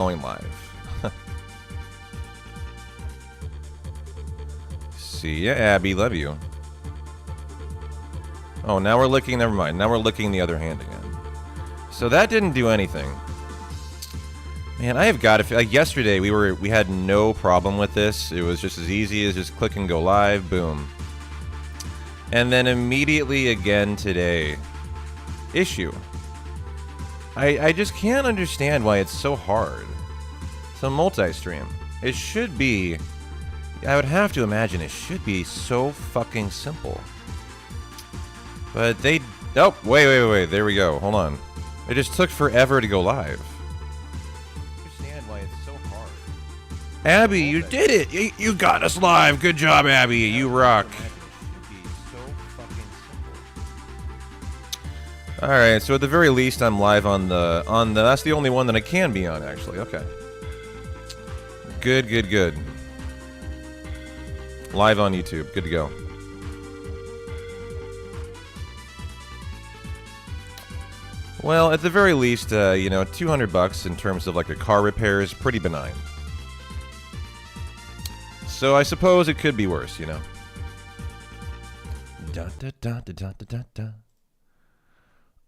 going live. See ya, Abby. Love you. Oh, now we're looking. Never mind. Now we're looking the other hand again. So that didn't do anything. Man, I have got to feel like yesterday we had no problem with this. It was just as easy as just click and go live. Boom. And then immediately again today. Issue. I just can't understand why it's so hard. It's a multi-stream. It should be... I would have to imagine it should be so fucking simple. But they... Oh, wait. There we go. Hold on. It just took forever to go live. I understand why it's so hard. Abby, you did it! You got us live! Good job, Abby! You rock! Alright, so at the very least I'm live on the... That's the only one that I can be on, actually. Okay. Good. Live on YouTube. Good to go. Well, at the very least, you know, $200 in terms of like a car repair is pretty benign. So I suppose it could be worse, you know.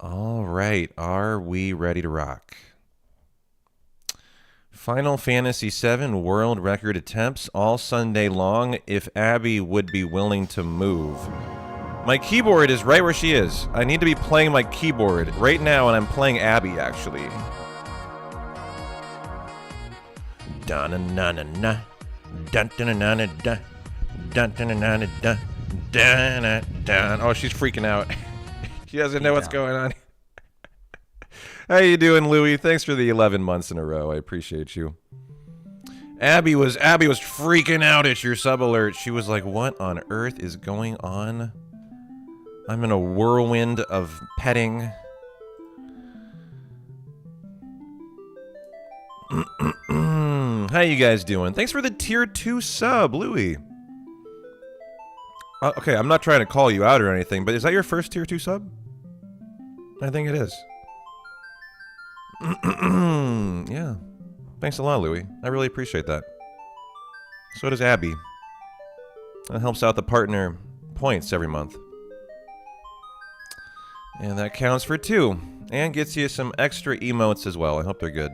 All right, are we ready to rock? Final Fantasy VII world record attempts all Sunday long if Abby would be willing to move. My keyboard is right where she is. I need to be playing my keyboard right now, and I'm playing Abby, actually. Da-na-na-na-na. Dun-dun-na-na-na-da. Dun-dun-na-na-na-da. Da-na-da. Oh, she's freaking out. She doesn't know what's going on. How you doing, Louie? Thanks for the 11 months in a row. I appreciate you. Abby was freaking out at your sub alert. She was like, what on earth is going on? I'm in a whirlwind of petting. How you guys doing? Thanks for the tier 2 sub, Louie. Okay, I'm not trying to call you out or anything, but is that your first tier 2 sub? I think it is. Yeah. Thanks a lot, Louie. I really appreciate that. So does Abby. That helps out the partner points every month. And that counts for 2. And gets you some extra emotes as well. I hope they're good.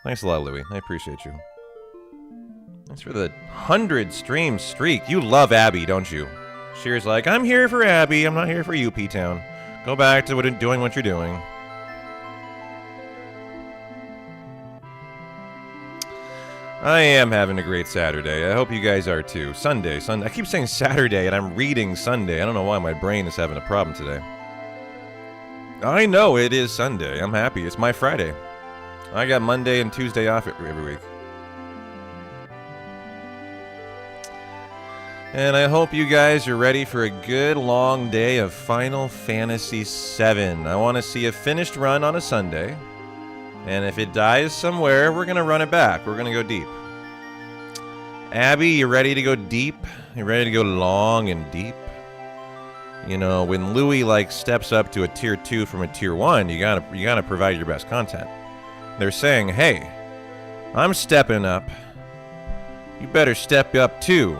Thanks a lot, Louie. I appreciate you. Thanks for the 100 stream streak. You love Abby, don't you? Sheer's like, I'm here for Abby. I'm not here for you, P-Town. Go back to doing what you're doing. I am having a great Saturday. I hope you guys are too. Sunday. I keep saying Saturday and I'm reading Sunday. I don't know why my brain is having a problem today. I know it is Sunday. I'm happy. It's my Friday. I got Monday and Tuesday off every week. And I hope you guys are ready for a good long day of Final Fantasy VII. I want to see a finished run on a Sunday. And if it dies somewhere, we're going to run it back. We're going to go deep. Abby, you ready to go deep? You ready to go long and deep? You know, when Louie, like, steps up to a tier 2 from a tier 1, you gotta provide your best content. They're saying, hey, I'm stepping up. You better step up, too.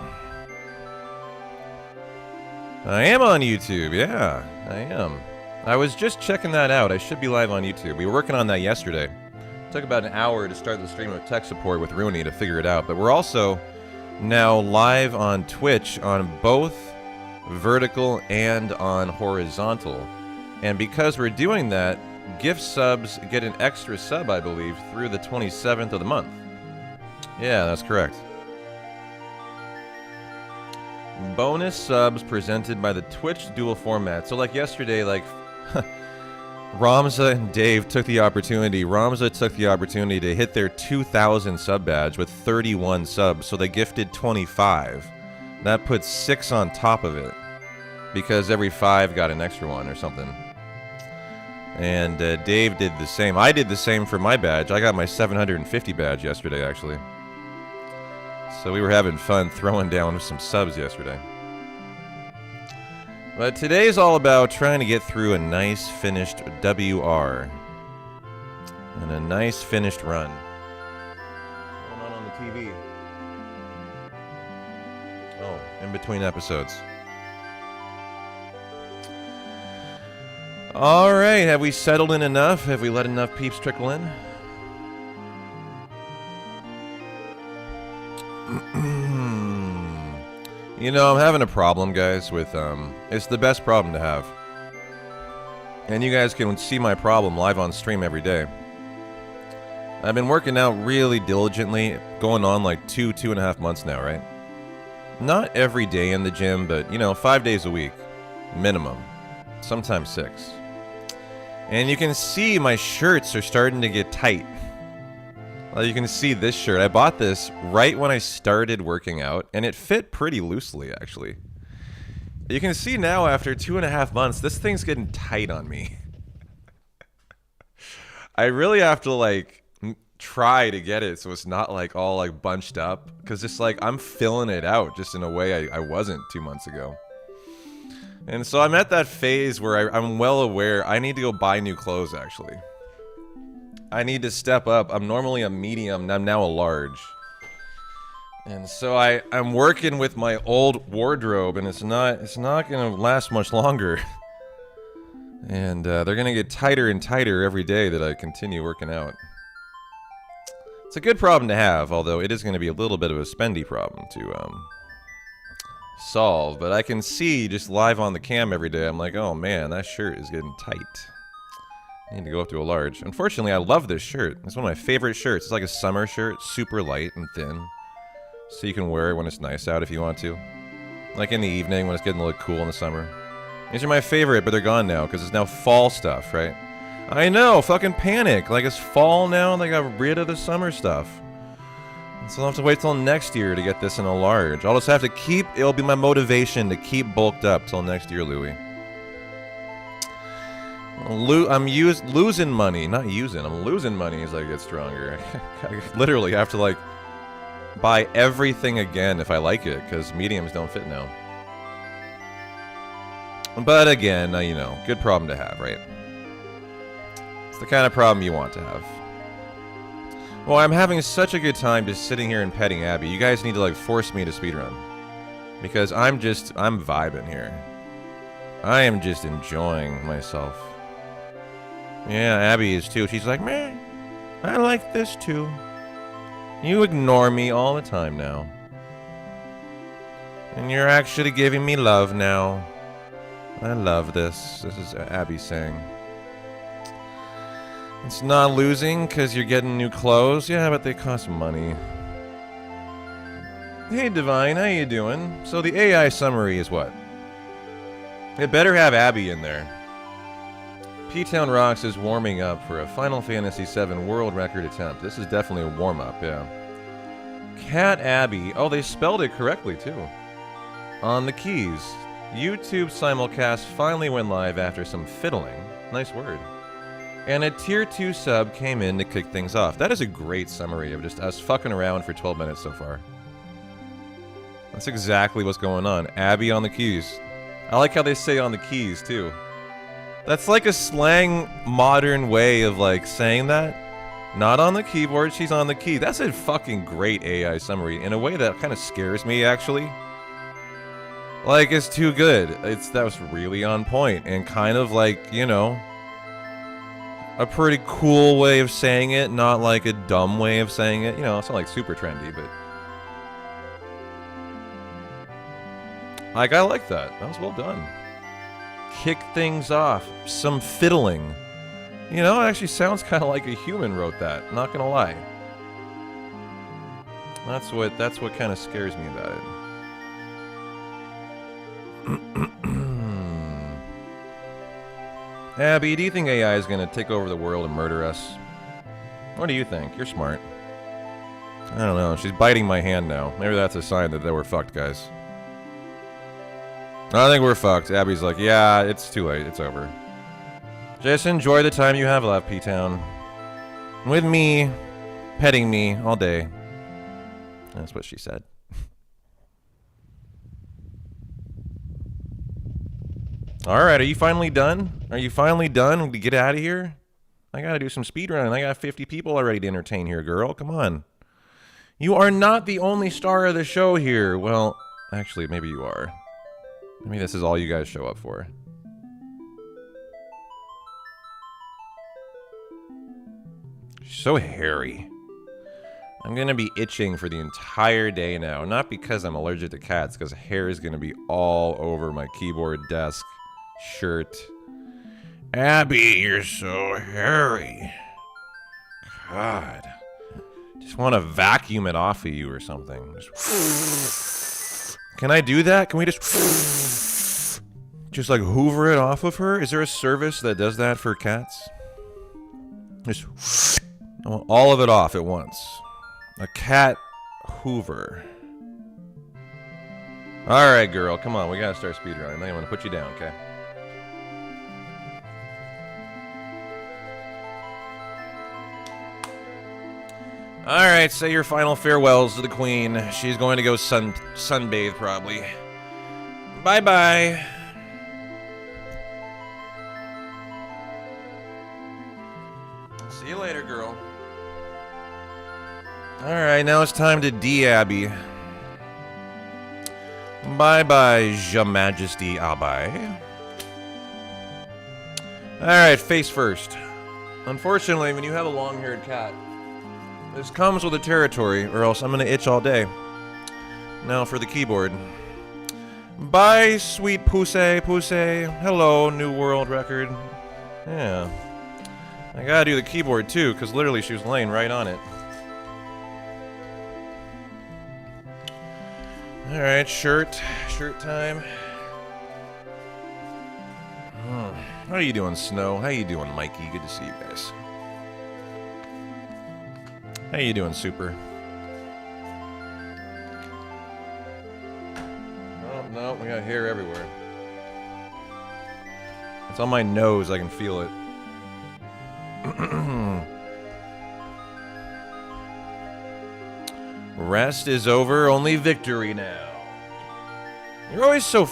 I am on YouTube, yeah, I am. I was just checking that out. I should be live on YouTube. We were working on that yesterday. It took about an hour to start the stream of tech support with Rooney to figure it out. But we're also now live on Twitch on both vertical and on horizontal. And because we're doing that, gift subs get an extra sub, I believe, through the 27th of the month. Yeah, that's correct. Bonus subs presented by the Twitch dual format. So like yesterday, like Ramza and Dave took the opportunity. Ramza took the opportunity to hit their 2,000 sub badge with 31 subs. So they gifted 25. That puts 6 on top of it because every 5 got an extra one or something. And Dave did the same. I did the same for my badge. I got my 750 badge yesterday, actually. So we were having fun throwing down some subs yesterday. But today's all about trying to get through a nice finished WR. And a nice finished run. TV. Oh, in between episodes. All right, have we settled in enough? Have we let enough peeps trickle in? You know, I'm having a problem, guys, with, it's the best problem to have. And you guys can see my problem live on stream every day. I've been working out really diligently, going on like 2.5 months now, right? Not every day in the gym, but, you know, 5 days a week, minimum. Sometimes 6. And you can see my shirts are starting to get tight. Well, you can see this shirt. I bought this right when I started working out, and it fit pretty loosely, actually. You can see now, after 2.5 months, this thing's getting tight on me. I really have to, like, try to get it so it's not, like, all, like, bunched up. Because it's like, I'm filling it out just in a way I wasn't 2 months ago. And so I'm at that phase where I'm well aware I need to go buy new clothes, actually. I need to step up. I'm normally a medium, I'm now a large. And so I'm working with my old wardrobe, and it's not gonna last much longer. And they're gonna get tighter and tighter every day that I continue working out. It's a good problem to have, although it is gonna be a little bit of a spendy problem to solve. But I can see just live on the cam every day, I'm like, oh man, that shirt is getting tight. I need to go up to a large. Unfortunately, I love this shirt. It's one of my favorite shirts. It's like a summer shirt, super light and thin. So you can wear it when it's nice out if you want to. Like in the evening when it's getting a little cool in the summer. These are my favorite, but they're gone now because it's now fall stuff, right? I know, fucking panic. Like it's fall now, they got rid of the summer stuff. So I'll have to wait till next year to get this in a large. I'll just have to keep, it'll be my motivation to keep bulked up till next year, Louis. I'm losing money, not using. I'm losing money as I get stronger. I literally have to like buy everything again if I like it, because mediums don't fit now. But again, you know, good problem to have, right? It's the kind of problem you want to have. Well, I'm having such a good time just sitting here and petting Abby. You guys need to like force me to speedrun, because I'm vibing here. I am just enjoying myself. Yeah, Abby is too. She's like, man, I like this too. You ignore me all the time now. And you're actually giving me love now. I love this. This is Abby saying. It's not losing because you're getting new clothes. Yeah, but they cost money. Hey, Divine, how you doing? So the AI summary is what? It better have Abby in there. P-Town Rocks is warming up for a Final Fantasy VII world record attempt. This is definitely a warm-up, yeah. Cat Abby. Oh, they spelled it correctly, too. On the keys. YouTube simulcast finally went live after some fiddling. Nice word. And a tier 2 sub came in to kick things off. That is a great summary of just us fucking around for 12 minutes so far. That's exactly what's going on. Abby on the keys. I like how they say on the keys, too. That's like a slang, modern way of, like, saying that. Not on the keyboard, she's on the key. That's a fucking great AI summary, in a way that kind of scares me, actually. Like, it's too good. That was really on point, and kind of like, you know, a pretty cool way of saying it, not like a dumb way of saying it. You know, it's not like super trendy, but... like, I like that. That was well done. Kick things off. Some fiddling. You know, it actually sounds kind of like a human wrote that. Not gonna lie. That's what kind of scares me about it. Abby, do you think AI is gonna take over the world and murder us? What do you think? You're smart. I don't know. She's biting my hand now. Maybe that's a sign that we're fucked, guys. I think we're fucked. Abby's like, yeah, it's too late. It's over. Just enjoy the time you have left, P-Town. With me, petting me all day. That's what she said. Alright, are you finally done? Are you finally done to get out of here? I gotta do some speedrunning. I got 50 people already to entertain here, girl. Come on. You are not the only star of the show here. Well, actually, maybe you are. Maybe this is all you guys show up for. So hairy. I'm gonna be itching for the entire day now. Not because I'm allergic to cats, because hair is gonna be all over my keyboard, desk, shirt. Abby, you're so hairy. God. Just want to vacuum it off of you or something. Can I do that? Can we just like hoover it off of her? Is there a service that does that for cats? Just I want all of it off at once. A cat hoover. Alright, girl. Come on. We gotta start speedrunning. I'm gonna put you down, okay? Alright, say your final farewells to the queen. She's going to go sunbathe, probably. Bye-bye. See you later, girl. Alright, now it's time to de-Abby. Bye-bye, Your Majesty Abai. Alright, face first. Unfortunately, when you have a long-haired cat, this comes with the territory, or else I'm gonna itch all day. Now for the keyboard. Bye, sweet Pussy. Hello, new world record. Yeah. I gotta do the keyboard too, because literally she was laying right on it. Alright, shirt time. How you doing, Snow? How you doing, Mikey? Good to see you guys. How you doing, Super? Oh, no, we got hair everywhere. It's on my nose, I can feel it. Rest is over, only victory now. You're always so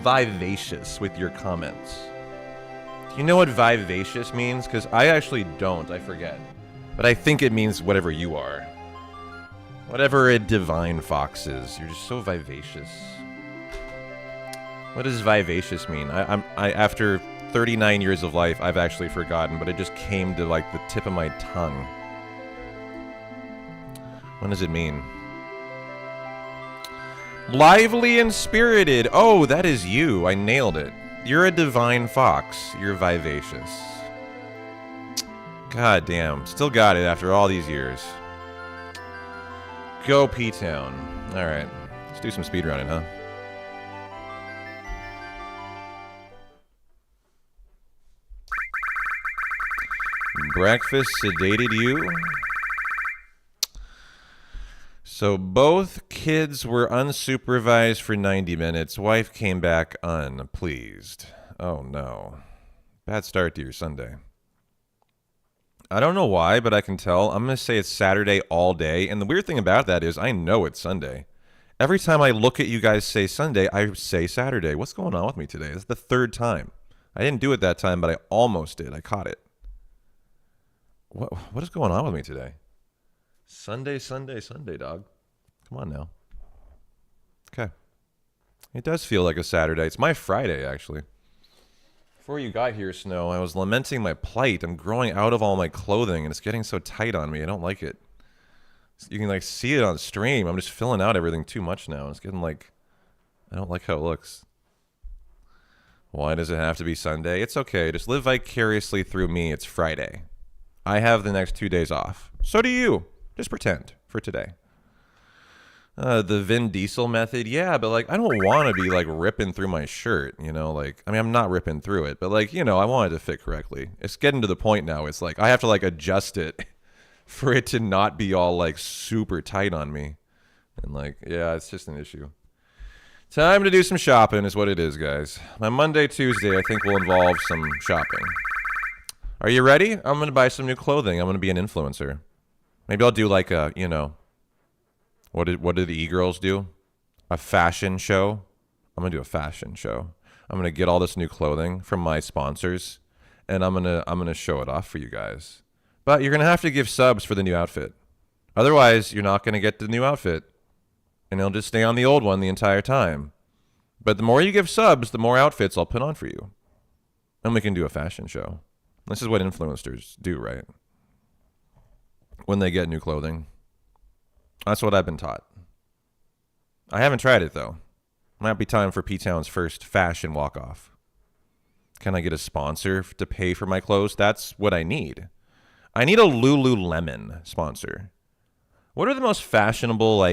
vivacious with your comments. Do you know what vivacious means? Because I actually don't, I forget. But I think it means whatever you are. Whatever a divine fox is. You're just so vivacious. What does vivacious mean? I after 39 years of life, I've actually forgotten, but it just came to like the tip of my tongue. What does it mean? Lively and spirited. Oh, that is you. I nailed it. You're a divine fox. You're vivacious. God damn. Still got it after all these years. Go P-Town. Alright. Let's do some speedrunning, huh? Breakfast sedated you? So both kids were unsupervised for 90 minutes. Wife came back unpleased. Oh no. Bad start to your Sunday. I don't know why, but I can tell. I'm going to say it's Saturday all day. And the weird thing about that is I know it's Sunday. Every time I look at you guys say Sunday, I say Saturday. What's going on with me today? It's the third time. I didn't do it that time, but I almost did. I caught it. What is going on with me today? Sunday, dog. Come on now. Okay. It does feel like a Saturday. It's my Friday, actually. Before you got here, Snow, I was lamenting my plight. I'm growing out of all my clothing, and it's getting so tight on me. I don't like it. You can, like, see it on stream. I'm just filling out everything too much now. It's getting, like... I don't like how it looks. Why does it have to be Sunday? It's okay. Just live vicariously through me. It's Friday. I have the next 2 days off. So do you. Just pretend for today. The Vin Diesel method, yeah, but like I don't want to be like ripping through my shirt, you know, like I mean I'm not ripping through it, but like, you know, I want it to fit correctly. It's getting to the point now, it's like I have to like adjust it for it to not be all like super tight on me. And like, yeah, it's just an issue. Time to do some shopping is what it is, guys. My Monday, Tuesday, I think will involve some shopping. Are you ready? I'm going to buy some new clothing. I'm going to be an influencer. Maybe I'll do like a, you know, what did the e-girls do? A fashion show? I'm going to do a fashion show. I'm going to get all this new clothing from my sponsors, and I'm going to show it off for you guys. But you're going to have to give subs for the new outfit. Otherwise, you're not going to get the new outfit, and it'll just stay on the old one the entire time. But the more you give subs, the more outfits I'll put on for you. And we can do a fashion show. This is what influencers do, right? When they get new clothing. That's what I've been taught. I haven't tried it, though. Might be time for P-Town's first fashion walk-off. Can I get a sponsor to pay for my clothes? That's what I need. I need a Lululemon sponsor. What are the most fashionable,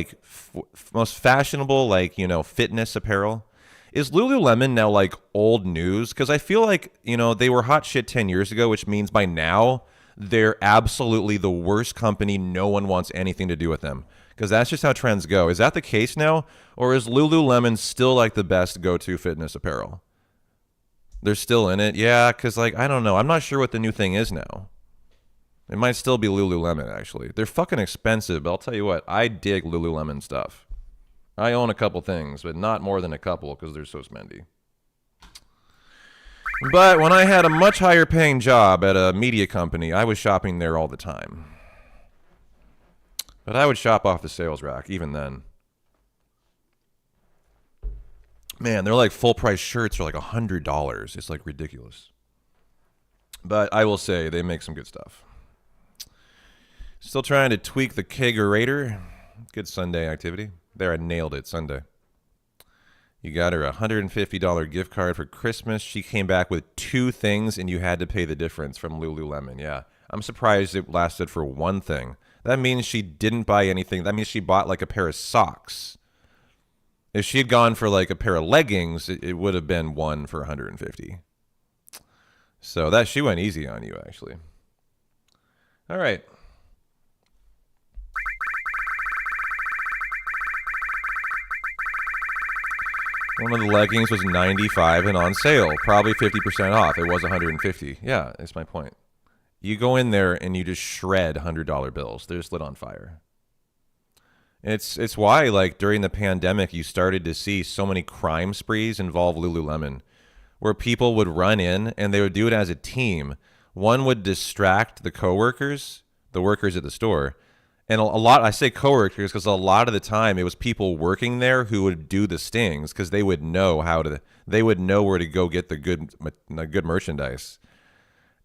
fitness apparel? Is Lululemon now, like, old news? Because I feel like, they were hot shit 10 years ago, which means by now they're absolutely the worst company. No one wants anything to do with them. Because that's just how trends go. Is that the case now? Or is Lululemon still, like, the best go-to fitness apparel? They're still in it? Yeah, because, I don't know. I'm not sure what the new thing is now. It might still be Lululemon, actually. They're fucking expensive, but I'll tell you what. I dig Lululemon stuff. I own a couple things, but not more than a couple because they're so spendy. But when I had a much higher paying job at a media company, I was shopping there all the time. But I would shop off the sales rack, even then. Man, they're like full price shirts are like $100. It's like ridiculous. But I will say they make some good stuff. Still trying to tweak the kegerator. Good Sunday activity. There, I nailed it. Sunday. You got her a $150 gift card for Christmas. She came back with 2 things, and you had to pay the difference from Lululemon. Yeah, I'm surprised it lasted for one thing. That means she didn't buy anything. That means she bought like a pair of socks. If she had gone for like a pair of leggings, it would have been one for $150. So that she went easy on you, actually. All right. One of the leggings was $95 and on sale, probably 50% off. It was $150. Yeah, that's my point. You go in there and you just shred $100 bills. They're just lit on fire. It's why, like, during the pandemic, you started to see so many crime sprees involve Lululemon, where people would run in and they would do it as a team. One would distract the coworkers, the workers at the store. And a lot, I say coworkers because a lot of the time it was people working there who would do the stings because they would know where to go get the good merchandise.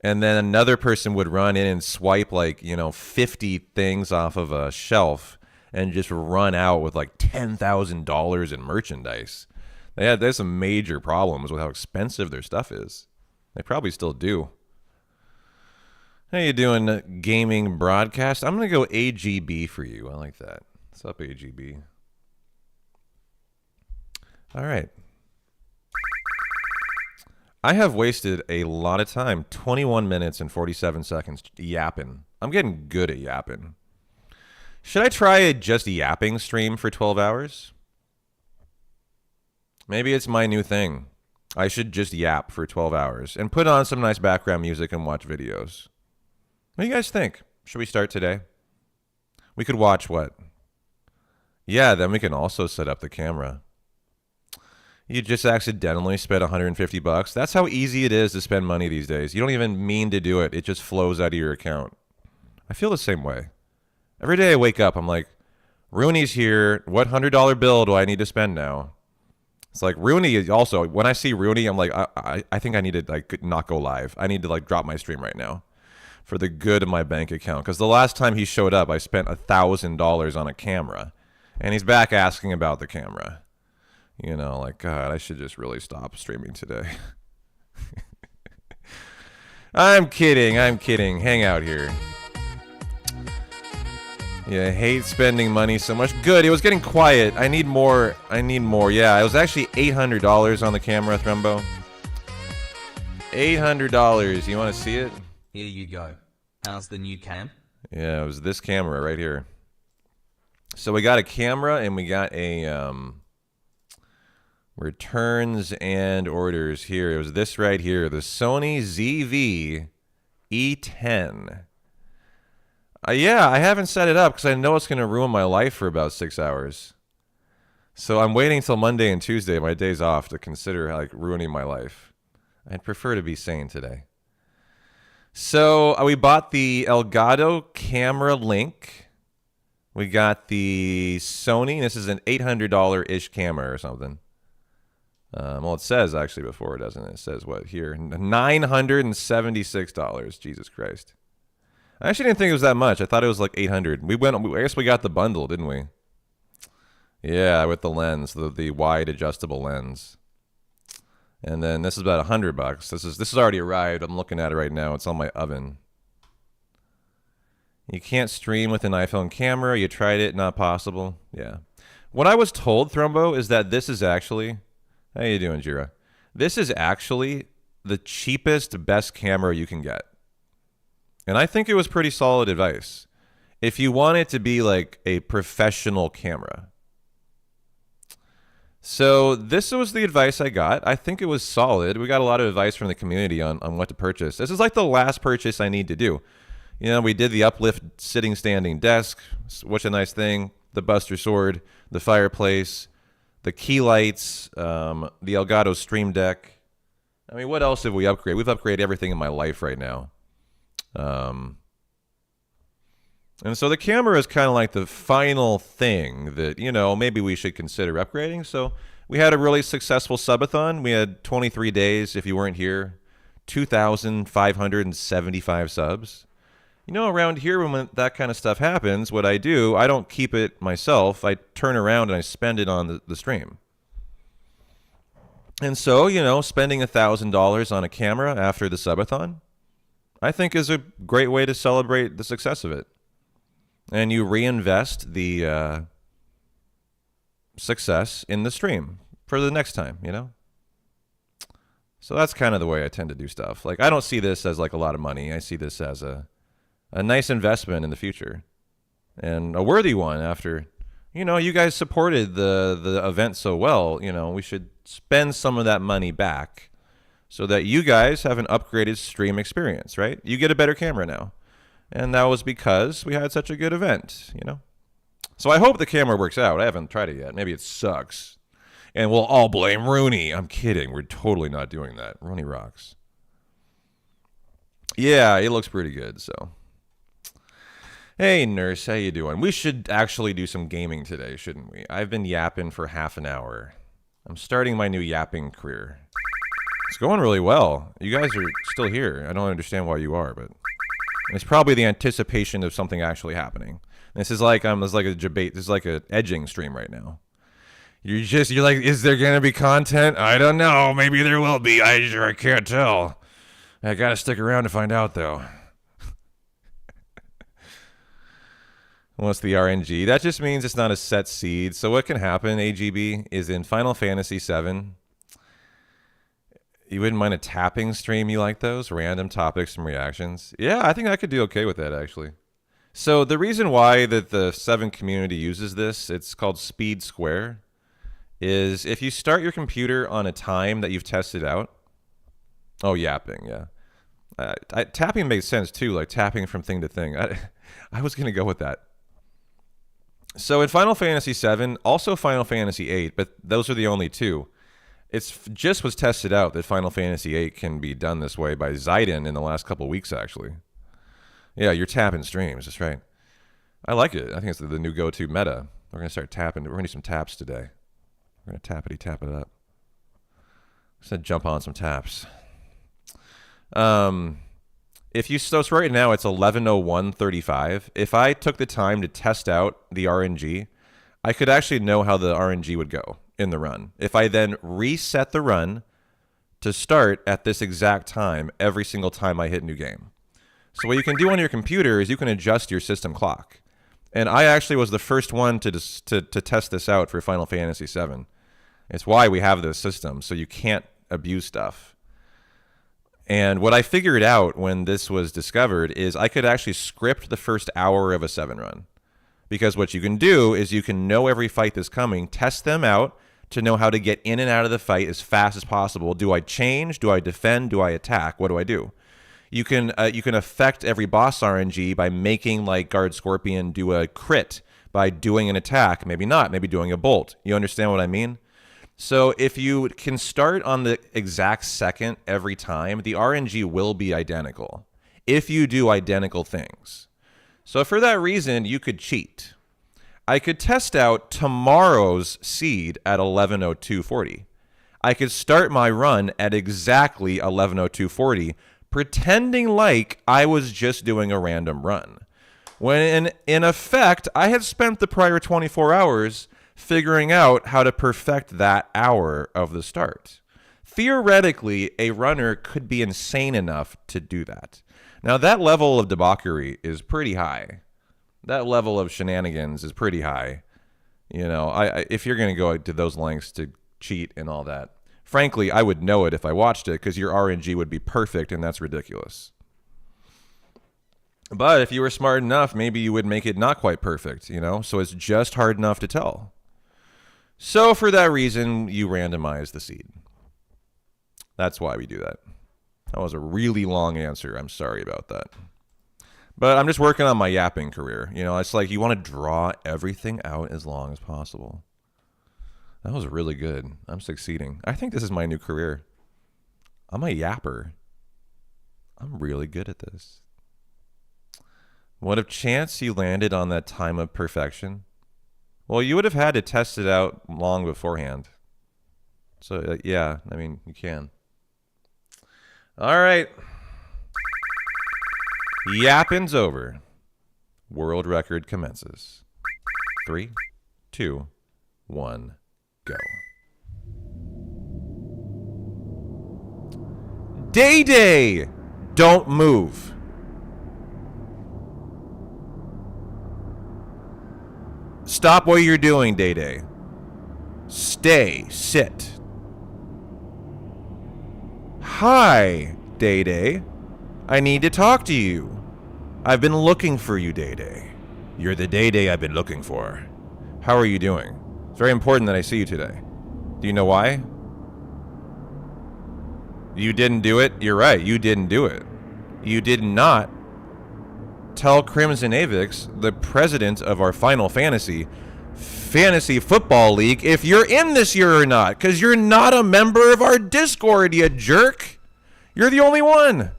And then another person would run in and swipe 50 things off of a shelf and just run out with like $10,000 in merchandise. There's some major problems with how expensive their stuff is. They probably still do. How you doing, gaming broadcast? I'm going to go AGB for you. I like that. What's up, AGB? All right. I have wasted a lot of time, 21 minutes and 47 seconds yapping. I'm getting good at yapping. Should I try a just yapping stream for 12 hours? Maybe it's my new thing. I should just yap for 12 hours and put on some nice background music and watch videos. What do you guys think? Should we start today? We could watch what? Yeah, then we can also set up the camera. You just accidentally spent $150. That's how easy it is to spend money these days. You don't even mean to do it. It just flows out of your account. I feel the same way. Every day I wake up, I'm like, Rooney's here. What $100 bill do I need to spend now? It's like Rooney is also, when I see Rooney, I'm like, I think I need to not go live. I need to drop my stream right now for the good of my bank account. Because the last time he showed up, I spent $1,000 on a camera. And he's back asking about the camera. God, I should just really stop streaming today. I'm kidding. Hang out here. Yeah, I hate spending money so much. Good, it was getting quiet. I need more. Yeah, it was actually $800 on the camera, Thrumbo. $800. You want to see it? Here you go. How's the new cam? Yeah, it was this camera right here. So we got a camera and we got a returns and orders here. It was this right here, the Sony ZV E10. Yeah, I haven't set it up because I know it's going to ruin my life for about 6 hours. So I'm waiting until Monday and Tuesday, my days off, to consider ruining my life. I'd prefer to be sane today. So we bought the Elgato Camera Link. We got the Sony. This is an $800-ish camera or something. Well, it says actually before, doesn't it? It says what here? $976. Jesus Christ. I actually didn't think it was that much. I thought it was like $800. I guess we got the bundle, didn't we? Yeah, with the lens, the wide adjustable lens. And then this is about $100. This is already arrived. I'm looking at it right now. It's on my oven. You can't stream with an iPhone camera. You tried it, not possible. Yeah. What I was told, Thrumbo, is that this is actually... How you doing, Jira? This is actually the cheapest, best camera you can get. And I think it was pretty solid advice. If you want it to be like a professional camera. So this was the advice I got. I think it was solid. We got a lot of advice from the community on what to purchase. This is like the last purchase I need to do. You know, we did the uplift sitting standing desk, which a nice thing. The Buster Sword, the fireplace, the key lights, the Elgato Stream Deck. I mean, what else have we upgraded? We've upgraded everything in my life right now. And so the camera is kind of like the final thing that, you know, maybe we should consider upgrading. So we had a really successful subathon. We had 23 days, if you weren't here, 2,575 subs. You know, around here when that kind of stuff happens, what I do, I don't keep it myself. I turn around and I spend it on the stream. And so, you know, spending $1,000 on a camera after the subathon, I think is a great way to celebrate the success of it. And you reinvest the success in the stream for the next time, you know? So that's kind of the way I tend to do stuff. Like, I don't see this as like a lot of money. I see this as a nice investment in the future. And a worthy one after, you know, you guys supported the event so well. You know, we should spend some of that money back so that you guys have an upgraded stream experience, right? You get a better camera now. And that was because we had such a good event, you know? So I hope the camera works out. I haven't tried it yet. Maybe it sucks. And we'll all blame Rooney. I'm kidding. We're totally not doing that. Rooney rocks. Yeah, it looks pretty good, so. Hey, Nurse, how you doing? We should actually do some gaming today, shouldn't we? I've been yapping for half an hour. I'm starting my new yapping career. It's going really well. You guys are still here. I don't understand why you are, but... It's probably the anticipation of something actually happening. This is like a debate. This is like an edging stream right now. You're like, is there gonna be content? I don't know. Maybe there will be. I can't tell. I gotta stick around to find out though. What's the RNG? That just means it's not a set seed. So what can happen, AGB, is in Final Fantasy VII. You wouldn't mind a tapping stream? You like those? Random topics and reactions? Yeah, I think I could do okay with that, actually. So the reason why that the 7 community uses this, it's called Speed Square, is if you start your computer on a time that you've tested out. Oh, yapping, yeah. Tapping makes sense, too, like tapping from thing to thing. I was going to go with that. So in Final Fantasy VII, also Final Fantasy VIII, but those are the only two. It's just was tested out that Final Fantasy VIII can be done this way by Zidane in the last couple of weeks, actually. Yeah, you're tapping streams. That's right. I like it. I think it's the new go-to meta. We're going to start tapping. We're going to do some taps today. We're going to tap it up. Just to jump on some taps. If you so right now it's 11:01:35. If I took the time to test out the RNG, I could actually know how the RNG would go in the run. If I then reset the run to start at this exact time every single time I hit new game. So what you can do on your computer is you can adjust your system clock. And I actually was the first one to test this out for Final Fantasy VII. It's why we have this system, so you can't abuse stuff. And what I figured out when this was discovered is I could actually script the first hour of a 7 run. Because what you can do is you can know every fight that's coming, test them out to know how to get in and out of the fight as fast as possible. Do I change? Do I defend? Do I attack? What do I do? You can affect every boss RNG by making like Guard Scorpion do a crit by doing an attack. Maybe not. Maybe doing a bolt. You understand what I mean? So if you can start on the exact second every time, the RNG will be identical if you do identical things. So for that reason, you could cheat. I could test out tomorrow's seed at 11:02:40. I could start my run at exactly 11:02:40, pretending like I was just doing a random run. When in effect, I had spent the prior 24 hours figuring out how to perfect that hour of the start. Theoretically, a runner could be insane enough to do that. Now, that level of debauchery is pretty high. That level of shenanigans is pretty high. You know, if you're going to go to those lengths to cheat and all that, frankly, I would know it if I watched it because your RNG would be perfect, and that's ridiculous. But if you were smart enough, maybe you would make it not quite perfect, you know? So it's just hard enough to tell. So for that reason, you randomize the seed. That's why we do that. That was a really long answer. I'm sorry about that. But I'm just working on my yapping career. You know, it's like you want to draw everything out as long as possible. That was really good. I'm succeeding. I think this is my new career. I'm a yapper. I'm really good at this. What if chance you landed on that time of perfection? Well, you would have had to test it out long beforehand. So, yeah, I mean, you can. All right. Yapping's over. World record commences. 3, 2, 1, go. Day! Don't move. Stop what you're doing, Day. Stay. Sit. Hi, Day. I need to talk to you. I've been looking for you, Day. You're the Day I've been looking for. How are you doing? It's very important that I see you today. Do you know why? You didn't do it? You're right, you didn't do it. You did not tell Crimson Avix, the president of our Final Fantasy Football League, if you're in this year or not, because you're not a member of our Discord, you jerk. You're the only one.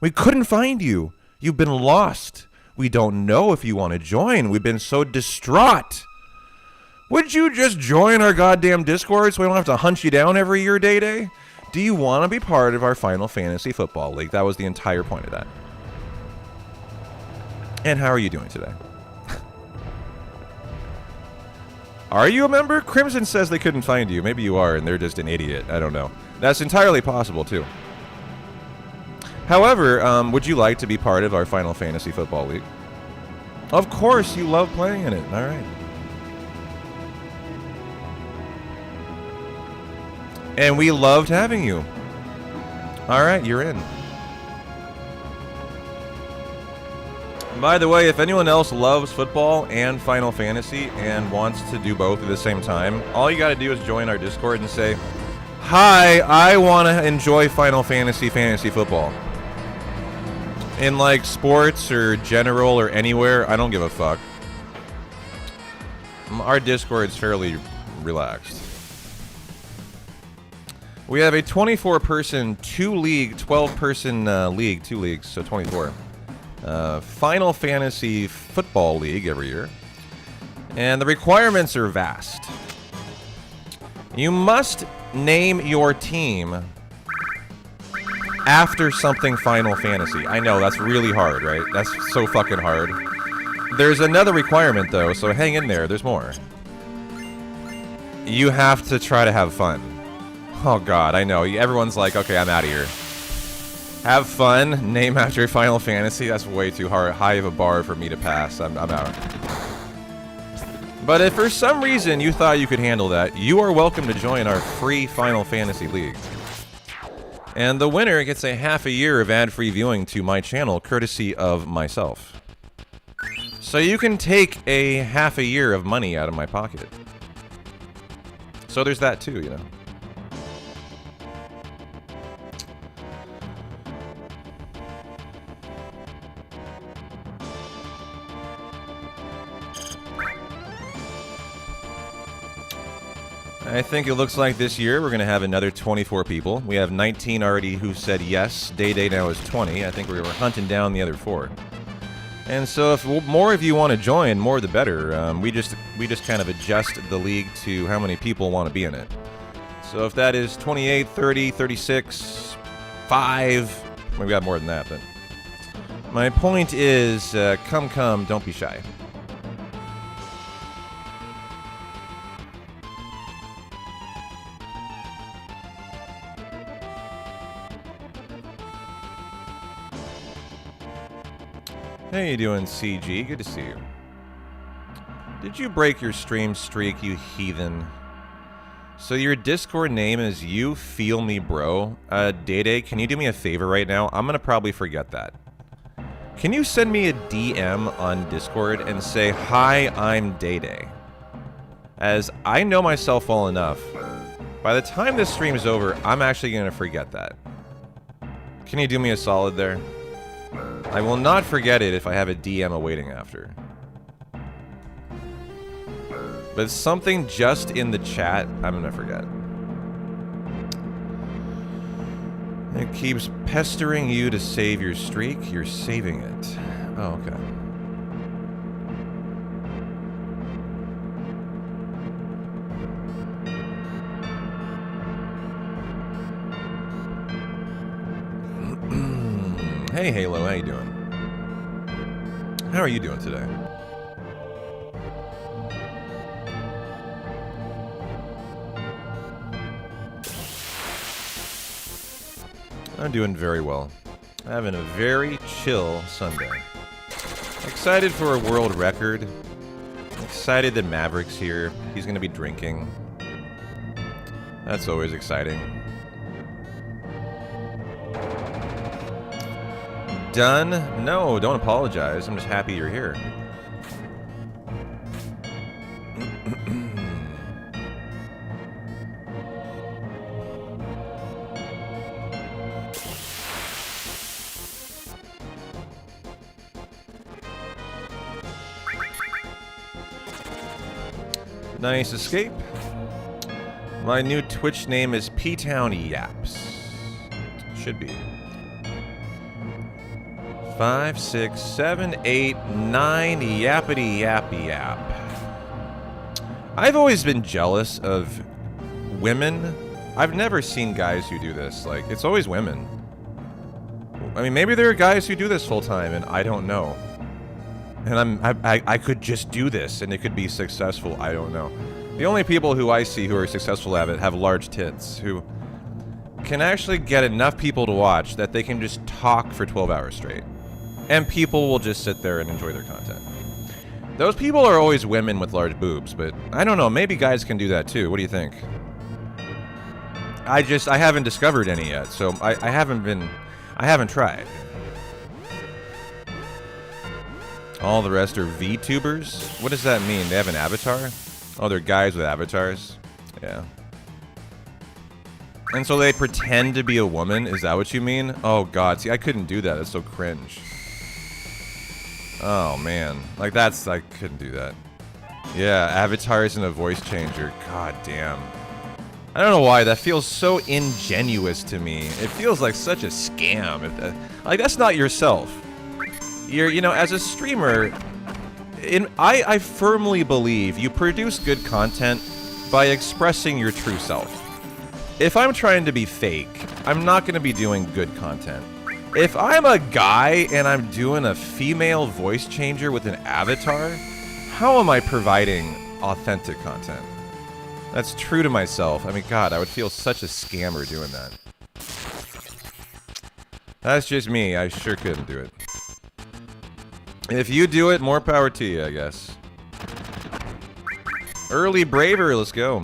We couldn't find you. You've been lost. We don't know if you want to join. We've been so distraught. Would you just join our goddamn Discord so we don't have to hunt you down every year, Day? Do you want to be part of our Final Fantasy Football League? That was the entire point of that. And how are you doing today? Are you a member? Crimson says they couldn't find you. Maybe you are, and they're just an idiot. I don't know. That's entirely possible, too. However, would you like to be part of our Final Fantasy Football League? Of course, you love playing in it. All right. And we loved having you. All right, you're in. By the way, if anyone else loves football and Final Fantasy and wants to do both at the same time, all you got to do is join our Discord and say, "Hi, I want to enjoy Final Fantasy football." In like sports or general or anywhere, I don't give a fuck. Our Discord's fairly relaxed. We have a 24-person 2-league, 12-person league, 2 leagues, so 24. Final Fantasy Football League every year. And the requirements are vast. You must name your team after something Final Fantasy. I know, that's really hard, right? That's so fucking hard. There's another requirement, though, so hang in there. There's more. You have to try to have fun. Oh, God, I know. Everyone's like, okay, I'm out of here. Have fun, name after Final Fantasy. That's way too high of a bar for me to pass. I'm out. But if for some reason you thought you could handle that, you are welcome to join our free Final Fantasy League. And the winner gets a half a year of ad-free viewing to my channel, courtesy of myself. So you can take a half a year of money out of my pocket. So there's that too, you know. I think it looks like this year we're going to have another 24 people. We have 19 already who said yes. Day now is 20. I think we were hunting down the other 4. And so if more of you want to join, more the better. We just kind of adjust the league to how many people want to be in it. So if that is 28, 30, 36, 5, we got more than that, but my point is, come, don't be shy. How you doing, CG? Good to see you. Did you break your stream streak, you heathen? So your Discord name is You Feel Me Bro. Day, can you do me a favor right now? I'm gonna probably forget that. Can you send me a DM on Discord and say, hi, I'm Day? As I know myself well enough, by the time this stream is over, I'm actually gonna forget that. Can you do me a solid there? I will not forget it if I have a DM awaiting after. But something just in the chat, I'm gonna forget. It keeps pestering you to save your streak. You're saving it. Oh, okay. Hey Halo, how you doing? How are you doing today? I'm doing very well. Having a very chill Sunday. Excited for a world record. Excited that Maverick's here. He's gonna be drinking. That's always exciting. Done? No, don't apologize. I'm just happy you're here. Nice escape. My new Twitch name is P-Town Yaps. Should be. 5, 6, 7, 8, 9, yappity yappy yap. I've always been jealous of women. I've never seen guys who do this. Like, it's always women. I mean, maybe there are guys who do this full time, and I don't know. And I could just do this, and it could be successful. I don't know. The only people who I see who are successful at it have large tits, who can actually get enough people to watch that they can just talk for 12 hours straight. And people will just sit there and enjoy their content. Those people are always women with large boobs, but I don't know, maybe guys can do that too. What do you think? I haven't discovered any yet, so I haven't tried. All the rest are VTubers? What does that mean? They have an avatar? Oh, they're guys with avatars? Yeah. And so they pretend to be a woman? Is that what you mean? Oh god, see, I couldn't do that. It's so cringe. Oh man, like I couldn't do that. Yeah, avatars and a voice changer. God damn. I don't know why, that feels so ingenuous to me. It feels like such a scam. Like, that's not yourself. You know, as a streamer, I firmly believe you produce good content by expressing your true self. If I'm trying to be fake, I'm not going to be doing good content. If I'm a guy and I'm doing a female voice changer with an avatar, how am I providing authentic content? That's true to myself. I mean, God, I would feel such a scammer doing that. That's just me. I sure couldn't do it. If you do it, more power to you, I guess. Early Braver, let's go.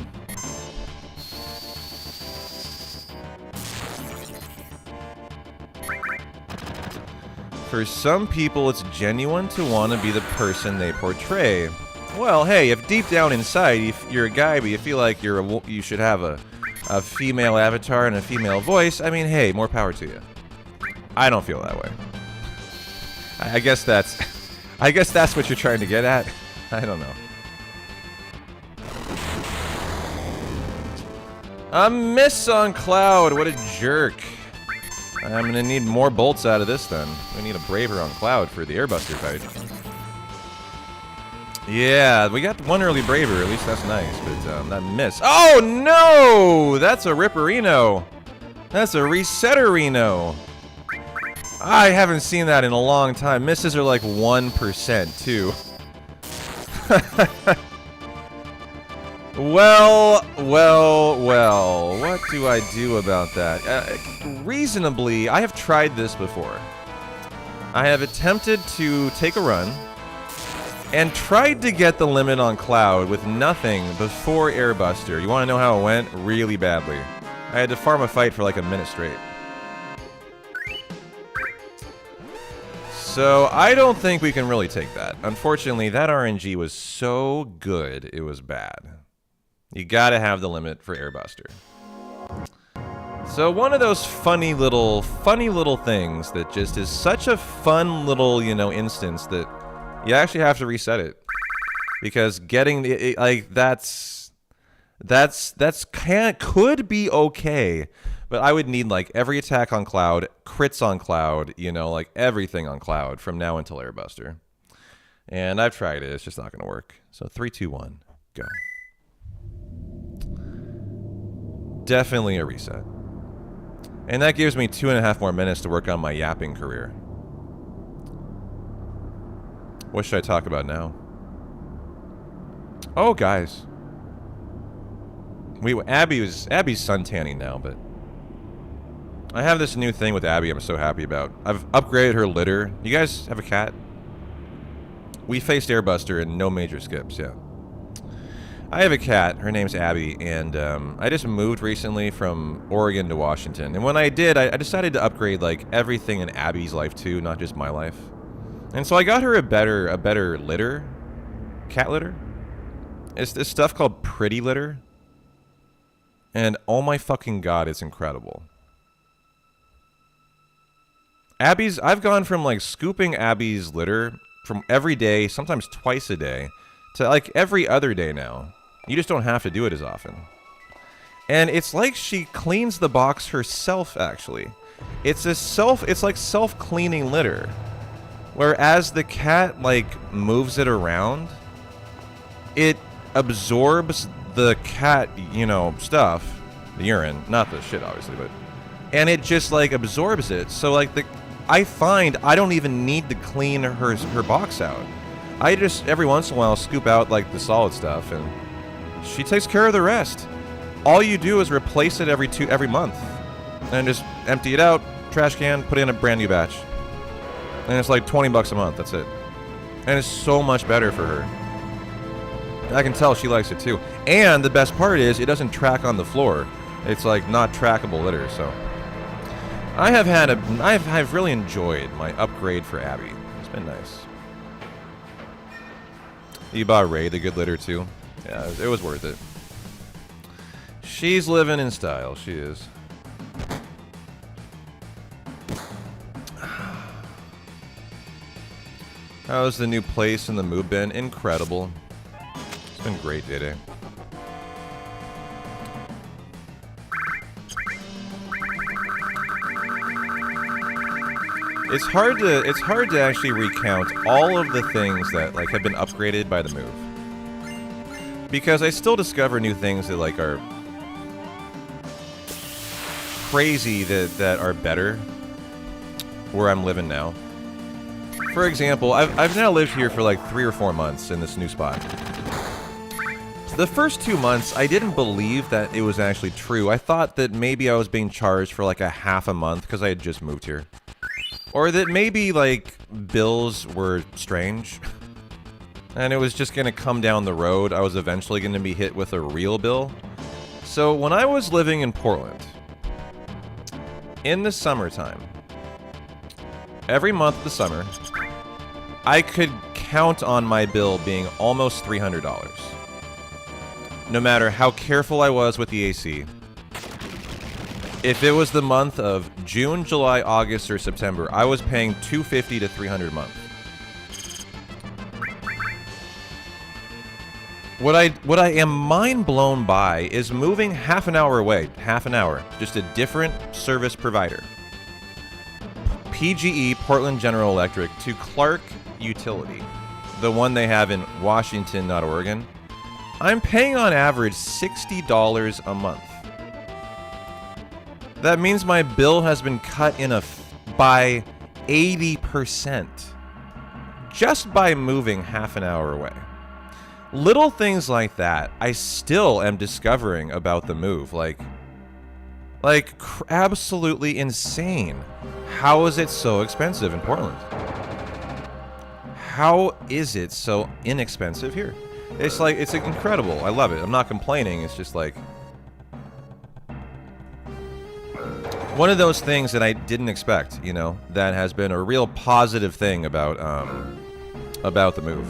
For some people, it's genuine to want to be the person they portray. Well, hey, if deep down inside you're a guy, but you feel like you should have a female avatar and a female voice, I mean, hey, more power to you. I don't feel that way. I guess that's what you're trying to get at. I don't know. A miss on Cloud. What a jerk. I'm gonna need more bolts out of this then. We need a Braver on Cloud for the Airbuster fight. Yeah, we got one early Braver, at least that's nice, but that miss. Oh no! That's a Ripperino! That's a Resetterino! I haven't seen that in a long time. Misses are like 1% too. Well, what do I do about that? Reasonably, I have tried this before. I have attempted to take a run and tried to get the limit on Cloud with nothing before Airbuster. You want to know how it went? Really badly. I had to farm a fight for like a minute straight. So I don't think we can really take that. Unfortunately, that RNG was so good, it was bad. You gotta have the limit for Airbuster. So one of those funny little things that just is such a fun little, you know, instance that you actually have to reset it. Because getting the, like, could be okay. But I would need, like, every attack on Cloud, crits on Cloud, you know, like, everything on Cloud from now until Airbuster. And I've tried it. It's just not going to work. So 3, 2, 1, go. Definitely a reset. And that gives me 2.5 more minutes to work on my yapping career. What should I talk about now? Oh, guys. Abby's suntanning now, but I have this new thing with Abby I'm so happy about. I've upgraded her litter. You guys have a cat? We faced Airbuster and no major skips, yeah. I have a cat. Her name's Abby, and I just moved recently from Oregon to Washington. And when I did, I decided to upgrade like everything in Abby's life too, not just my life. And so I got her a better litter, cat litter. It's this stuff called Pretty Litter. And oh my fucking god, it's incredible. I've gone from like scooping Abby's litter from every day, sometimes twice a day, to like every other day now. You just don't have to do it as often. And it's like she cleans the box herself, actually. It's like self-cleaning litter. Whereas the cat, like, moves it around, it absorbs the cat, you know, stuff, the urine, not the shit, obviously, but, and it just, like, absorbs it. So, like, I find I don't even need to clean her box out. I just, every once in a while, scoop out, like, the solid stuff, and she takes care of the rest. All you do is replace it every month. And just empty it out, trash can, put in a brand new batch. And it's like $20 a month, that's it. And it's so much better for her. I can tell she likes it too. And the best part is, it doesn't track on the floor. It's like not trackable litter, so. I've really enjoyed my upgrade for Abby. It's been nice. You bought Ray the good litter too? Yeah, it was worth it. She's living in style, she is. How's the new place in the move been? Incredible. It's been great, Dede. It's hard to actually recount all of the things that like have been upgraded by the move. Because I still discover new things that like are crazy that are better where I'm living now. For example, I've now lived here for like 3 or 4 months in this new spot. The first 2 months, I didn't believe that it was actually true. I thought that maybe I was being charged for like a half a month because I had just moved here. Or that maybe like bills were strange. And it was just going to come down the road. I was eventually going to be hit with a real bill. So when I was living in Portland, in the summertime, every month of the summer, I could count on my bill being almost $300. No matter how careful I was with the AC. If it was the month of June, July, August, or September, I was paying $250 to $300 a month. What I am mind blown by is moving half an hour away, just a different service provider. PGE, Portland General Electric, to Clark Utility, the one they have in Washington, not Oregon, I'm paying on average $60 a month. That means my bill has been cut by 80% just by moving half an hour away. Little things like that, I still am discovering about the move. Like absolutely insane. How is it so expensive in Portland? How is it so inexpensive here? It's like, it's incredible. I love it. I'm not complaining. It's just like one of those things that I didn't expect, you know, that has been a real positive thing about the move.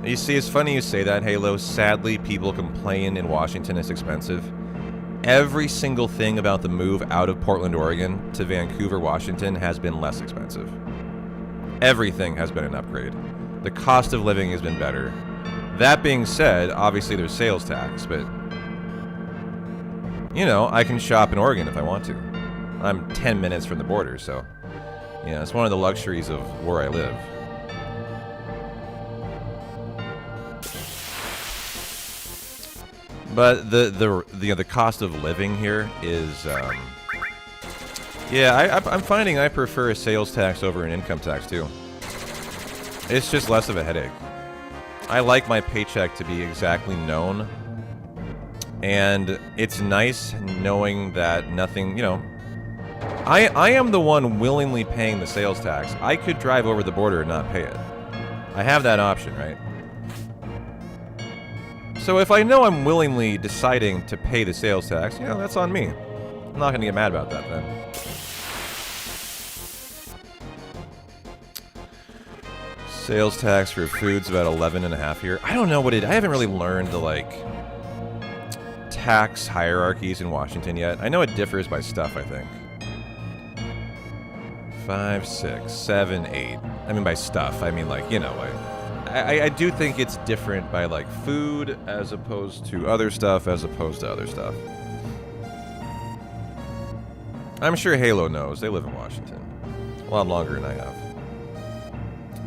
You see, it's funny you say that, Halo. Sadly, people complain in Washington it's expensive. Every single thing about the move out of Portland, Oregon to Vancouver, Washington has been less expensive. Everything has been an upgrade. The cost of living has been better. That being said, obviously there's sales tax, but you know, I can shop in Oregon if I want to. I'm 10 minutes from the border, so yeah, it's one of the luxuries of where I live. But the cost of living here is, yeah, I'm finding I prefer a sales tax over an income tax too. It's just less of a headache. I like my paycheck to be exactly known, and it's nice knowing that nothing, you know, I am the one willingly paying the sales tax. I could drive over the border and not pay it. I have that option, right? So if I know I'm willingly deciding to pay the sales tax, you know, that's on me. I'm not going to get mad about that then. Sales tax for food's about 11.5 here. I don't know what it... I haven't really learned the, like, tax hierarchies in Washington yet. I know it differs by stuff, I think. 5, 6, 7, 8. I mean by stuff. I mean, like, you know, I do think it's different by, like, food as opposed to other stuff as opposed to other stuff. I'm sure Halo knows. They live in Washington. A lot longer than I have.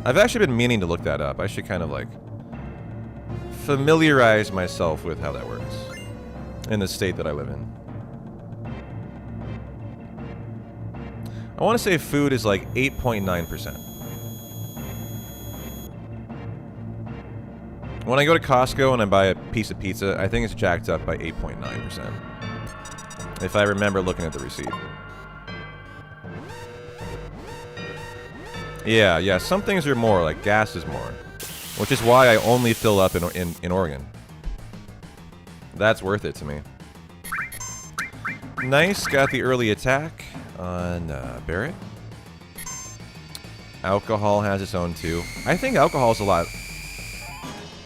I've actually been meaning to look that up. I should kind of, like, familiarize myself with how that works in the state that I live in. I want to say food is, like, 8.9%. When I go to Costco and I buy a piece of pizza, I think it's jacked up by 8.9%. If I remember looking at the receipt. Yeah, some things are more, like gas is more. Which is why I only fill up in Oregon. That's worth it to me. Nice, got the early attack on Barrett. Alcohol has its own too. I think alcohol's a lot...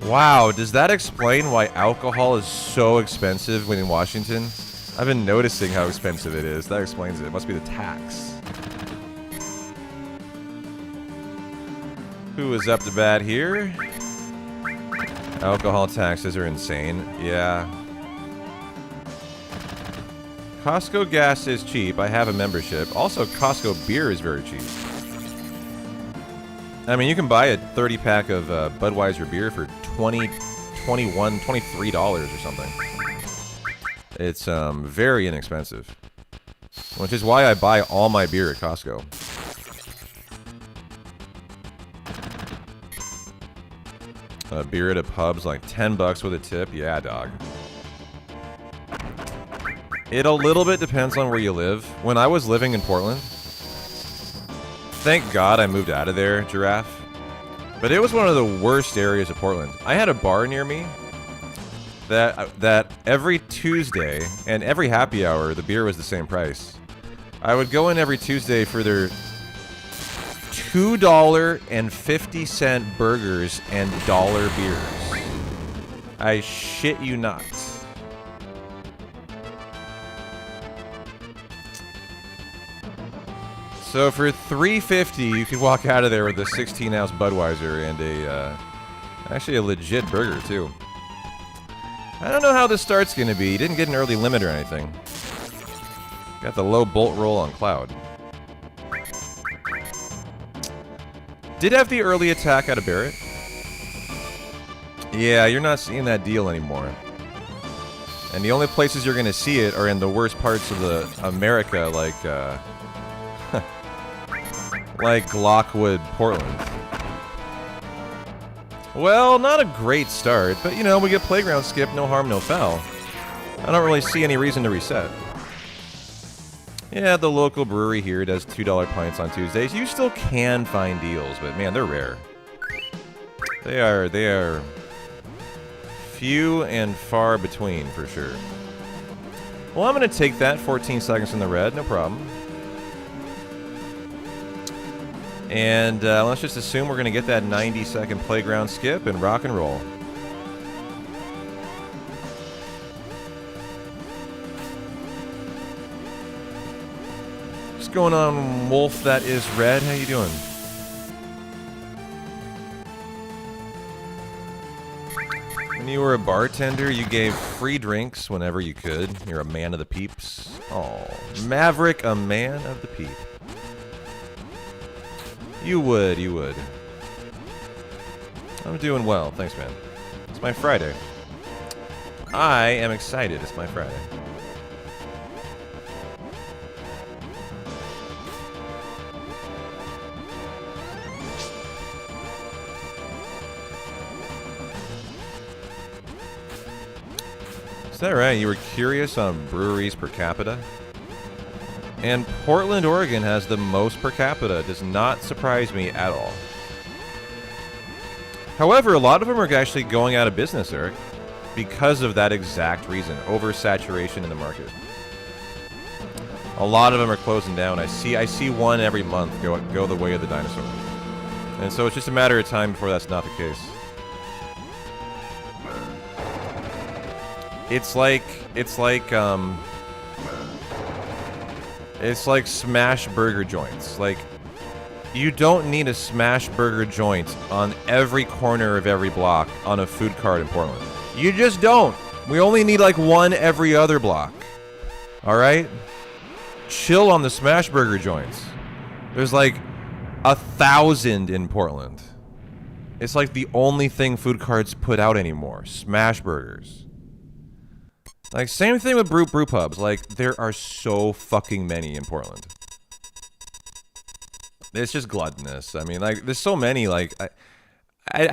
Wow, does that explain why alcohol is so expensive when in Washington? I've been noticing how expensive it is. That explains it. It must be the tax. Who is up to bat here? Alcohol taxes are insane. Yeah. Costco gas is cheap. I have a membership. Also, Costco beer is very cheap. I mean, you can buy a 30-pack of Budweiser beer for $20, $21, $23 or something. It's very inexpensive. Which is why I buy all my beer at Costco. Beer at a pub's like $10 with a tip. Yeah, dog. It a little bit depends on where you live. When I was living in Portland... Thank God I moved out of there, Giraffe. But it was one of the worst areas of Portland. I had a bar near me that every Tuesday and every happy hour, the beer was the same price. I would go in every Tuesday for their $2.50 burgers and dollar beers. I shit you not. So for $3.50, you could walk out of there with a 16-ounce Budweiser and actually a legit burger too. I don't know how the start's gonna be. Didn't get an early limit or anything. Got the low bolt roll on Cloud. Did have the early attack out of Barrett. Yeah, you're not seeing that deal anymore. And the only places you're going to see it are in the worst parts of the America, like like Lockwood, Portland. Well, not a great start, but you know, we get playground skip, no harm, no foul. I don't really see any reason to reset. Yeah, the local brewery here does $2 pints on Tuesdays. You still can find deals, but man, they're rare. They are few and far between, for sure. Well, I'm going to take that 14 seconds in the red, no problem. And let's just assume we're going to get that 90-second playground skip and rock and roll. What's going on, Wolf? That is red. How you doing? When you were a bartender, you gave free drinks whenever you could. You're a man of the peeps. Oh, Maverick, a man of the peep. You would, you would. I'm doing well, thanks, man. It's my Friday. I am excited, it's my Friday. Is that right? You were curious on breweries per capita? And Portland, Oregon has the most per capita. It does not surprise me at all. However, a lot of them are actually going out of business, Eric, because of that exact reason. Oversaturation in the market. A lot of them are closing down. I see one every month go the way of the dinosaur. And so it's just a matter of time before that's not the case. It's like smash burger joints. Like, you don't need a smash burger joint on every corner of every block on a food cart in Portland. You just don't. We only need like one every other block. All right? Chill on the smash burger joints. There's like 1,000 in Portland. It's like the only thing food carts put out anymore. Smash burgers. Like, same thing with brew pubs. Like, there are so fucking many in Portland. It's just gluttonous. I mean, like, there's so many. Like, I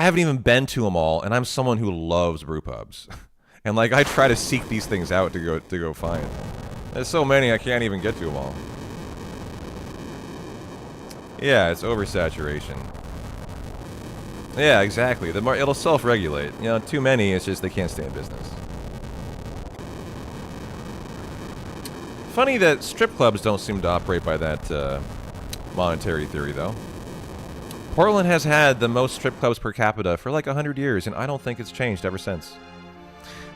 haven't even been to them all, and I'm someone who loves brew pubs. And like, I try to seek these things out to go find. There's so many I can't even get to them all. Yeah, it's oversaturation. Yeah, exactly. It'll self-regulate. You know, too many. It's just they can't stay in business. Funny that strip clubs don't seem to operate by that monetary theory, though. Portland has had the most strip clubs per capita for like 100 years, and I don't think it's changed ever since.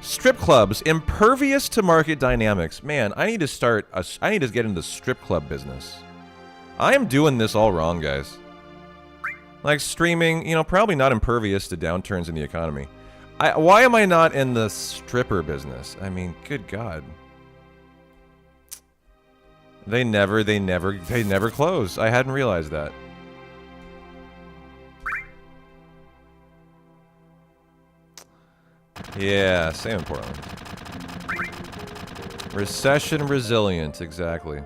Strip clubs, impervious to market dynamics. Man, I need to get into the strip club business. I am doing this all wrong, guys. Like streaming, you know, probably not impervious to downturns in the economy. Why am I not in the stripper business? I mean, good God. They never close. I hadn't realized that. Yeah, same in Portland. Recession resilient, exactly.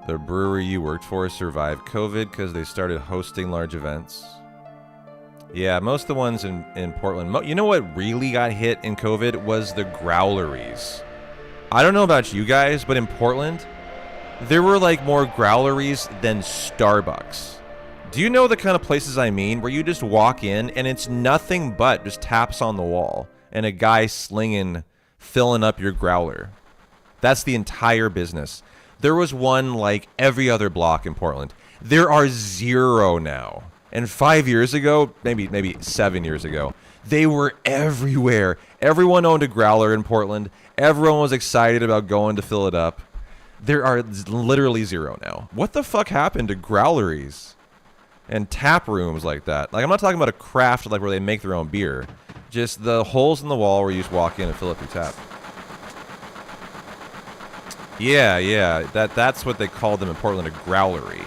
The brewery you worked for survived COVID because they started hosting large events. Yeah, most of the ones in Portland. You know what really got hit in COVID was the growleries. I don't know about you guys, but in Portland, there were like more growleries than Starbucks. Do you know the kind of places I mean, where you just walk in and it's nothing but just taps on the wall and a guy filling up your growler? That's the entire business. There was one like every other block in Portland. There are 0 now. And 5 years ago, maybe 7 years ago, they were everywhere. Everyone owned a growler in Portland. Everyone was excited about going to fill it up. There are literally 0 now. What the fuck happened to growleries and tap rooms like that? Like, I'm not talking about a craft like where they make their own beer. Just the holes in the wall where you just walk in and fill up your tap. Yeah, yeah. That's what they called them in Portland, a growlery.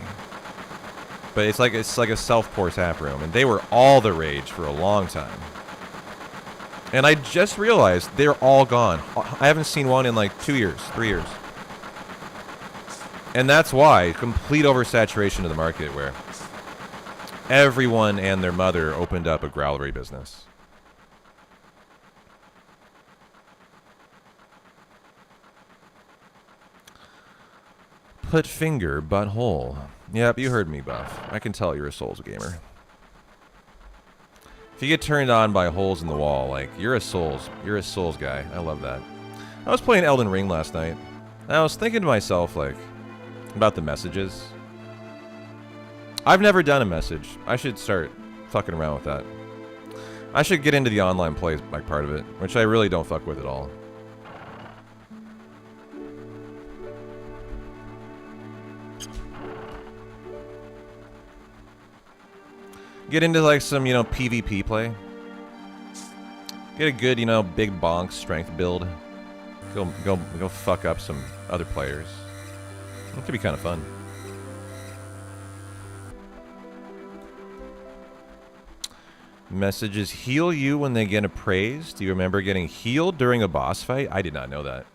But it's like a self-pour tap room, and they were all the rage for a long time. And I just realized they're all gone. I haven't seen one in like 2 years, 3 years. And that's why complete oversaturation of the market, where everyone and their mother opened up a growlery business. Put finger, butthole. Yep, you heard me, Buff. I can tell you're a Souls gamer. If you get turned on by holes in the wall, like, you're a Souls guy. I love that. I was playing Elden Ring last night, and I was thinking to myself, like, about the messages. I've never done a message. I should start fucking around with that. I should get into the online play like part of it, which I really don't fuck with at all. Get into like some, you know, PvP play. Get a good, you know, big bonk strength build. Go fuck up some other players. It could be kind of fun. Messages heal you when they get appraised. Do you remember getting healed during a boss fight? I did not know that.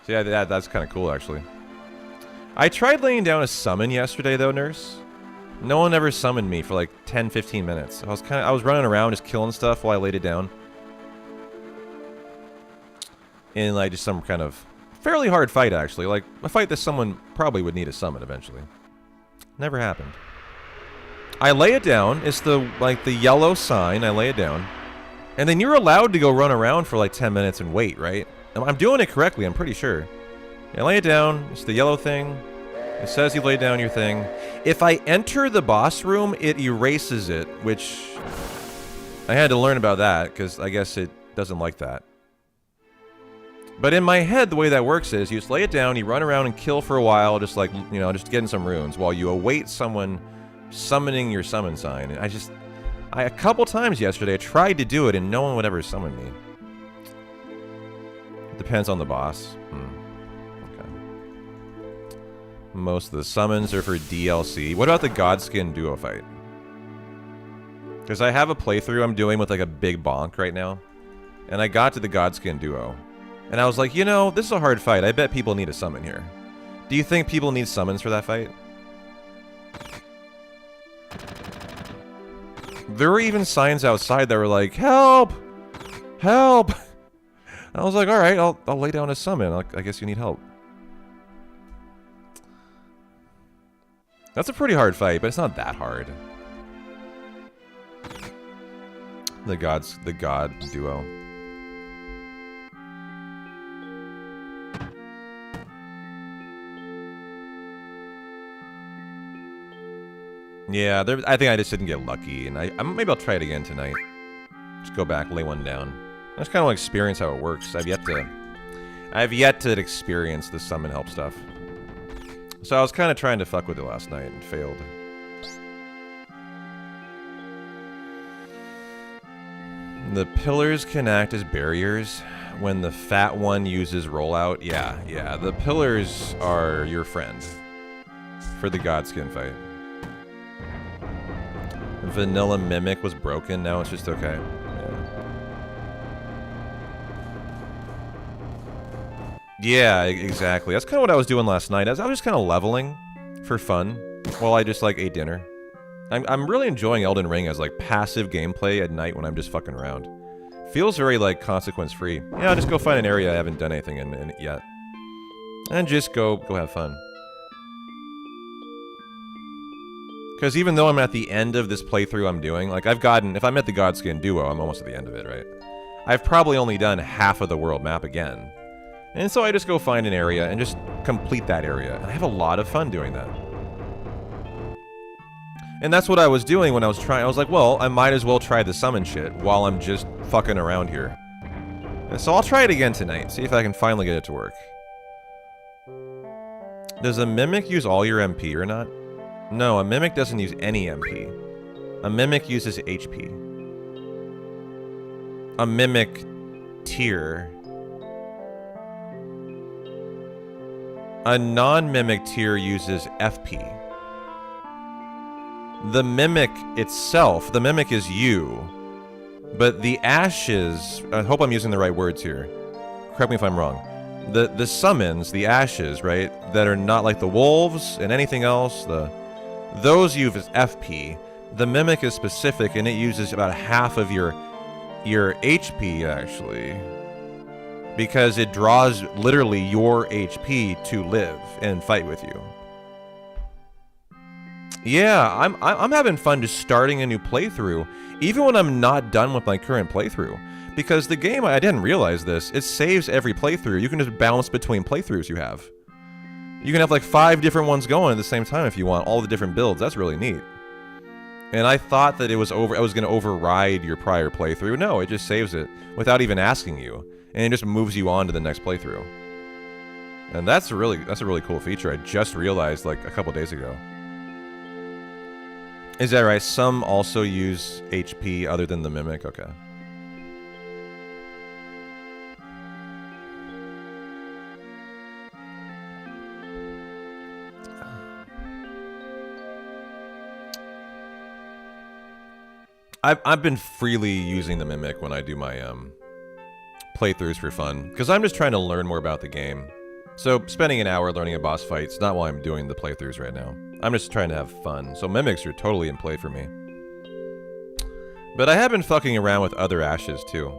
So yeah, that's kind of cool, actually. I tried laying down a summon yesterday, though, Nurse. No one ever summoned me for like 10-15 minutes. I was running around just killing stuff while I laid it down. In like just some kind of fairly hard fight, actually. Like a fight that someone probably would need a summon eventually. Never happened. I lay it down. It's the yellow sign. I lay it down. And then you're allowed to go run around for like 10 minutes and wait, right? I'm doing it correctly, I'm pretty sure. I lay it down. It's the yellow thing. It says you lay down your thing. If I enter the boss room, it erases it, which I had to learn about that because I guess it doesn't like that. But in my head, the way that works is you just lay it down, you run around and kill for a while, just like, you know, just getting some runes while you await someone summoning your summon sign. And a couple times yesterday, I tried to do it and no one would ever summon me. It depends on the boss. Okay. Most of the summons are for DLC. What about the Godskin duo fight? Because I have a playthrough I'm doing with like a big bonk right now. And I got to the Godskin duo. And I was like, you know, this is a hard fight. I bet people need a summon here. Do you think people need summons for that fight? There were even signs outside that were like, help! Help! I was like, alright, I'll lay down a summon. I guess you need help. That's a pretty hard fight, but it's not that hard. The god duo. Yeah, I think I just didn't get lucky, and maybe I'll try it again tonight. Just go back, lay one down. I just kind of want to experience how it works. I've yet to experience the summon help stuff. So I was kind of trying to fuck with it last night and failed. The pillars can act as barriers when the fat one uses rollout. Yeah, the pillars are your friend for the Godskin fight. Vanilla Mimic was broken, now it's just okay. Yeah, exactly. That's kind of what I was doing last night. I was just kind of leveling for fun while I just like ate dinner. I'm really enjoying Elden Ring as like passive gameplay at night when I'm just fucking around. Feels very like consequence free. Yeah, I'll just go find an area I haven't done anything in it yet. And just go have fun. Because even though I'm at the end of this playthrough I'm doing, like if I'm at the Godskin duo, I'm almost at the end of it, right? I've probably only done half of the world map again. And so I just go find an area and just complete that area. And I have a lot of fun doing that. And that's what I was doing when I was trying. I was like, well, I might as well try the summon shit while I'm just fucking around here. And so I'll try it again tonight, see if I can finally get it to work. Does a Mimic use all your MP or not? No, a Mimic doesn't use any MP. A Mimic uses HP. A Mimic tier A non-mimic tier uses FP. The mimic itself, the mimic is you, but the ashes, I hope I'm using the right words here. Correct me if I'm wrong. The summons, the ashes, right, that are not like the wolves and anything else, those use FP. The mimic is specific and it uses about half of your HP actually, because it draws literally your HP to live and fight with you. Yeah, I'm having fun just starting a new playthrough, even when I'm not done with my current playthrough. Because the game, I didn't realize this, it saves every playthrough. You can just bounce between playthroughs you have. You can have like 5 different ones going at the same time if you want, all the different builds. That's really neat. And I thought that I was going to override your prior playthrough. No, it just saves it without even asking you. And it just moves you on to the next playthrough. And that's a really cool feature. I just realized like a couple days ago. Is that right? Some also use HP other than the mimic? Okay. I've been freely using the mimic when I do my playthroughs for fun, because I'm just trying to learn more about the game. So spending an hour learning a boss fight is not why I'm doing the playthroughs right now. I'm just trying to have fun. So mimics are totally in play for me. But I have been fucking around with other ashes too.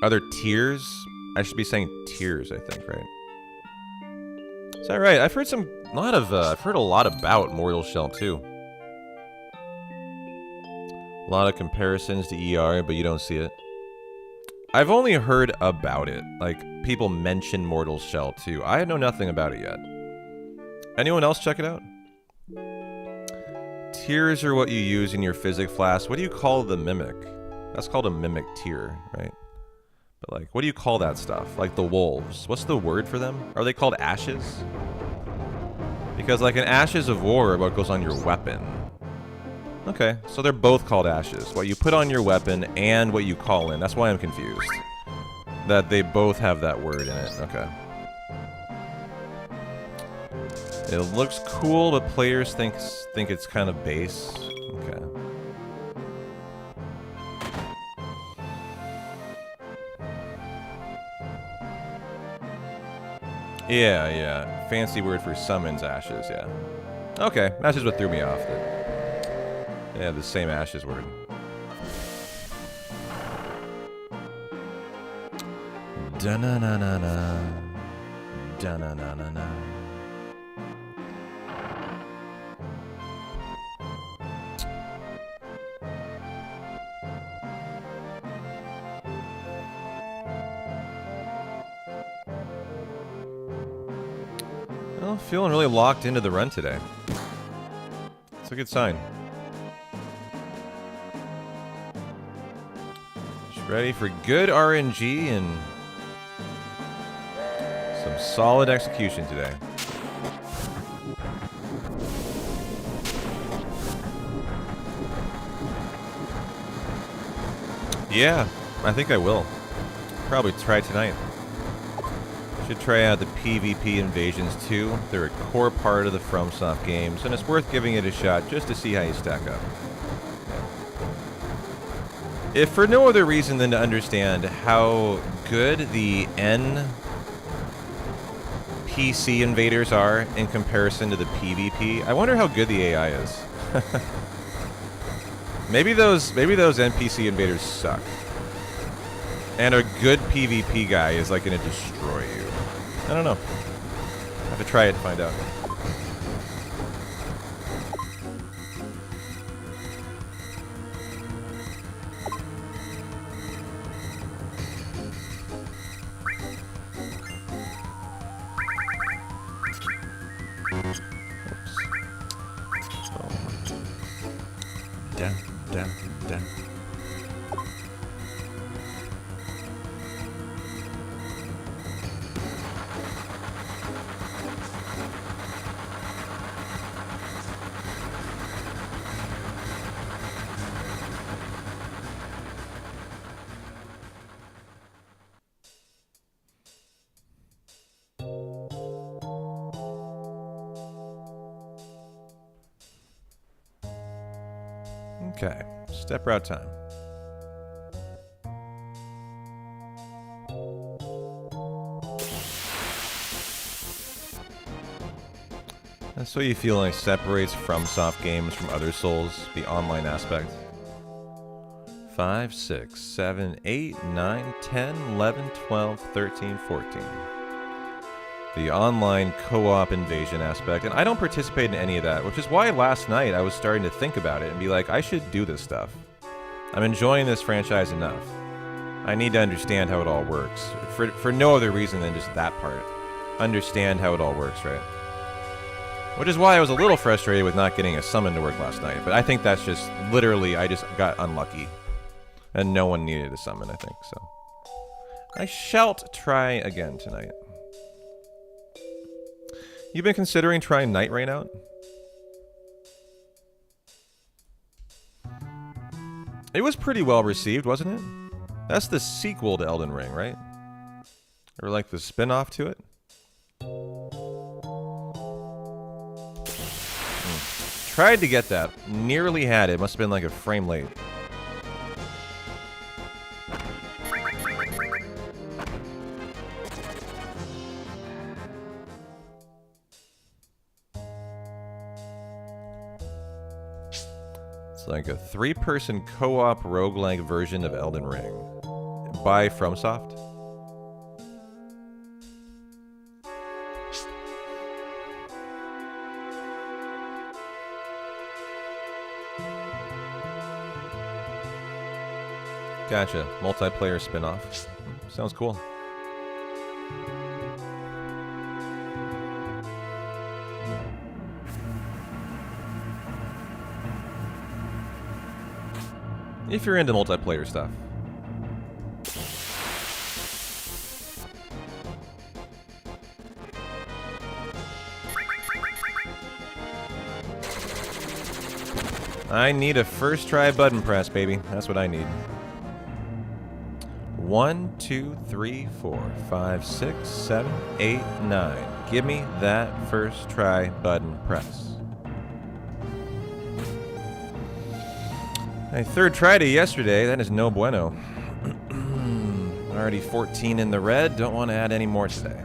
Other tiers? I should be saying tiers, I think, right? Is that right? I've heard I've heard a lot about Mortal Shell too. A lot of comparisons to ER, but you don't see it. I've only heard about it. Like, people mention Mortal Shell too. I know nothing about it yet. Anyone else check it out? Tiers are what you use in your physics class. What do you call the mimic? That's called a mimic tier, right? But like, what do you call that stuff? Like the wolves. What's the word for them? Are they called ashes? Because like an ashes of war are what goes on your weapon. Okay, so they're both called ashes. What you put on your weapon and what you call in. That's why I'm confused. That they both have that word in it. Okay. It looks cool, but players think it's kind of base. Okay. Yeah. Fancy word for summons ashes, yeah. Okay, that's just what threw me off. Yeah, the same ashes word. Da-na-na-na-na. Da-na-na-na-na. Well, feeling really locked into the run today. It's a good sign. Ready for good RNG and some solid execution today. Yeah, I think I will. Probably try tonight. Should try out the PvP invasions too. They're a core part of the FromSoft games, and it's worth giving it a shot just to see how you stack up. If for no other reason than to understand how good the NPC invaders are in comparison to the PvP, I wonder how good the AI is. maybe those NPC invaders suck. And a good PvP guy is like gonna destroy you. I don't know. I have to try it to find out. Down. Okay, step route time. That's what you feel like separates FromSoft games from other Souls, the online aspect. 5, 6, 7, 8, 9, 10, 11, 12, 13, 14. The online co-op invasion aspect, and I don't participate in any of that, which is why last night I was starting to think about it and be like, I should do this stuff. I'm enjoying this franchise enough. I need to understand how it all works, for no other reason than just that part. Understand how it all works, right? Which is why I was a little frustrated with not getting a summon to work last night, but I think that's just, literally, I just got unlucky. And no one needed a summon, I think, so. I shalt try again tonight. You've been considering trying Night Rain out? It was pretty well received, wasn't it? That's the sequel to Elden Ring, right? Or like the spin-off to it? Tried to get that. Nearly had it. Must have been like a frame late. Like a 3-person co-op roguelike version of Elden Ring by FromSoft. Gotcha. Multiplayer spin-off. Sounds cool. If you're into multiplayer stuff. I need a first try button press, baby. That's what I need. 1, 2, 3, 4, 5, 6, 7, 8, 9. Give me that first try button press. I third tried it yesterday. That is no bueno. Already 14 in the red. Don't want to add any more today.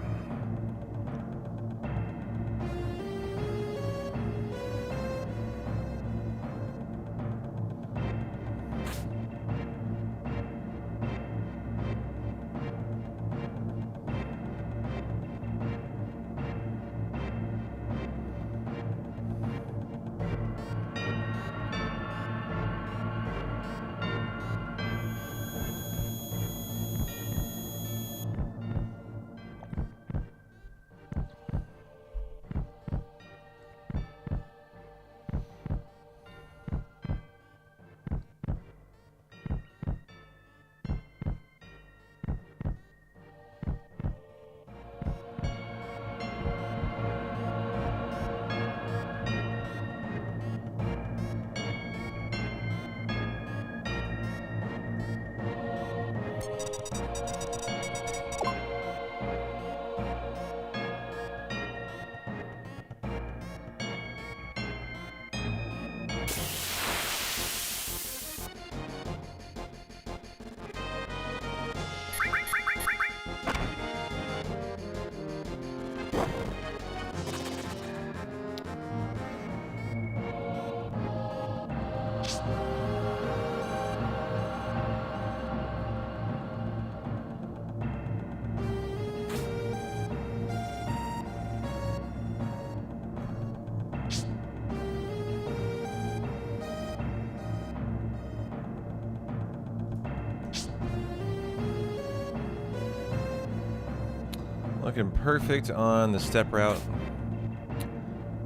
Looking perfect on the step route.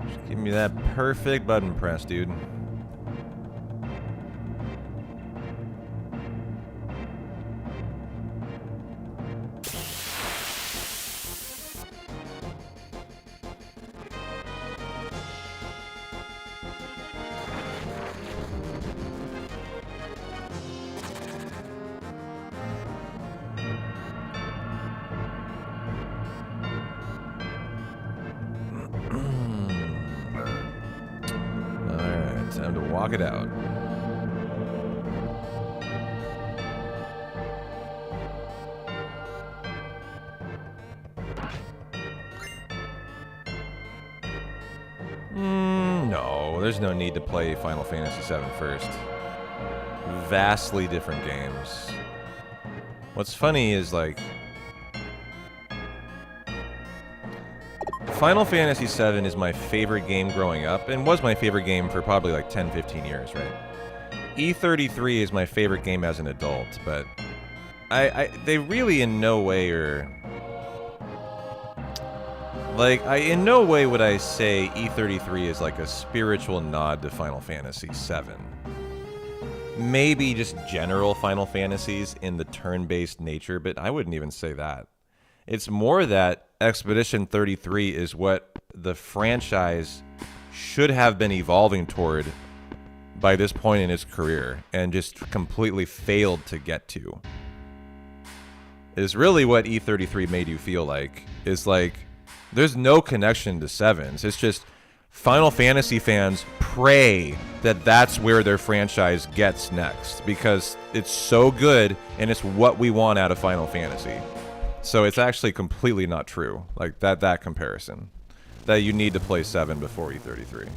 Just give me that perfect button press, dude. Time to walk it out. No, there's no need to play Final Fantasy VII first. Vastly different games. What's funny is, like, Final Fantasy VII is my favorite game growing up, and was my favorite game for probably like 10, 15 years, right? E33 is my favorite game as an adult, but they really in no way are... Like, in no way would I say E33 is like a spiritual nod to Final Fantasy VII. Maybe just general Final Fantasies in the turn-based nature, but I wouldn't even say that. It's more that Expedition 33 is what the franchise should have been evolving toward by this point in its career, and just completely failed to get to. Is really what E33 made you feel like. Is like, there's no connection to Sevens. It's just Final Fantasy fans pray that that's where their franchise gets next, because it's so good and it's what we want out of Final Fantasy. So it's actually completely not true, like that comparison, that you need to play 7 before E33.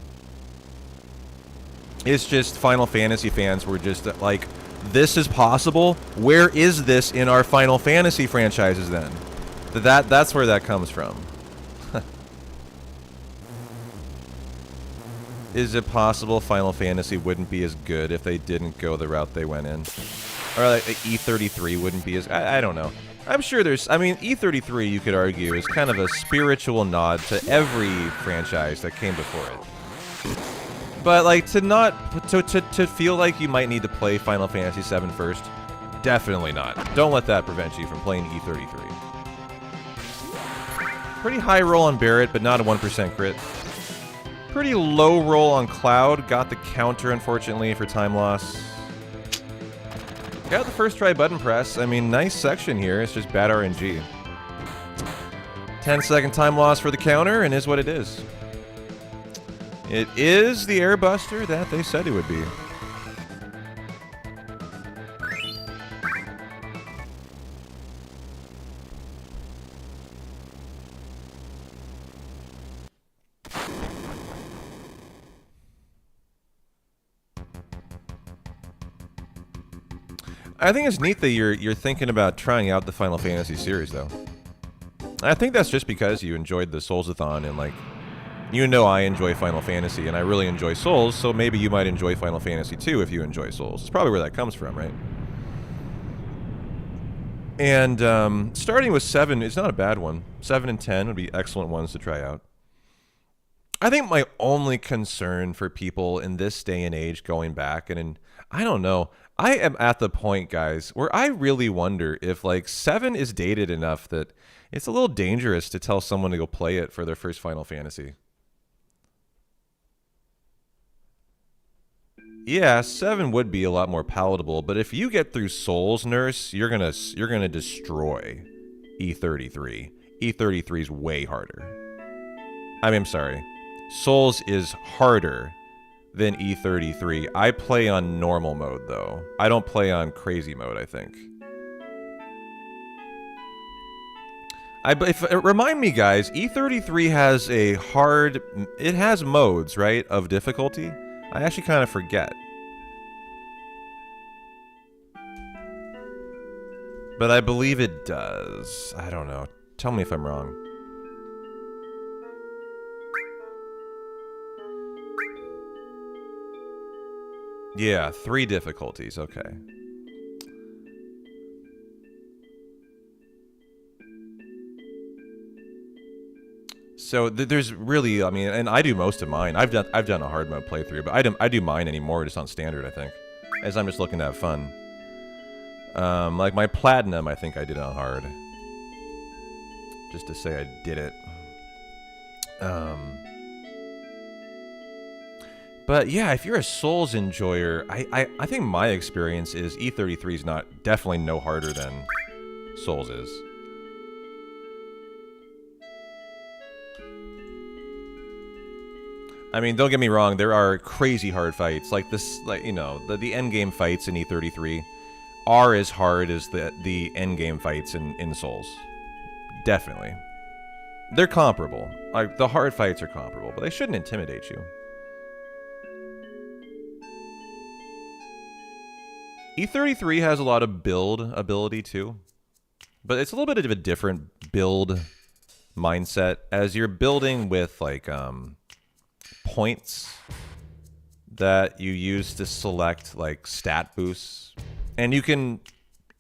It's just Final Fantasy fans were just like, this is possible? Where is this in our Final Fantasy franchises then? That's where that comes from. Is it possible Final Fantasy wouldn't be as good if they didn't go the route they went in? Or like E33 wouldn't be as... I don't know. I'm sure there's... I mean, E33, you could argue, is kind of a spiritual nod to every franchise that came before it. But, like, to feel like you might need to play Final Fantasy VII first, definitely not. Don't let that prevent you from playing E33. Pretty high roll on Barret, but not a 1% crit. Pretty low roll on Cloud. Got the counter, unfortunately, for time loss. Got the first try button press. I mean, nice section here. It's just bad RNG. 10-second time loss for the counter, and is what it is. It is the air buster that they said it would be. I think it's neat that you're thinking about trying out the Final Fantasy series, though. I think that's just because you enjoyed the Souls-a-thon, and, like, you know I enjoy Final Fantasy, and I really enjoy Souls, so maybe you might enjoy Final Fantasy too if you enjoy Souls. It's probably where that comes from, right? And starting with 7 is not a bad one. 7 and 10 would be excellent ones to try out. I think my only concern for people in this day and age going back, and I don't know, I am at the point, guys, where I really wonder if, like, 7 is dated enough that it's a little dangerous to tell someone to go play it for their first Final Fantasy. Yeah, 7 would be a lot more palatable, but if you get through Souls, Nurse, you're gonna destroy E33. E33 is way harder. I mean, I'm sorry. Souls is harder than E33. I play on normal mode, though. I don't play on crazy mode, I think. Remind me, guys, E33 has a hard... It has modes, right, of difficulty? I actually kind of forget. But I believe it does. I don't know. Tell me if I'm wrong. Yeah, 3 difficulties, okay. So there's really, I mean, and I do most of mine. I've done a hard mode playthrough, but I do mine anymore just on standard, I think, as I'm just looking to have fun. Like my platinum, I think I did on hard, just to say I did it. But yeah, if you're a Souls enjoyer, I think my experience is E33 is definitely no harder than Souls is. I mean, don't get me wrong, there are crazy hard fights. Like this, like, you know, the end game fights in E33 are as hard as the end game fights in Souls. Definitely. They're comparable. Like, the hard fights are comparable, but they shouldn't intimidate you. E33 has a lot of build ability too, but it's a little bit of a different build mindset as you're building with like points that you use to select like stat boosts, and you can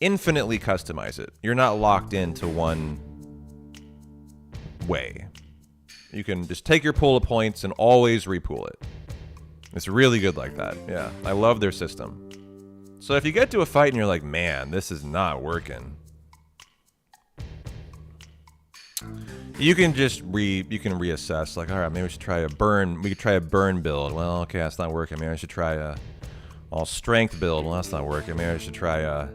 infinitely customize it. You're not locked into one way. You can just take your pool of points and always repool it. It's really good like that. Yeah, I love their system. So if you get to a fight and you're like, man, this is not working, you can just reassess. Like, all right, maybe we should try a burn. We could try a burn build. Well, okay, that's not working. Maybe I should try a all strength build. Well, that's not working. Maybe I should try a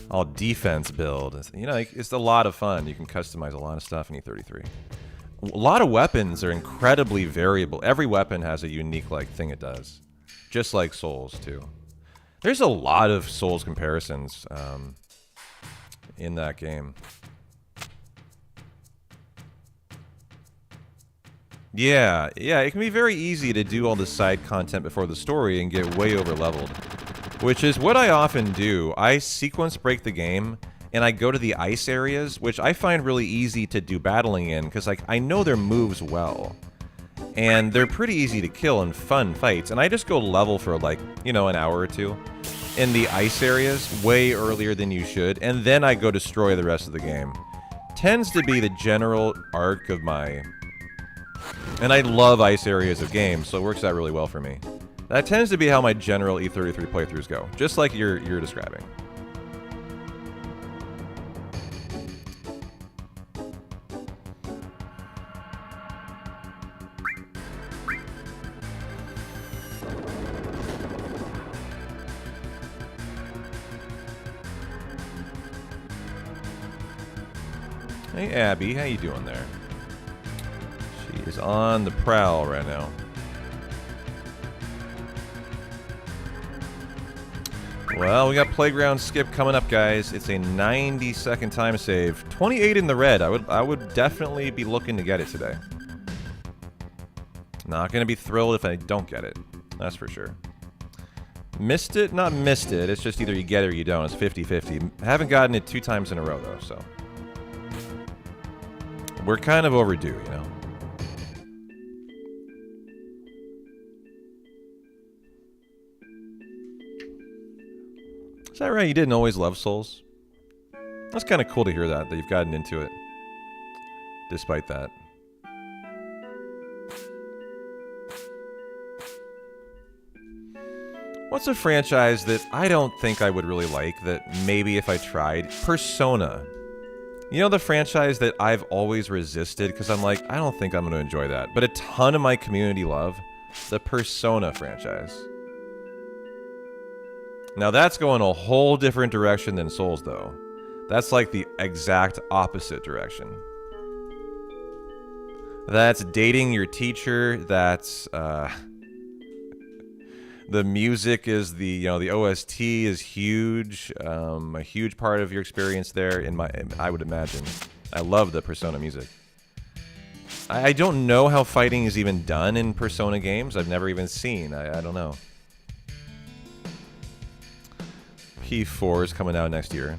all defense build. You know, it's a lot of fun. You can customize a lot of stuff in E33. A lot of weapons are incredibly variable. Every weapon has a unique like thing it does, just like Souls too. There's a lot of Souls comparisons in that game. Yeah, it can be very easy to do all the side content before the story and get way over leveled, which is what I often do. I sequence break the game and I go to the ice areas, which I find really easy to do battling in because like I know their moves well. And they're pretty easy to kill in fun fights, and I just go level for like, you know, an hour or two in the ice areas way earlier than you should, and then I go destroy the rest of the game. Tends to be the general arc of my... And I love ice areas of games, so it works out really well for me. That tends to be how my general E33 playthroughs go, just like you're describing. Hey Abby, how you doing there? She is on the prowl right now. Well, we got Playground Skip coming up, guys. It's a 90-second time save. 28 in the red. I would definitely be looking to get it today. Not gonna be thrilled if I don't get it. That's for sure. Missed it? Not missed it. It's just either you get it or you don't. It's 50-50. Haven't gotten it 2 times in a row, though, so... We're kind of overdue, you know? Is that right? You didn't always love Souls? That's kind of cool to hear that you've gotten into it. Despite that. What's a franchise that I don't think I would really like that maybe if I tried? Persona. You know the franchise that I've always resisted because I'm like, I don't think I'm going to enjoy that. But a ton of my community love the Persona franchise. Now that's going a whole different direction than Souls though. That's like the exact opposite direction. That's dating your teacher, that's the music is the OST is huge, a huge part of your experience there. I would imagine. I love the Persona music. I don't know how fighting is even done in Persona games. I've never even seen. I don't know. P4 is coming out next year.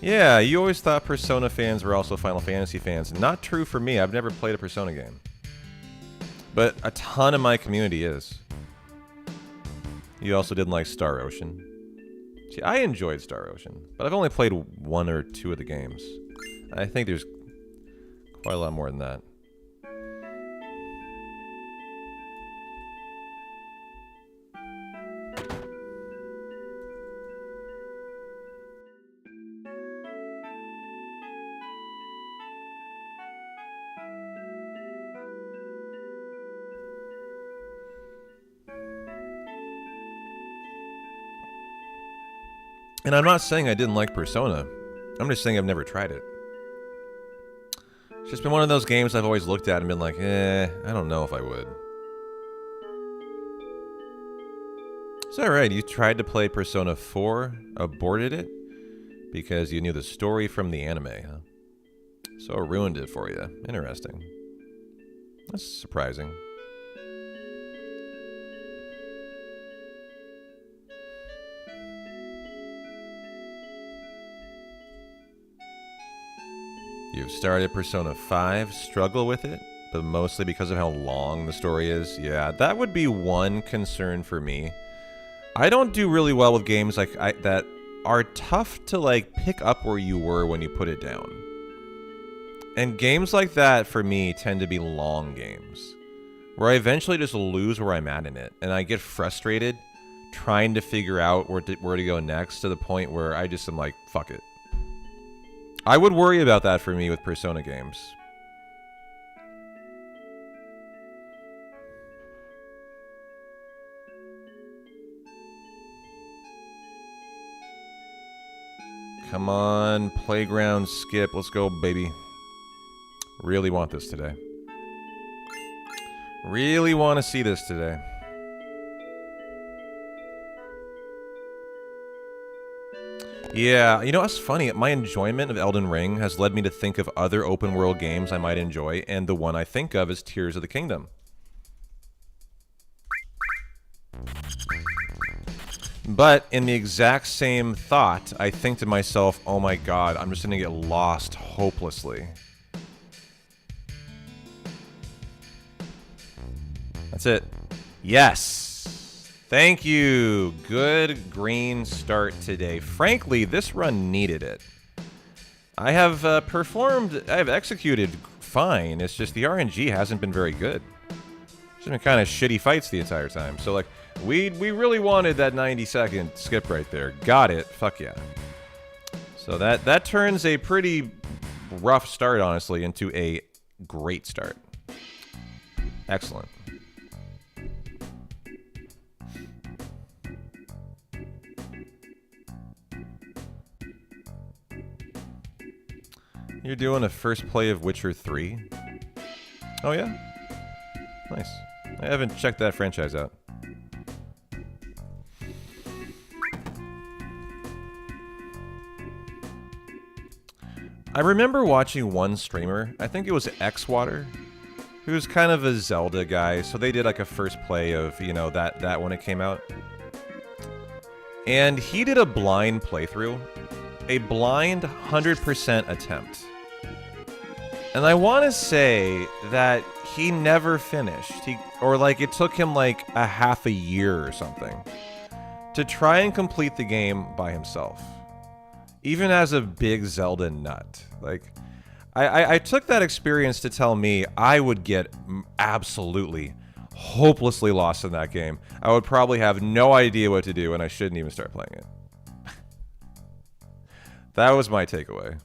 Yeah, you always thought Persona fans were also Final Fantasy fans. Not true for me. I've never played a Persona game. But a ton of my community is. You also didn't like Star Ocean. See, I enjoyed Star Ocean, but I've only played 1 or 2 of the games. I think there's quite a lot more than that. And I'm not saying I didn't like Persona. I'm just saying I've never tried it. It's just been one of those games I've always looked at and been like, I don't know if I would. Is that right? You tried to play Persona 4, aborted it, because you knew the story from the anime, huh? So it ruined it for you. Interesting. That's surprising. You've started Persona 5, struggle with it, but mostly because of how long the story is. Yeah, that would be one concern for me. I don't do really well with games like that are tough to like pick up where you were when you put it down. And games like that for me tend to be long games, where I eventually just lose where I'm at in it, and I get frustrated trying to figure out where to go next, to the point where I just am like, fuck it. I would worry about that for me with Persona games. Come on, playground skip. Let's go, baby. Really want this today. Really want to see this today. Yeah, you know what's funny? My enjoyment of Elden Ring has led me to think of other open world games I might enjoy, and the one I think of is Tears of the Kingdom. But in the exact same thought, I think to myself, oh my god, I'm just gonna get lost hopelessly. That's it. Yes! Thank you! Good green start today. Frankly, this run needed it. I have I have executed fine. It's just the RNG hasn't been very good. It's been kind of shitty fights the entire time. So, like, we really wanted that 90-second skip right there. Got it. Fuck yeah. So that turns a pretty rough start, honestly, into a great start. Excellent. You're doing a first play of Witcher 3? Oh yeah? Nice. I haven't checked that franchise out. I remember watching one streamer, I think it was Xwater, who's kind of a Zelda guy, so they did like a first play of, you know, that when it came out. And he did a blind playthrough. A blind 100% attempt. And I want to say that he never finished. Or like it took him like a half a year or something to try and complete the game by himself. Even as a big Zelda nut. Like, I took that experience to tell me I would get absolutely hopelessly lost in that game. I would probably have no idea what to do, and I shouldn't even start playing it. That was my takeaway.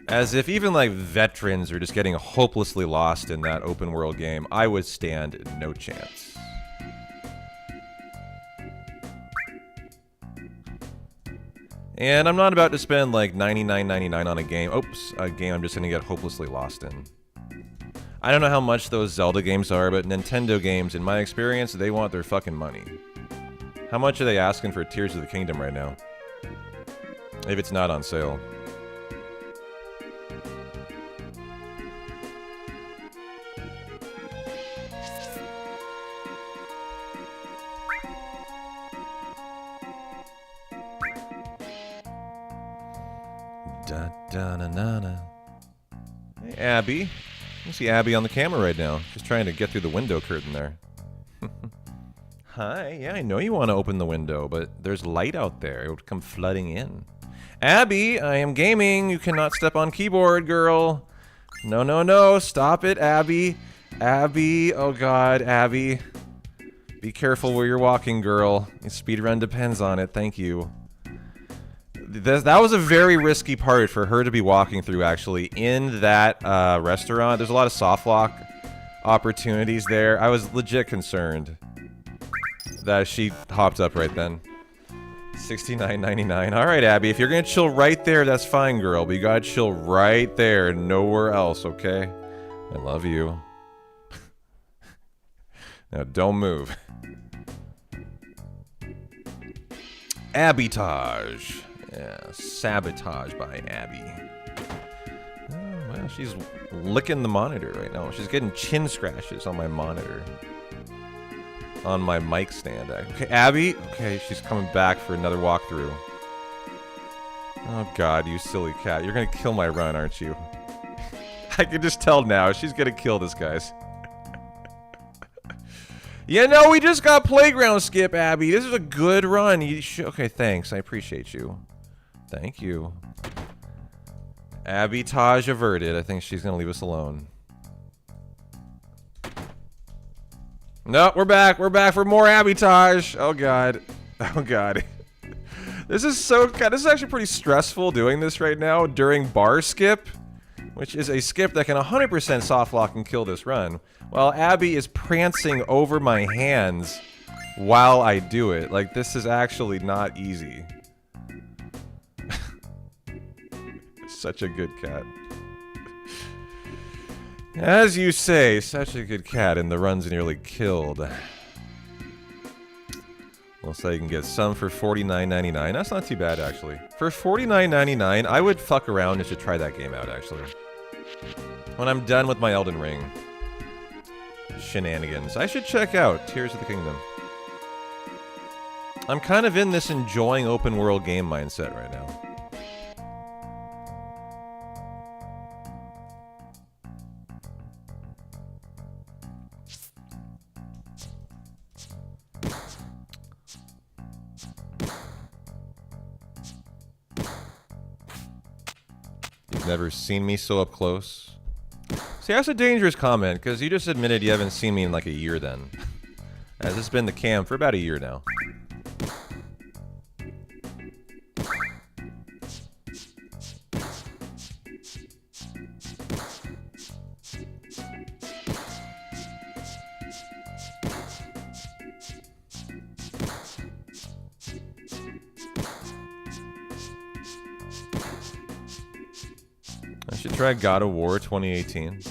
As if even like veterans are just getting hopelessly lost in that open world game, I would stand no chance. And I'm not about to spend like $99.99 on a game. Oops, a game I'm just gonna get hopelessly lost in. I don't know how much those Zelda games are, but Nintendo games, in my experience, they want their fucking money. How much are they asking for Tears of the Kingdom right now? If it's not on sale. Da, da, na, na, na. Hey, Abby. You see Abby on the camera right now. She's trying to get through the window curtain there. Hi. Yeah, I know you want to open the window, but there's light out there. It would come flooding in. Abby, I am gaming. You cannot step on keyboard, girl. No, no, no. Stop it, Abby. Abby. Oh, God, Abby. Be careful where you're walking, girl. Your speedrun depends on it. Thank you. That was a very risky part for her to be walking through, actually, in that restaurant. There's a lot of soft lock opportunities there. I was legit concerned that she hopped up right then. $69.99. All right, Abby, if you're going to chill right there, that's fine, girl. But you got to chill right there, nowhere else, okay? I love you. Now, don't move. Abby-tage. Yeah, sabotage by Abby. Oh, well, she's licking the monitor right now. She's getting chin scratches on my monitor. on my mic stand. Okay, Abby. Okay, she's coming back for another walkthrough. Oh God, you silly cat! You're gonna kill my run, aren't you? I can just tell now. She's gonna kill this, guys. Yeah, no, we just got playground skip, Abby. This is a good run. Okay, thanks. I appreciate you. Thank you. Abby Taj averted. I think she's gonna leave us alone. No, we're back. We're back for more Abby Taj. Oh God. Oh God. This is so. God, this is actually pretty stressful doing this right now during bar skip, which is a skip that can 100% soft lock and kill this run, while Abby is prancing over my hands while I do it. Like, this is actually not easy. Such a good cat. As you say, such a good cat, and the run's nearly killed. Looks like you can get some for $49.99. That's not too bad, actually. For $49.99, I would fuck around just to try that game out, actually. When I'm done with my Elden Ring shenanigans, I should check out Tears of the Kingdom. I'm kind of in this enjoying open world game mindset right now. You've never seen me so up close. See, that's a dangerous comment, because you just admitted you haven't seen me in like a year then. As it's been the cam for about a year now. I should try God of War 2018.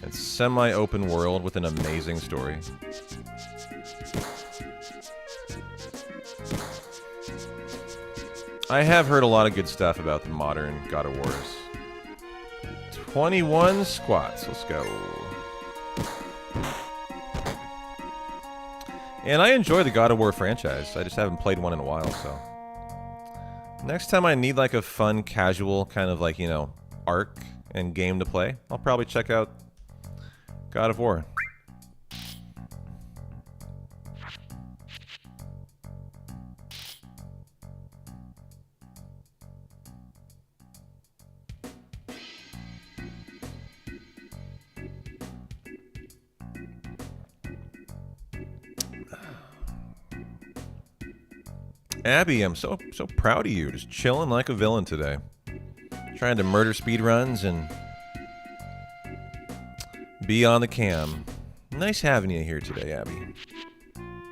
It's semi-open world with an amazing story. I have heard a lot of good stuff about the modern God of Wars. 21 squats, let's go. And I enjoy the God of War franchise. I just haven't played one in a while, so. Next time I need like a fun, casual kind of like, you know, arc and game to play, I'll probably check out God of War. Abby, I'm so proud of you. Just chilling like a villain today. Trying to murder speedruns and be on the cam. Nice having you here today, Abby.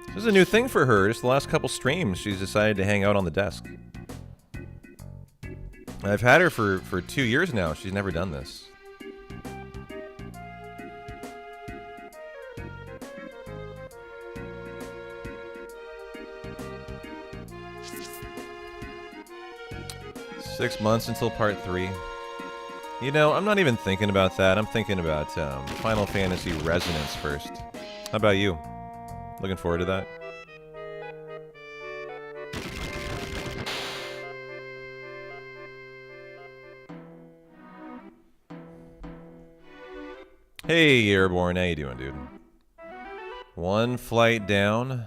This is a new thing for her. Just the last couple streams, she's decided to hang out on the desk. I've had her for 2 years now. She's never done this. Six months until part 3. You know, I'm not even thinking about that. I'm thinking about Final Fantasy Resonance first. How about you? Looking forward to that? Hey, Airborne. How you doing, dude? One flight down.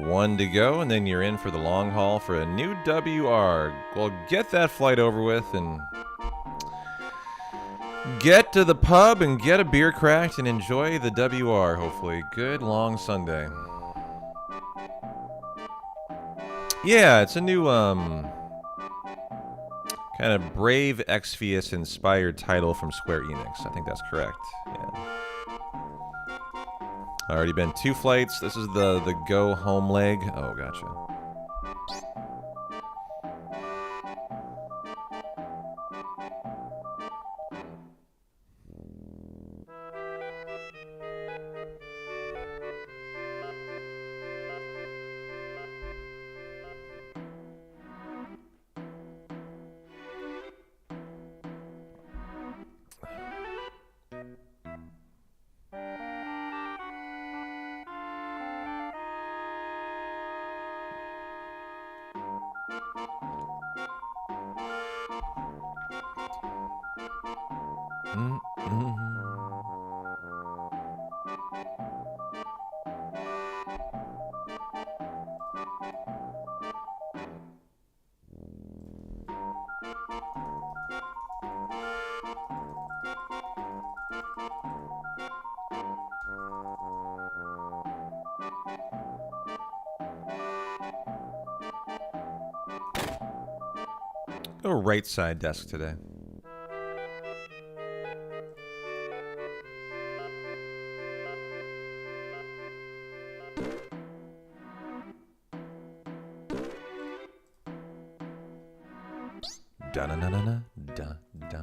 One to go, and then you're in for the long haul for a new WR. Well, get that flight over with and get to the pub and get a beer cracked and enjoy the WR, hopefully. Good long Sunday. Yeah, it's a new, kind of Brave Exvius inspired title from Square Enix. I think that's correct. Yeah. Already been 2 flights. This is the go home leg. Oh, gotcha. Go right side desk today. Da na na na na da da.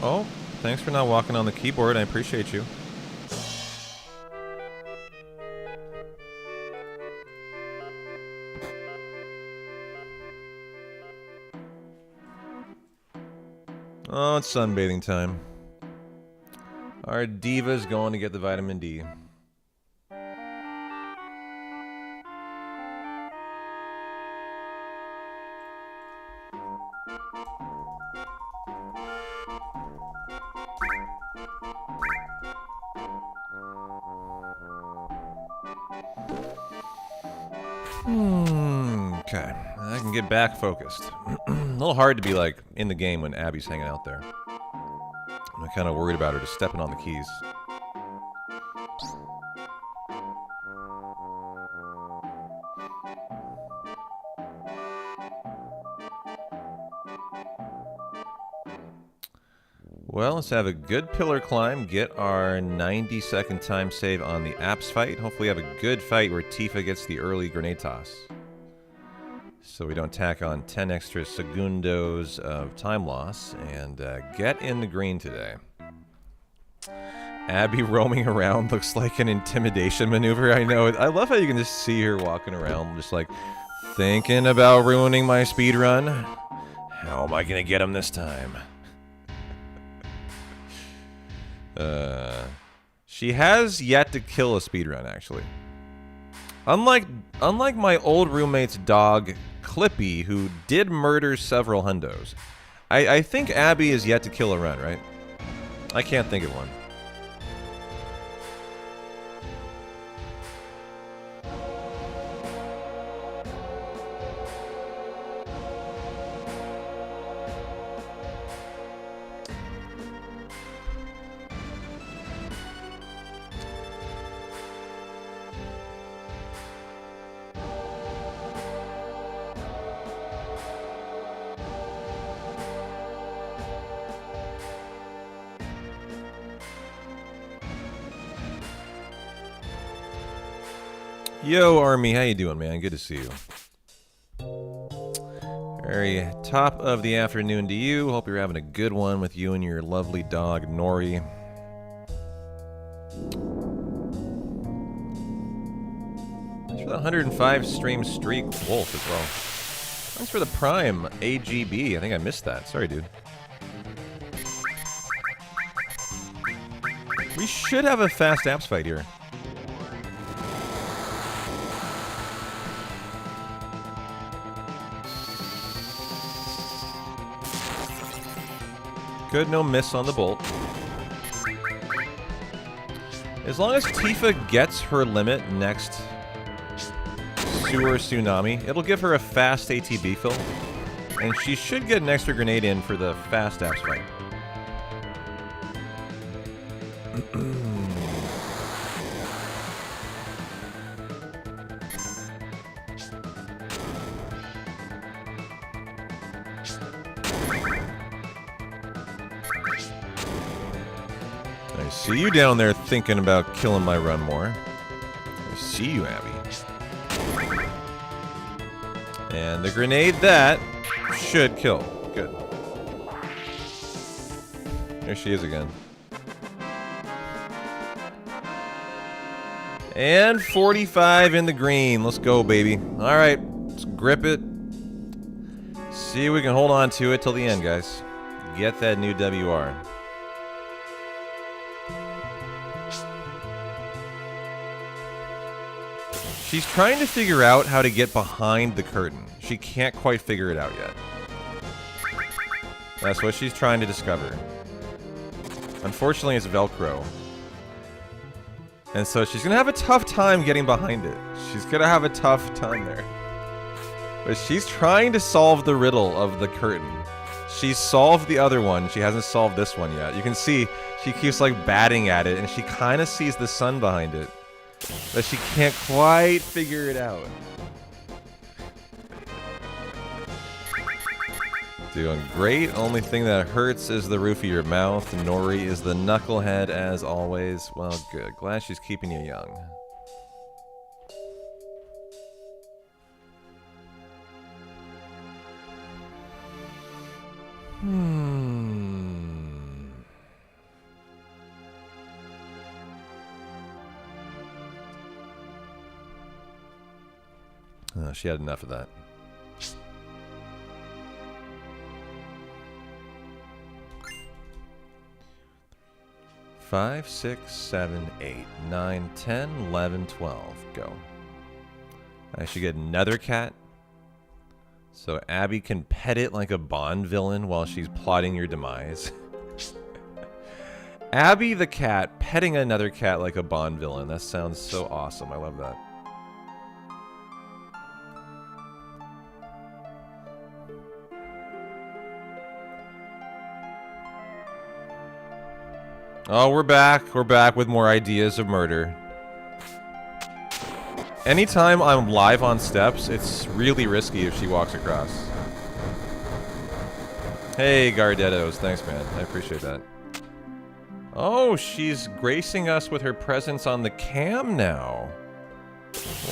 Oh. Thanks for not walking on the keyboard. I appreciate you. Oh, it's sunbathing time. Our diva's going to get the vitamin D. Okay, I can get back focused. A little hard to be like in the game when Abby's hanging out there. I'm kind of worried about her just stepping on the keys. Well, let's have a good pillar climb, get our 90-second time save on the apps fight. Hopefully have a good fight where Tifa gets the early grenade toss. So we don't tack on 10 extra segundos of time loss, and get in the green today. Abby roaming around looks like an intimidation maneuver. I know. I love how you can just see her walking around just like thinking about ruining my speed run. How am I going to get him this time? She has yet to kill a speedrun, actually. Unlike my old roommate's dog, Clippy, who did murder several hundos. I think Abby is yet to kill a run, right? I can't think of one. Yo, Army, how you doing, man? Good to see you. Very top of the afternoon to you. Hope you're having a good one with you and your lovely dog, Nori. Thanks for the 105 stream streak, Wolf, as well. Thanks for the Prime, AGB. I think I missed that. Sorry, dude. We should have a fast apps fight here. Good, no miss on the bolt. As long as Tifa gets her limit next Sewer Tsunami, it'll give her a fast ATB fill. And she should get an extra grenade in for the fast apps fight. I see you down there thinking about killing my run more. I see you, Abby. And the grenade that should kill. Good. There she is again. And 45 in the green. Let's go, baby. All right, let's grip it. See if we can hold on to it till the end, guys. Get that new WR. She's trying to figure out how to get behind the curtain. She can't quite figure it out yet. That's what she's trying to discover. Unfortunately, it's Velcro. And so she's going to have a tough time getting behind it. She's going to have a tough time there. But she's trying to solve the riddle of the curtain. She's solved the other one. She hasn't solved this one yet. You can see she keeps like batting at it, and she kind of sees the sun behind it. But she can't quite figure it out. Doing great. Only thing that hurts is the roof of your mouth. Nori is the knucklehead as always. Well, good. Glad she's keeping you young. Oh, she had enough of that. Five, 6, 7, 8, 9, 10, 11, 12. Go. I should get another cat. So Abby can pet it like a Bond villain while she's plotting your demise. Abby the cat petting another cat like a Bond villain. That sounds so awesome. I love that. Oh, we're back. We're back with more ideas of murder. Anytime I'm live on steps, it's really risky if she walks across. Hey, Gardettos. Thanks, man. I appreciate that. Oh, she's gracing us with her presence on the cam now.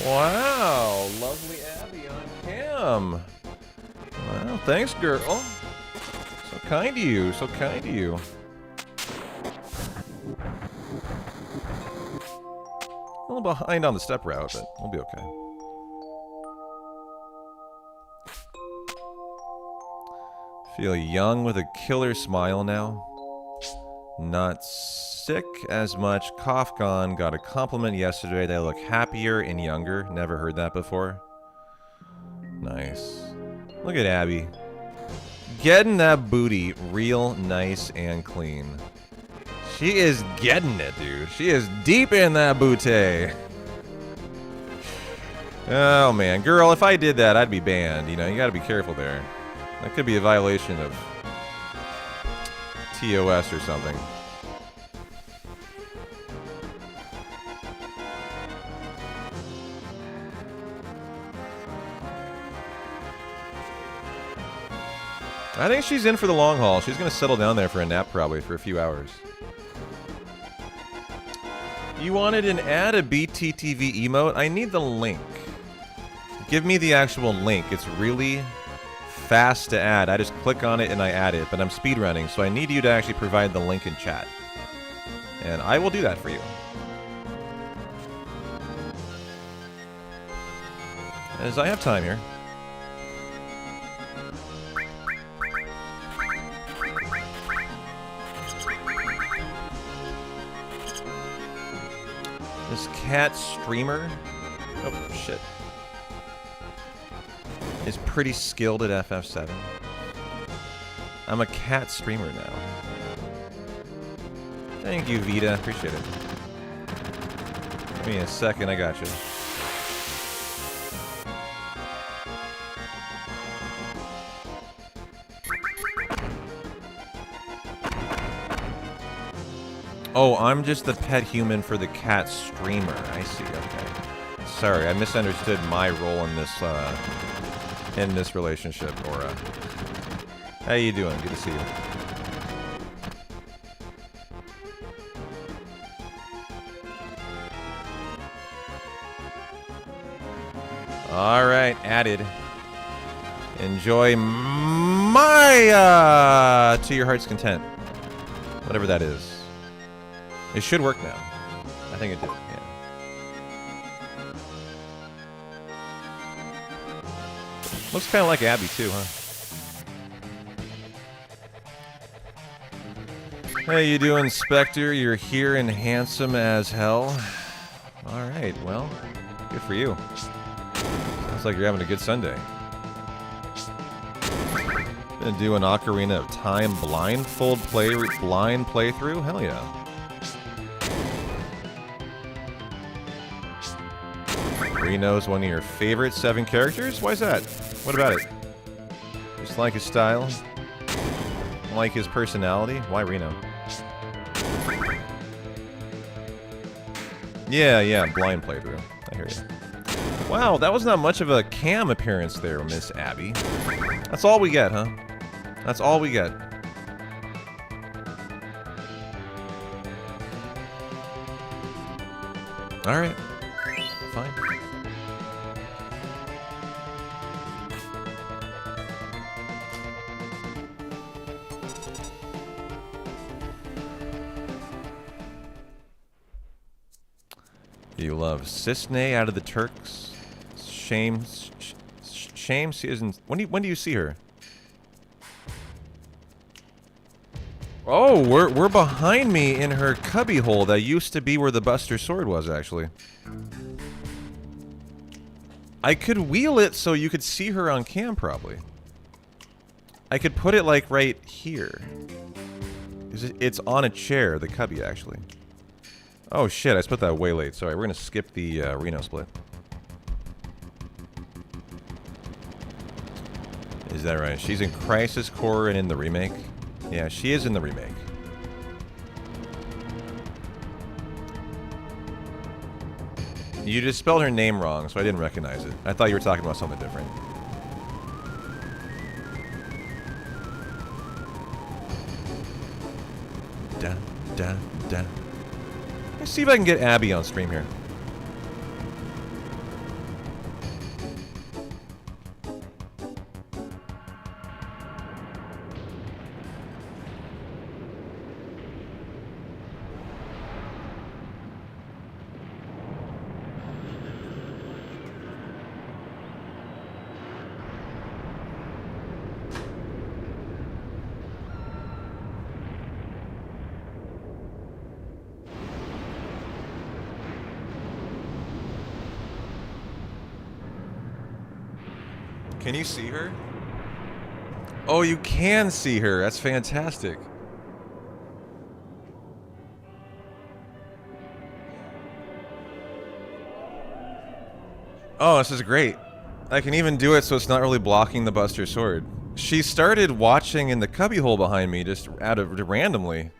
Wow. Lovely Abby on cam. Wow, thanks, girl. So kind of you. So kind of you. A little behind on the step route, but we'll be okay. Feel young with a killer smile now. Not sick as much. Cough gone. Got a compliment yesterday that I look happier and younger. Never heard that before. Nice. Look at Abby. Getting that booty real nice and clean. She is getting it, dude. She is deep in that booty. Oh, man. Girl, if I did that, I'd be banned. You know, you gotta be careful there. That could be a violation of TOS or something. I think she's in for the long haul. She's gonna settle down there for a nap probably for a few hours. You wanted an add a BTTV emote? I need the link. Give me the actual link. It's really fast to add. I just click on it and I add it, but I'm speedrunning, so I need you to actually provide the link in chat. And I will do that for you. As I have time here. This cat streamer, oh shit, is pretty skilled at FF7. I'm a cat streamer now. Thank you, Vita. Appreciate it. Give me a second, I got you. Oh, I'm just the pet human for the cat streamer. I see, okay. Sorry, I misunderstood my role in this relationship, Aura. How you doing? Good to see you. Alright, added. Enjoy my, to your heart's content. Whatever that is. It should work now. I think it did, yeah. Looks kind of like Abby too, huh? How you doing, Spectre? You're here and handsome as hell. Alright, well, good for you. Sounds like you're having a good Sunday. Gonna do an Ocarina of Time blind playthrough? Hell yeah. Reno's one of your favorite 7 characters? Why's that? What about it? Just like his style? Like his personality? Why Reno? Yeah, blind playthrough. I hear you. Wow, that was not much of a cam appearance there, Miss Abby. That's all we get, huh? That's all we get. Alright. Fine. You love Cisne out of the Turks. Shame she isn't. When do you see her? Oh, we're behind me in her cubbyhole. That used to be where the Buster Sword was, actually. I could wheel it so you could see her on cam, probably. I could put it like right here. It's on a chair, the cubby, actually. Oh shit, I split that way late. Sorry, we're gonna skip the Reno split. Is that right? She's in Crisis Core and in the remake? Yeah, she is in the remake. You just spelled her name wrong, so I didn't recognize it. I thought you were talking about something different. Da. Let's see if I can get Abby on stream here. Can you see her? Oh, you can see her. That's fantastic. Oh, this is great. I can even do it so it's not really blocking the Buster Sword. She started watching in the cubbyhole behind me just randomly.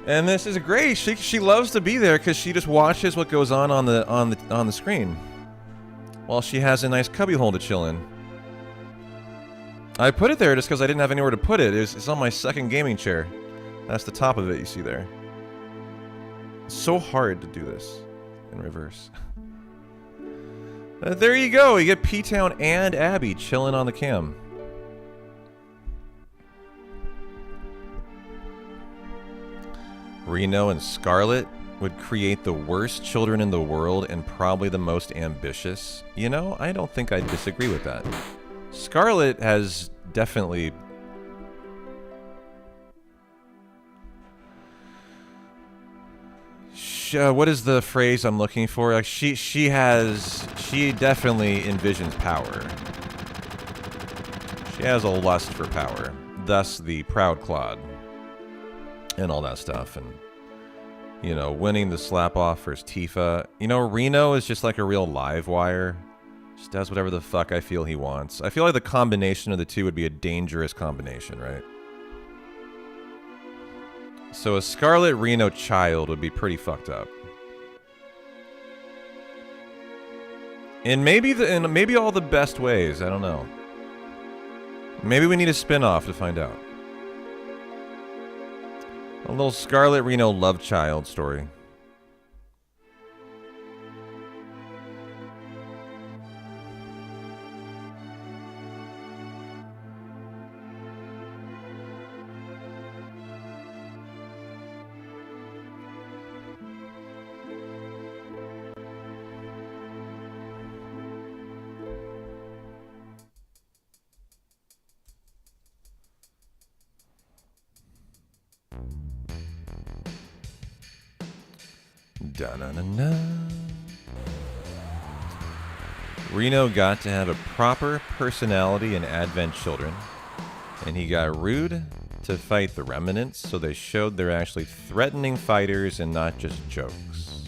And this is great. She loves to be there because she just watches what goes on the screen. While she has a nice cubbyhole to chill in. I put it there just because I didn't have anywhere to put it. It's on my second gaming chair. That's the top of it you see there. It's so hard to do this in reverse. There you go. You get P-Town and Abby chilling on the cam. Reno and Scarlet would create the worst children in the world and probably the most ambitious. You know, I don't think I'd disagree with that. Scarlet has definitely... what is the phrase I'm looking for? Like she definitely envisions power. She has a lust for power. Thus the Proud Claude. And all that stuff. And you know, winning the slap-off versus Tifa. You know, Reno is just like a real live wire. Just does whatever the fuck I feel he wants. I feel like the combination of the two would be a dangerous combination, right? So a Scarlet Reno child would be pretty fucked up. In maybe all the best ways, I don't know. Maybe we need a spin-off to find out. A little Scarlet Reno love child story. Da-na-na-na. Reno got to have a proper personality in Advent Children, and he got rude to fight the remnants, so they showed they're actually threatening fighters and not just jokes.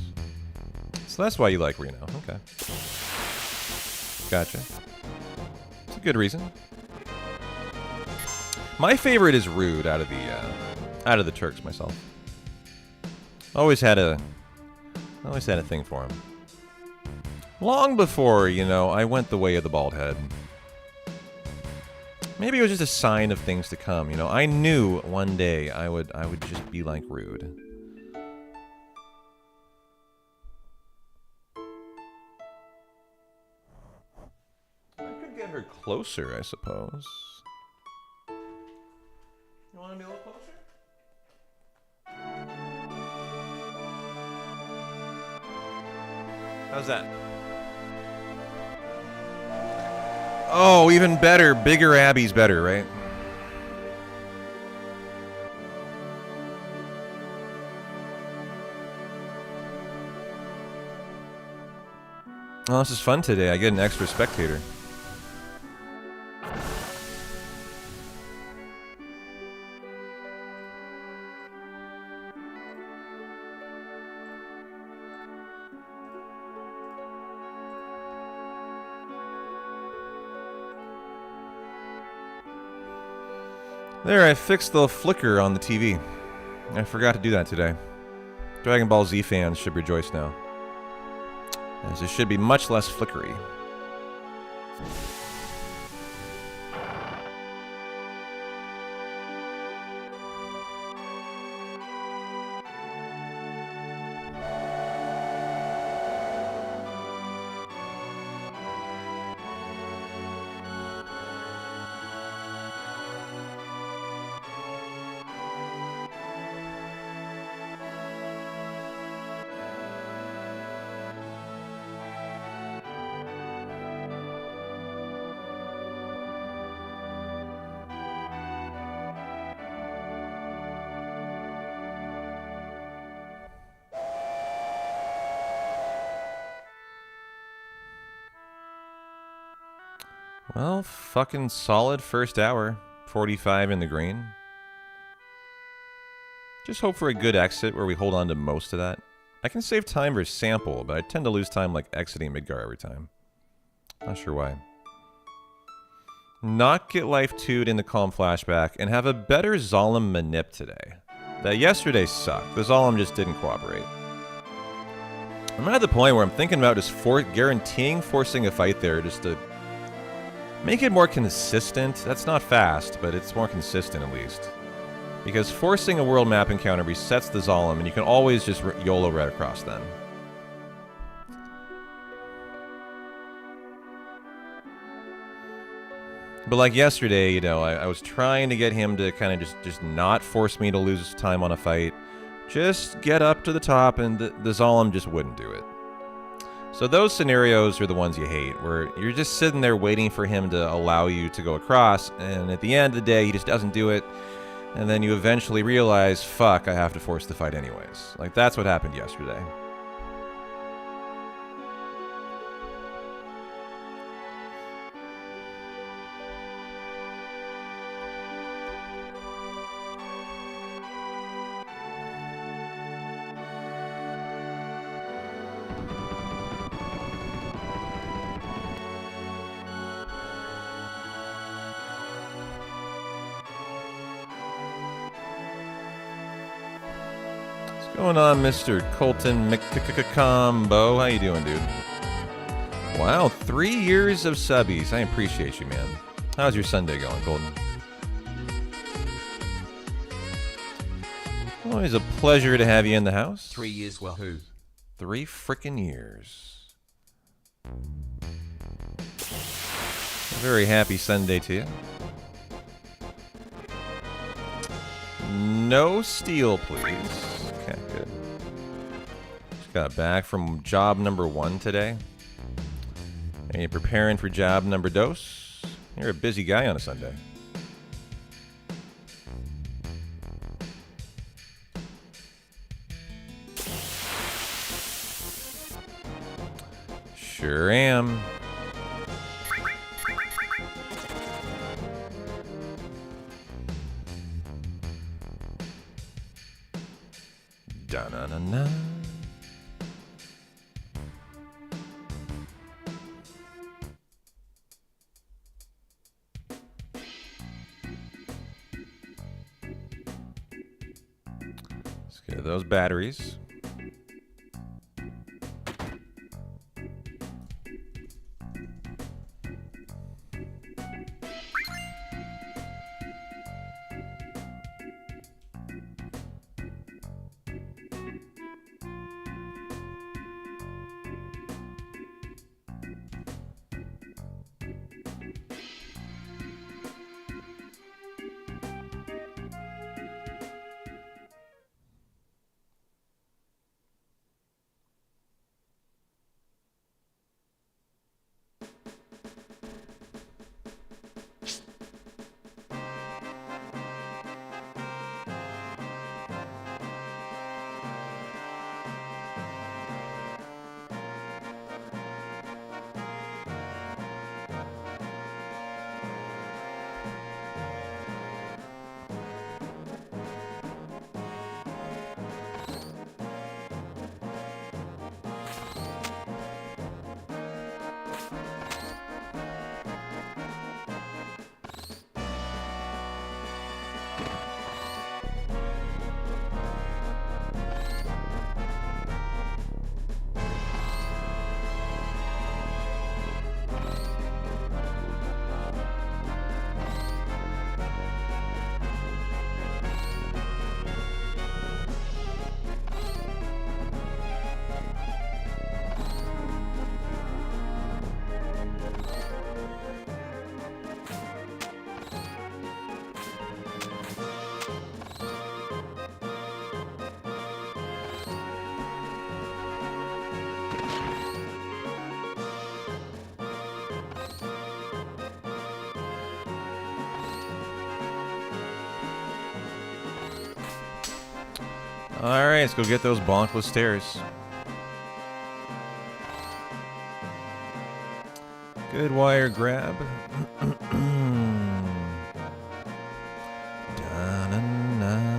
So that's why you like Reno. Okay. Gotcha. It's a good reason. My favorite is Rude out of the Turks myself. Always had a thing for him. Long before, I went the way of the bald head. Maybe it was just a sign of things to come, I knew one day I would just be like Rude. I could get her closer, I suppose. You want to be a little closer? How's that? Oh, even better. Bigger Abby's better, right? Oh, this is fun today. I get an extra spectator. There, I fixed the flicker on the TV. I forgot to do that today. Dragon Ball Z fans should rejoice now, as it should be much less flickery. Well, fucking solid first hour. 45 in the green. Just hope for a good exit where we hold on to most of that. I can save time for sample, but I tend to lose time like exiting Midgar every time. Not sure why. Not get life 2'd in the Calm Flashback, and have a better Zalem Manip today. That yesterday sucked. The Zalem just didn't cooperate. I'm at the point where I'm thinking about just guaranteeing forcing a fight there just to make it more consistent. That's not fast, but it's more consistent at least. Because forcing a world map encounter resets the Zalem, and you can always just YOLO right across then. But like yesterday, I was trying to get him to kind of just not force me to lose time on a fight. Just get up to the top, and the Zalem just wouldn't do it. So those scenarios are the ones you hate, where you're just sitting there waiting for him to allow you to go across, and at the end of the day, he just doesn't do it, and then you eventually realize, fuck, I have to force the fight anyways. Like, that's what happened yesterday. What's going on, Mr. Colton McCombo? How you doing, dude? Wow, 3 years of subbies. I appreciate you, man. How's your Sunday going, Colton? Always a pleasure to have you in the house. 3 years, well, who? 3 frickin' years. A very happy Sunday to you. No steal, please. Okay, good. Just got back from job number 1 today. Are you preparing for job number 2? You're a busy guy on a Sunday. Sure am. Da-na-na-na. Let's get those batteries. Alright, let's go get those bonkless stairs. Good wire grab. Da-na-na.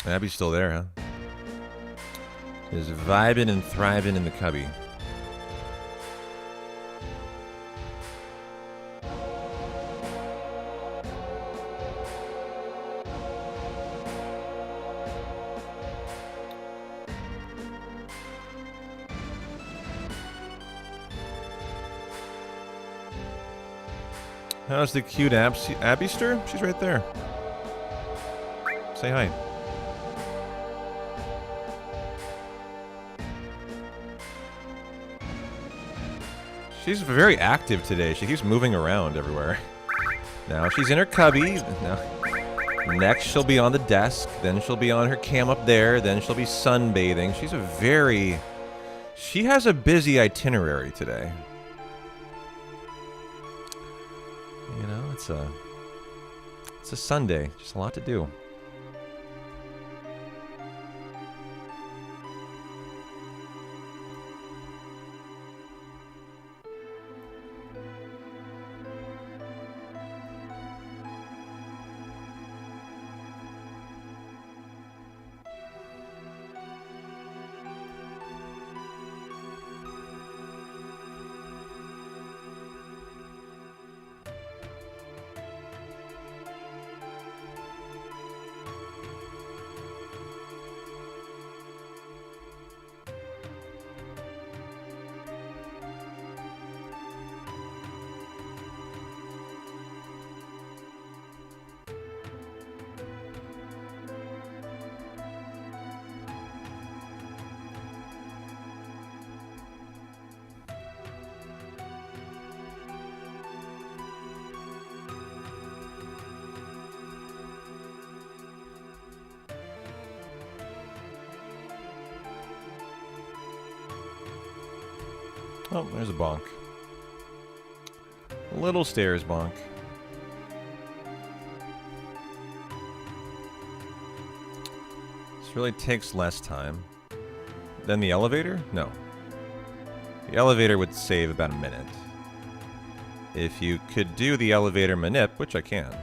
Abby's still there, huh? Is vibing and thriving in the cubby. How's the cute Abbyster? She's right there. Say hi. She's very active today. She keeps moving around everywhere. Now she's in her cubby. Now, next she'll be on the desk. Then she'll be on her cam up there. Then she'll be sunbathing. She has a busy itinerary today. You know, it's a Sunday. Just a lot to do. Oh, there's a bonk. Little stairs bonk. This really takes less time than the elevator? No. The elevator would save about a minute. If you could do the elevator manip, which I can.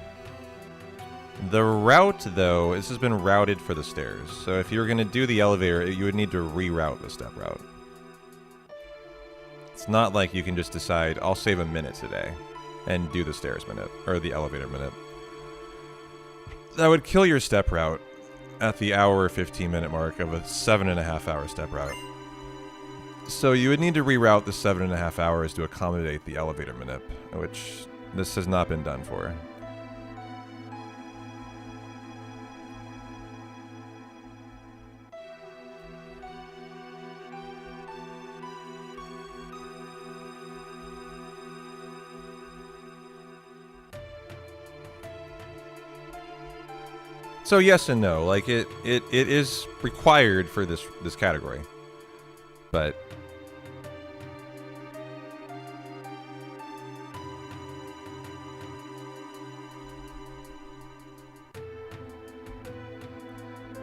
The route, though, this has been routed for the stairs. So if you were going to do the elevator, you would need to reroute the step route. It's not like you can just decide, I'll save a minute today and do the stairs manip, or the elevator manip. That would kill your step route at the hour 15-minute mark of a 7.5 hour step route. So you would need to reroute the 7.5 hours to accommodate the elevator manip, which this has not been done for. So yes and no, like it is required for this category, but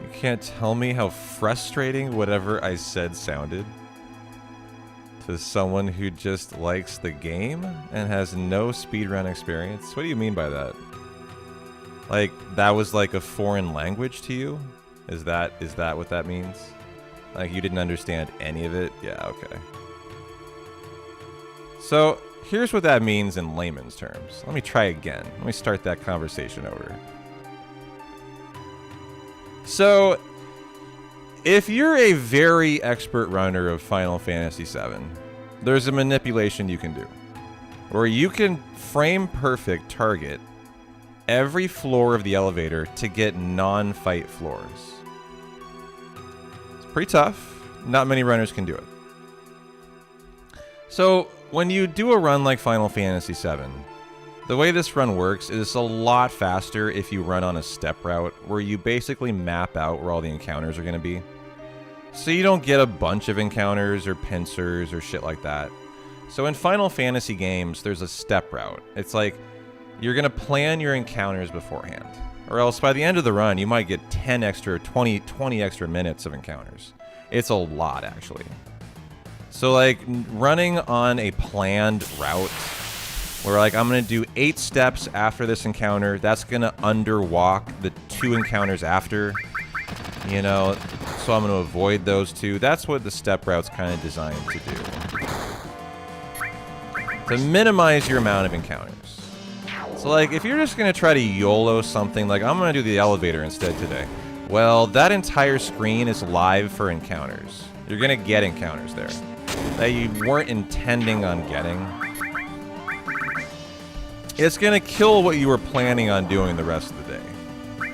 you can't tell me how frustrating whatever I said sounded to someone who just likes the game and has no speedrun experience. What do you mean by that? Like, that was like a foreign language to you? Is that what that means? Like, you didn't understand any of it? Yeah, okay. So, here's what that means in layman's terms. Let me try again. Let me start that conversation over. So, if you're a very expert runner of Final Fantasy VII, there's a manipulation you can do. Where you can frame perfect target every floor of the elevator to get non-fight floors. It's pretty tough. Not many runners can do it. So, when you do a run like Final Fantasy VII, the way this run works is a lot faster if you run on a step route where you basically map out where all the encounters are going to be. So you don't get a bunch of encounters or pincers or shit like that. So in Final Fantasy games, there's a step route. It's like, you're going to plan your encounters beforehand. Or else by the end of the run, you might get 20 extra minutes of encounters. It's a lot, actually. So, like, running on a planned route, where, like, I'm going to do 8 steps after this encounter, that's going to underwalk the 2 encounters after, you know, so I'm going to avoid those 2. That's what the step route's kind of designed to do. To minimize your amount of encounters. So, like, if you're just going to try to YOLO something, like, I'm going to do the elevator instead today. Well, that entire screen is live for encounters. You're going to get encounters there that you weren't intending on getting. It's going to kill what you were planning on doing the rest of the day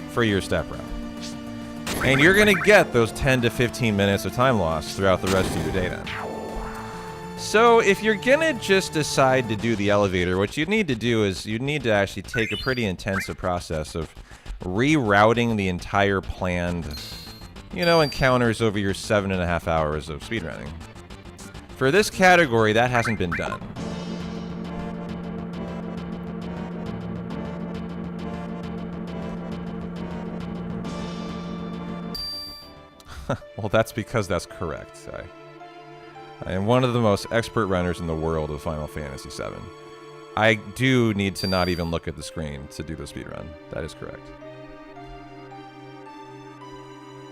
for your step route. And you're going to get those 10 to 15 minutes of time loss throughout the rest of your day then. So if you're gonna just decide to do the elevator, what you need to do is you need to actually take a pretty intensive process of rerouting the entire planned, you know, encounters over your 7.5 hours of speedrunning. For this category, that hasn't been done. Well, that's because that's correct. I am one of the most expert runners in the world of Final Fantasy VII. I do need to not even look at the screen to do the speedrun. That is correct.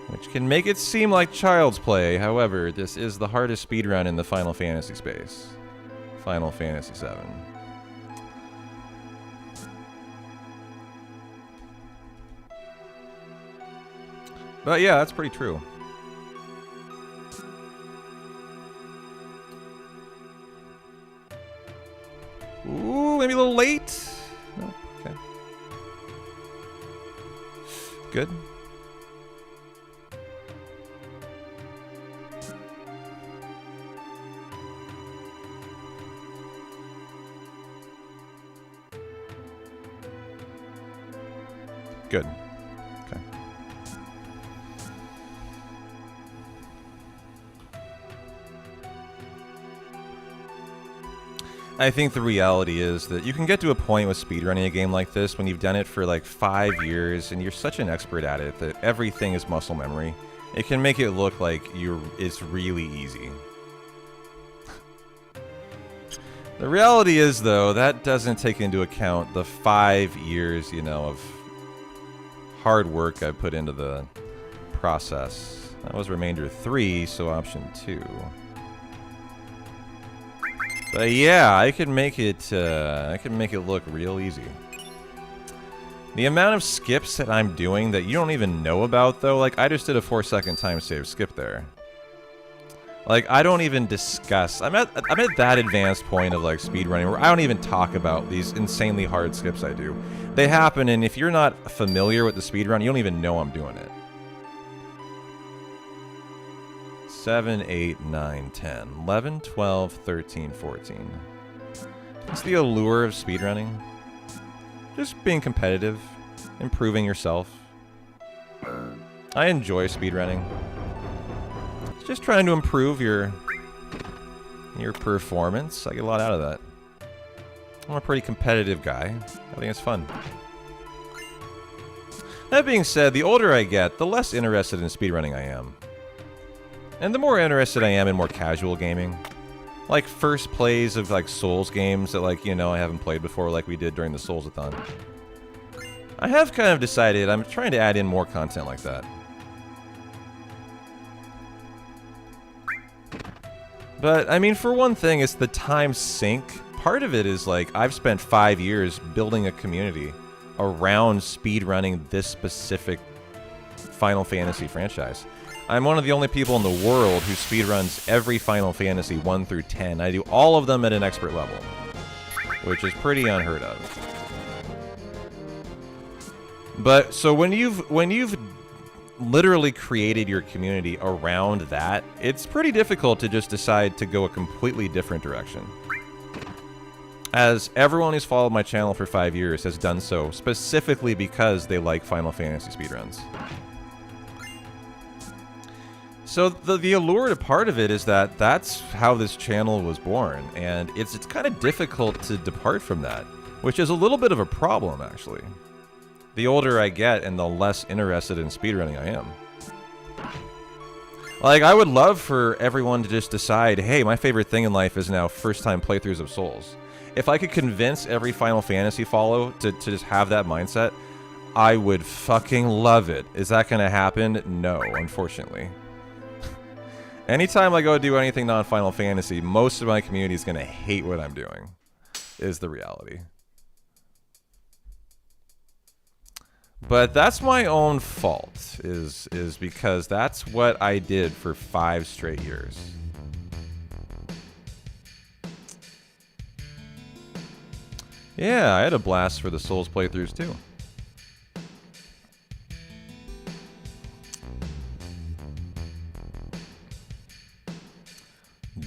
Which can make it seem like child's play. However, this is the hardest speedrun in the Final Fantasy space. Final Fantasy VII. But yeah, that's pretty true. Ooh, maybe a little late. No, okay. Good. Good. Okay. I think the reality is that you can get to a point with speedrunning a game like this when you've done it for like 5 years and you're such an expert at it that everything is muscle memory. It can make it look like it's really easy. The reality is, though, that doesn't take into account the 5 years, you know, of hard work I put into the process. That was remainder 3, so option 2. But yeah, I can make it look real easy. The amount of skips that I'm doing that you don't even know about, though, like I just did a 4-second time save skip there. Like I don't even discuss. I'm at that advanced point of like speedrunning where I don't even talk about these insanely hard skips I do. They happen, and if you're not familiar with the speedrun, you don't even know I'm doing it. 7, 8, 9, 10, 11, 12, 13, 14. It's the allure of speedrunning. Just being competitive, improving yourself. I enjoy speedrunning. It's just trying to improve your performance. I get a lot out of that. I'm a pretty competitive guy. I think it's fun. That being said, the older I get, the less interested in speedrunning I am. And the more interested I am in more casual gaming. Like first plays of like Souls games that like, you know, I haven't played before like we did during the Souls-a-thon. I have kind of decided I'm trying to add in more content like that. But, I mean, for one thing, it's the time sink. Part of it is like, I've spent 5 years building a community around speedrunning this specific Final Fantasy franchise. I'm one of the only people in the world who speedruns every Final Fantasy 1 through 10. I do all of them at an expert level, which is pretty unheard of. But so when you've literally created your community around that, it's pretty difficult to just decide to go a completely different direction. As everyone who's followed my channel for 5 years has done so specifically because they like Final Fantasy speedruns. So the allure to part of it is that that's how this channel was born, and it's kind of difficult to depart from that, which is a little bit of a problem, actually. The older I get and the less interested in speedrunning I am. Like, I would love for everyone to just decide, hey, my favorite thing in life is now first-time playthroughs of Souls. If I could convince every Final Fantasy follow to just have that mindset, I would fucking love it. Is that going to happen? No, unfortunately. Anytime I go do anything non-Final Fantasy, most of my community is going to hate what I'm doing, is the reality. But that's my own fault, is because that's what I did for 5 straight years. Yeah, I had a blast for the Souls playthroughs too.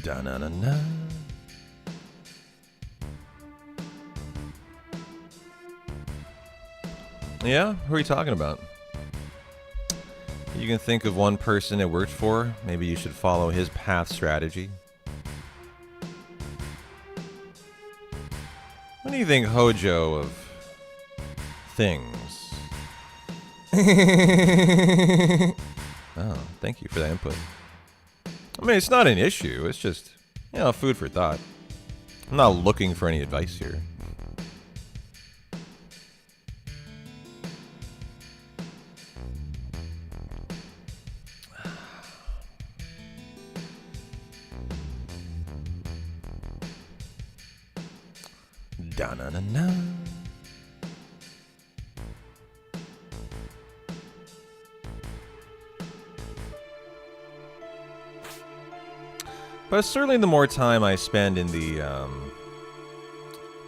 Da-na-na-na. Yeah? Who are you talking about? You can think of one person it worked for. Maybe you should follow his path strategy. What do you think Hojo of things? Oh, thank you for that input. I mean, it's not an issue. It's just, you know, food for thought. I'm not looking for any advice here. Da-na-na-na. But certainly the more time I spend in the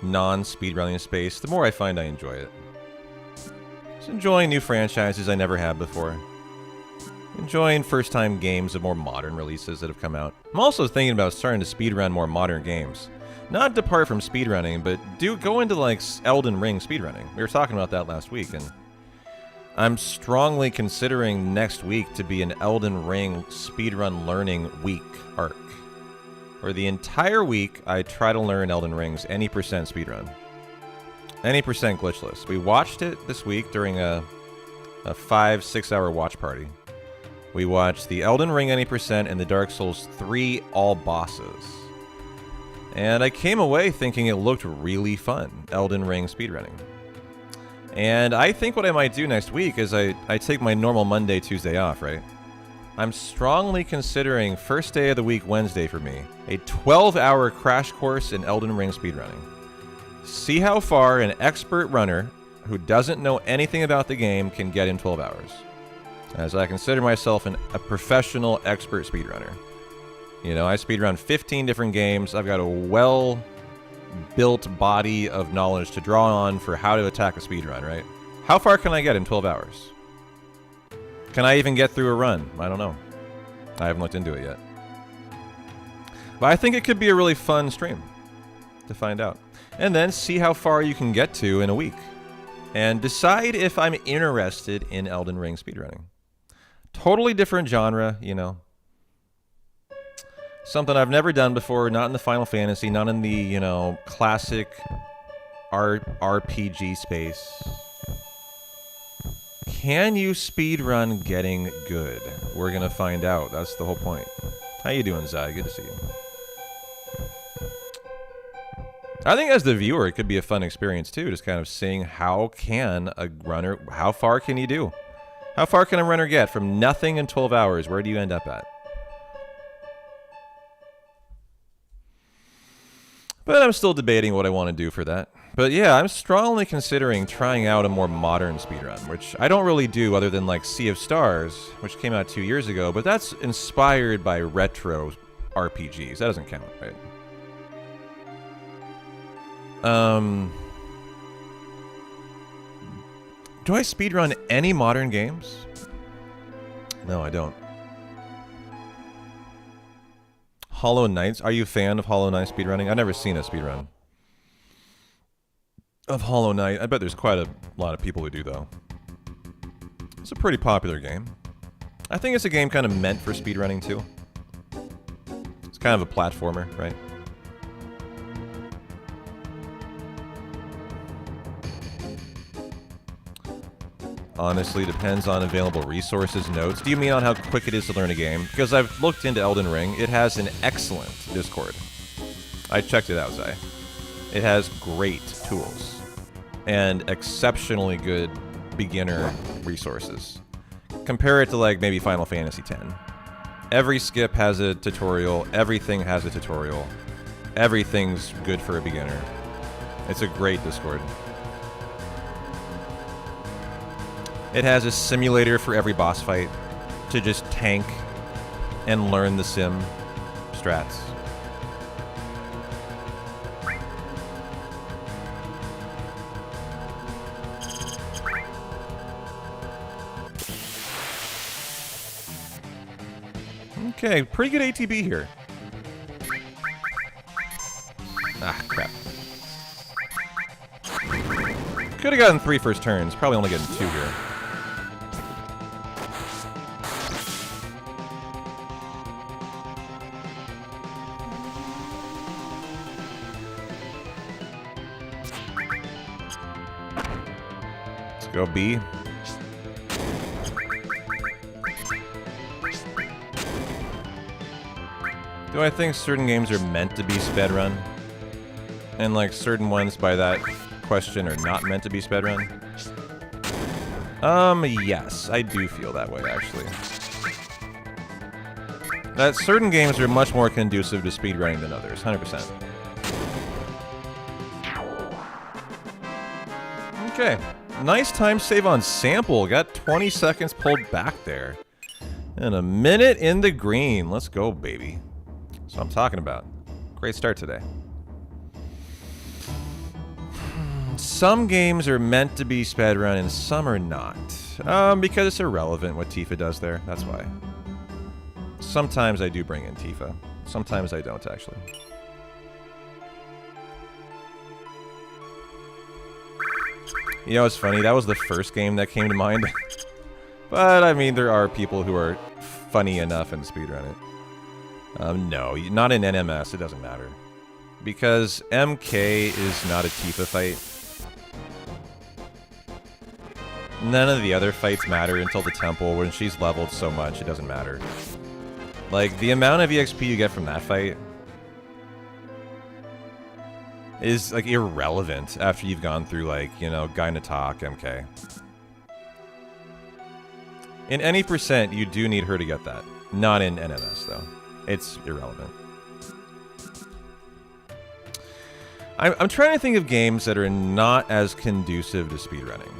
non-speedrunning space, the more I find I enjoy it. Just enjoying new franchises I never had before. Enjoying first-time games of more modern releases that have come out. I'm also thinking about starting to speedrun more modern games. Not depart from speedrunning, but go into like Elden Ring speedrunning. We were talking about that last week, and I'm strongly considering next week to be an Elden Ring speedrun learning week arc. For the entire week, I try to learn Elden Ring's any percent speedrun. Any percent glitchless. We watched it this week during a 5-6 hour watch party. We watched the Elden Ring any percent and the Dark Souls 3 all bosses. And I came away thinking it looked really fun, Elden Ring speedrunning. And I think what I might do next week is I take my normal Monday, Tuesday off, right? I'm strongly considering first day of the week, Wednesday for me, a 12-hour crash course in Elden Ring speedrunning. See how far an expert runner who doesn't know anything about the game can get in 12 hours. As I consider myself a professional expert speedrunner. You know, I speedrun 15 different games. I've got a well-built body of knowledge to draw on for how to attack a speedrun, right? How far can I get in 12 hours? Can I even get through a run? I don't know. I haven't looked into it yet. But I think it could be a really fun stream to find out. And then see how far you can get to in a week. And decide if I'm interested in Elden Ring speedrunning. Totally different genre, you know. Something I've never done before, not in the Final Fantasy, not in the, you know, classic RPG space. Can you speedrun getting good? We're going to find out. That's the whole point. How you doing, Zai? Good to see you. I think as the viewer, it could be a fun experience, too. Just kind of seeing how can a runner... How far can you do? How far can a runner get? From nothing in 12 hours, where do you end up at? But I'm still debating what I want to do for that. But yeah, I'm strongly considering trying out a more modern speedrun, which I don't really do other than like Sea of Stars, which came out 2 years ago, but that's inspired by retro RPGs. That doesn't count, right? Do I speedrun any modern games? No, I don't. Hollow Knight. Are you a fan of Hollow Knight speedrunning? I've never seen a speedrun of Hollow Knight. I bet there's quite a lot of people who do, though. It's a pretty popular game. I think it's a game kind of meant for speedrunning, too. It's kind of a platformer, right? Honestly, depends on available resources, notes. Do you mean on how quick it is to learn a game? Because I've looked into Elden Ring. It has an excellent Discord. I checked it out, Zai. It has great tools and exceptionally good beginner resources. Compare it to like maybe Final Fantasy X. Every skip has a tutorial. Everything has a tutorial. Everything's good for a beginner. It's a great Discord. It has a simulator for every boss fight to just tank and learn the sim strats. Okay, pretty good ATB here. Ah, crap. Could have gotten 3 first turns, probably only getting 2 here. Go B. Do I think certain games are meant to be sped-run? And like certain ones by that question are not meant to be sped-run? Yes, I do feel that way actually. That certain games are much more conducive to speedrunning than others, 100%. Okay. Nice time save on sample. Got 20 seconds pulled back there. And a minute in the green. Let's go, baby. That's what I'm talking about. Great start today. Some games are meant to be sped run and some are not. Because it's irrelevant what Tifa does there. That's why. Sometimes I do bring in Tifa. Sometimes I don't, actually. You know, it's funny. That was the first game that came to mind. But, I mean, there are people who are funny enough and speedrun it. No, not in NMS. It doesn't matter. Because MK is not a Tifa fight. None of the other fights matter until the temple. When she's leveled so much, it doesn't matter. Like, the amount of EXP you get from that fight is, like, irrelevant after you've gone through, like, you know, Gynatok, MK. In any percent, you do need her to get that. Not in NMS, though. It's irrelevant. I'm trying to think of games that are not as conducive to speedrunning.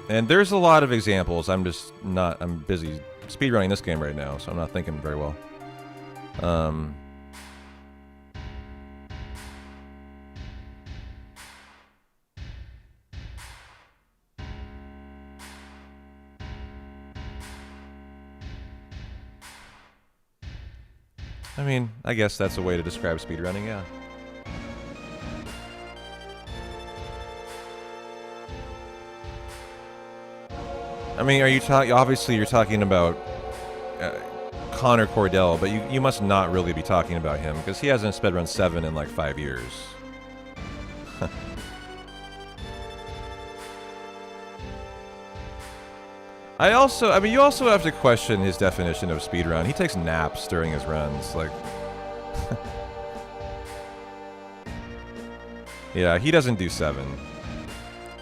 And there's a lot of examples. I'm busy speedrunning this game right now, so I'm not thinking very well. I mean, I guess that's a way to describe speedrunning, yeah. I mean, are you talking? Obviously, you're talking about Connor Cordell, but you must not really be talking about him because he hasn't speedrun 7 in like 5 years. I mean, you also have to question his definition of speedrun. He takes naps during his runs, like. Yeah, he doesn't do 7.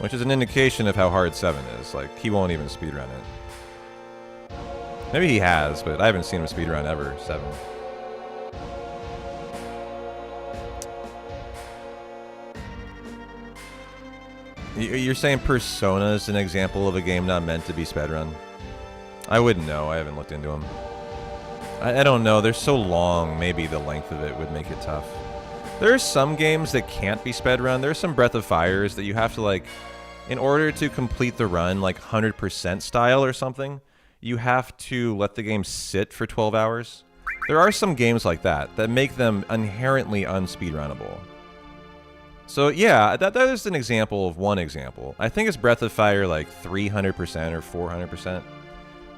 Which is an indication of how hard 7 is. Like, he won't even speedrun it. Maybe he has, but I haven't seen him speedrun ever, 7. You're saying Persona is an example of a game not meant to be speedrun? I wouldn't know. I haven't looked into them. I don't know. They're so long, maybe the length of it would make it tough. There are some games that can't be speedrun. There's some Breath of Fires that you have to, like, in order to complete the run, like 100% style or something, you have to let the game sit for 12 hours. There are some games like that that make them inherently unspeedrunnable. So yeah, that is an example of one example. I think it's Breath of Fire like 300% or 400%,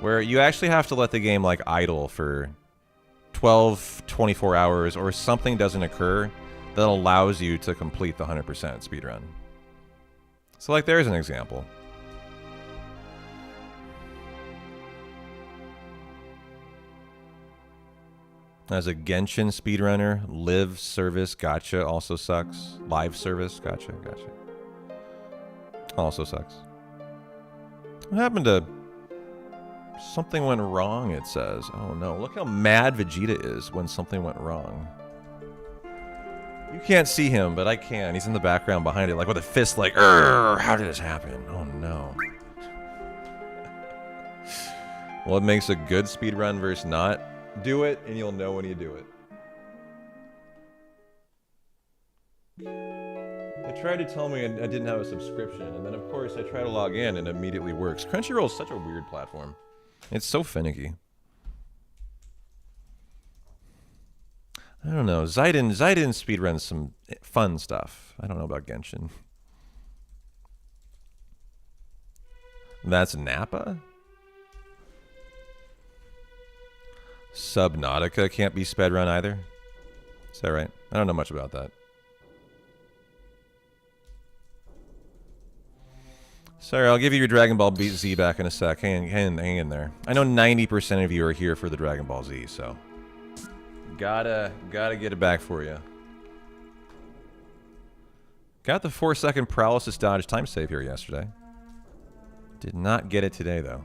where you actually have to let the game like idle for 12, 24 hours or something doesn't occur that allows you to complete the 100% speedrun. So, like, there's an example. As a Genshin speedrunner, live service gotcha also sucks. Live service gotcha. Also sucks. What happened to... Something went wrong, it says. Oh no, look how mad Vegeta is when something went wrong. You can't see him, but I can. He's in the background behind it, like with a fist like, "Urgh, how did this happen? Oh no." What makes a good speedrun versus not? Do it, and you'll know when you do it. They tried to tell me I didn't have a subscription, and then of course I try to log in and it immediately works. Crunchyroll is such a weird platform. It's so finicky. I don't know. Zaiden speedruns some fun stuff. I don't know about Genshin. That's Nappa? Subnautica can't be spedrun either? Is that right? I don't know much about that. Sorry, I'll give you your Dragon Ball Z back in a sec. Hang in there. I know 90% of you are here for the Dragon Ball Z, so... Gotta get it back for you. Got the 4-second paralysis dodge time save here yesterday. Did not get it today, though.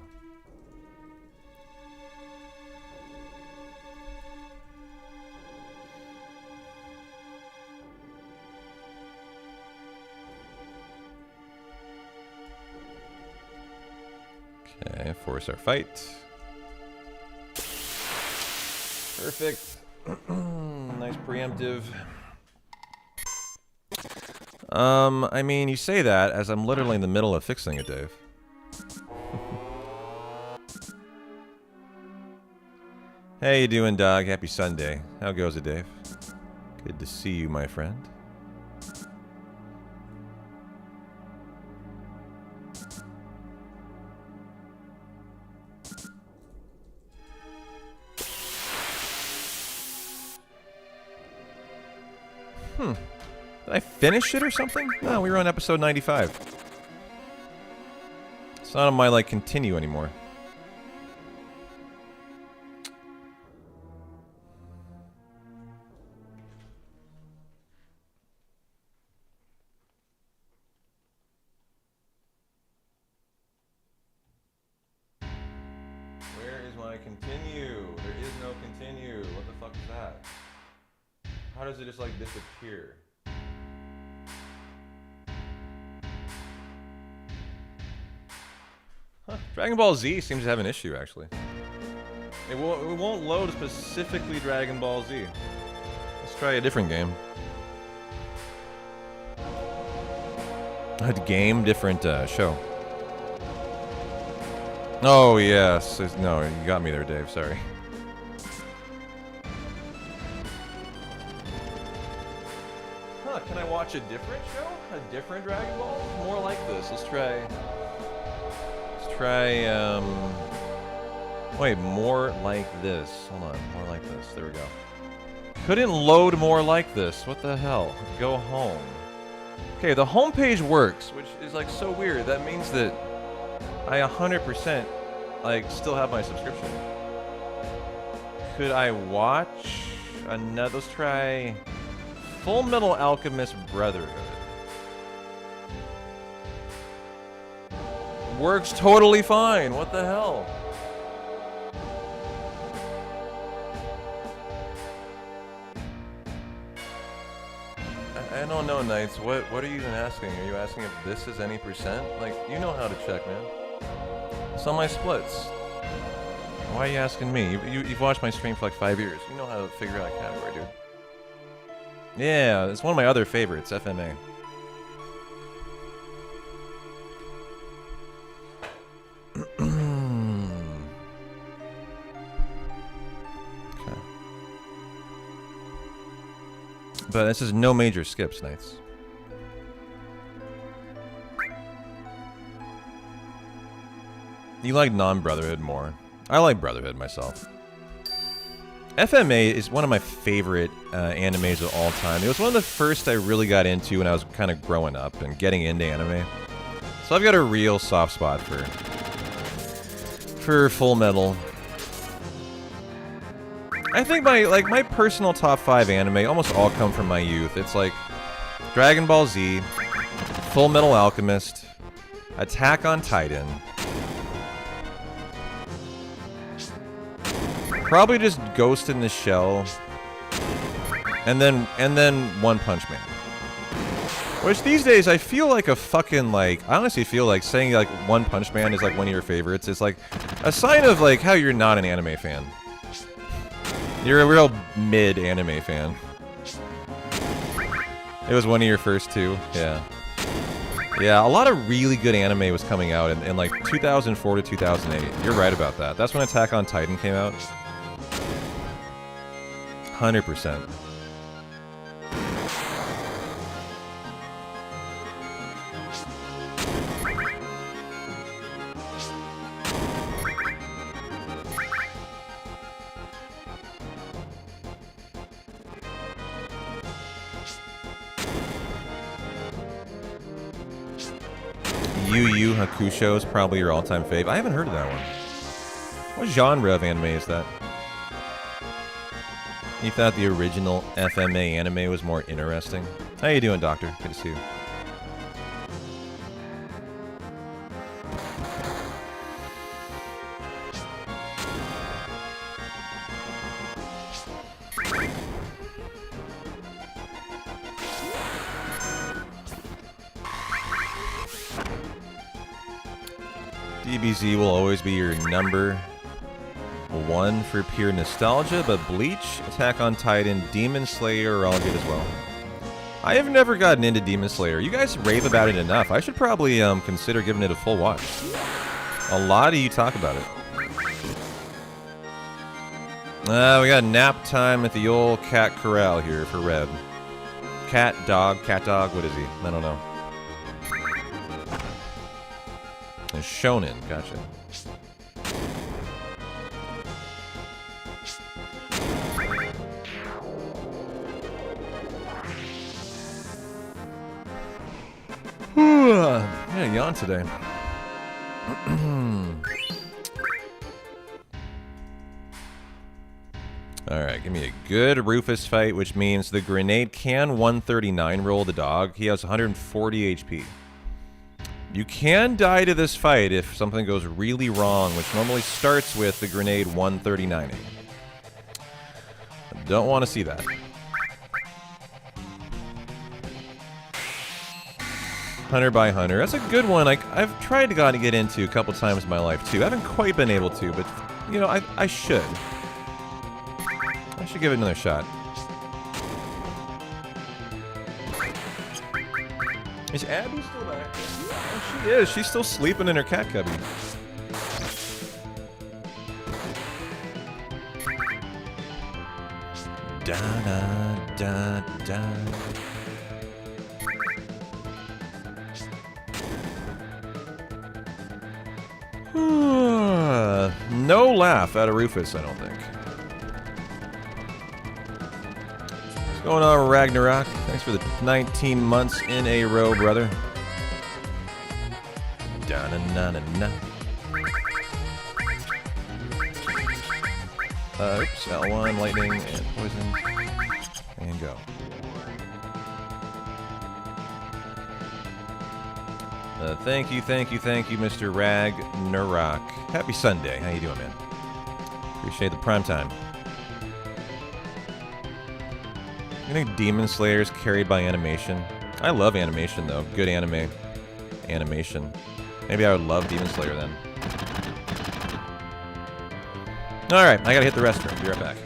Okay, force our fight. Perfect. Nice preemptive. I mean, you say that as I'm literally in the middle of fixing it, Dave. How you doing, dog? Happy Sunday. How goes it, Dave? Good to see you, my friend. Did I finish it or something? No, we were on episode 95. It's not on my, like, continue anymore. Where is my continue? There is no continue. What the fuck is that? How does it just, like, disappear? Huh. Dragon Ball Z seems to have an issue, actually. It won't load specifically Dragon Ball Z. Let's try a different game. A game, different show. Oh, yes. No, you got me there, Dave. Sorry. Huh, can I watch a different show? A different Dragon Ball? More like this. Let's try... Wait, more like this. Hold on, more like this. There we go. Couldn't load more like this. What the hell? Go home. Okay, the homepage works, which is like so weird. That means that I 100% like still have my subscription. Could I watch another? Let's try Full Metal Alchemist Brotherhood. Works totally fine. What the hell? I don't know, Knights. What are you even asking? Are you asking if this is any percent? Like, you know how to check, man. It's on my splits. Why are you asking me? You've watched my stream for like 5 years. You know how to figure out a category, dude. Yeah, it's one of my other favorites, FMA. But this is no major skips, Knights. You like non-Brotherhood more. I like Brotherhood myself. FMA is one of my favorite animes of all time. It was one of the first I really got into when I was kind of growing up and getting into anime. So I've got a real soft spot for Full Metal. I think my personal top 5 anime almost all come from my youth. It's like Dragon Ball Z, Full Metal Alchemist, Attack on Titan. Probably just Ghost in the Shell. And then One Punch Man. Which these days I feel like a fucking like I honestly feel like saying like One Punch Man is like one of your favorites. It's like a sign of like how you're not an anime fan. You're a real mid-anime fan. It was one of your first two, yeah. Yeah, a lot of really good anime was coming out in like 2004 to 2008. You're right about that. That's when Attack on Titan came out. 100%. Yu Yu Hakusho is probably your all-time fave. I haven't heard of that one. What genre of anime is that? You thought the original FMA anime was more interesting? How you doing, Doctor? Good to see you. DBZ will always be your number 1 for pure nostalgia, but Bleach, Attack on Titan, Demon Slayer are all good as well. I have never gotten into Demon Slayer. You guys rave about it enough. I should probably consider giving it a full watch. A lot of you talk about it. We got nap time at the old cat corral here for Red. Cat dog, what is he? I don't know. Shonen, gotcha. Yeah, yawn today. Alright, give me a good Rufus fight, which means the grenade can 139 roll the dog. He has 140 HP. You can die to this fight if something goes really wrong, which normally starts with the grenade 139ing. I don't want to see that. Hunter by Hunter. That's a good one. I've tried to get into a couple times in my life, too. I haven't quite been able to, but, you know, I should. I should give it another shot. Is Abby still back? Oh, she is. She's still sleeping in her cat cubby. Da da da da. No laugh out of Rufus, I don't think. What's going on, Ragnarok? Thanks for the 19 months in a row, brother. Da-na-na-na-na. Oops, L1, lightning, and poison. And go. Thank you, Mr. Ragnarok. Happy Sunday. How you doing, man? Appreciate the prime time. You think Demon Slayer's carried by animation? I love animation, though. Good animation. Maybe I would love Demon Slayer then. Alright, I gotta hit the restroom. Be right back.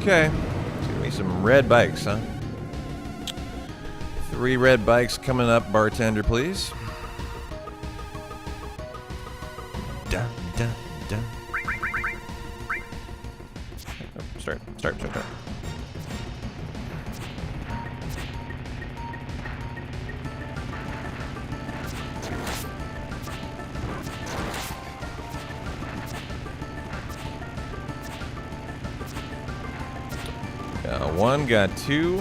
Okay, let's give me some red bikes, huh? 3 red bikes coming up, bartender, please. Dun, dun, dun. Oh, start. Got 1, got 2.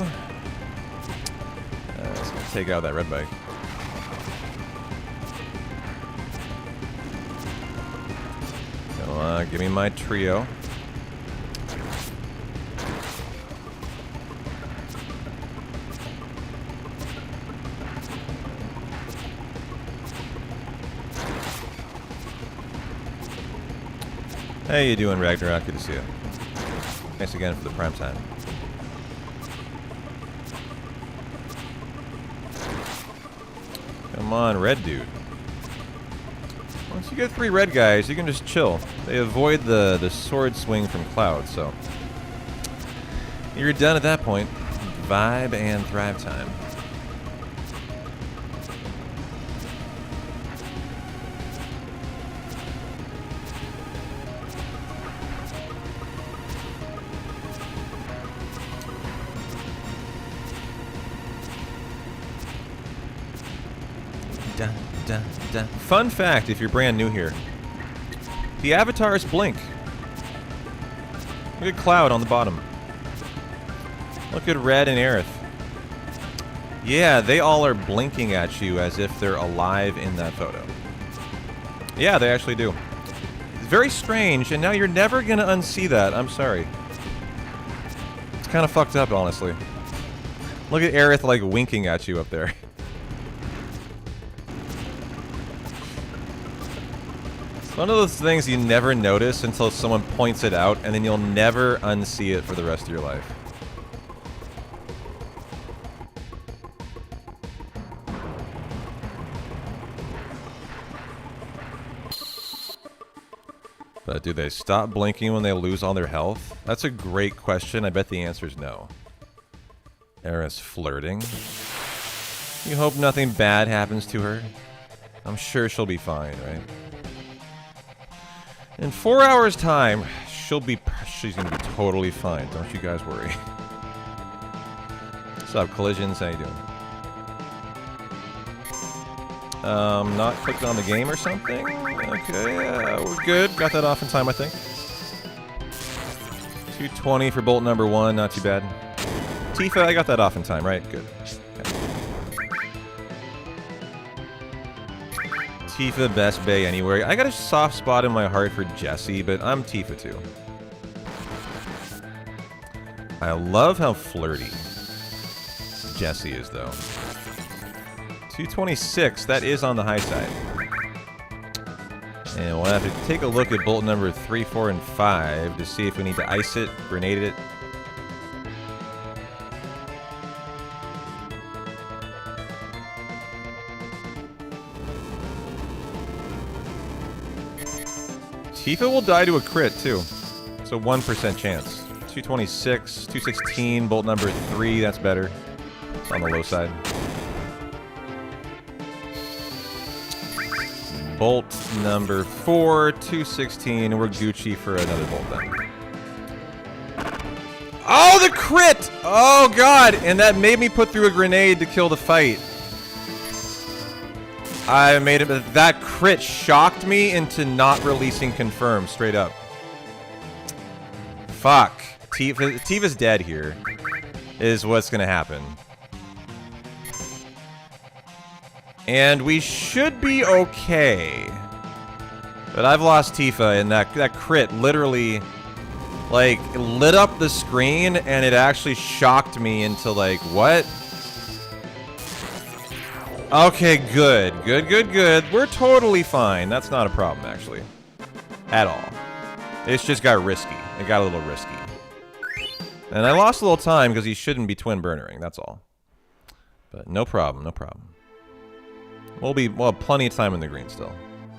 Let's take out that red bike. Come on, give me my trio. How you doing, Ragnarok? Good to see you. Thanks again for the prime time. Come on, red dude. Once you get 3 red guys, you can just chill. They avoid the sword swing from Cloud, so you're done at that point. Vibe and thrive time. Fun fact, if you're brand new here, the avatars blink. Look at Cloud on the bottom. Look at Red and Aerith. Yeah, they all are blinking at you as if they're alive in that photo. Yeah, they actually do. It's very strange, and now you're never going to unsee that. I'm sorry. It's kind of fucked up, honestly. Look at Aerith, like, winking at you up there. It's one of those things you never notice until someone points it out, and then you'll never unsee it for the rest of your life. But do they stop blinking when they lose all their health? That's a great question. I bet the answer is no. Aerith's flirting. You hope nothing bad happens to her. I'm sure she'll be fine, right? In 4 hours' time, she's gonna be totally fine. Don't you guys worry. What's up, Collisions? How you doing? Not clicked on the game or something? Okay, we're good. Got that off in time, I think. 220 for bolt number 1, not too bad. Tifa, I got that off in time, right? Good. Okay. Tifa, best Bay anywhere. I got a soft spot in my heart for Jessie, but I'm Tifa too. I love how flirty Jessie is, though. 226, that is on the high side. And we'll have to take a look at bolt number 3, 4, and 5 to see if we need to ice it, grenade it. Tifa will die to a crit, too. It's a 1% chance. 226, 216, bolt number 3, that's better. It's on the low side. Bolt number 4, 216, and we're Gucci for another bolt then. Oh, the crit! Oh, God! And that made me put through a grenade to kill the fight. I made it, but that crit shocked me into not releasing confirm, straight up. Fuck. Tifa's dead here, is what's gonna happen. And we should be okay. But I've lost Tifa, and that crit literally, like, lit up the screen, and it actually shocked me into, like, what? Okay, good. Good. We're totally fine. That's not a problem, actually. At all. It's just got risky. It got a little risky. And I lost a little time because he shouldn't be twin burnering, that's all. But no problem, no problem. We'll have plenty of time in the green still.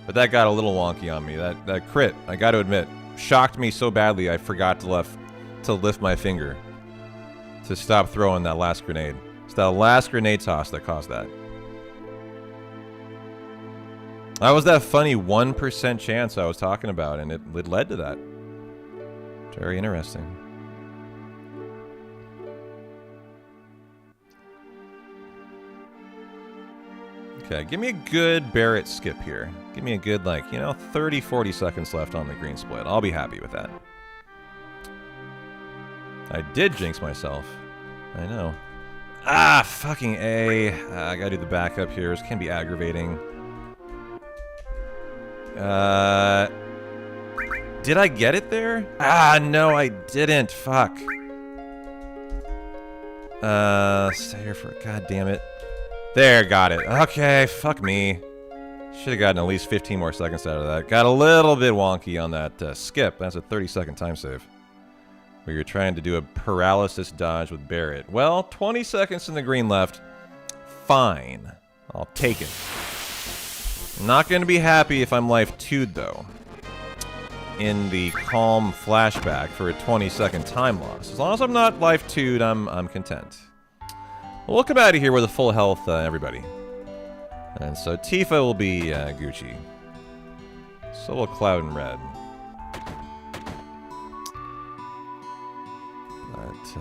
But that got a little wonky on me. That crit, I got to admit, shocked me so badly I forgot to lift my finger to stop throwing that last grenade. It's that last grenade toss that caused that. That was that funny 1% chance I was talking about, and it led to that. Very interesting. Okay, give me a good Barrett skip here. Give me a good, like, 30, 40 seconds left on the green split. I'll be happy with that. I did jinx myself. I know. Ah, fucking A. I gotta do the backup here. This can be aggravating. Did I get it there? Ah, no, I didn't. Fuck. Stay here for... God damn it. There, got it. Okay, fuck me. Should have gotten at least 15 more seconds out of that. Got a little bit wonky on that skip. That's a 30-second time save. Where you're trying to do a paralysis dodge with Barrett. Well, 20 seconds in the green left. Fine. I'll take it. Not going to be happy if I'm life 2'd, though. In the calm flashback for a 20-second time loss. As long as I'm not life 2'd, I'm content. We'll come out of here with a full health, everybody. And so Tifa will be Gucci. So will Cloud and Red. But,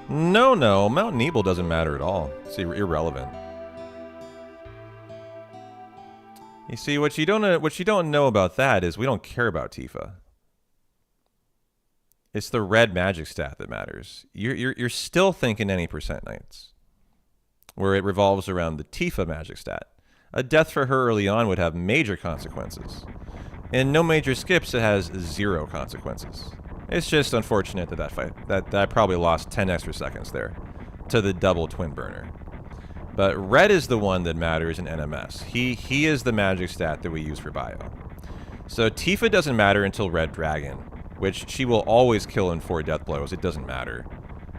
no, Mount Nebel doesn't matter at all. It's irrelevant. You see, what you don't know about that is we don't care about Tifa. It's the red magic stat that matters. You're still thinking any percent knights, where it revolves around the Tifa magic stat. A death for her early on would have major consequences. In no major skips, it has 0 consequences. It's just unfortunate that I probably lost 10 extra seconds there to the double twin burner. But red is the one that matters in NMS. He is the magic stat that we use for bio. So Tifa doesn't matter until red dragon, which she will always kill in 4 death blows. It doesn't matter.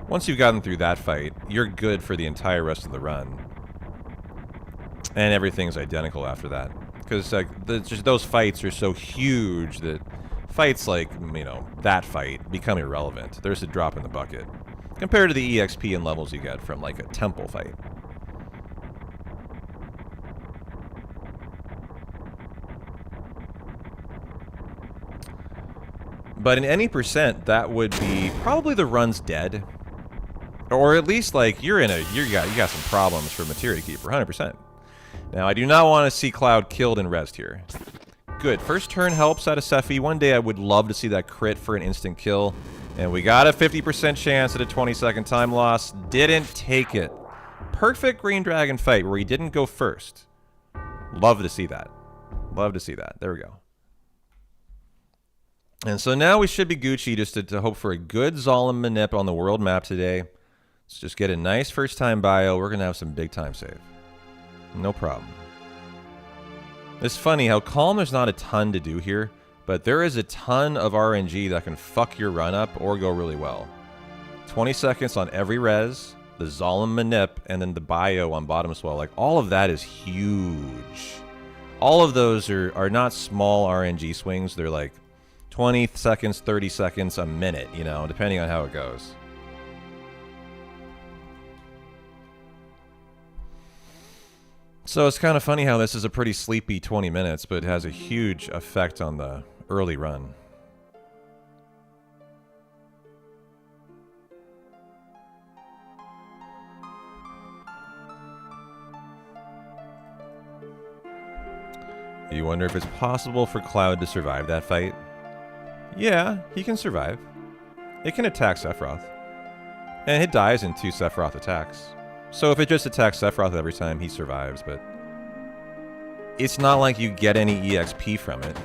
Once you've gotten through that fight, you're good for the entire rest of the run. And everything's identical after that. Because like, just those fights are so huge that fights like, you know, that fight become irrelevant. There's a drop in the bucket. Compared to the EXP and levels you get from like a temple fight. But in any percent, that would be probably the run's dead. Or at least like you got some problems for Materia Keeper, 100%. Now I do not want to see Cloud killed and rezzed here. Good, first turn helps out of Sephi. One day I would love to see that crit for an instant kill. And we got a 50% chance at a 20-second time loss. Didn't take it. Perfect Green Dragon fight where he didn't go first. Love to see that. Love to see that. There we go. And so now we should be Gucci just to hope for a good Zalem Manip on the world map today. Let's just get a nice first time bio. We're going to have some big time save. No problem. It's funny how calm there's not a ton to do here, but there is a ton of RNG that can fuck your run up or go really well. 20 seconds on every res, the Zalem Manip, and then the bio on bottom swell. Like, all of that is huge. All of those are not small RNG swings. They're like 20 seconds, 30 seconds, a minute, you know, depending on how it goes. So it's kind of funny how this is a pretty sleepy 20 minutes, but it has a huge effect on the early run. You wonder if it's possible for Cloud to survive that fight? Yeah, he can survive. It can attack Sephiroth. And it dies in 2 Sephiroth attacks. So if it just attacks Sephiroth every time, he survives, but it's not like you get any EXP from it.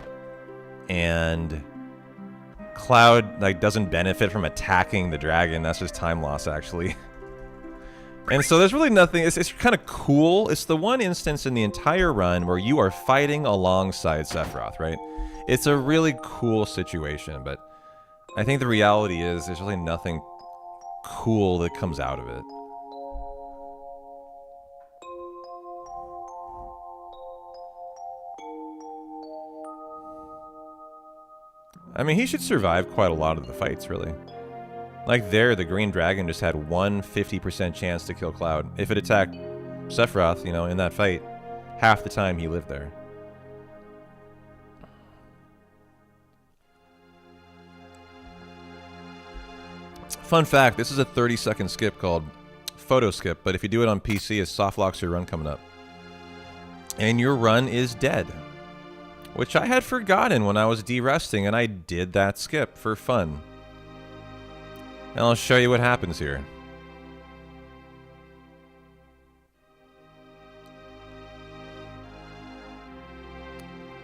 And Cloud like doesn't benefit from attacking the dragon. That's just time loss, actually. And so there's really nothing. It's kind of cool. It's the one instance in the entire run where you are fighting alongside Sephiroth, right? It's a really cool situation, but I think the reality is there's really nothing cool that comes out of it. I mean, he should survive quite a lot of the fights, really. Like there, the Green Dragon just had 150% chance to kill Cloud. If it attacked Sephiroth, you know, in that fight, half the time he lived there. Fun fact, this is a 30-second skip called Photo Skip, but if you do it on PC, it soft locks your run coming up. And your run is dead. Which I had forgotten when I was de-resting, and I did that skip for fun. And I'll show you what happens here.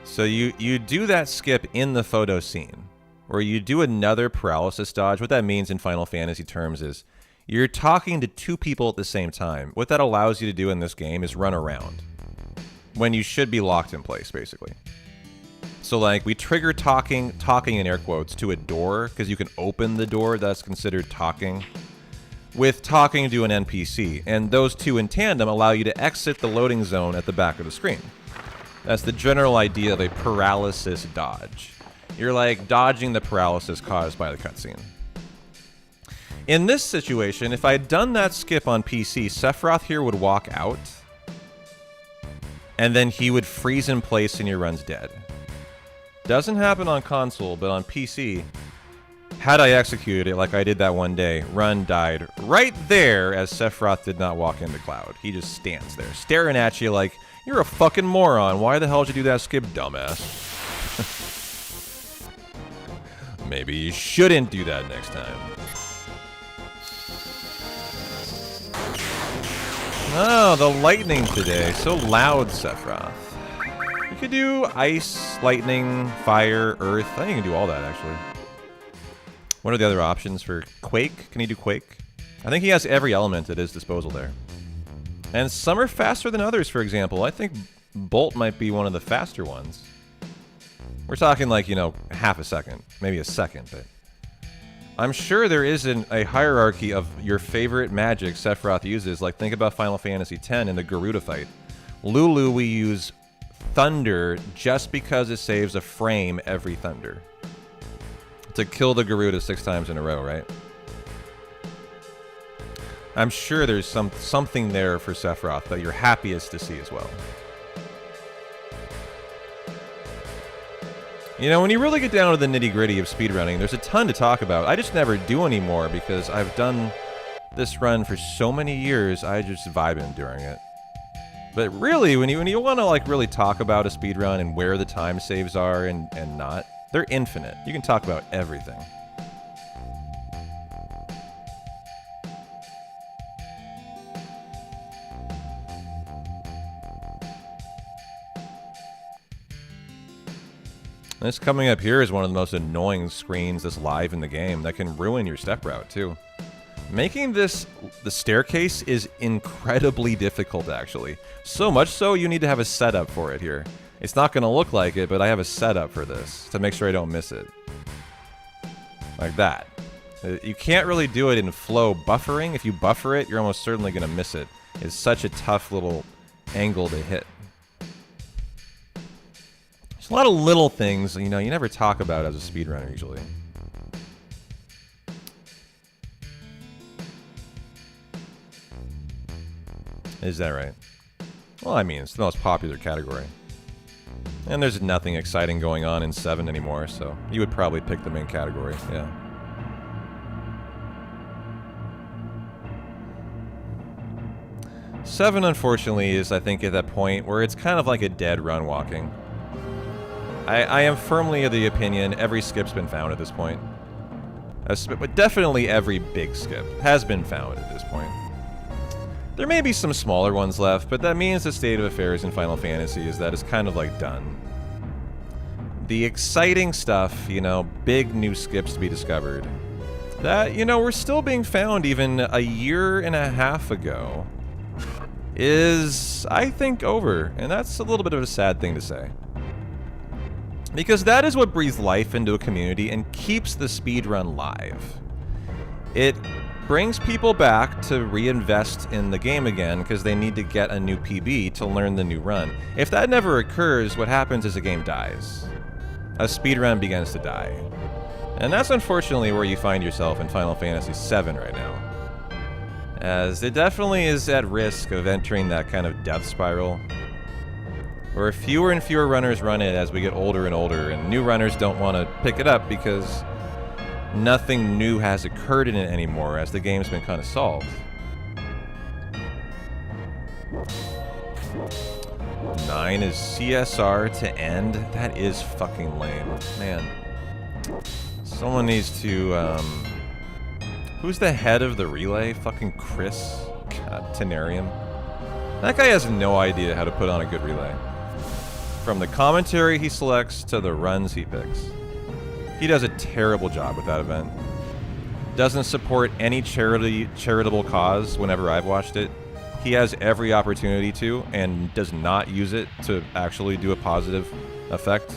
So you do that skip in the photo scene, where you do another paralysis dodge. What that means in Final Fantasy terms is you're talking to 2 people at the same time. What that allows you to do in this game is run around, when you should be locked in place, basically. So like we trigger talking in air quotes to a door because you can open the door. That's considered talking. With talking to an NPC, and those 2 in tandem allow you to exit the loading zone at the back of the screen. That's the general idea of a paralysis dodge. You're like dodging the paralysis caused by the cutscene. In this situation, if I had done that skip on PC, Sephiroth here would walk out, and then he would freeze in place and your run's dead. Doesn't happen on console, but on PC, had I executed it like I did that one day, run died right there as Sephiroth did not walk into Cloud. He just stands there, staring at you like, you're a fucking moron. Why the hell did you do that skip, dumbass? Maybe you shouldn't do that next time. Oh, the lightning today. So loud, Sephiroth. You could do ice, lightning, fire, earth. I think you can do all that, actually. What are the other options for Quake? Can he do Quake? I think he has every element at his disposal there. And some are faster than others, for example. I think Bolt might be one of the faster ones. We're talking like, you know, half a second, maybe a second, but I'm sure there isn't a hierarchy of your favorite magic Sephiroth uses. Like, think about Final Fantasy X in the Garuda fight. Lulu, we use Thunder just because it saves a frame every Thunder. To kill the Garuda 6 times in a row, right? I'm sure there's something there for Sephiroth that you're happiest to see as well. You know, when you really get down to the nitty-gritty of speedrunning, there's a ton to talk about. I just never do anymore because I've done this run for so many years, I just vibe in during it. But really, when you want to like really talk about a speedrun and where the time saves are and not, they're infinite. You can talk about everything. This coming up here is one of the most annoying screens that's live in the game that can ruin your step route too. Making this the staircase is incredibly difficult actually. So much so you need to have a setup for it here. It's not going to look like it, but I have a setup for this to make sure I don't miss it. Like that. You can't really do it in flow buffering. If you buffer it, you're almost certainly going to miss it. It's such a tough little angle to hit. There's a lot of little things, you know, you never talk about as a speedrunner usually. Is that right? Well, I mean, it's the most popular category. And there's nothing exciting going on in 7 anymore, so you would probably pick the main category, yeah. Seven, unfortunately, is, I think, at that point where it's kind of like a dead run walking. I am firmly of the opinion every skip's been found at this point. But definitely every big skip has been found at this point. There may be some smaller ones left, but that means the state of affairs in Final Fantasy is that it's kind of like done. The exciting stuff, you know, big new skips to be discovered, that, you know, were still being found even a year and a half ago, is, I think, over. And that's a little bit of a sad thing to say. Because that is what breathes life into a community and keeps the speedrun live. It brings people back to reinvest in the game again because they need to get a new PB to learn the new run. If that never occurs, what happens is the game dies. A speedrun begins to die. And that's unfortunately where you find yourself in Final Fantasy VII right now. As it definitely is at risk of entering that kind of death spiral, where fewer and fewer runners run it as we get older and older, and new runners don't want to pick it up because nothing new has occurred in it anymore as the game's been kind of solved. 9 is CSR to end. That is fucking lame. Man. Someone needs to, who's the head of the relay? Fucking Chris? God, Tenarium. That guy has no idea how to put on a good relay. From the commentary he selects to the runs he picks. He does a terrible job with that event. Doesn't support any charitable cause whenever I've watched it. He has every opportunity to, and does not use it to actually do a positive effect.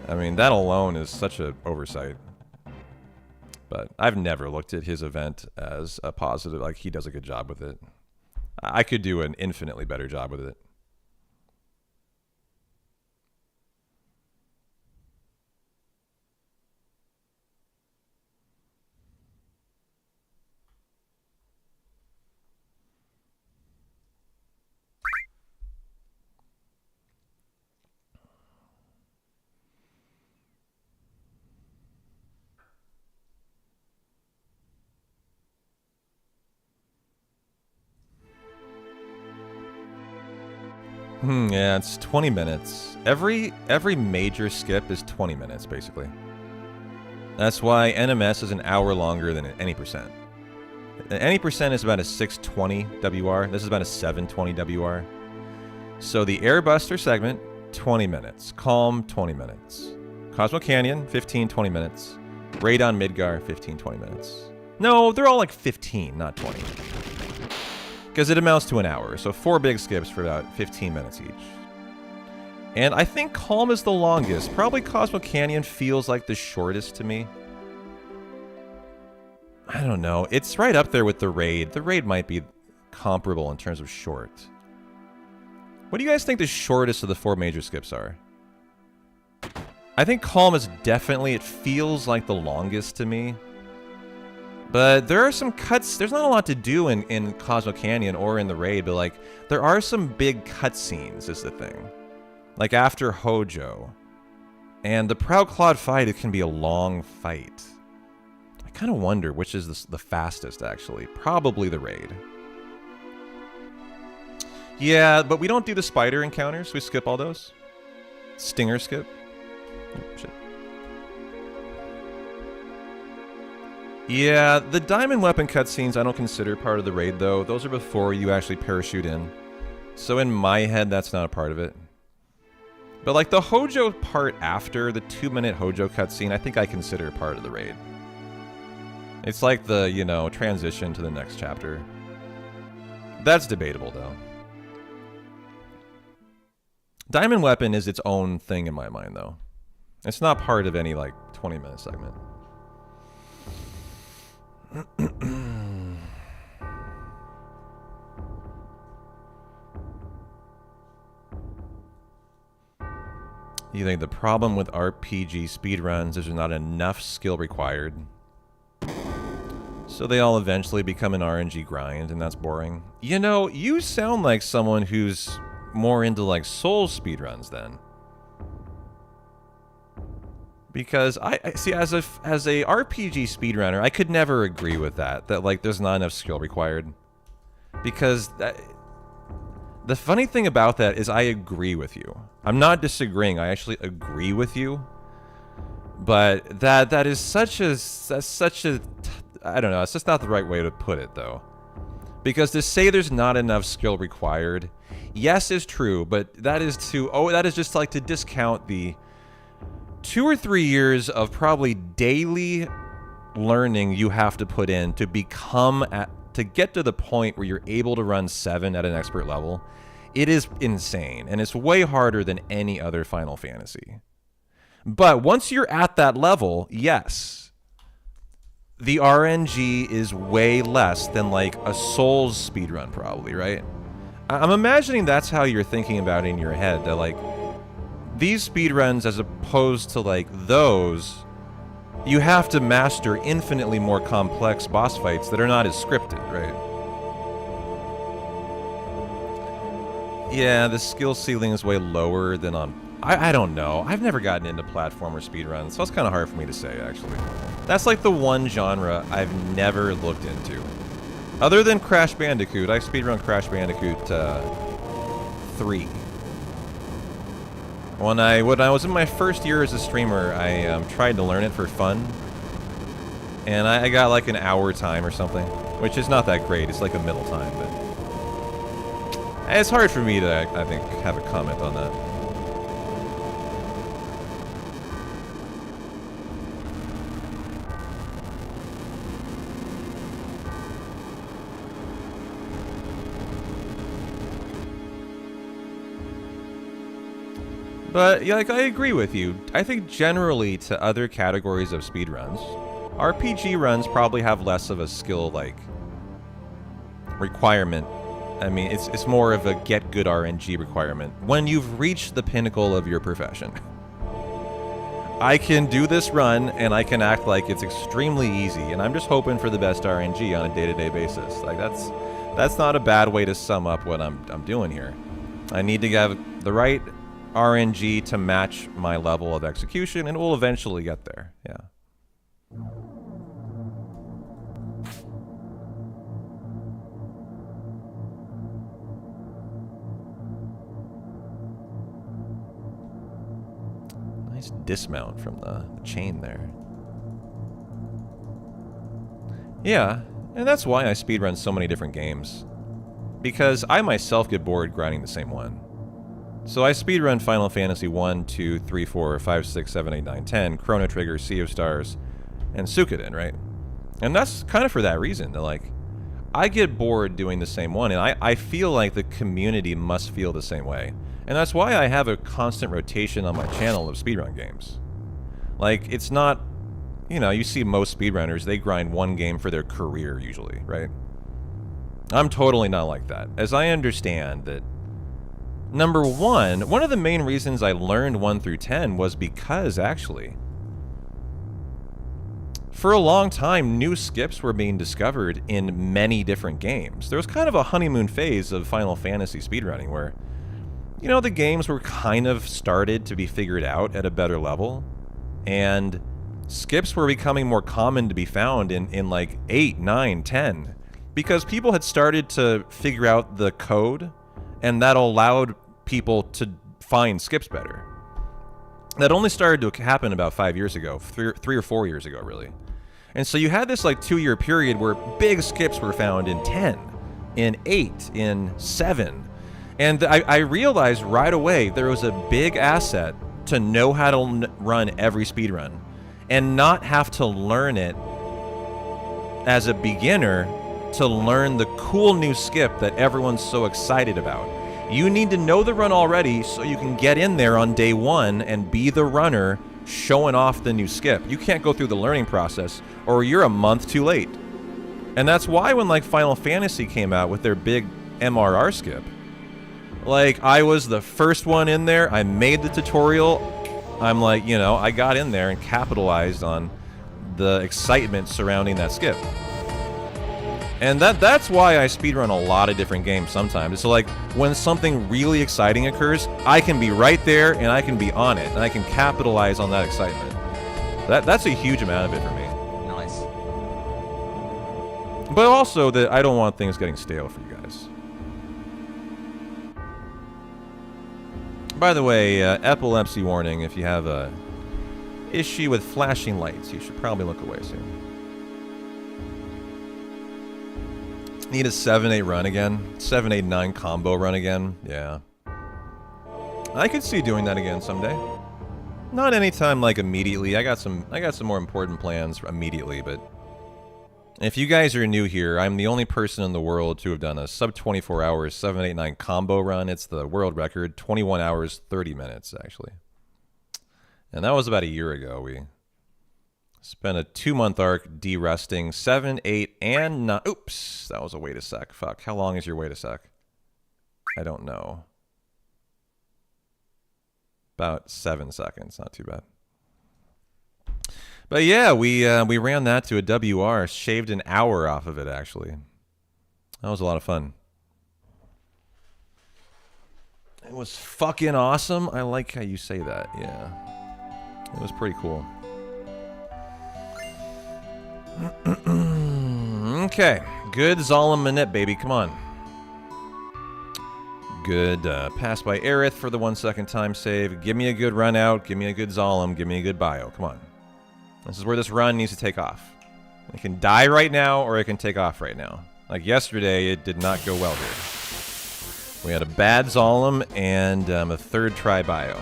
I mean, that alone is such an oversight. But I've never looked at his event as a positive, like he does a good job with it. I could do an infinitely better job with it. Yeah, it's 20 minutes. Every major skip is 20 minutes, basically. That's why NMS is an hour longer than any percent. Any percent is about a 620 WR. This is about a 720 WR. So the Airbuster segment, 20 minutes. Calm, 20 minutes. Cosmo Canyon, 15, 20 minutes. Raid on Midgar, 15, 20 minutes. No, they're all like 15, not 20. Because it amounts to an hour, so 4 big skips for about 15 minutes each. And I think Calm is the longest. Probably Cosmo Canyon feels like the shortest to me. I don't know. It's right up there with the Raid. The Raid might be comparable in terms of short. What do you guys think the shortest of the 4 major skips are? I think Calm is definitely, it feels like the longest to me. But there are some cuts, there's not a lot to do in Cosmo Canyon or in the Raid, but like, there are some big cutscenes is the thing. Like after Hojo. And the Proud Claude fight, it can be a long fight. I kind of wonder which is the fastest, actually. Probably the Raid. Yeah, but we don't do the spider encounters. We skip all those. Stinger skip. Oh, shit. Yeah, the diamond weapon cutscenes I don't consider part of the raid, though. Those are before you actually parachute in. So in my head, that's not a part of it. But like the Hojo part after, the 2-minute Hojo cutscene, I think I consider part of the raid. It's like the, you know, transition to the next chapter. That's debatable, though. Diamond weapon is its own thing in my mind, though. It's not part of any, like, 20-minute segment. You think the problem with RPG speedruns is there's not enough skill required? So they all eventually become an RNG grind, and that's boring. You know, you sound like someone who's more into, like, Souls speedruns, then. Because I see, as a RPG speedrunner, I could never agree with that like there's not enough skill required. Because the funny thing about that is I agree with you. I'm not disagreeing. I actually agree with you. But that is such a I don't know. It's just not the right way to put it, though. Because to say there's not enough skill required, yes, is true. But that is just like to discount the 2 or 3 years of probably daily learning you have to put in to to get to the point where you're able to run 7 at an expert level. It is insane, and it's way harder than any other Final Fantasy. But once you're at that level, yes, the RNG is way less than like a Souls speedrun probably, right? I'm imagining that's how you're thinking about it in your head, that like these speedruns, as opposed to like those, you have to master infinitely more complex boss fights that are not as scripted, right? Yeah, the skill ceiling is way lower than on... I don't know. I've never gotten into platformer speedruns, so it's kind of hard for me to say, actually. That's like the one genre I've never looked into. Other than Crash Bandicoot, I speedrun Crash Bandicoot 3. When I was in my first year as a streamer, I tried to learn it for fun. And I got like an hour time or something, which is not that great. It's like a middle time, but... It's hard for me to, I think, have a comment on that. But, yeah, like, I agree with you. I think generally to other categories of speedruns, RPG runs probably have less of a skill, like, requirement. I mean, it's more of a get good RNG requirement when you've reached the pinnacle of your profession. I can do this run, and I can act like it's extremely easy, and I'm just hoping for the best RNG on a day-to-day basis. Like, that's not a bad way to sum up what I'm doing here. I need to have the right RNG to match my level of execution, and we'll eventually get there. Yeah. Nice dismount from the chain there. Yeah, and that's why I speedrun so many different games. Because I myself get bored grinding the same one. So I speedrun Final Fantasy 1, 2, 3, 4, 5, 6, 7, 8, 9, 10, Chrono Trigger, Sea of Stars, and Suikoden, right? And that's kind of for that reason. That, like, I get bored doing the same one, and I feel like the community must feel the same way. And that's why I have a constant rotation on my channel of speedrun games. Like, it's not, you know, you see most speedrunners, they grind one game for their career usually, right? I'm totally not like that. As I understand that, number one of the main reasons I learned 1 through 10 was because, actually, for a long time, new skips were being discovered in many different games. There was kind of a honeymoon phase of Final Fantasy speedrunning where, you know, the games were kind of started to be figured out at a better level, and skips were becoming more common to be found in like 8, 9, 10, because people had started to figure out the code, and that allowed people to find skips better. That only started to happen about 5 years ago, 3 or 4 years ago, really. And so you had this like 2-year period where big skips were found in 10, in 8, in 7. And I realized right away there was a big asset to know how to run every speedrun and not have to learn it as a beginner to learn the cool new skip that everyone's so excited about. You need to know the run already so you can get in there on day 1 and be the runner showing off the new skip. You can't go through the learning process or you're a month too late. And that's why when like Final Fantasy came out with their big MRR skip, like I was the first one in there, I made the tutorial, I'm like, you know, I got in there and capitalized on the excitement surrounding that skip. And that's why I speedrun a lot of different games sometimes. It's like, when something really exciting occurs, I can be right there and I can be on it, and I can capitalize on that excitement. That's a huge amount of it for me. Nice. But also that I don't want things getting stale for you guys. By the way, epilepsy warning, if you have a issue with flashing lights, you should probably look away soon. Need a 7-8 run again. 7-8-9 combo run again. Yeah. I could see doing that again someday. Not anytime like immediately. I got some more important plans immediately, but if you guys are new here, I'm the only person in the world to have done a sub 24 hours 7-8-9 combo run. It's the world record, 21 hours 30 minutes actually. And that was about a year ago. We spent a 2-month arc de-resting 7, 8, and 9. Oops, that was a wait a sec. Fuck, how long is your wait a sec? I don't know. About 7 seconds, not too bad. But yeah, we ran that to a WR, shaved an hour off of it actually. That was a lot of fun. It was fucking awesome. I like how you say that, yeah. It was pretty cool. Okay, good Zalem Manip, baby, come on. Good pass by Aerith for the 1-second time save. Give me a good run out, give me a good Zalem, give me a good bio, come on. This is where this run needs to take off. It can die right now, or it can take off right now. Like yesterday, it did not go well here. We had a bad Zalem and a 3rd try bio.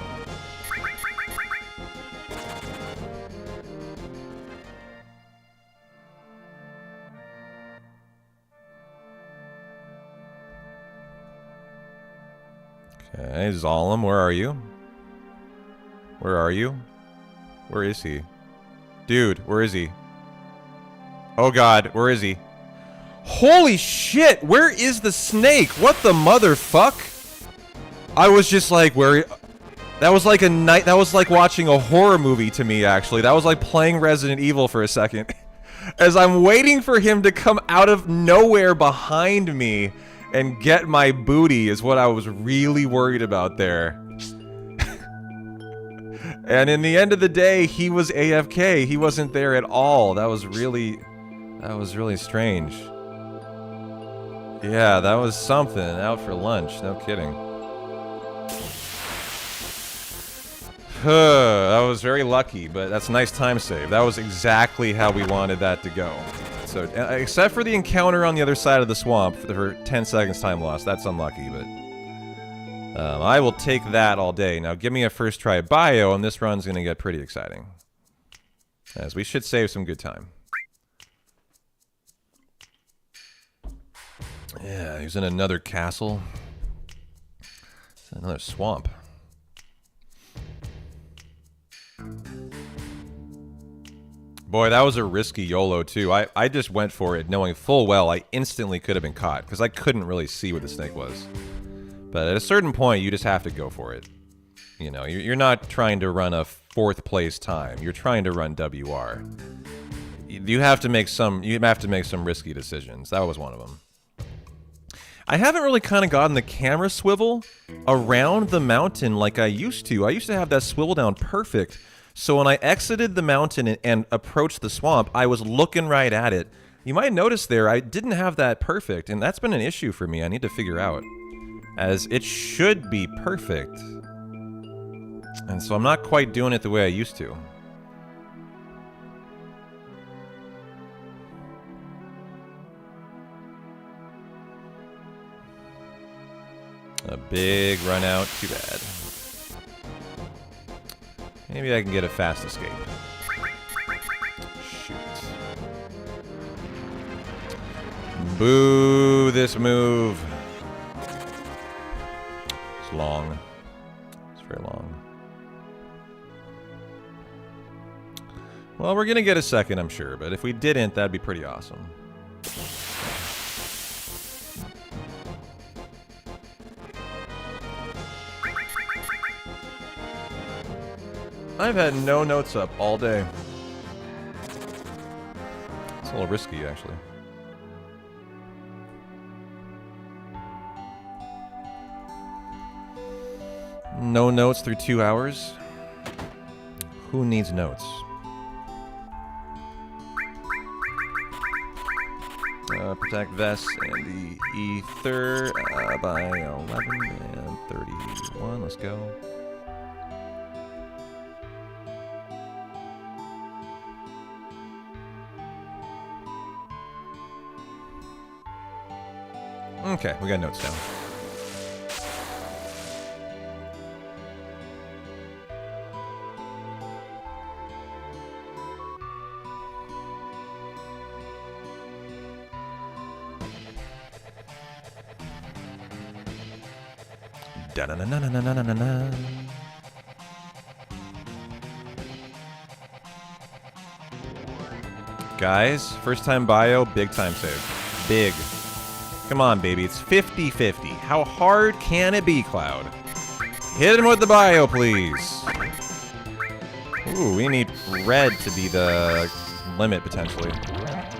Okay, Zalem, where are you? Where are you? Where is he? Dude, where is he? Oh god, where is he? Holy shit, where is the snake? What the motherfuck? I was just like, where... That was like a night... That was like watching a horror movie to me, actually. That was like playing Resident Evil for a second. As I'm waiting for him to come out of nowhere behind me and get my booty is what I was really worried about there. And in the end of the day, he was AFK. He wasn't there at all. That was really strange. Yeah, that was something. Out for lunch. No kidding. That was very lucky, but that's a nice time save. That was exactly how we wanted that to go. So, except for the encounter on the other side of the swamp for 10 seconds time loss. That's unlucky, but... I will take that all day. Now, give me a 1st try bio, and this run's going to get pretty exciting. As we should save some good time. Yeah, he's in another castle. Another swamp. Boy, that was a risky YOLO, too. I just went for it, knowing full well I instantly could have been caught, because I couldn't really see what the snake was. But at a certain point, you just have to go for it. You know, you're not trying to run a 4th place time. You're trying to run WR. You have to make some risky decisions. That was one of them. I haven't really kind of gotten the camera swivel around the mountain like I used to. I used to have that swivel down perfect. So when I exited the mountain and approached the swamp, I was looking right at it. You might notice there, I didn't have that perfect, and that's been an issue for me. I need to figure out, as it should be perfect. And so I'm not quite doing it the way I used to. A big run out, too bad. Maybe I can get a fast escape. Shoot. Boo this move. It's long. It's very long. Well, we're gonna get a second, I'm sure, but if we didn't, that'd be pretty awesome. I've had no notes up all day. It's a little risky, actually. No notes through 2 hours? Who needs notes? Protect Vest and the Ether by 11 and 31. Let's go. Okay, we got notes down. Da-na-na-na-na-na-na-na. Guys, first time bio, big time save. Big. Come on, baby. It's 50-50. How hard can it be, Cloud? Hit him with the bio, please. Ooh, we need red to be the limit, potentially.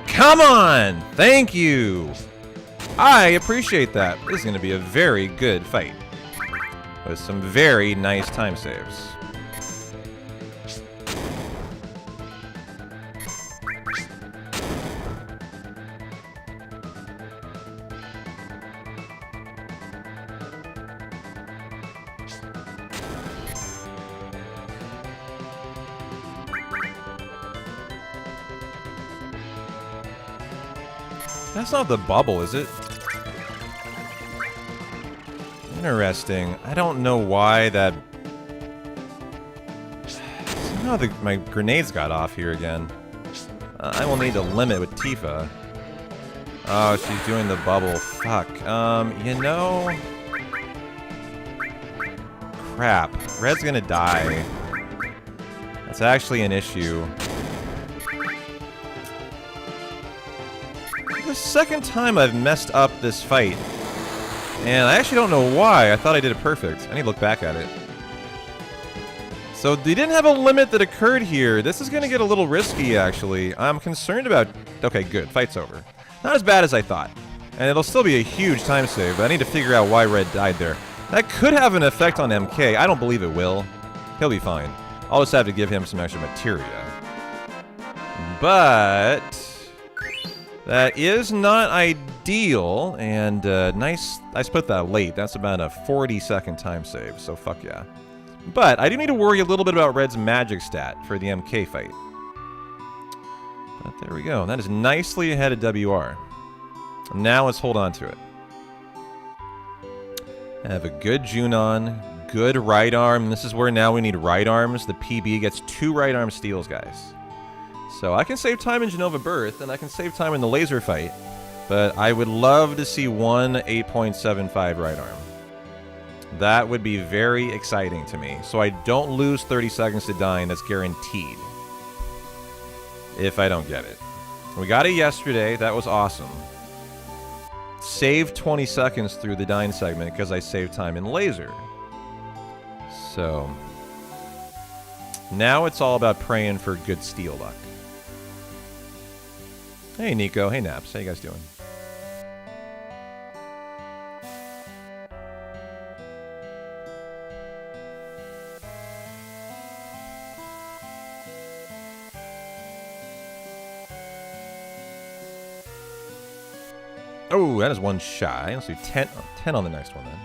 Come on! Thank you! I appreciate that. This is going to be a very good fight. With some very nice time saves. That's not the bubble, is it? Interesting. I don't know why that... Somehow my grenades got off here again. I will need to limit with Tifa. Oh, she's doing the bubble. Fuck. You know... Crap. Red's gonna die. That's actually an issue. The second time I've messed up this fight. And I actually don't know why. I thought I did it perfect. I need to look back at it. So they didn't have a limit that occurred here. This is going to get a little risky, actually. I'm concerned about... Okay, good. Fight's over. Not as bad as I thought. And it'll still be a huge time save, but I need to figure out why Red died there. That could have an effect on MK. I don't believe it will. He'll be fine. I'll just have to give him some extra materia. But... that is not ideal, and nice. I split that late. That's about a 40-second time save, so fuck yeah. But I do need to worry a little bit about Red's magic stat for the MK fight. But there we go. That is nicely ahead of WR. Now let's hold on to it. Have a good Junon, good right arm. This is where now we need right arms. The PB gets 2 right arm steals, guys. So I can save time in Genova Birth, and I can save time in the laser fight, but I would love to see one 8.75 right arm. That would be very exciting to me, so I don't lose 30 seconds to dying. That's guaranteed if I don't get it. We got it yesterday. That was awesome. Saved 20 seconds through the dying segment because I saved time in laser. So now it's all about praying for good steel luck. Hey, Nico. Hey, Naps. How you guys doing? Oh, that is one shy. Let's do 10 on the next one then.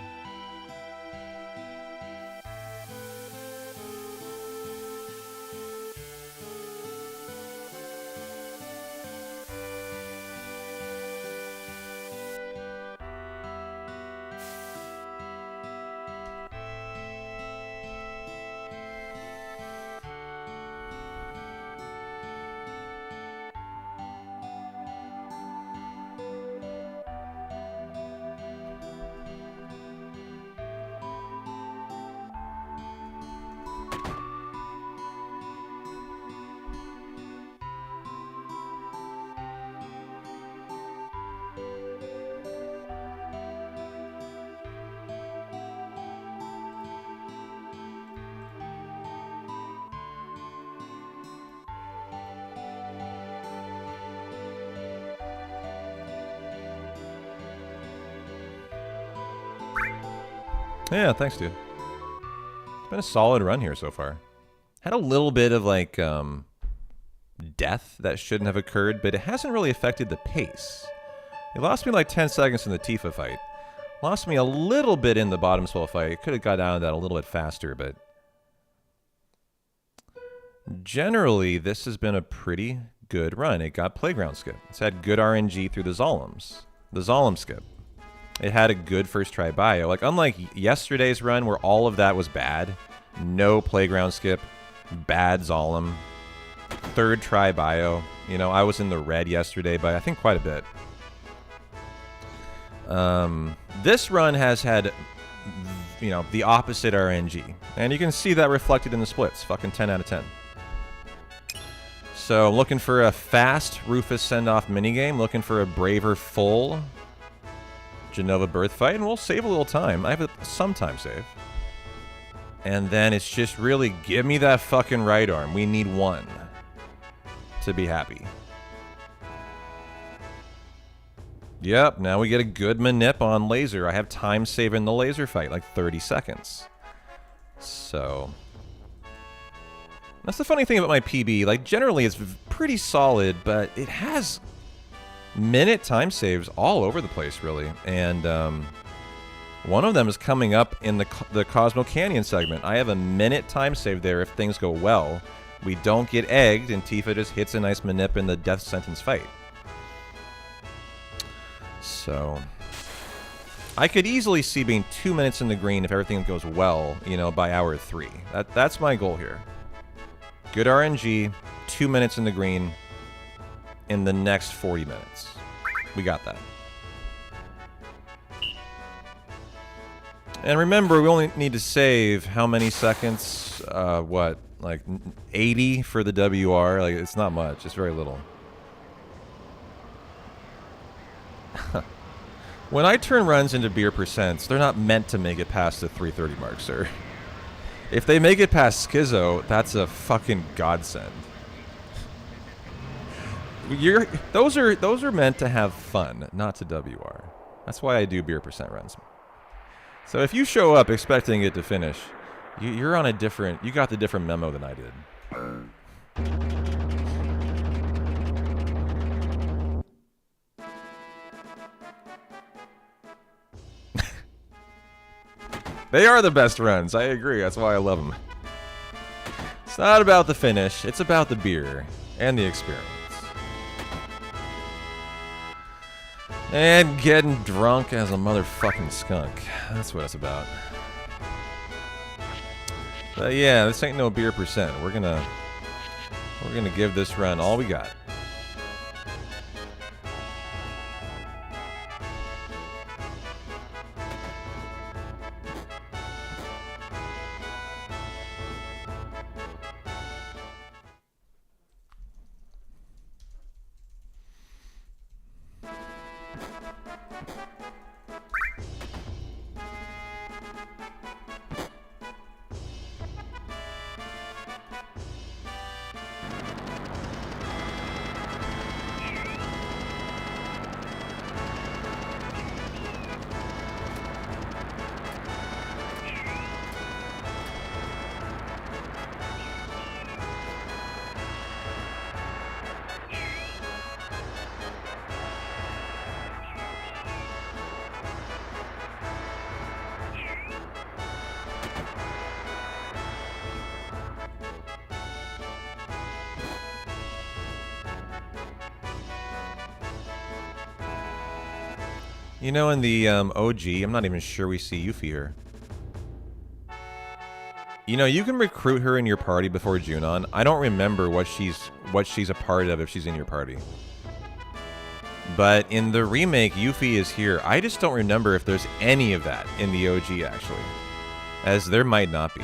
Yeah, thanks, dude. It's been a solid run here so far. Had a little bit of, like, death that shouldn't have occurred, but it hasn't really affected the pace. It lost me, like, 10 seconds in the Tifa fight. Lost me a little bit in the bottom swell fight. It could have got down to that a little bit faster, but generally, this has been a pretty good run. It got playground skip. It's had good RNG through the Zolims. The Zolim skip. It had a good first try bio. Like, unlike yesterday's run where all of that was bad, no playground skip, bad Zolim, third try bio. You know, I was in the red yesterday by I think quite a bit. This run has had, you know, the opposite RNG. And you can see that reflected in the splits. Fucking 10 out of 10. So, looking for a fast Rufus send-off minigame. Looking for a braver full Genova Birth fight, and we'll save a little time. I have some time save. And then it's just really, give me that fucking right arm. We need one to be happy. Yep, now we get a good manip on laser. I have time save in the laser fight, like 30 seconds. So that's the funny thing about my PB. Like, generally it's pretty solid, but it has minute time saves all over the place, really. And one of them is coming up in the Cosmo Canyon segment. I have a minute time save there if things go well. We don't get egged, and Tifa just hits a nice manip in the death sentence fight. So I could easily see being 2 minutes in the green if everything goes well, you know, by hour 3. That's my goal here. Good RNG, 2 minutes in the green in the next 40 minutes. We got that. And remember, we only need to save how many seconds? What? Like 80 for the WR? Like, it's not much. It's very little. When I turn runs into beer percents, they're not meant to make it past the 330 mark, sir. If they make it past Schizo, that's a fucking godsend. Those are meant to have fun, not to WR. That's why I do beer percent runs. So if you show up expecting it to finish, you're on a different. You got the different memo than I did. They are the best runs. I agree. That's why I love them. It's not about the finish. It's about the beer and the experience. And getting drunk as a motherfucking skunk. That's what it's about. But yeah, this ain't no beer percent. We're We're going to give this run all we got. You know, in the OG, I'm not even sure we see Yuffie here. You know, you can recruit her in your party before Junon. I don't remember what she's a part of if she's in your party. But in the remake, Yuffie is here. I just don't remember if there's any of that in the OG, actually. As there might not be.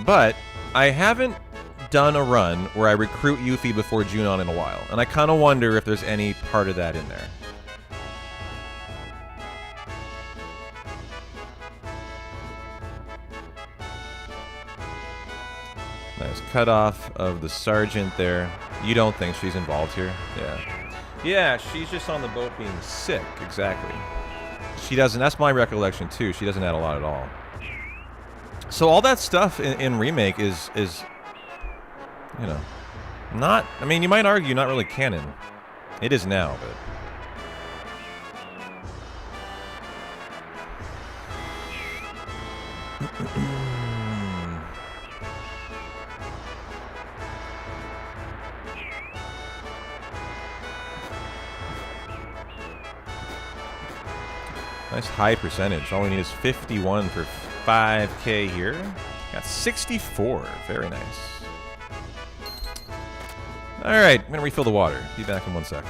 But I haven't done a run where I recruit Yuffie before Junon in a while, and I kind of wonder if there's any part of that in there. Nice cutoff of the sergeant there. You don't think she's involved here? Yeah. Yeah, she's just on the boat being sick, exactly. She doesn't, that's my recollection too, she doesn't add a lot at all. So all that stuff in Remake is you know, not, I mean, you might argue not really canon. It is now, but... Nice high percentage. All we need is 51 for 5K here. Got 64. Very nice. Alright, I'm going to refill the water. Be back in 1 sec.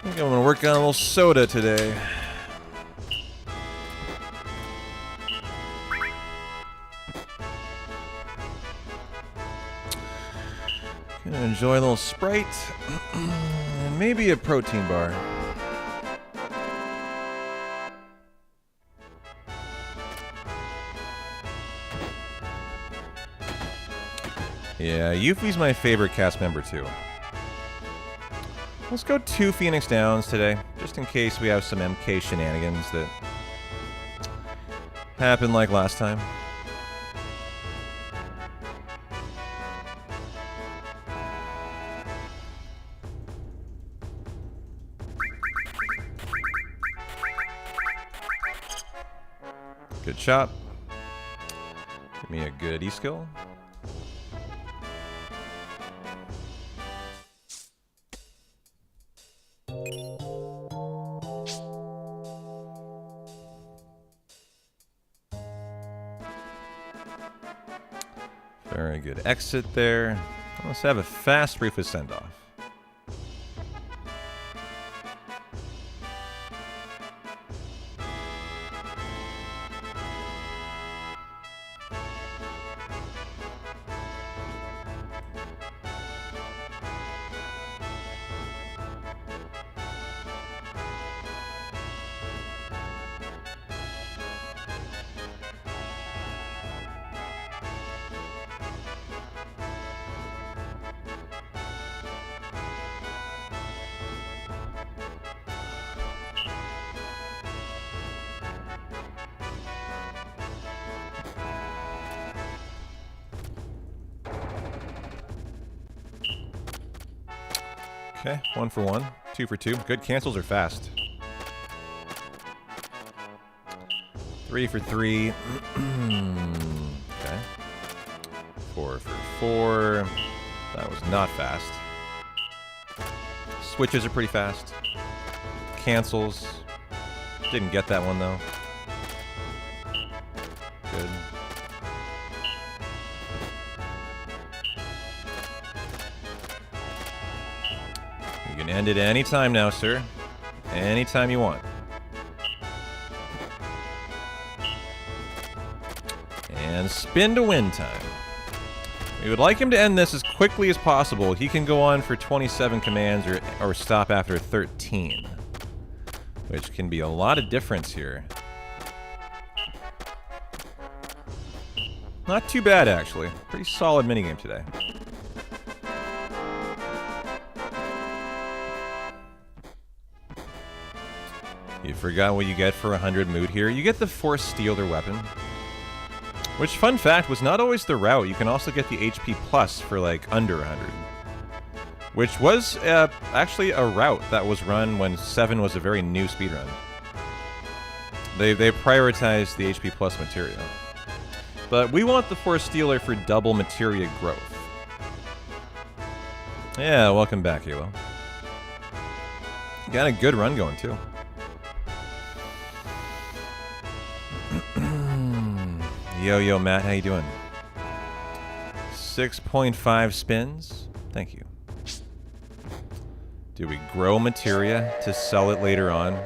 I think I'm gonna work on a little soda today. Gonna enjoy a little Sprite and maybe a protein bar. Yeah, Yuffie's my favorite cast member too. Let's go 2 Phoenix Downs today, just in case we have some MK shenanigans that happen like last time. Good shot. Give me a good E-skill. Very good exit there. Let's have a fast Rufus send-off. Okay, 1 for 1, 2 for 2. Good cancels are fast. 3 for 3. Okay. 4 for 4. That was not fast. Switches are pretty fast. Cancels. Didn't get that one though. Good. You can end it any time now, sir. Anytime you want. And spin to win time. We would like him to end this as quickly as possible. He can go on for 27 commands or stop after 13. Which can be a lot of difference here. Not too bad, actually. Pretty solid minigame today. You forgot what you get for 100 mood here. You get the Force Stealer weapon. Which, fun fact, was not always the route. You can also get the HP plus for, like, under 100. Which was actually a route that was run when 7 was a very new speedrun. They prioritized the HP plus materia. But we want the Force Stealer for double materia growth. Yeah, welcome back, Halo. Got a good run going, too. Yo, Matt, how you doing? 6.5 spins. Thank you. Do we grow materia to sell it later on?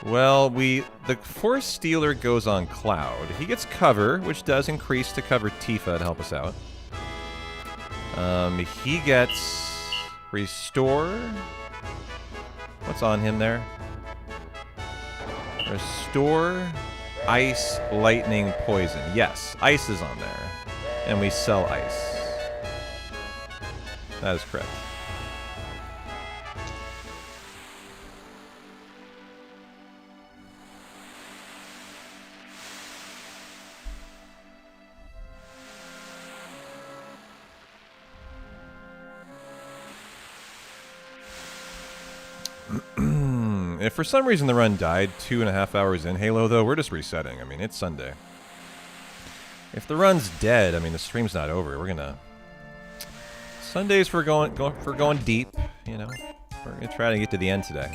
Well, the Force Stealer goes on Cloud. He gets cover, which does increase to cover Tifa to help us out. He gets Restore. What's on him there? Restore, Ice, Lightning, Poison. Yes, Ice is on there. And we sell Ice. That is correct. If for some reason the run died 2.5 hours in Halo, though, we're just resetting. I mean, it's Sunday. If the run's dead, I mean, the stream's not over. We're gonna... Sundays for going deep, you know. We're gonna try to get to the end today.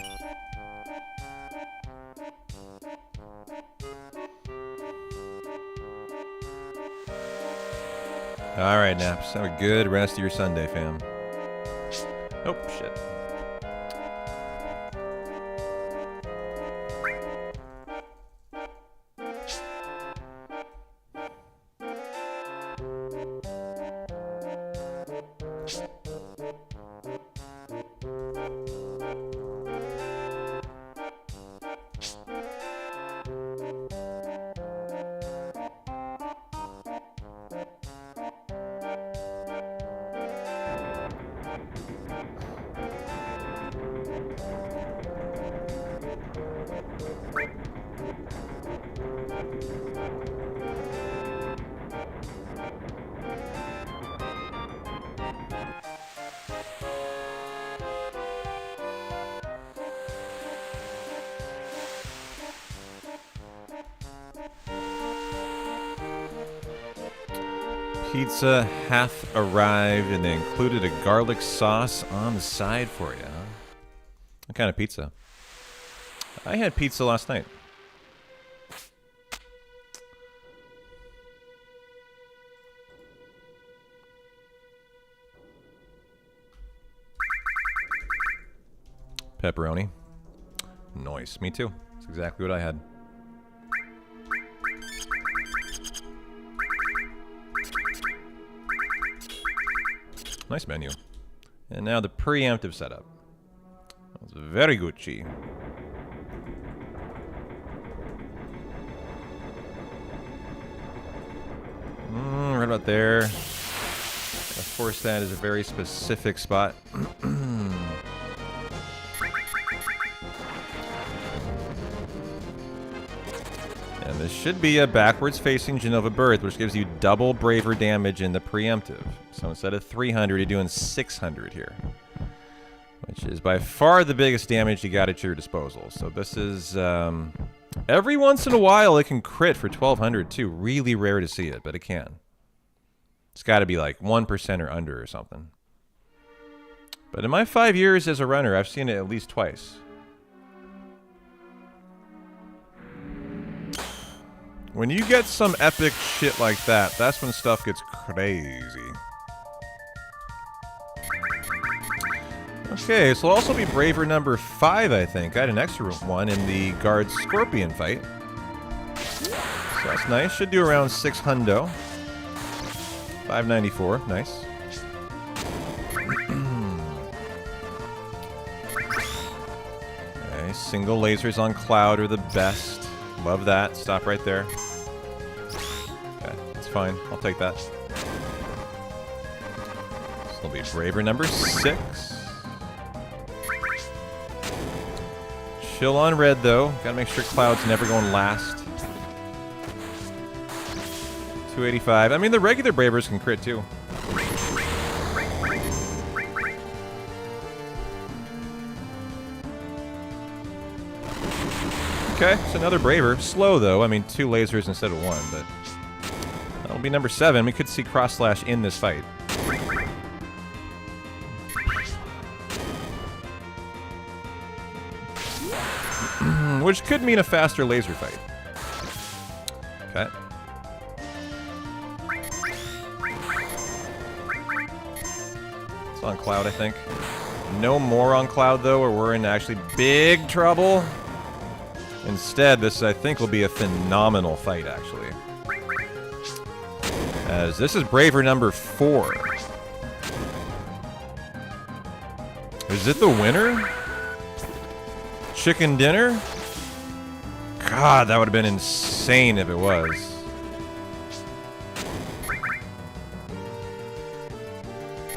Alright, Naps. Have a good rest of your Sunday, fam. Oh, shit. Pizza hath arrived, and they included a garlic sauce on the side for you. What kind of pizza? I had pizza last night. Pepperoni. Nice. Me too. That's exactly what I had. Nice menu. And now the preemptive setup. That's very Gucci. Right about there. Of course, that is a very specific spot. And this should be a backwards facing Genova Birth, which gives you double braver damage in the preemptive. So instead of 300, you're doing 600 here, which is by far the biggest damage you got at your disposal. So this is, every once in a while it can crit for 1200 too. Really rare to see it, but it can. It's got to be like 1% or under or something. But in my 5 years as a runner, I've seen it at least twice. When you get some epic shit like that, that's when stuff gets crazy. Okay, so it'll also be Braver number 5, I think. I had an extra one in the Guard Scorpion fight. So that's nice. Should do around 6 hundo. 594. Nice. Okay, single lasers on Cloud are the best. Love that. Stop right there. Okay, that's fine. I'll take that. This will be Braver number 6. Chill on red, though. Gotta make sure Cloud's never going last. 285. I mean, the regular Bravers can crit, too. Okay, it's another Braver. Slow, though. I mean, 2 lasers instead of 1, but... That'll be number 7. We could see Cross Slash in this fight. Which could mean a faster laser fight. Okay. It's on Cloud, I think. No more on Cloud, though, or we're in actually big trouble. Instead, this, I think, will be a phenomenal fight, actually. As this is Braver number 4. Is it the winner? Chicken dinner? God, that would have been insane if it was.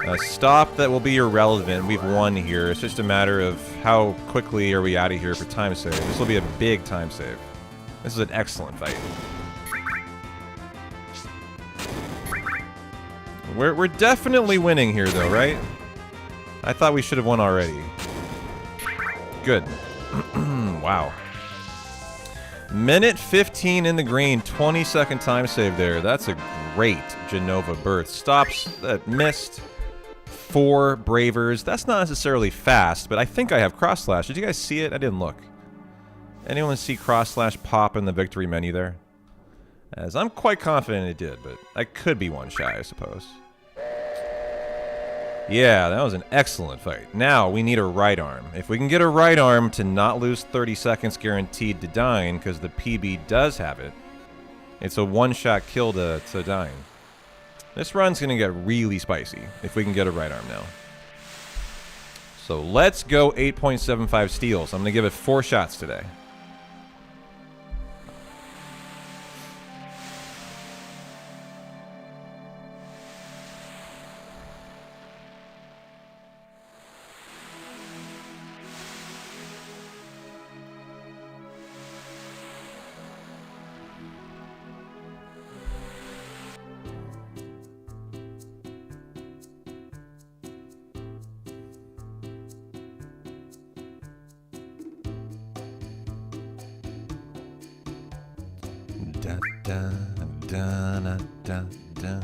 A stop that will be irrelevant. We've won here. It's just a matter of how quickly are we out of here for time save. This will be a big time save. This is an excellent fight. We're definitely winning here, though, right? I thought we should have won already. Good. Wow. Minute 15 in the green. 20-second time save there. That's a great Genova Birth. Stops that missed. 4 Bravers. That's not necessarily fast, but I think I have Cross Slash. Did you guys see it? I didn't look. Anyone see Cross Slash pop in the victory menu there? As I'm quite confident it did, but I could be one shy, I suppose. Yeah, that was an excellent fight. Now we need a right arm. If we can get a right arm to not lose 30 seconds guaranteed to dying, because the PB does have it, it's a one-shot kill to dying. This run's going to get really spicy if we can get a right arm now. So let's go 8.75 steals. I'm going to give it 4 shots today. Da, da, da, da, da, da.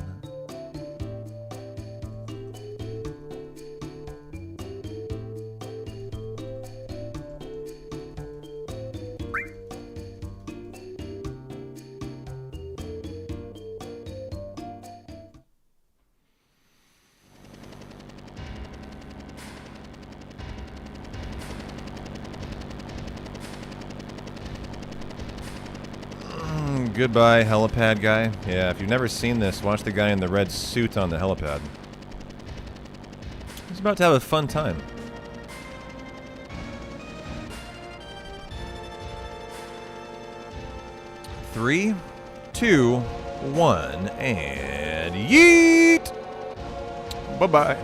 Goodbye, helipad guy. Yeah, if you've never seen this, watch the guy in the red suit on the helipad. He's about to have a fun time. Three, two, one, and yeet! Bye-bye.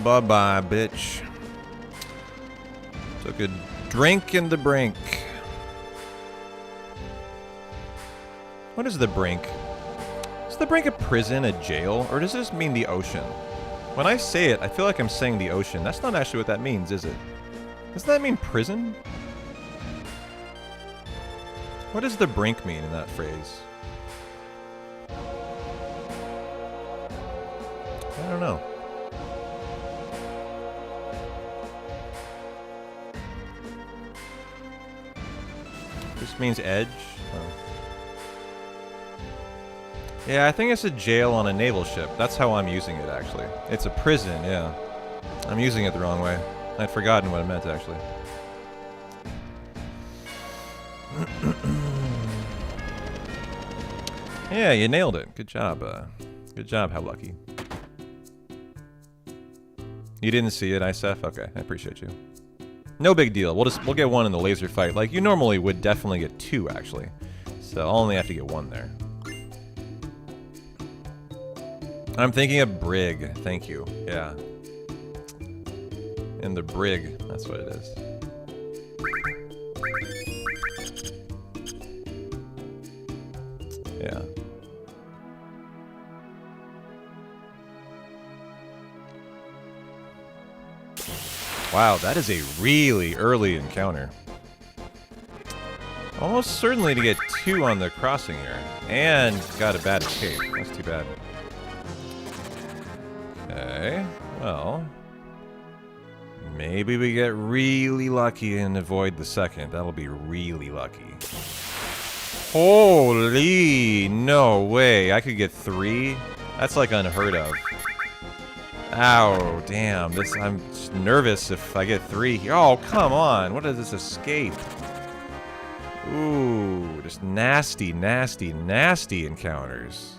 Bye-bye, bitch. Took a drink in the brink. What is the brink? Is the brink a prison, a jail, or does this mean the ocean? When I say it, I feel like I'm saying the ocean. That's not actually what that means, is it? Doesn't that mean prison? What does the brink mean in that phrase? I don't know. This means edge? Oh. Yeah, I think it's a jail on a naval ship. That's how I'm using it, actually. It's a prison, yeah. I'm using it the wrong way. I'd forgotten what it meant, actually. Yeah, you nailed it. Good job. Good job, how lucky. You didn't see it, ISF? Okay, I appreciate you. No big deal. We'll get one in the laser fight. Like, you normally would definitely get two, actually. So I'll only have to get one there. I'm thinking of brig. Thank you. Yeah. In the brig. That's what it is. Yeah. Wow, that is a really early encounter. Almost certainly to get two on the crossing here. And got a bad escape. That's too bad. Okay, well. Maybe we get really lucky and avoid the second. That'll be really lucky. Holy, no way. I could get three? That's like unheard of. Ow, damn. I'm just nervous if I get three here. Oh, come on. What is this escape? Ooh, just nasty, nasty, nasty encounters.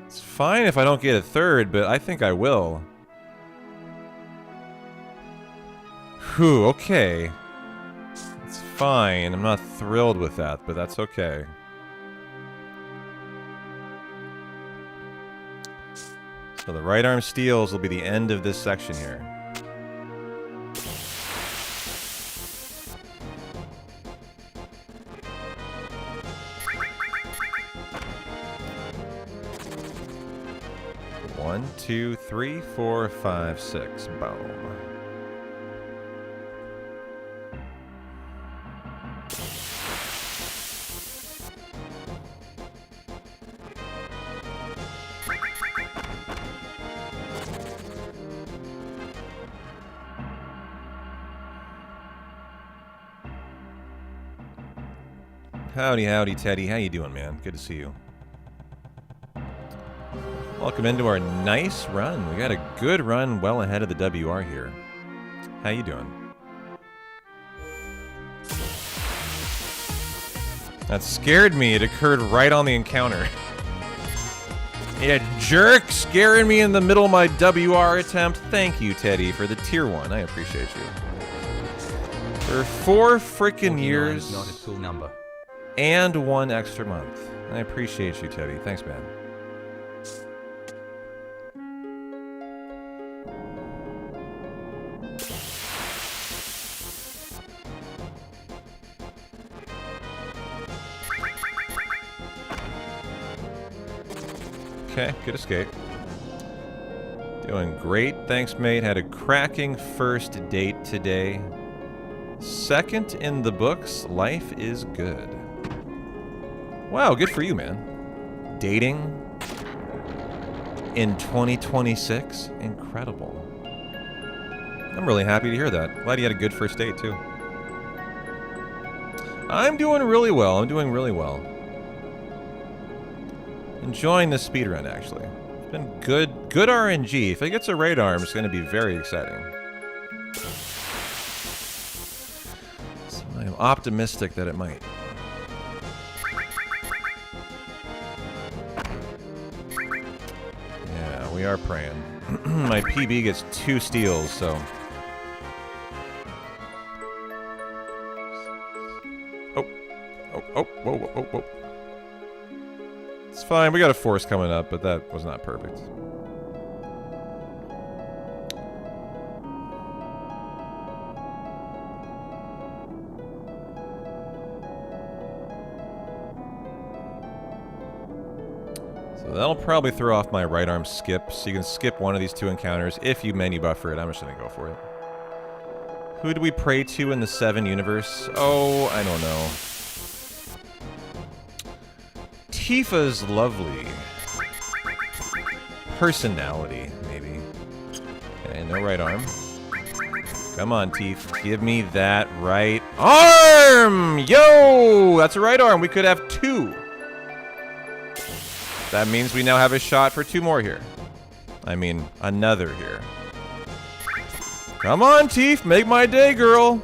It's fine if I don't get a third, but I think I will. Whew, okay. It's fine. I'm not thrilled with that, but that's okay. So the right arm steals will be the end of this section here. One, two, three, four, five, six. Boom. Howdy, howdy, Teddy. How you doing, man? Good to see you. Welcome into our nice run. We got a good run well ahead of the WR here. How you doing? That scared me. It occurred right on the encounter. Yeah, jerk scaring me in the middle of my WR attempt. Thank you, Teddy, for the tier 1. I appreciate you. For 4 freaking years. Not a cool number. And 1 extra month. I appreciate you, Teddy. Thanks, man. Okay, good escape. Doing great. Thanks, mate. Had a cracking first date today. Second in the books. Life is good. Wow, good for you, man. Dating in 2026? Incredible. I'm really happy to hear that. Glad you had a good first date, too. I'm doing really well. I'm doing really well. Enjoying this speedrun, actually. It's been good RNG. If it gets a raid arm, it's going to be very exciting. So I am optimistic that it might. we are praying. My PB gets 2 steals, so... Oh, whoa. It's fine, we got a force coming up, but that was not perfect. So that'll probably throw off my right arm skip, so you can skip one of these 2 encounters if you menu buffer it. I'm just gonna go for it. Who do we pray to in the 7 universe? Oh, I don't know. Tifa's lovely personality, maybe. Okay, no right arm. Come on, Tifa. Give me that right arm! Yo! That's a right arm. We could have 2. That means we now have a shot for 2 more here. I mean, another here. Come on, Tifa. Make my day, girl.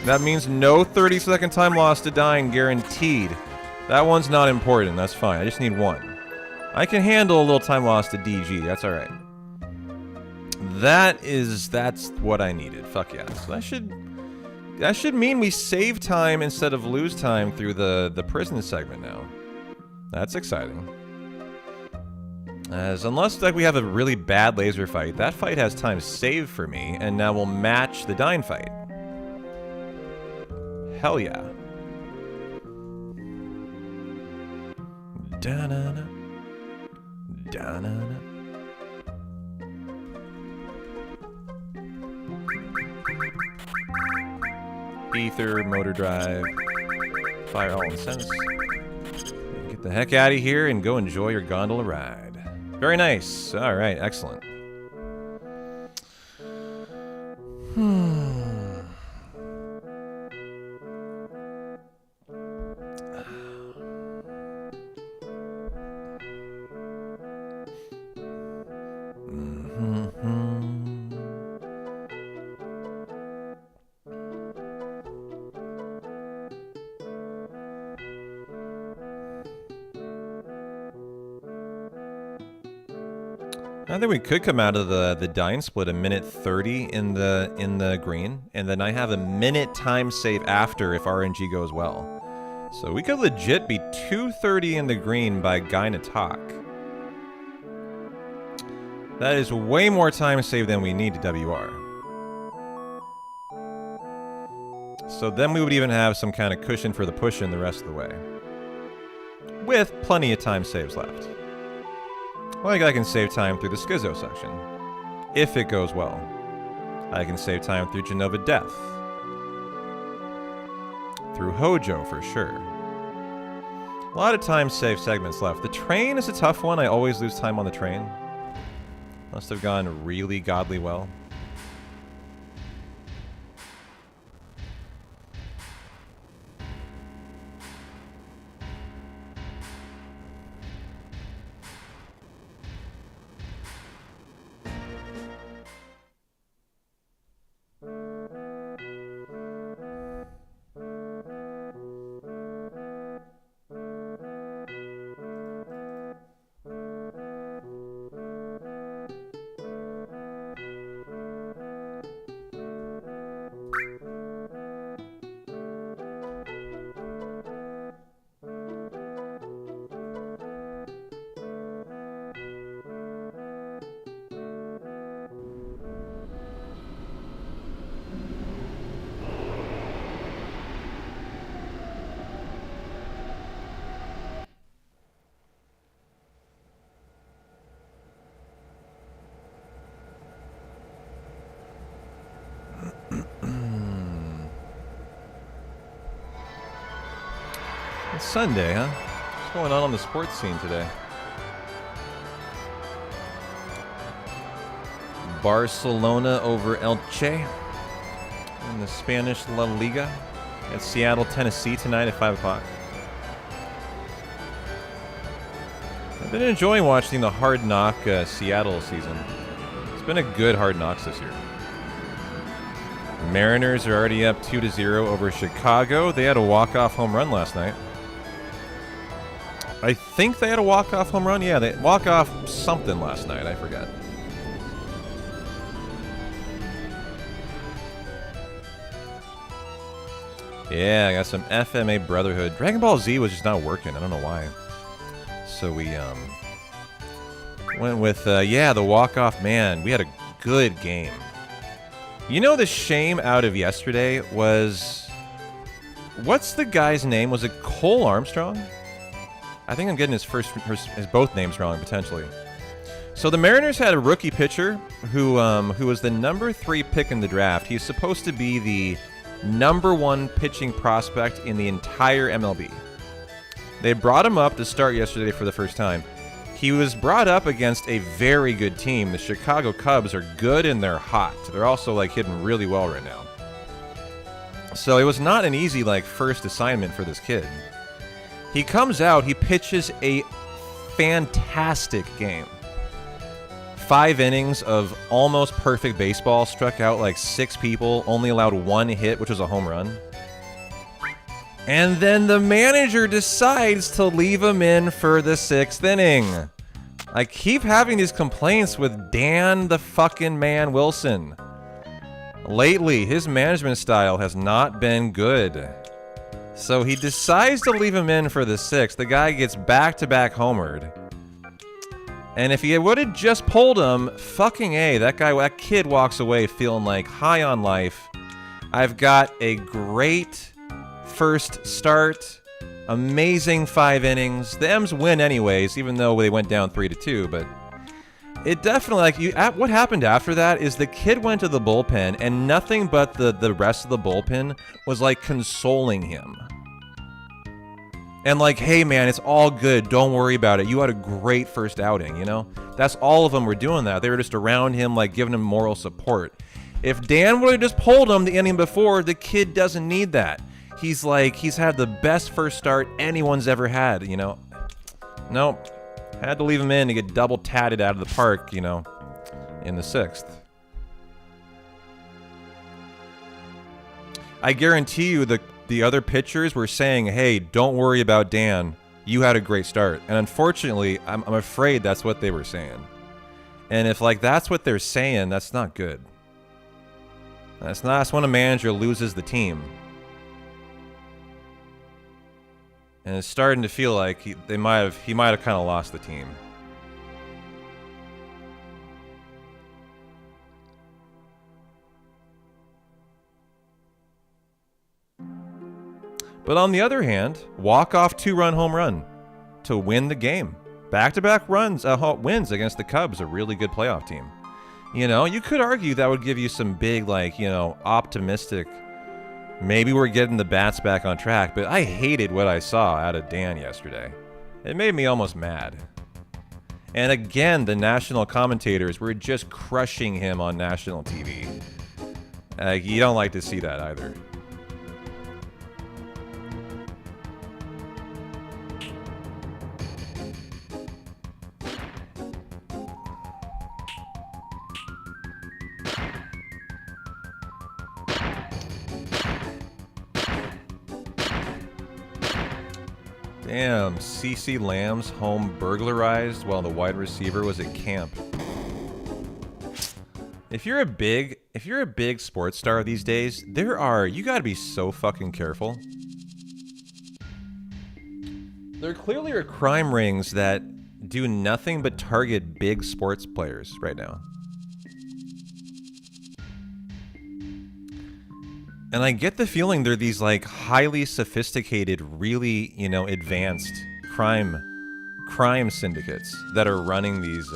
That means no 30-second time loss to dying guaranteed. That one's not important. That's fine. I just need 1. I can handle a little time loss to DG. That's all right. That's what I needed. Fuck yeah. So that should mean we save time instead of lose time through the prison segment now. That's exciting. Unless like we have a really bad laser fight, that fight has time saved for me, and now we'll match the Dyne fight. Hell yeah. Da-na-na. Da-na-na. Ether, motor drive, fire all incense. Get the heck out of here and go enjoy your gondola ride. Very nice. All right, excellent. I think we could come out of the Dyne split a minute 30 in the green, and then I have a minute time save after if RNG goes well. So we could legit be 2:30 in the green by Gynatalk. That is way more time save than we need to WR. So then we would even have some kind of cushion for the push-in the rest of the way. With plenty of time saves left. Like I can save time through the Schizo section. If it goes well. I can save time through Genova Death. Through Hojo for sure. A lot of time save segments left. The train is a tough one. I always lose time on the train. Must have gone really godly well. It's Sunday, huh? What's going on the sports scene today? Barcelona over Elche in the Spanish La Liga at Seattle, Tennessee tonight at 5 o'clock. I've been enjoying watching the Hard Knock Seattle season. It's been a good Hard Knocks this year. Mariners are already up 2-0 over Chicago. They had a walk-off home run last night. I think they had a walk-off home run. Yeah, they walk-off something last night. I forgot. Yeah, I got some FMA Brotherhood. Dragon Ball Z was just not working. I don't know why. So we went with, yeah, the walk-off. Man, we had a good game. You know, the shame out of yesterday was... What's the guy's name? Was it Cole Armstrong? I think I'm getting his both names wrong, potentially. So the Mariners had a rookie pitcher who was the number 3 pick in the draft. He's supposed to be the number 1 pitching prospect in the entire MLB. They brought him up to start yesterday for the first time. He was brought up against a very good team. The Chicago Cubs are good and they're hot. They're also like hitting really well right now. So it was not an easy like first assignment for this kid. He comes out, he pitches a fantastic game. 5 innings of almost perfect baseball, struck out like 6 people, only allowed 1 hit, which was a home run. And then the manager decides to leave him in for the 6th inning. I keep having these complaints with Dan the fucking man Wilson. Lately, his management style has not been good. So he decides to leave him in for the 6th. The guy gets back-to-back homered. And if he would have just pulled him, fucking A, that kid walks away feeling like high on life. I've got a great first start, amazing 5 innings. The M's win anyways, even though they went down 3-2, but it definitely, what happened after that is the kid went to the bullpen and nothing but the rest of the bullpen was like consoling him. And like, hey man, it's all good. Don't worry about it. You had a great first outing, you know? That's all of them were doing that. They were just around him, like giving him moral support. If Dan would have just pulled him the inning before, the kid doesn't need that. He's had the best first start anyone's ever had, you know? Nope. Had to leave him in to get double tatted out of the park, you know, in the 6th. I guarantee you the other pitchers were saying, hey, don't worry about Dan. You had a great start. And unfortunately, I'm afraid that's what they were saying. And if, like, that's what they're saying, that's not good. That's when a manager loses the team. And it's starting to feel like he might have kind of lost the team. But on the other hand, walk-off 2-run home run to win the game. Back-to-back wins against the Cubs, a really good playoff team. You know, you could argue that would give you some big, like, you know, optimistic, maybe we're getting the bats back on track, but I hated what I saw out of Dan yesterday. It made me almost mad. And again, the national commentators were just crushing him on national TV. You don't like to see that either. Damn, CeCe Lamb's home burglarized while the wide receiver was at camp. If you're a big sports star these days, you gotta be so fucking careful. There clearly are crime rings that do nothing but target big sports players right now. And I get the feeling they're these, like, highly sophisticated, really, you know, advanced crime syndicates that are running these,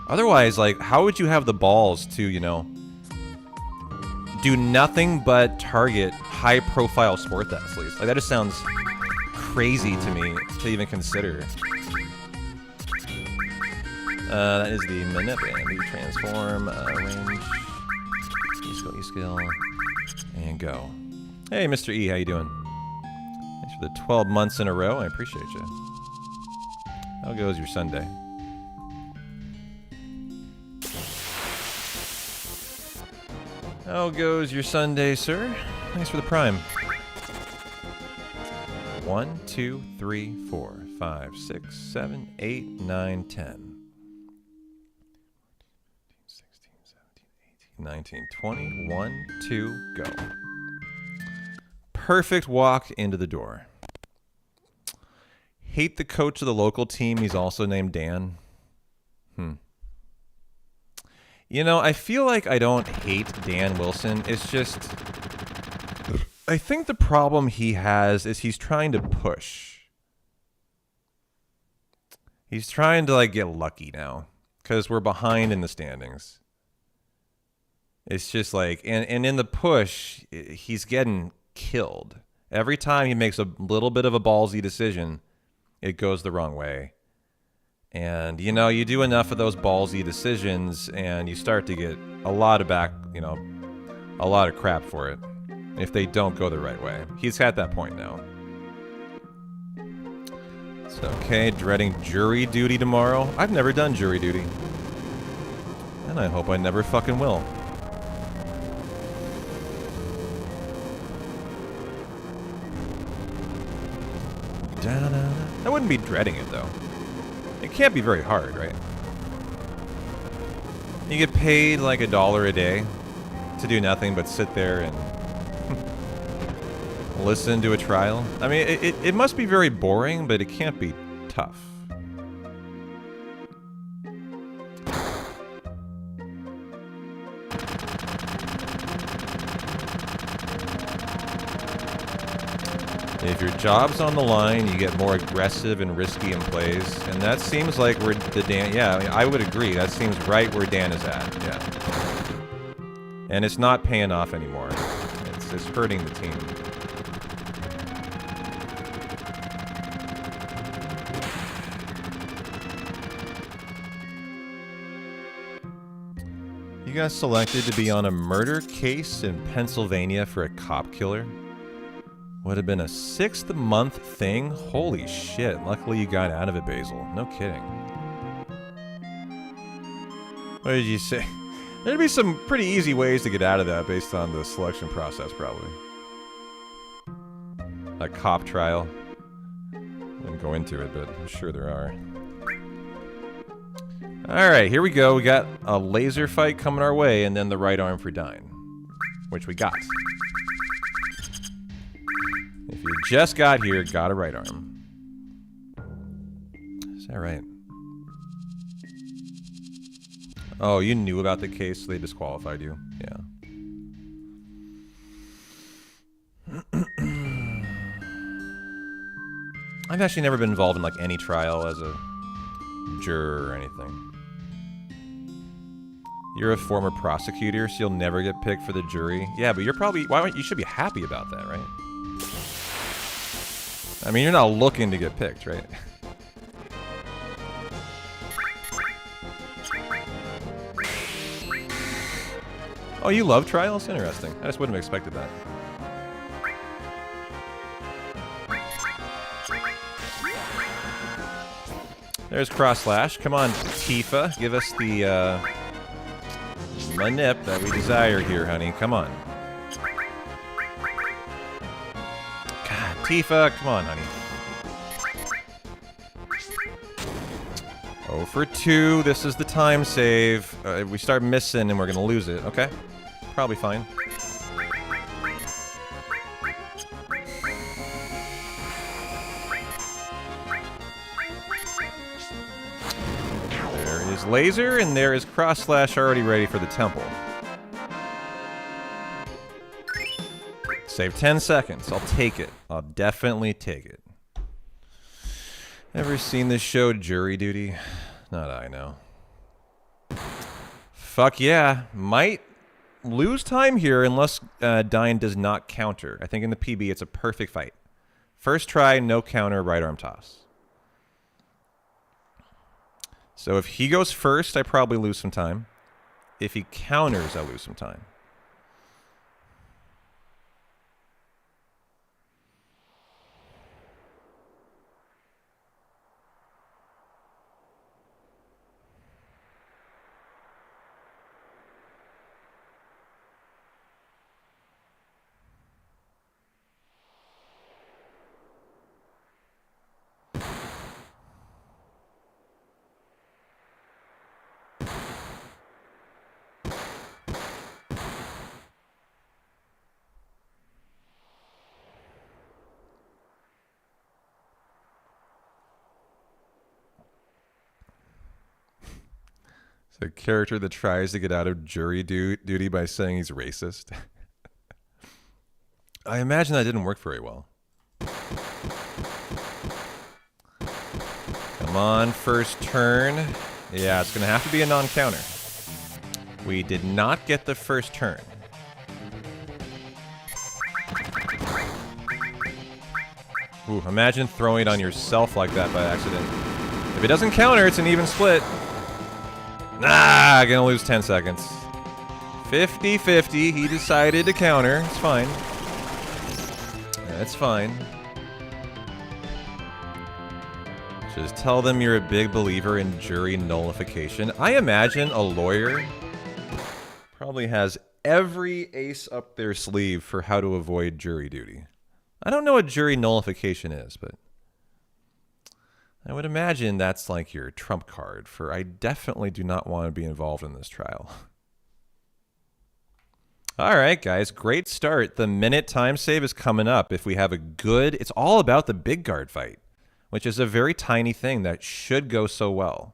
Otherwise, like, how would you have the balls to, you know, do nothing but target high-profile sports athletes? Like, that just sounds crazy to me to even consider. That is the manip, the transform, range, E-skill. And go. Hey, Mr. E, how you doing? Thanks for the 12 months in a row. I appreciate you. How goes your Sunday? How goes your Sunday, sir? Thanks for the prime. 1, 2, 3, 4, 5, 6, 7, 8, 9, 10. 16, 17, 18, 19, 20. 1, 2, go. Perfect walk into the door. Hate the coach of the local team. He's also named Dan. You know, I feel like I don't hate Dan Wilson. It's just, I think the problem he has is he's trying to push. He's trying to, like, get lucky now because we're behind in the standings. It's just like, and in the push, he's getting killed. Every time he makes a little bit of a ballsy decision, it goes the wrong way. And, you know, you do enough of those ballsy decisions and you start to get a lot of a lot of crap for it if they don't go the right way. He's at that point now. It's okay, dreading jury duty tomorrow. I've never done jury duty. And I hope I never fucking will. I wouldn't be dreading it, though. It can't be very hard, right? You get paid like $1 a day to do nothing but sit there and listen to a trial. I mean, it must be very boring, but it can't be tough. If your job's on the line, you get more aggressive and risky in plays, and that seems like where the Dan. Yeah, I mean, I would agree. That seems right where Dan is at. Yeah, and it's not paying off anymore. It's hurting the team. You got selected to be on a murder case in Pennsylvania for a cop killer. Would have been a 6th-month thing? Holy shit. Luckily you got out of it, Basil. No kidding. What did you say? There'd be some pretty easy ways to get out of that based on the selection process, probably. A cop trial. Wouldn't go into it, but I'm sure there are. Alright, here we go. We got a laser fight coming our way, and then the right arm for Dine. Which we got. If you just got here, got a right arm. Is that right? Oh, you knew about the case, so they disqualified you. Yeah. I've actually never been involved in, like, any trial as a juror or anything. You're a former prosecutor, so you'll never get picked for the jury. Yeah, but you're probably... you should be happy about that, right? I mean, you're not looking to get picked, right? Oh, you love trials? Interesting. I just wouldn't have expected that. There's Cross Slash. Come on, Tifa. Give us the manip that we desire here, honey. Come on. God, Tifa. Come on, honey. 0 for 2. This is the time save. If we start missing and we're going to lose it. Okay. Probably fine. There is Laser, and there is Cross Slash already ready for the temple. Save 10 seconds. I'll take it. I'll definitely take it. Ever seen this show, Jury Duty? Not I, know. Fuck yeah. Might lose time here unless Dine does not counter. I think in the PB it's a perfect fight. First try, no counter, right arm toss. So if he goes first, I probably lose some time. If he counters, I lose some time. It's a character that tries to get out of jury duty by saying he's racist. I imagine that didn't work very well. Come on, first turn. Yeah, it's going to have to be a non-counter. We did not get the first turn. Ooh, imagine throwing it on yourself like that by accident. If it doesn't counter, it's an even split. Nah, gonna lose 10 seconds. 50-50, he decided to counter. It's fine. That's fine. Just tell them you're a big believer in jury nullification. I imagine a lawyer probably has every ace up their sleeve for how to avoid jury duty. I don't know what jury nullification is, but I would imagine that's like your trump card for I definitely do not want to be involved in this trial. All right, guys, great start. The minute time save is coming up. If we have a good, it's all about the big guard fight, which is a very tiny thing that should go so well.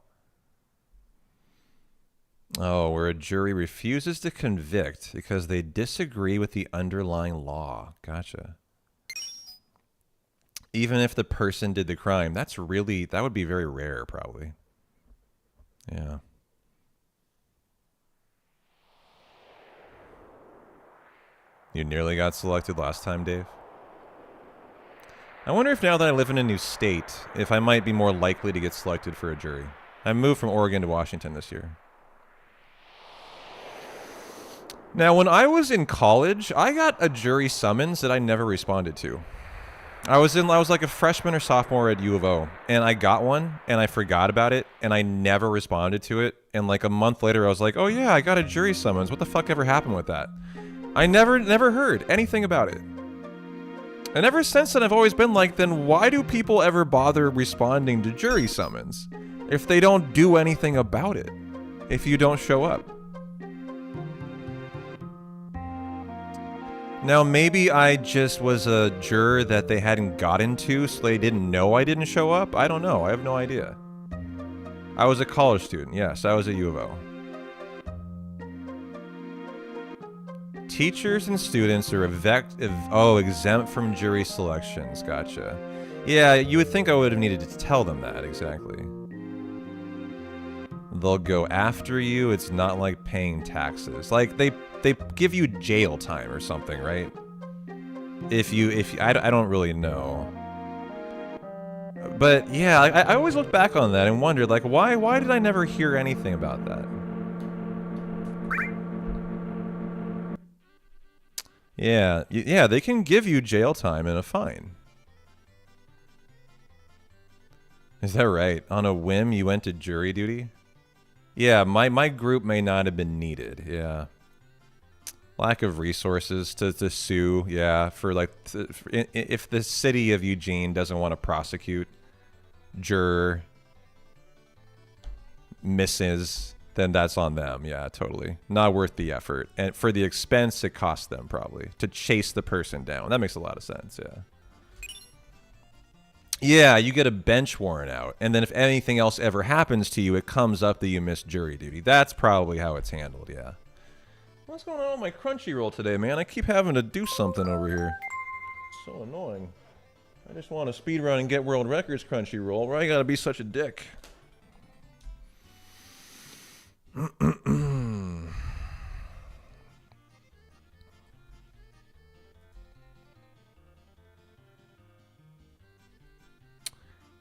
Oh, where a jury refuses to convict because they disagree with the underlying law. Gotcha. Even if the person did the crime, that would be very rare, probably. Yeah. You nearly got selected last time, Dave. I wonder if now that I live in a new state, if I might be more likely to get selected for a jury. I moved from Oregon to Washington this year. Now, when I was in college, I got a jury summons that I never responded to. I was like a freshman or sophomore at U of O, and I got one, and I forgot about it, and I never responded to it. And like a month later, I was like, oh yeah, I got a jury summons. What the fuck ever happened with that? I never heard anything about it. And ever since then, I've always been like, then why do people ever bother responding to jury summons if they don't do anything about it, if you don't show up? Now, maybe I just was a juror that they hadn't gotten to, so they didn't know I didn't show up? I don't know. I have no idea. I was a college student. Yes, I was at U of O. Teachers and students are exempt from jury selections. Gotcha. Yeah, you would think I would have needed to tell them that, exactly. They'll go after you. It's not like paying taxes. Like, they give you jail time or something, right? I don't really know. But yeah, I always look back on that and wondered, like, why did I never hear anything about that? Yeah, they can give you jail time and a fine. Is that right? On a whim, you went to jury duty? Yeah, my group may not have been needed, yeah. Lack of resources to sue, yeah, for like, if the city of Eugene doesn't want to prosecute juror misses, then that's on them, yeah, totally. Not worth the effort. And for the expense it costs them, probably, to chase the person down. That makes a lot of sense, yeah. Yeah, you get a bench warrant out, and then if anything else ever happens to you, it comes up that you missed jury duty. That's probably how it's handled, yeah. What's going on with my Crunchyroll today, man? I keep having to do something over here. It's so annoying. I just want to speedrun and get world records, Crunchyroll. Why you gotta be such a dick?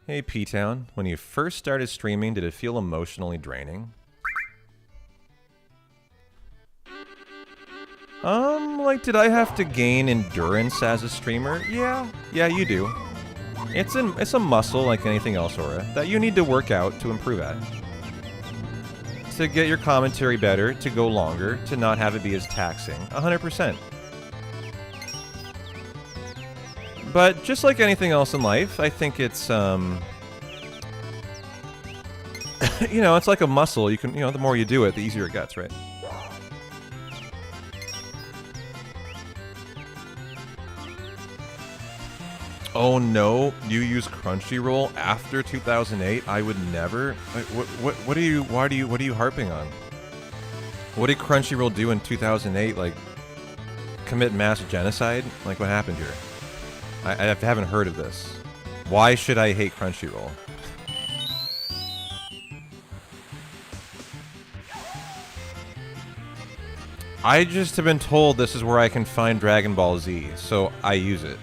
Hey, P-Town. When you first started streaming, did it feel emotionally draining? Like, did I have to gain endurance as a streamer? Yeah, you do. It's a muscle like anything else, Aura, that you need to work out to improve at. To get your commentary better, to go longer, to not have it be as taxing. 100%. But just like anything else in life, I think it's, you know, it's like a muscle. You can, the more you do it, the easier it gets, right? Oh no, you use Crunchyroll after 2008? I would never. Like, what are you? What are you harping on? What did Crunchyroll do in 2008? Like, commit mass genocide? Like, what happened here? I haven't heard of this. Why should I hate Crunchyroll? I just have been told this is where I can find Dragon Ball Z, so I use it.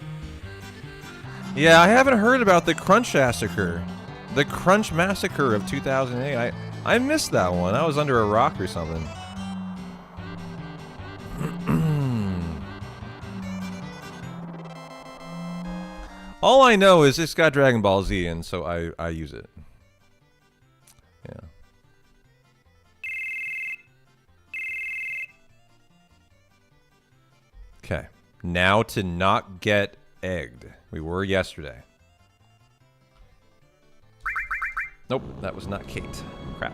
Yeah, I haven't heard about the Crunch Massacre. The Crunch Massacre of 2008. I missed that one. I was under a rock or something. All I know is it's got Dragon Ball Z, and so I use it. Yeah. Okay. Now to not get egged. We were yesterday. Nope, that was not Kate. Crap.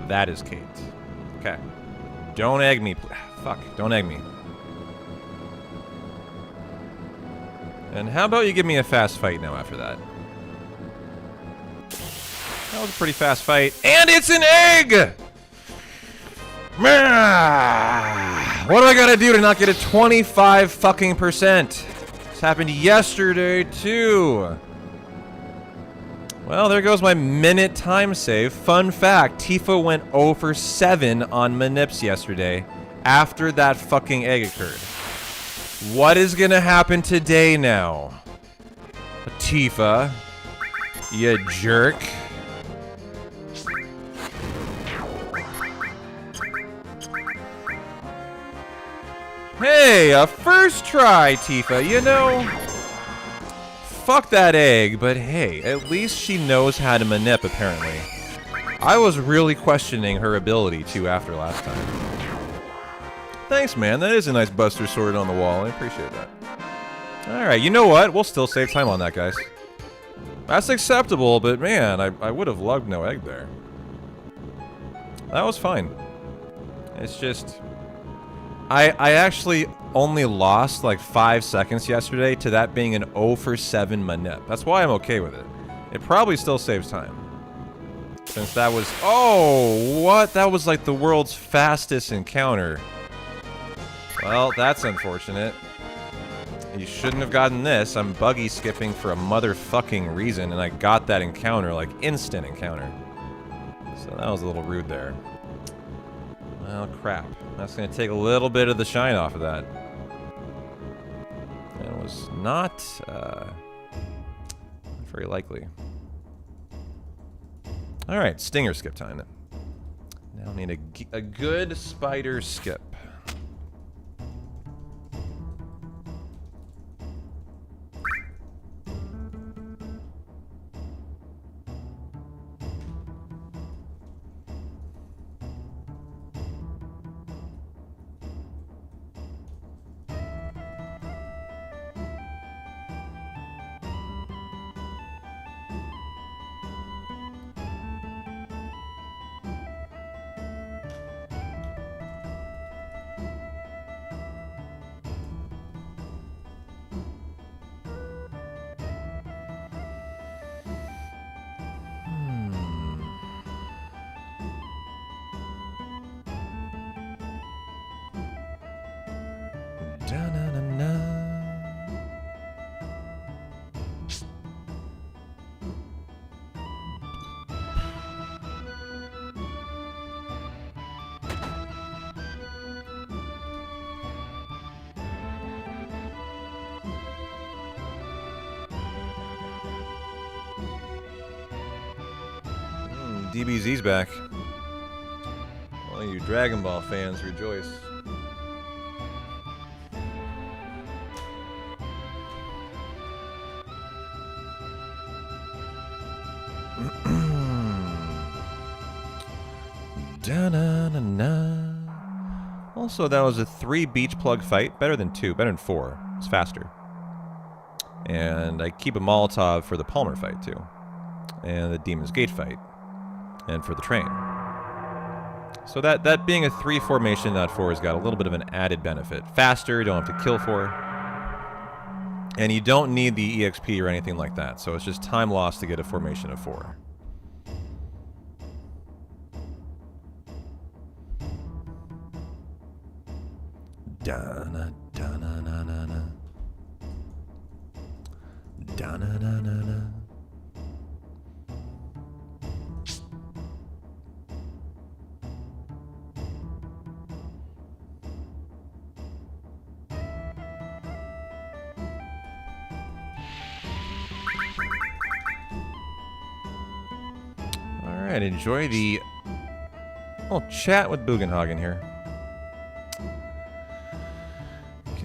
That is Kate. Okay. Don't egg me. Fuck, don't egg me. And how about you give me a fast fight now after that? That was a pretty fast fight. And it's an egg! What do I gotta do to not get a 25 fucking %? This happened yesterday too. Well, there goes my minute time save. Fun fact, Tifa went 0 for 7 on Manips yesterday after that fucking egg occurred. What is gonna happen today now? Tifa, you jerk. Hey, a first try, Tifa, you know? Fuck that egg, but hey, at least she knows how to manip, apparently. I was really questioning her ability, too, after last time. Thanks, man. That is a nice Buster Sword on the wall. I appreciate that. Alright, you know what? We'll still save time on that, guys. That's acceptable, but man, I would have loved no egg there. That was fine. It's just... I actually only lost like 5 seconds yesterday to that being an 0 for 7 manip. That's why I'm okay with it. It probably still saves time. Since that was... Oh, what? That was like the world's fastest encounter. Well, that's unfortunate. You shouldn't have gotten this. I'm buggy skipping for a motherfucking reason, and I got that encounter, like instant encounter. So that was a little rude there. Well, crap. That's going to take a little bit of the shine off of that. It was not very likely. Alright, stinger skip time. Now I need a good spider skip. DBZ's back. All you Dragon Ball fans rejoice. Also, that was a 3 beach plug fight. Better than 2. Better than 4. It's faster. And I keep a Molotov for the Palmer fight, too. And the Demon's Gate fight. And for the train. So that being a 3 formation, not 4, has got a little bit of an added benefit. Faster, don't have to kill for it. And you don't need the EXP or anything like that, so it's just time lost to get a formation of 4. Da-na, da-na-na-na-na. Da-na-na-na-na. Alright, enjoy the little chat with Bugenhagen here.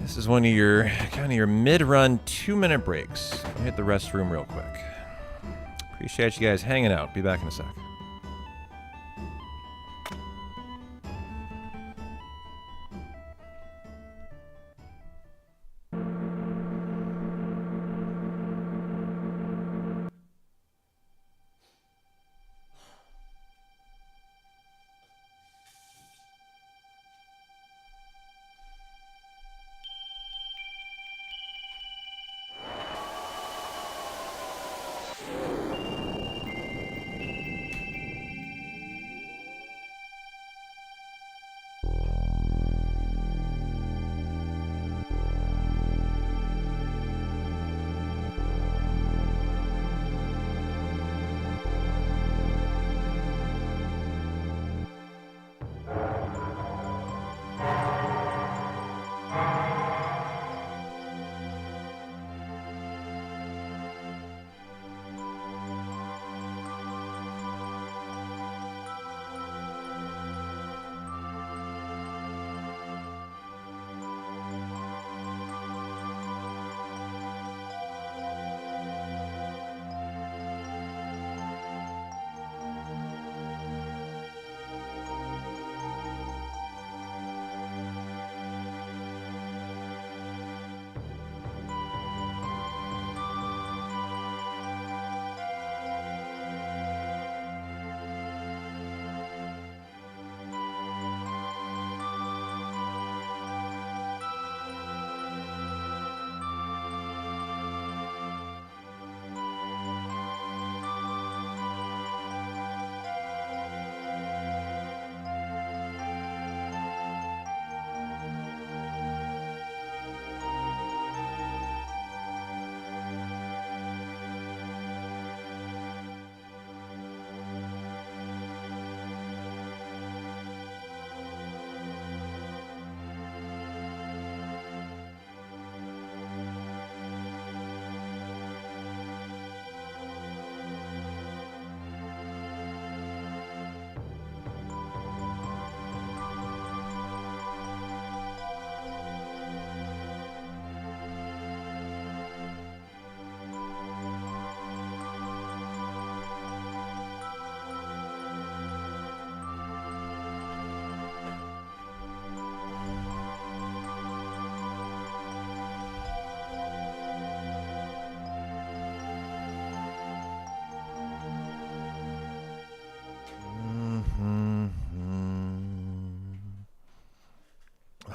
This is one of your kind of your mid-run 2-minute breaks. I'll hit the restroom real quick. Appreciate you guys hanging out. Be back in a sec.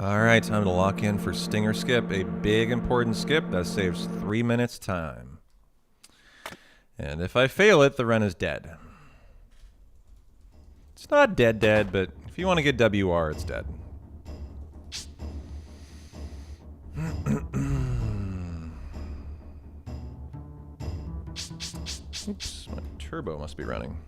Alright, time to lock in for Stinger Skip. A big important skip that saves 3 minutes time. And if I fail it, the run is dead. It's not dead, but if you want to get WR, it's dead. Oops, my turbo must be running.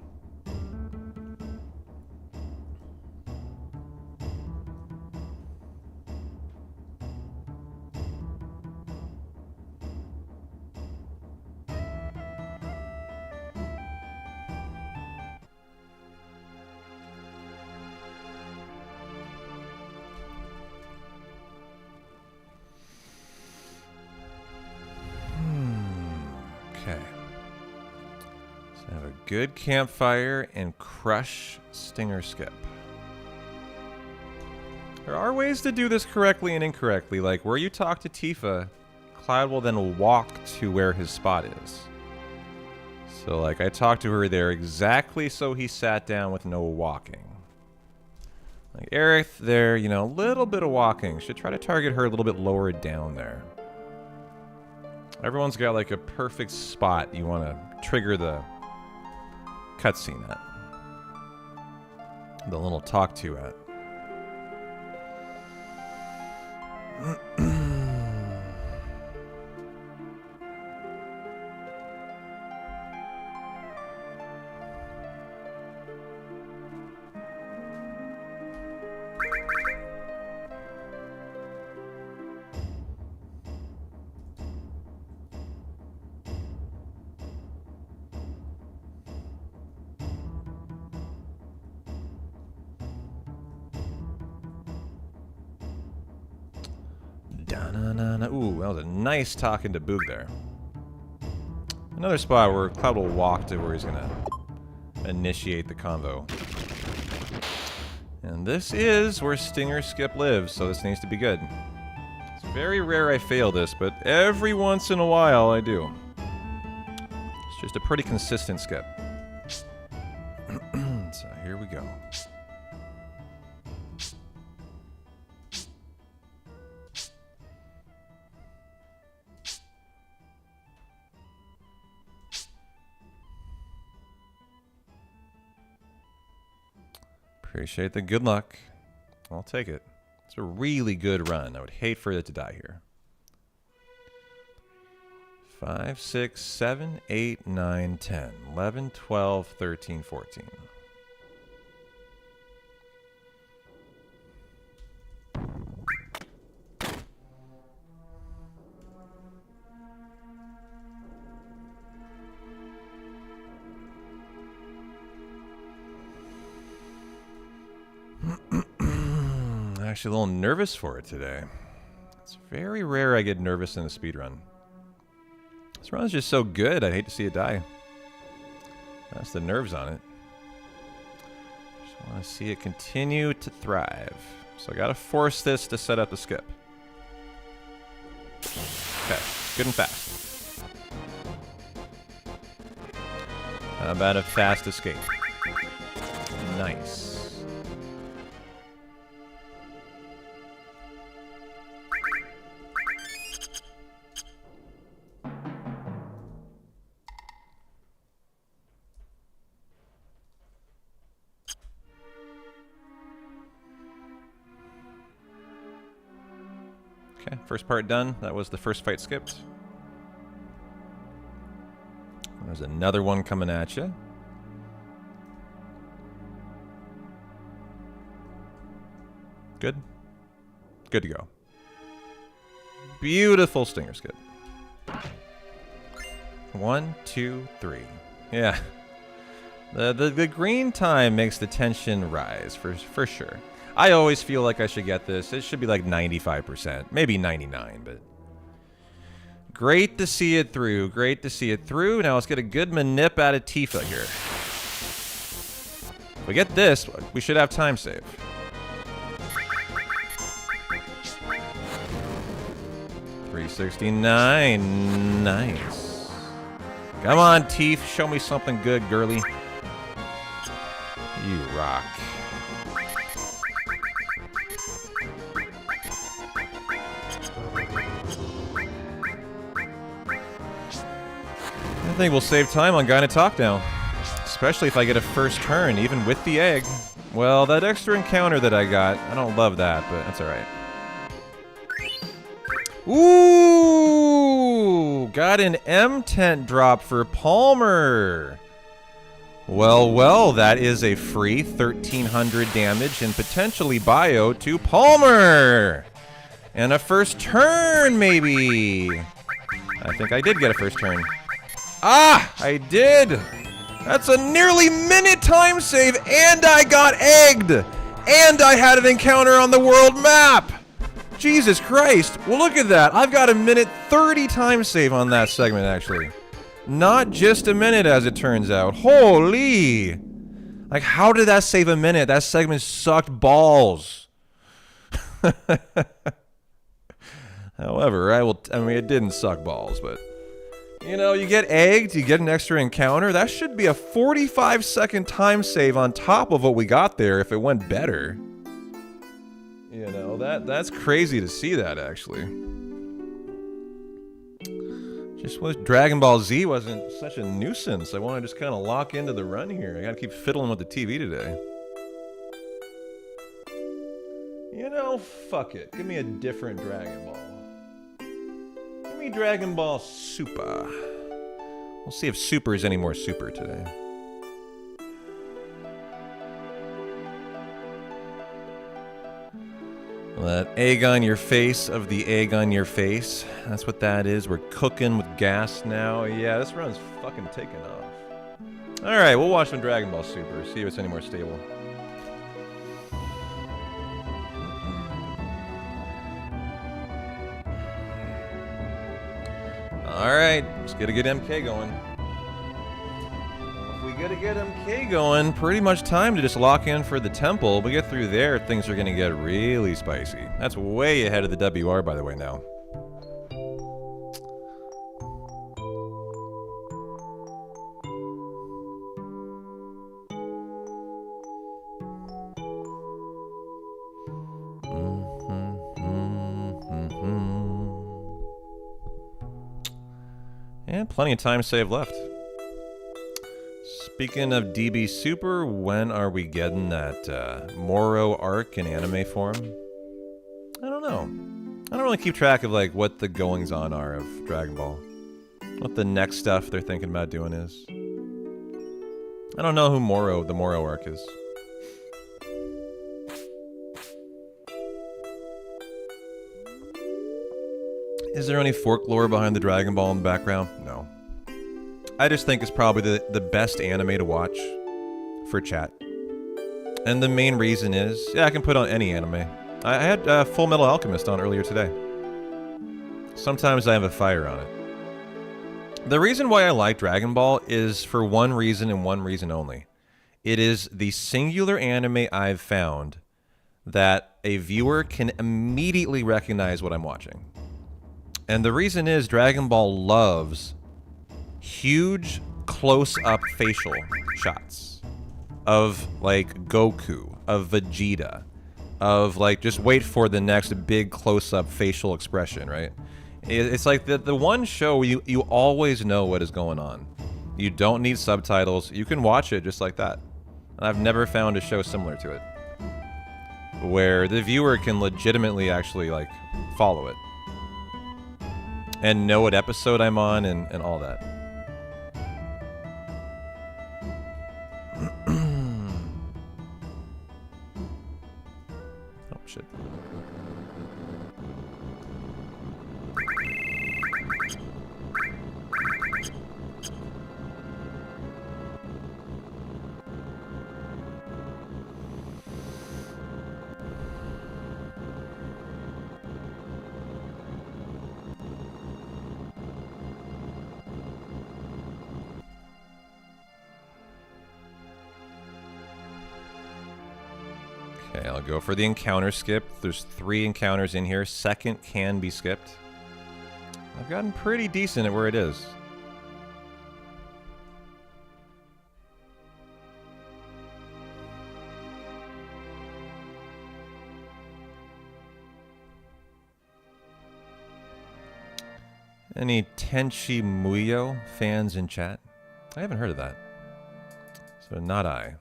Good campfire and crush Stinger Skip. There are ways to do this correctly and incorrectly, like where you talk to Tifa, Cloud will then walk to where his spot is. So like I talked to her there exactly so he sat down with no walking. Like Aerith there, you know, a little bit of walking. Should try to target her a little bit lower down there. Everyone's got like a perfect spot you want to trigger the cutscene at. The little talk to at. Ooh, that was a nice talking to Boog there. Another spot where Cloud will walk to where he's gonna initiate the convo. And this is where Stinger Skip lives, so this needs to be good. It's very rare I fail this, but every once in a while I do. It's just a pretty consistent skip. So here we go. Appreciate the good luck. I'll take it. It's a really good run. I would hate for it to die here. 5, 6, 7, 8, 9, 10, 11, 12, 13, 14. Actually a little nervous for it today. It's very rare I get nervous in a speedrun. This run is just so good, I'd hate to see it die. That's the nerves on it. Just want to see it continue to thrive. So I gotta force this to set up the skip. Okay, good and fast. How about a fast escape? Nice. Okay, first part done. That was the first fight skipped. There's another one coming at you. Good. Good to go. Beautiful stinger skip. 1, 2, 3. Yeah. The green time makes the tension rise for sure. I always feel like I should get this. It should be like 95%, maybe 99, but great to see it through. Great to see it through. Now let's get a good manip out of Tifa here. If we get this, we should have time save. $369. Nice. Come on, Teeth. Show me something good, girly. You rock. I think we'll save time on Gyna Talk now. Especially if I get a first turn, even with the egg. Well, that extra encounter that I got, I don't love that, but that's alright. Ooh! Got an M-Tent drop for Palmer. Well, that is a free 1,300 damage and potentially bio to Palmer. And a first turn, maybe. I think I did get a first turn. Ah, I did. That's a nearly minute time save, and I got egged. And I had an encounter on the world map. Jesus Christ. Well, look at that. I've got a minute 30 time save on that segment, actually. Not just a minute, as it turns out. Holy. Like, how did that save a minute? That segment sucked balls. However, I mean, it didn't suck balls, but you know, you get egged, you get an extra encounter. That should be a 45-second time save on top of what we got there if it went better. You know, that's crazy to see that, actually. Just wish Dragon Ball Z wasn't such a nuisance. I want to just kind of lock into the run here. I gotta keep fiddling with the TV today. You know, fuck it. Give me a different Dragon Ball. Give me Dragon Ball Super. We'll see if Super is any more super today. That egg on your face of the egg on your face. That's what that is. We're cooking with gas now. Yeah, this run's fucking taking off. Alright, we'll watch some Dragon Ball Super. See if it's any more stable. Alright, let's get a good MK going. If we get a good MK going, pretty much time to just lock in for the temple. We get through there, things are gonna get really spicy. That's way ahead of the WR, by the way, now. And plenty of time saved left. Speaking of DB Super, when are we getting that Moro arc in anime form? I don't know. I don't really keep track of like what the goings on are of Dragon Ball. What the next stuff they're thinking about doing is. I don't know who the Moro arc is. Is there any folklore behind the Dragon Ball in the background? No. I just think it's probably the best anime to watch for chat. And the main reason is, yeah, I can put on any anime. I had Full Metal Alchemist on earlier today. Sometimes I have a fire on it. The reason why I like Dragon Ball is for one reason and one reason only. It is the singular anime I've found that a viewer can immediately recognize what I'm watching. And the reason is Dragon Ball loves huge close-up facial shots of like Goku, of Vegeta, of like just wait for the next big close-up facial expression, right? It's like the one show you always know what is going on. You don't need subtitles. You can watch it just like that. And I've never found a show similar to it where the viewer can legitimately actually like follow it and know what episode I'm on and all that. Oh, shit. Okay, I'll go for the encounter skip. There's 3 encounters in here. Second can be skipped. I've gotten pretty decent at where it is. Any Tenchi Muyo fans in chat? I haven't heard of that. So not I.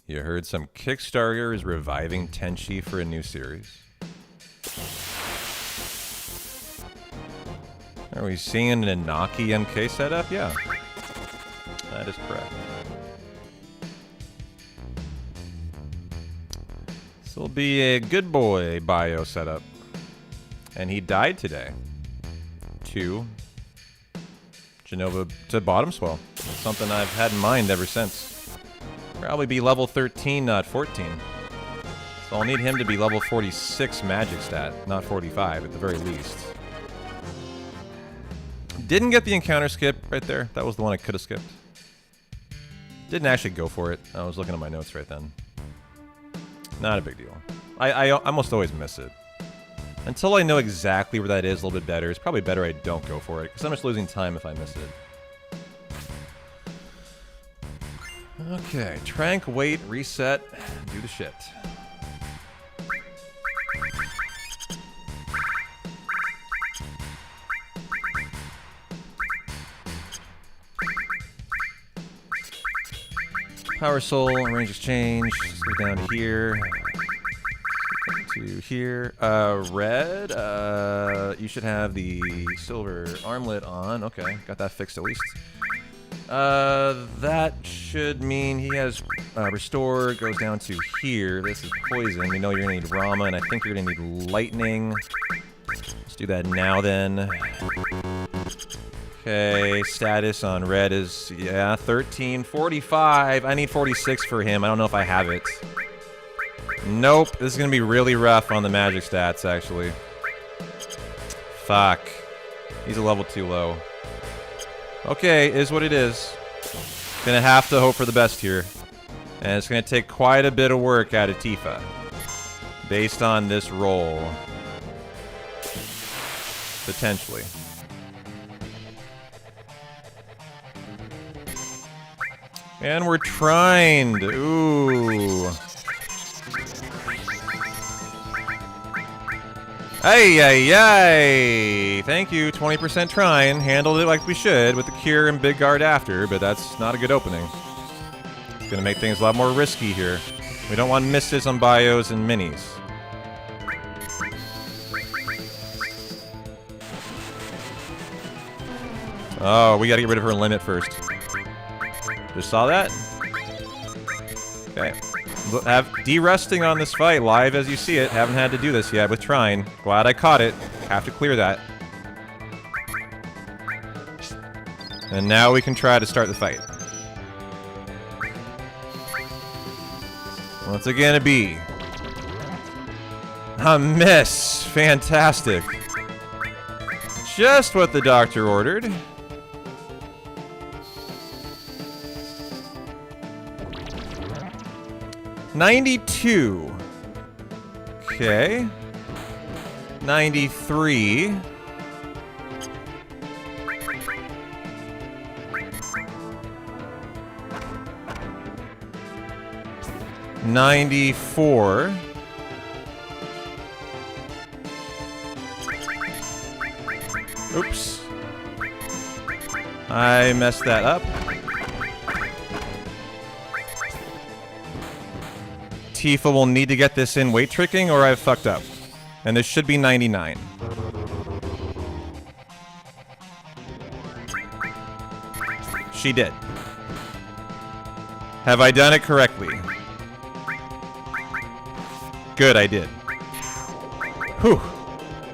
You heard some Kickstarter is reviving Tenchi for a new series. Are we seeing an Inaki MK setup? Yeah. That is correct. This will be a good boy bio setup. And he died today. To Genova to Bottom Swell. It's something I've had in mind ever since. Probably be level 13, not 14. So I'll need him to be level 46 magic stat, not 45 at the very least. Didn't get the encounter skip right there. That was the one I could have skipped. Didn't actually go for it. I was looking at my notes right then. Not a big deal. I almost always miss it. Until I know exactly where that is a little bit better, it's probably better I don't go for it, because I'm just losing time if I miss it. Okay, trank, wait, reset, do the shit. Power Soul, range exchange, let's go down to here. To here. Red, you should have the silver armlet on. Okay, got that fixed at least. That should mean he has restore, goes down to here. This is poison. We know you're gonna need Rama, and I think you're gonna need lightning. Let's do that now then. Okay, status on red is, yeah, 13, 45. I need 46 for him. I don't know if I have it. Nope, this is gonna be really rough on the magic stats, actually. Fuck. He's a level too low. Okay, is what it is. Gonna have to hope for the best here. And it's gonna take quite a bit of work out of Tifa. Based on this roll. Potentially. And we're trined. Ooh. Ay, ay, ay. Thank you, 20% trine. Handled it like we should with the cure and big guard after, but that's not a good opening. It's gonna make things a lot more risky here. We don't want misses on bios and minis. Oh, we gotta get rid of her limit first. Just saw that? Okay. Have de-resting on this fight, live as you see it. Haven't had to do this yet with Trine. Glad I caught it. Have to clear that. And now we can try to start the fight. What's it gonna be? A miss! Fantastic. Just what the doctor ordered. $92. Okay. 93. $94. Oops. I messed that up. Tifa will need to get this in weight tricking or I've fucked up. And this should be 99. She did. Have I done it correctly? Good, I did. Whew.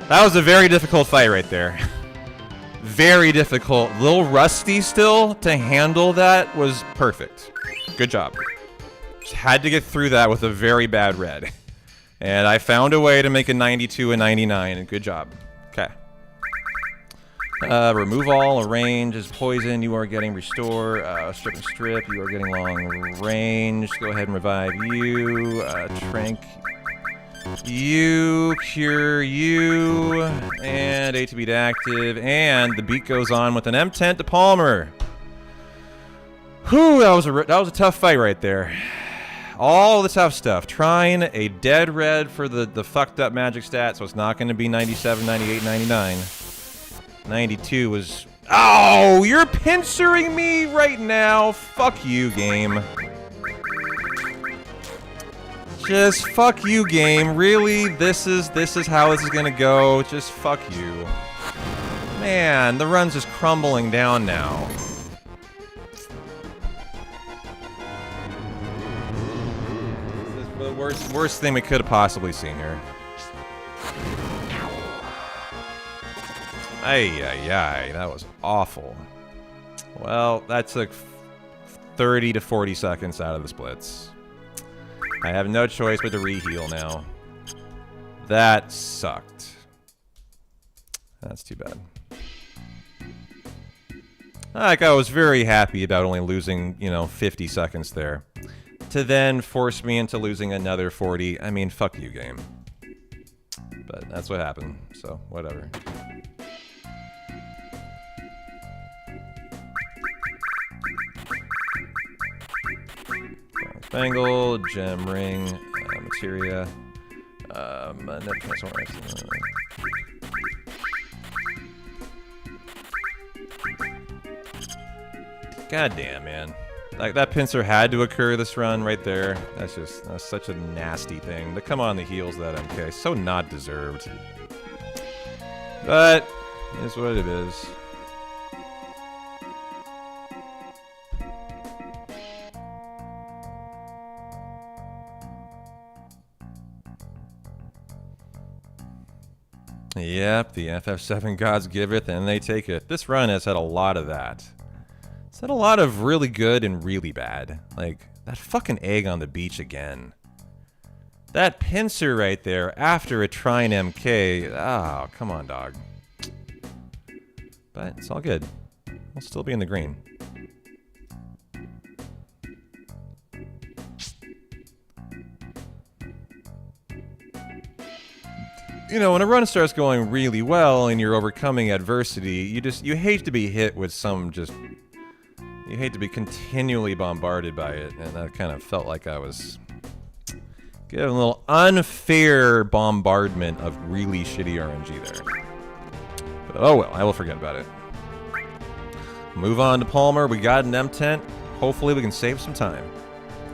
That was a very difficult fight right there. Very difficult. A little rusty still. To handle that was perfect. Good job. Just had to get through that with a very bad red. And I found a way to make a 92 and 99, and good job. Okay. Remove all, arrange is poison, you are getting restore, strip and strip, you are getting long range, go ahead and revive you, trank you, cure you, and ATB to active, and the beat goes on with an M10 to Palmer. Whew, that was a tough fight right there. All the tough stuff. Trying a dead red for the fucked up magic stat, so it's not going to be 97, 98, 99. 92 was... Oh, you're pincering me right now. Fuck you, game. Just fuck you, game. Really? This is how this is going to go. Just fuck you. Man, the run's just crumbling down now. Worst thing we could have possibly seen here. Ay, ay, ay, that was awful. Well, that took 30 to 40 seconds out of the splits. I have no choice but to re-heal now. That sucked. That's too bad. Like, I was very happy about only losing, 50 seconds there. To then force me into losing another 40. I mean, fuck you, game. But that's what happened, so whatever. Bangle, gem ring, materia, net transformer. God damn, man. Like, that pincer had to occur this run right there. That's such a nasty thing to come on the heels of that MK. So not deserved. But, it is what it is. Yep, the FF7 gods giveth and they taketh. This run has had a lot of that. It's had a lot of really good and really bad. Like, that fucking egg on the beach again. That pincer right there after a Trine MK. Oh, come on, dog. But it's all good. We'll still be in the green. You know, when a run starts going really well and you're overcoming adversity, you hate to be hit with some just... You hate to be continually bombarded by it, and that kind of felt like I was getting a little unfair bombardment of really shitty RNG there. But oh well, I will forget about it. Move on to Palmer. We got an M10. Hopefully we can save some time.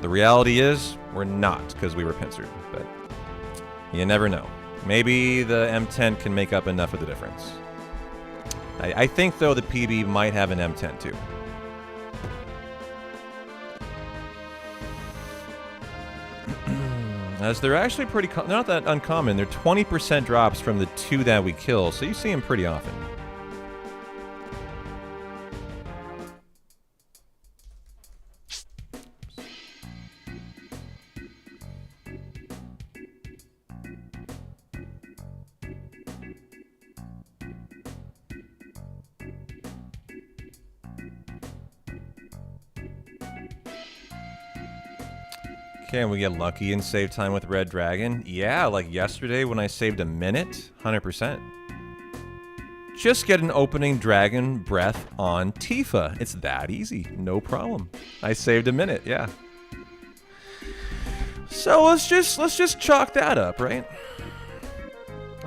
The reality is, we're not, because we were pincered, but you never know. Maybe the M10 can make up enough of the difference. I think, though, the PB might have an M10, too. As they're actually pretty... not that uncommon. They're 20% drops from the 2 that we kill, so you see them pretty often. Can we get lucky and save time with Red Dragon? Yeah, like yesterday when I saved a minute, 100%. Just get an opening dragon breath on Tifa. It's that easy, no problem. I saved a minute, yeah. So let's just chalk that up, right?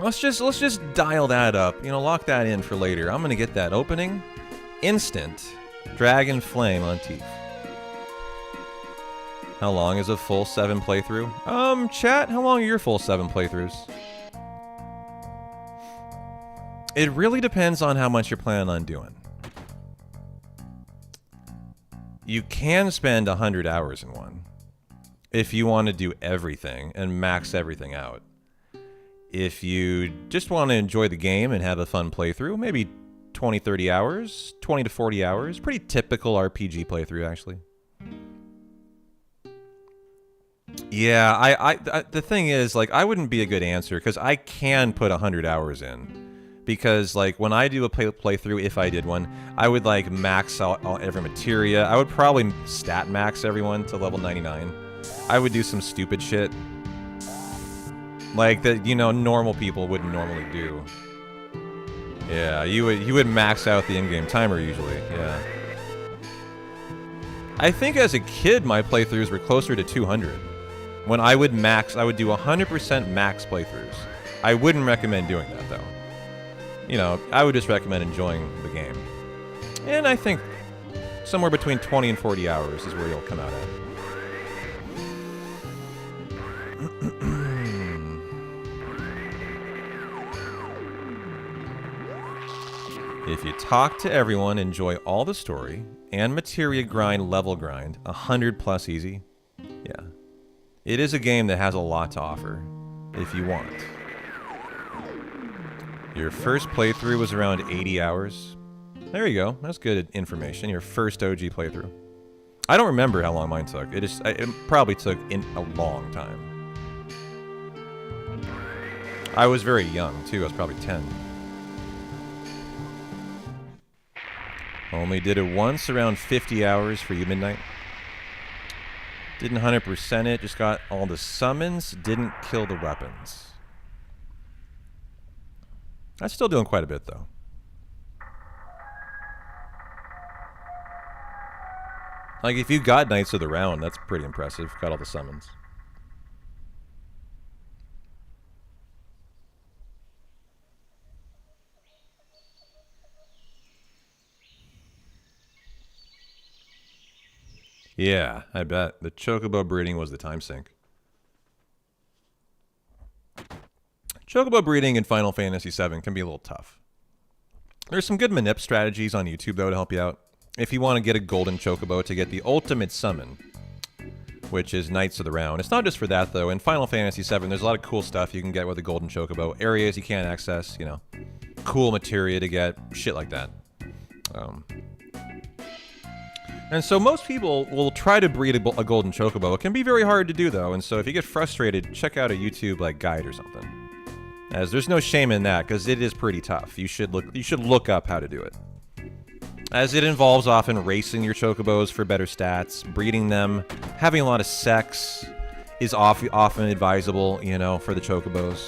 Let's just dial that up. You know, lock that in for later. I'm gonna get that opening instant dragon flame on Tifa. How long is a full 7 playthrough? Chat, how long are your full 7 playthroughs? It really depends on how much you're planning on doing. You can spend 100 hours in one if you want to do everything and max everything out. If you just want to enjoy the game and have a fun playthrough, maybe 20, 30 hours, 20 to 40 hours. Pretty typical RPG playthrough, actually. Yeah, I the thing is, like, I wouldn't be a good answer because I can put 100 hours in. Because, like, when I do a playthrough, if I did one, I would, like, max out every materia. I would probably stat max everyone to level 99. I would do some stupid shit. Like, that, you know, normal people wouldn't normally do. Yeah, you would max out the in-game timer usually, yeah. I think as a kid, my playthroughs were closer to 200. When I would max, I would do 100% max playthroughs. I wouldn't recommend doing that, though. You know, I would just recommend enjoying the game. And I think somewhere between 20 and 40 hours is where you'll come out at. If you talk to everyone, enjoy all the story, and materia grind, level grind, 100 plus easy, yeah. It is a game that has a lot to offer, if you want. Your first playthrough was around 80 hours. There you go. That's good information. Your first OG playthrough. I don't remember how long mine took. It probably took a long time. I was very young, too. I was probably 10. Only did it once, around 50 hours for you, Midnight. Didn't 100% it, just got all the summons, didn't kill the weapons. That's still doing quite a bit, though. Like, if you got Knights of the Round, that's pretty impressive. Got all the summons. Yeah, I bet. The Chocobo breeding was the time sink. Chocobo breeding in Final Fantasy VII can be a little tough. There's some good manip strategies on YouTube, though, to help you out. If you want to get a golden Chocobo to get the ultimate summon, which is Knights of the Round. It's not just for that, though. In Final Fantasy VII, there's a lot of cool stuff you can get with a golden Chocobo. Areas you can't access, you know. Cool materia to get, shit like that. And so most people will try to breed a golden Chocobo. It can be very hard to do, though. And so if you get frustrated, check out a YouTube like guide or something. As there's no shame in that, because it is pretty tough. You should look up how to do it. As it involves often racing your Chocobos for better stats, breeding them, having a lot of sex is often advisable, you know, for the Chocobos.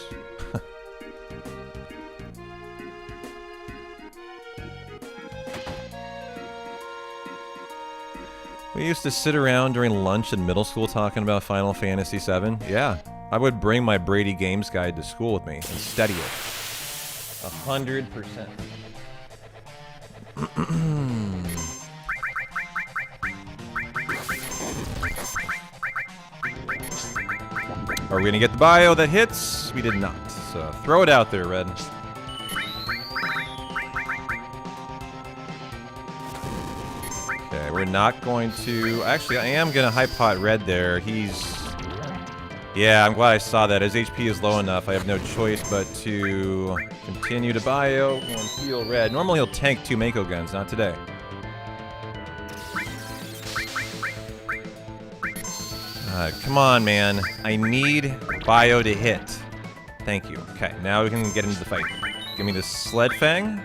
We used to sit around during lunch in middle school talking about Final Fantasy VII. Yeah, I would bring my Brady Games Guide to school with me and study it. 100%. Are we gonna get the bio that hits? We did not. So throw it out there, Red. Okay, we're not going to... Actually, I am gonna high pot Red there. He's... Yeah, I'm glad I saw that. His HP is low enough. I have no choice but to continue to bio and heal Red. Normally he'll tank 2 Mako guns, not today. Come on, man. I need bio to hit. Thank you. Okay, now we can get into the fight. Give me the Sled Fang.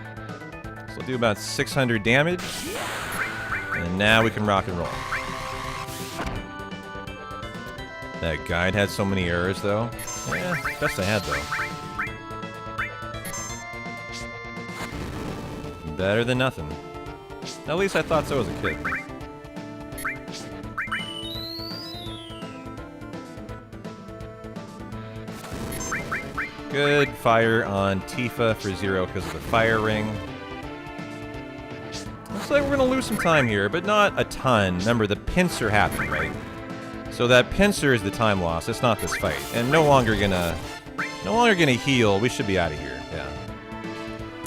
So I'll do about 600 damage. And now we can rock and roll. That guide had so many errors, though. Yeah, best I had, though. Better than nothing. At least I thought so as a kid. Good fire on Tifa for 0 because of the fire ring. Looks like we're going to lose some time here, but not a ton. Remember, the pincer happened, right? So that pincer is the time loss. It's not this fight. And no longer gonna heal. We should be out of here. Yeah.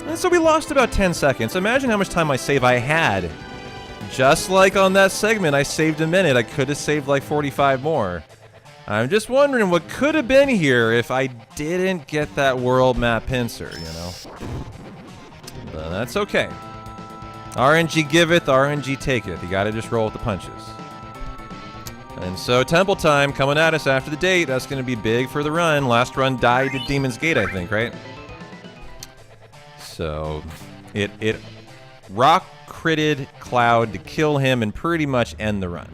And so we lost about 10 seconds. Imagine how much time I save I had. Just like on that segment, I saved a minute. I could have saved like 45 more. I'm just wondering what could have been here if I didn't get that world map pincer, you know? But that's okay. RNG giveth, RNG taketh. You gotta just roll with the punches. And so Temple Time coming at us after the date. That's gonna be big for the run. Last run died to Demon's Gate, I think, right? So it rock critted Cloud to kill him and pretty much end the run.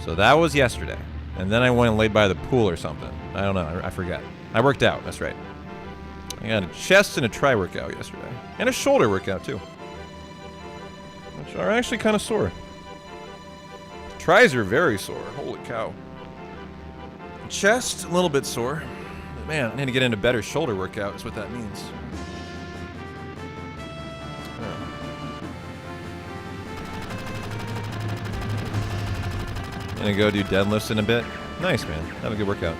So that was yesterday. And then I went and laid by the pool or something. I don't know. I forget. I worked out. That's right. I got a chest and a tri workout yesterday. And a shoulder workout, too. Which are actually kind of sore. Tries are very sore. Holy cow. Chest, a little bit sore. But man, I need to get into better shoulder workout is what that means. Gonna go do deadlifts in a bit. Nice, man. Have a good workout.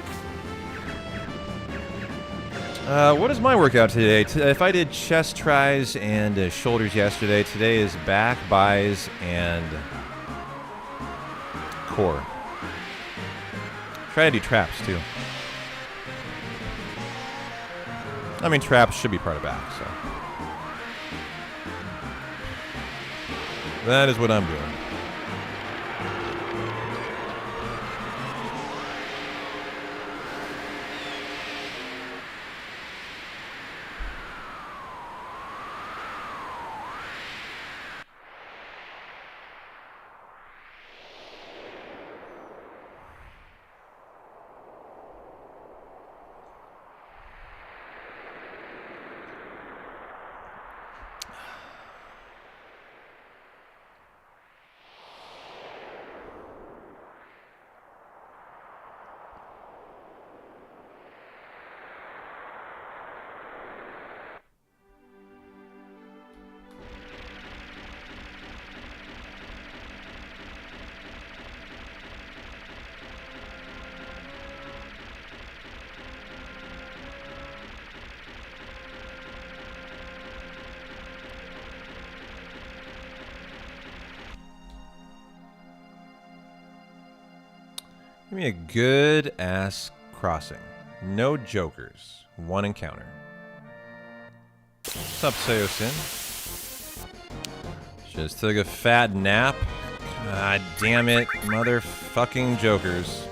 What is my workout today? If I did chest tries and shoulders yesterday, today is back, buys, and core. Try to do traps, too. I mean, traps should be part of back, so. That is what I'm doing. Give me a good ass crossing. No jokers. One encounter. What's up, Seosin? Just took a fat nap. God damn it, motherfucking jokers.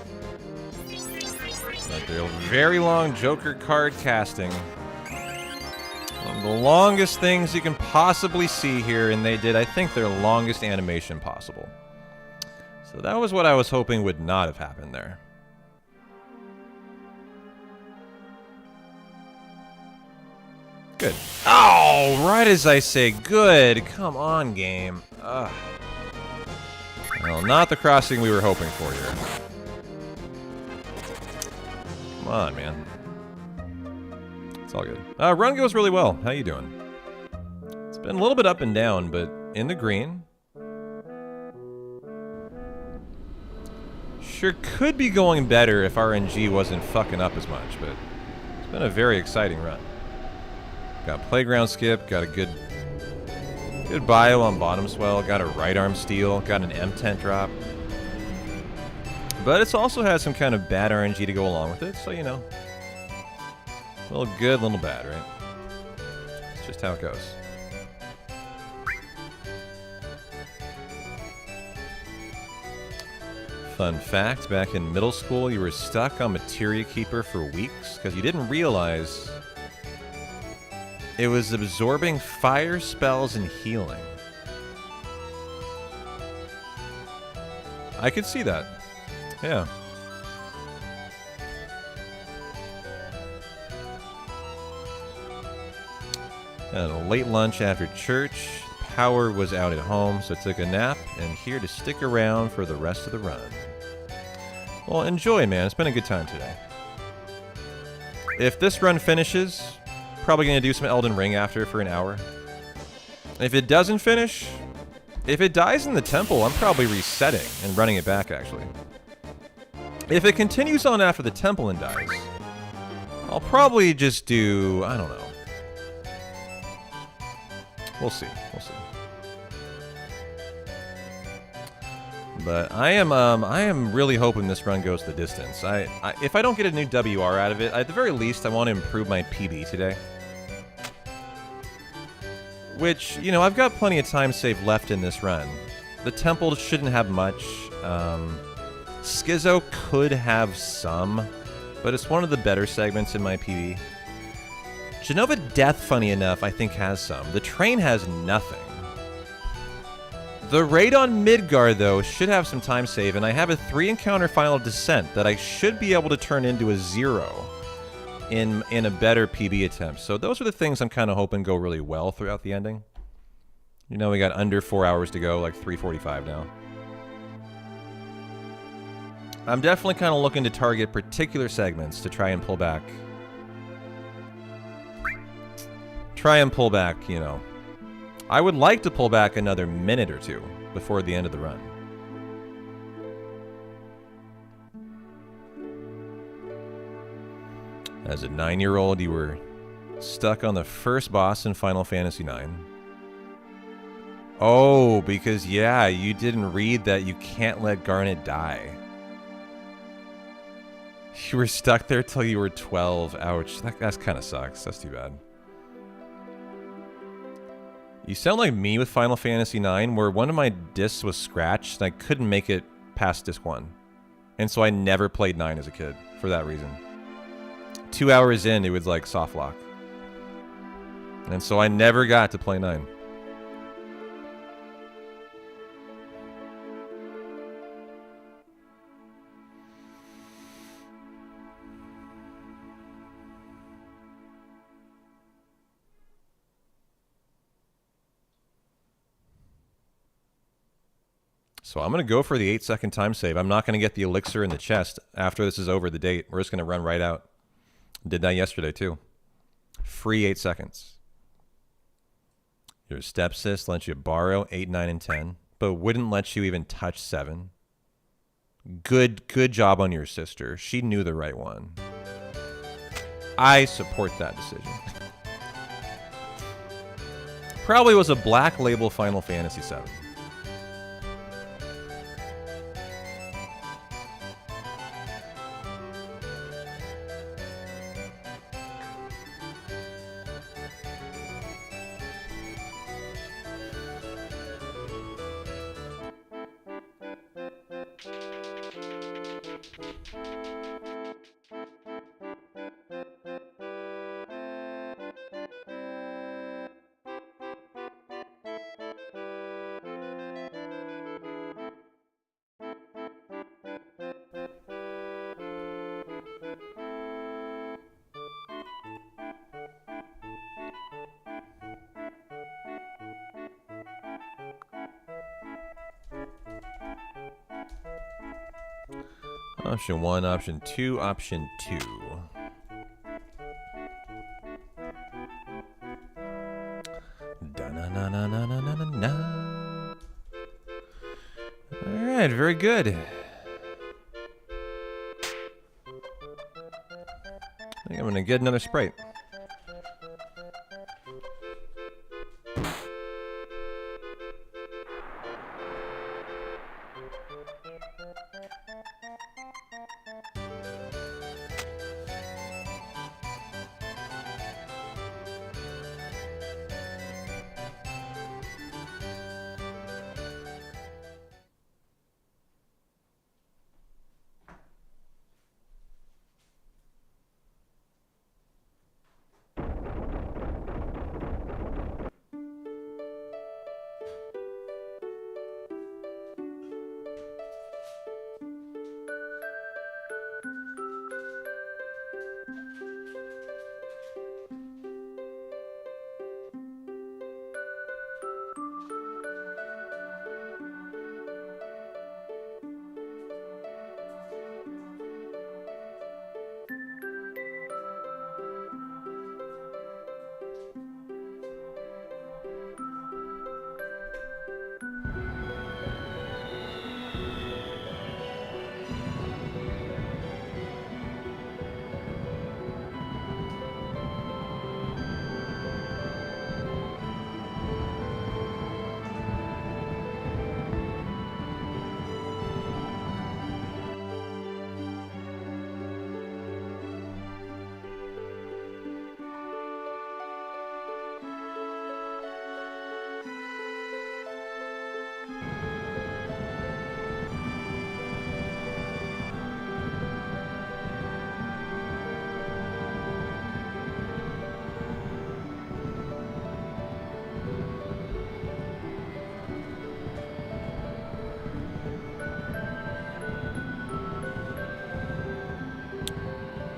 But they're very long joker card casting. One of the longest things you can possibly see here, and they did, I think, their longest animation possible. So that was what I was hoping would not have happened there. Good. Oh, right as I say good. Come on, game. Ugh. Well, not the crossing we were hoping for here. Come on, man. It's all good. Run goes really well. How you doing? It's been a little bit up and down, but in the green. Sure could be going better if RNG wasn't fucking up as much, but it's been a very exciting run. Got playground skip, got a good bio on bottom swell, got a right arm steal, got an M10 drop. But it's also had some kind of bad RNG to go along with it, so you know. A little good, a little bad, right? It's just how it goes. Fun fact, back in middle school, you were stuck on Materia Keeper for weeks because you didn't realize it was absorbing fire spells and healing. I could see that. Yeah. Had a late lunch after church. Power was out at home, so I took a nap and here to stick around for the rest of the run. Well, enjoy, man. It's been a good time today. If this run finishes, probably going to do some Elden Ring after for an hour. If it doesn't finish, if it dies in the temple, I'm probably resetting and running it back, actually. If it continues on after the temple and dies, I'll probably just do, I don't know. We'll see. We'll see. But I am really hoping this run goes the distance. If I don't get a new WR out of it, at the very least, I want to improve my PB today. Which, you know, I've got plenty of time save left in this run. The temple shouldn't have much. Schizo could have some, but it's one of the better segments in my PB. Genova Death, funny enough, I think has some. The train has nothing. The raid on Midgard, though, should have some time save, and I have a 3-encounter final descent that I should be able to turn into a 0 in a better PB attempt. So those are the things I'm kind of hoping go really well throughout the ending. You know, we got under 4 hours to go, like 3:45 now. I'm definitely kind of looking to target particular segments to try and pull back. You know. I would like to pull back another minute or two before the end of the run. As a 9-year-old, you were stuck on the first boss in Final Fantasy IX. Oh, because, yeah, you didn't read that you can't let Garnet die. You were stuck there till you were 12. Ouch. That kind of sucks. That's too bad. You sound like me with Final Fantasy IX, where one of my discs was scratched, and I couldn't make it past disc 1. And so I never played 9 as a kid, for that reason. 2 hours in, it was like soft lock. And so I never got to play 9. So I'm going to go for the 8-second time save. I'm not going to get the elixir in the chest after this is over the date. We're just going to run right out. Did that yesterday, too. Free 8 seconds. Your stepsis lets you borrow 8, 9, and 10, but wouldn't let you even touch 7. Good job on your sister. She knew the right one. I support that decision. Probably was a black label Final Fantasy 7. Option 1, option 2, option 2. Da-na-na-na-na-na-na-na. Alright, very good. I think I'm gonna get another Sprite.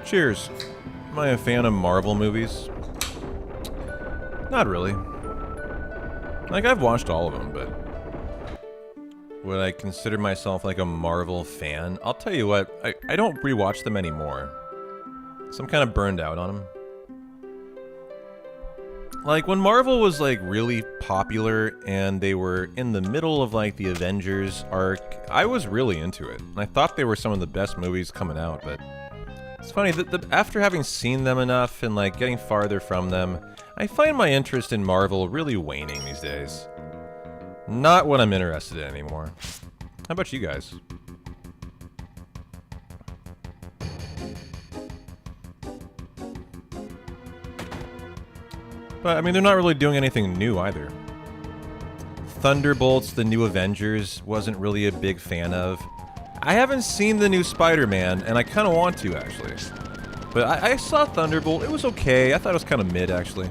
Cheers. Am I a fan of Marvel movies? Not really. Like, I've watched all of them, but would I consider myself like a Marvel fan? I'll tell you what, I don't rewatch them anymore. So I'm kind of burned out on them. Like, when Marvel was, like, really popular and they were in the middle of, like, the Avengers arc, I was really into it. And I thought they were some of the best movies coming out, but it's funny that after having seen them enough and, like, getting farther from them, I find my interest in Marvel really waning these days. Not what I'm interested in anymore. How about you guys? But, I mean, they're not really doing anything new either. Thunderbolts, the new Avengers, wasn't really a big fan of. I haven't seen the new Spider-Man, and I kind of want to, actually. But I saw Thunderbolt. It was okay. I thought it was kind of mid, actually.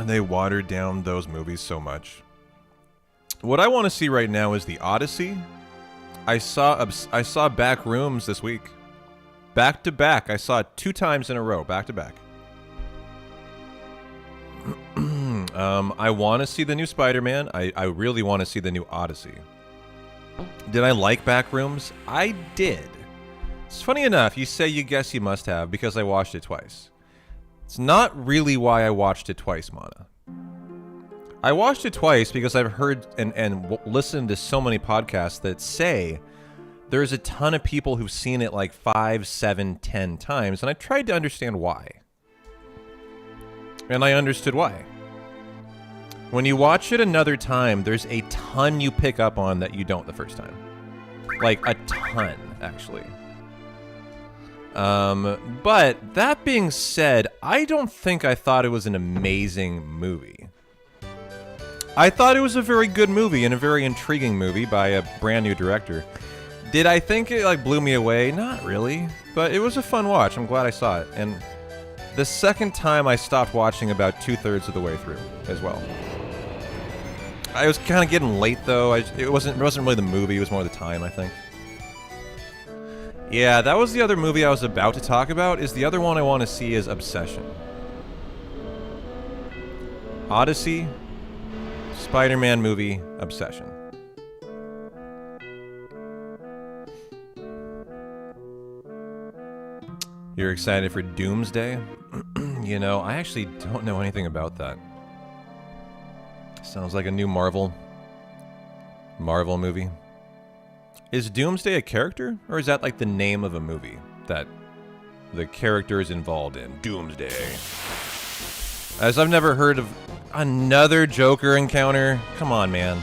They watered down those movies so much. What I want to see right now is the Odyssey. I saw Back Rooms this week. Back to back. I saw it 2 times in a row, back to back. I want to see the new Spider-Man. I really want to see the new Odyssey. Did I like Back Rooms? I did. It's funny enough, you say you guess you must have because I watched it twice. It's not really why I watched it twice, Mana. I watched it twice because I've heard and listened to so many podcasts that say there's a ton of people who've seen it like 5, 7, 10 times, and I tried to understand why. And I understood why. When you watch it another time, there's a ton you pick up on that you don't the first time. Like, a ton, actually. But that being said, I don't think I thought it was an amazing movie. I thought it was a very good movie and a very intriguing movie by a brand new director. Did I think it like blew me away? Not really, but it was a fun watch. I'm glad I saw it. And the second time I stopped watching about 2/3 of the way through as well. I was kind of getting late though. It wasn't really the movie, it was more the time, I think. Yeah, that was the other movie I was about to talk about. Is the other one I want to see is Obsession. Odyssey, Spider-Man movie, Obsession. You're excited for Doomsday? You know, I actually don't know anything about that. Sounds like a new Marvel movie. Is Doomsday a character, or is that like the name of a movie that the character is involved in? Doomsday. As I've never heard of another Joker encounter. Come on, man.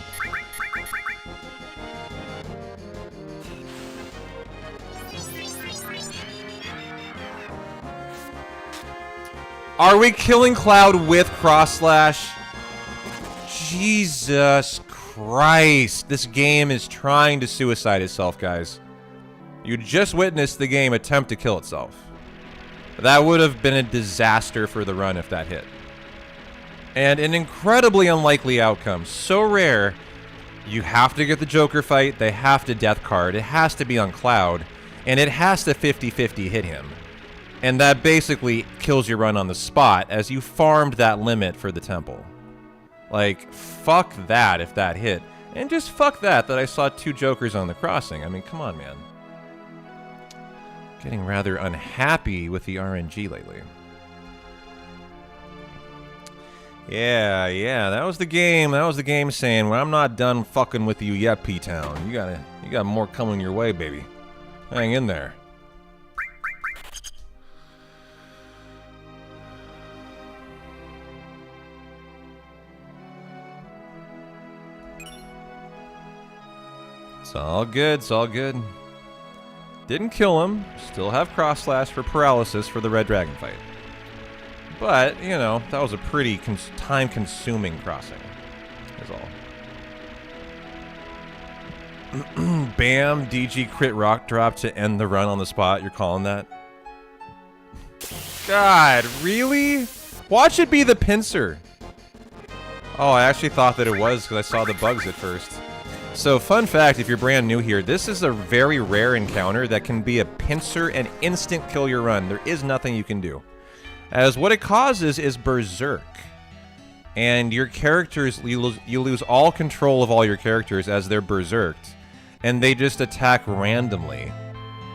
Are we killing Cloud with Cross Slash? Jesus Christ. This game is trying to suicide itself, guys. You just witnessed the game attempt to kill itself. That would have been a disaster for the run if that hit. And an incredibly unlikely outcome. So rare, you have to get the Joker fight, they have to death card, it has to be on Cloud, and it has to 50-50 hit him. And that basically kills your run on the spot as you farmed that limit for the temple. Like, fuck that if that hit. And just fuck that I saw 2 Jokers on the crossing. I mean, come on, man. Getting rather unhappy with the RNG lately. Yeah, that was the game. That was the game saying, well, I'm not done fucking with you yet, P-Town. You got more coming your way, baby. Hang in there. It's all good, it's all good. Didn't kill him. Still have Cross Slash for paralysis for the Red Dragon fight. But, you know, that was a pretty time-consuming crossing. That's all. Bam, DG crit rock drop to end the run on the spot. You're calling that? God, really? Watch it be the pincer. Oh, I actually thought that it was because I saw the bugs at first. So, fun fact, if you're brand new here, this is a very rare encounter that can be a pincer and instant kill your run. There is nothing you can do. As what it causes is Berserk. And your characters, you lose all control of all your characters as they're berserked. And they just attack randomly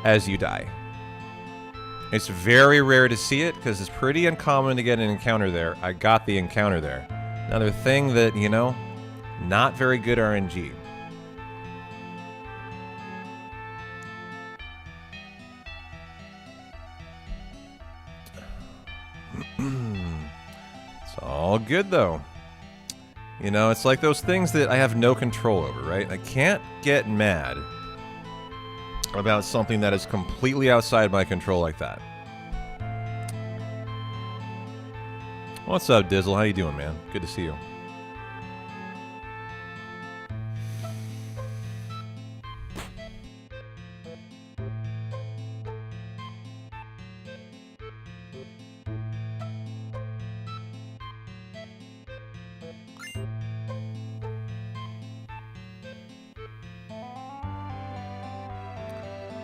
as you die. It's very rare to see it because it's pretty uncommon to get an encounter there. I got the encounter there. Another thing that, you know, not very good RNG. It's all good though. You know, it's like those things that I have no control over, right? I can't get mad about something that is completely outside my control like that. What's up, Dizzle? How you doing, man? Good to see you.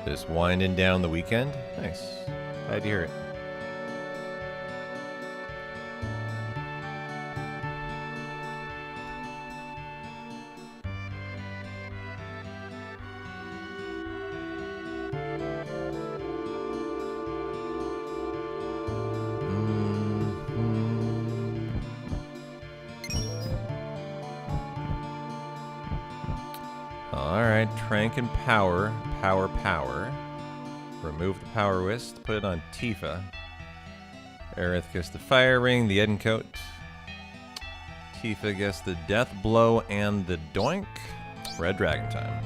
Just winding down the weekend. Nice. Glad to hear it. Alright, Trank and Power. Power. Remove the Power Whisk, put it on Tifa. Aerith gets the Fire Ring, the Eden Coat. Tifa gets the Death Blow and the Doink. Red Dragon time.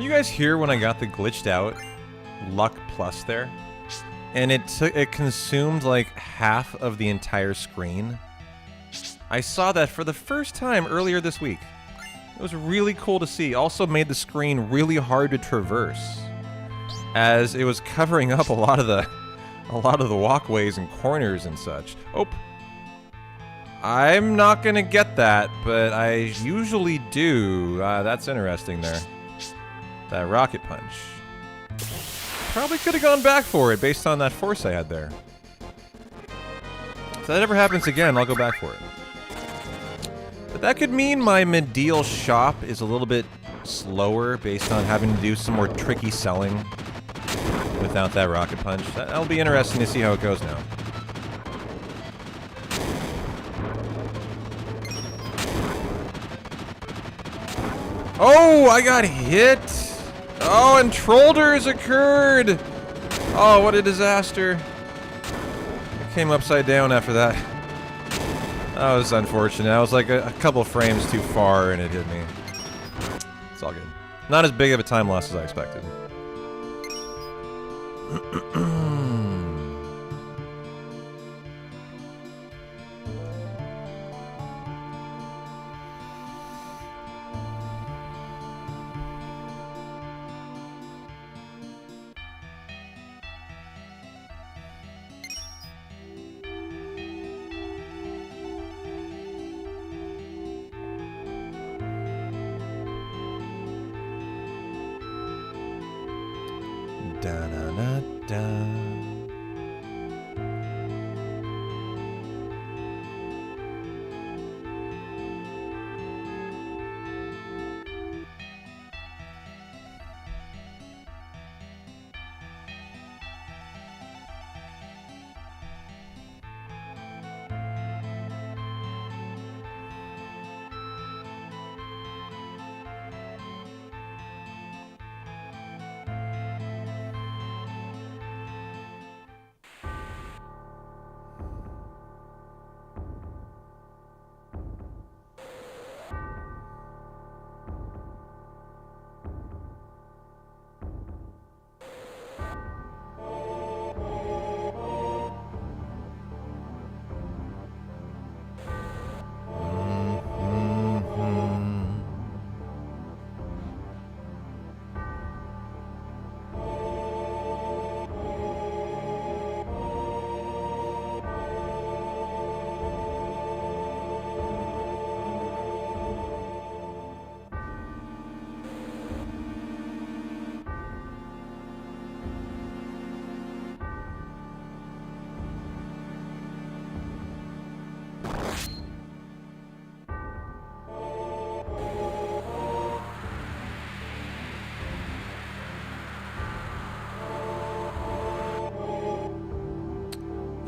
You guys hear when I got the glitched out luck plus there? And it consumed like half of the entire screen. I saw that for the first time earlier this week. It was really cool to see. Also made the screen really hard to traverse, as it was covering up a lot of the walkways and corners and such. Oh, I'm not gonna get that, but I usually do. That's interesting there. That rocket punch. Probably could have gone back for it based on that force I had there. If that ever happens again, I'll go back for it. But that could mean my mid-deal shop is a little bit slower based on having to do some more tricky selling without that rocket punch. That'll be interesting to see how it goes now. Oh, I got hit! Oh, and Trollders occurred! Oh, what a disaster. I came upside down after that. That was unfortunate. I was like a couple frames too far and it hit me. It's all good. Not as big of a time loss as I expected. Da-na-na-da.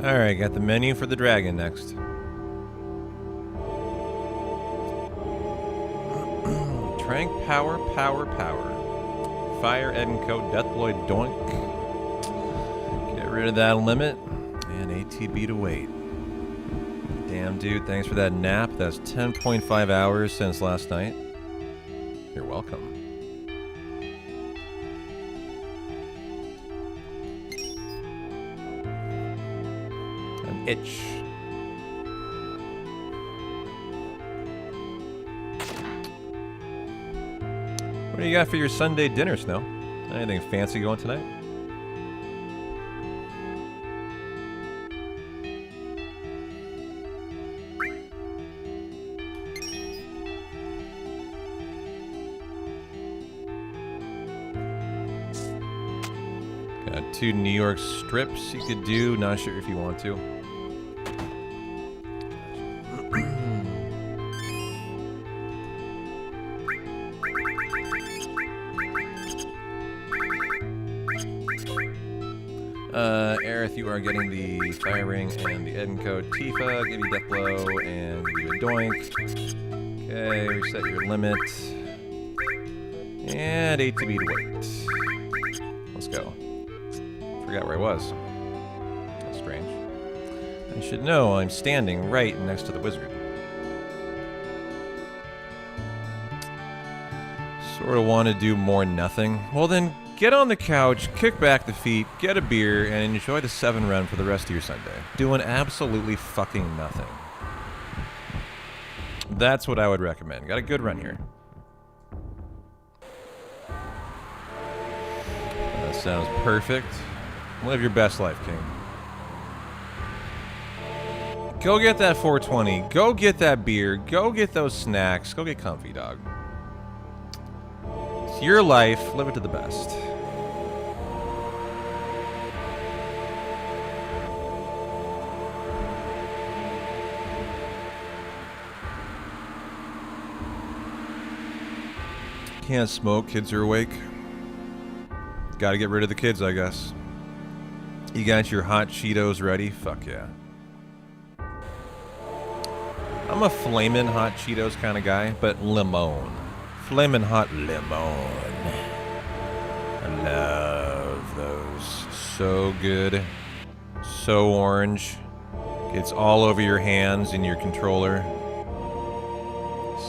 Alright, got the menu for the dragon next. Trank, power, power, power. Fire, Edenco, Deathbloid, Doink. Get rid of that limit. And ATB to wait. Damn, dude, thanks for that nap. That's 10.5 hours since last night. You're welcome. Itch. What do you got for your Sunday dinner, Snow? Anything fancy going tonight? Got 2 New York strips you could do. Not sure if you want to. Aerith, you are getting the Fire Ring and the Edenco. Tifa, give you Death Blow and give you a Doink. Okay, reset your limit. And ATB to wait. Let's go. Forgot where I was. That's strange. I should know I'm standing right next to the wizard. Sort of want to do more nothing. Well then, get on the couch, kick back the feet, get a beer, and enjoy the 7 run for the rest of your Sunday. Doing absolutely fucking nothing. That's what I would recommend. Got a good run here. That sounds perfect. Live your best life, King. Go get that 420. Go get that beer. Go get those snacks. Go get comfy, dog. It's your life. Live it to the best. Can't smoke. Kids are awake. Gotta get rid of the kids, I guess. You got your hot Cheetos ready? Fuck yeah. I'm a flamin' hot Cheetos kind of guy, but limon. Flamin' hot limon. I love those. So good. So orange. It's all over your hands and your controller.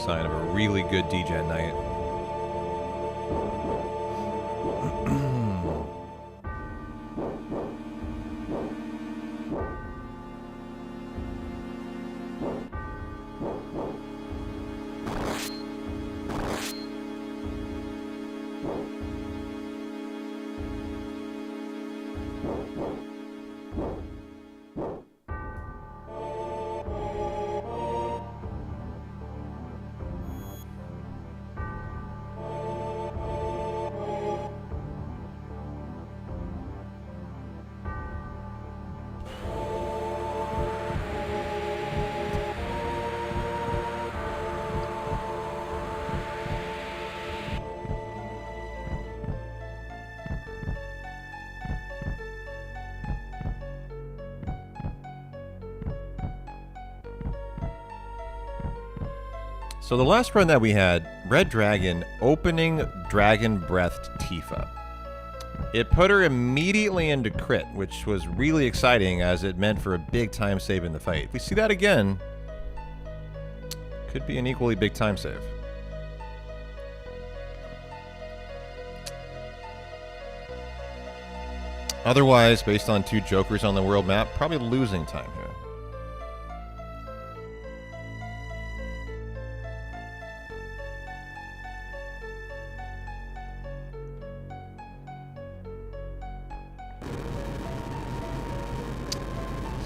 Sign of a really good DJ night. So the last run that we had, Red Dragon opening Dragon Breathed Tifa. It put her immediately into crit, which was really exciting as it meant for a big time save in the fight. If we see that again, could be an equally big time save. Otherwise, based on 2 Jokers on the world map, probably losing time here.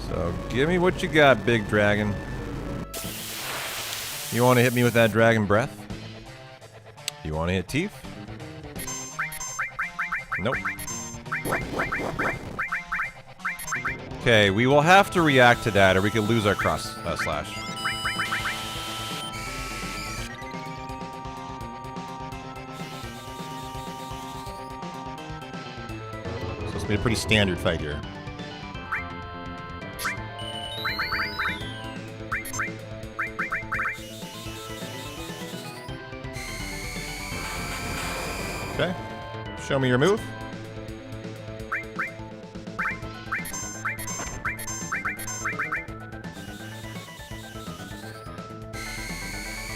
So, give me what you got, big dragon. You want to hit me with that dragon breath? You want to hit teeth? Nope. Okay, we will have to react to that or we could lose our cross slash. So it's been a pretty standard fight here. Okay. Show me your move.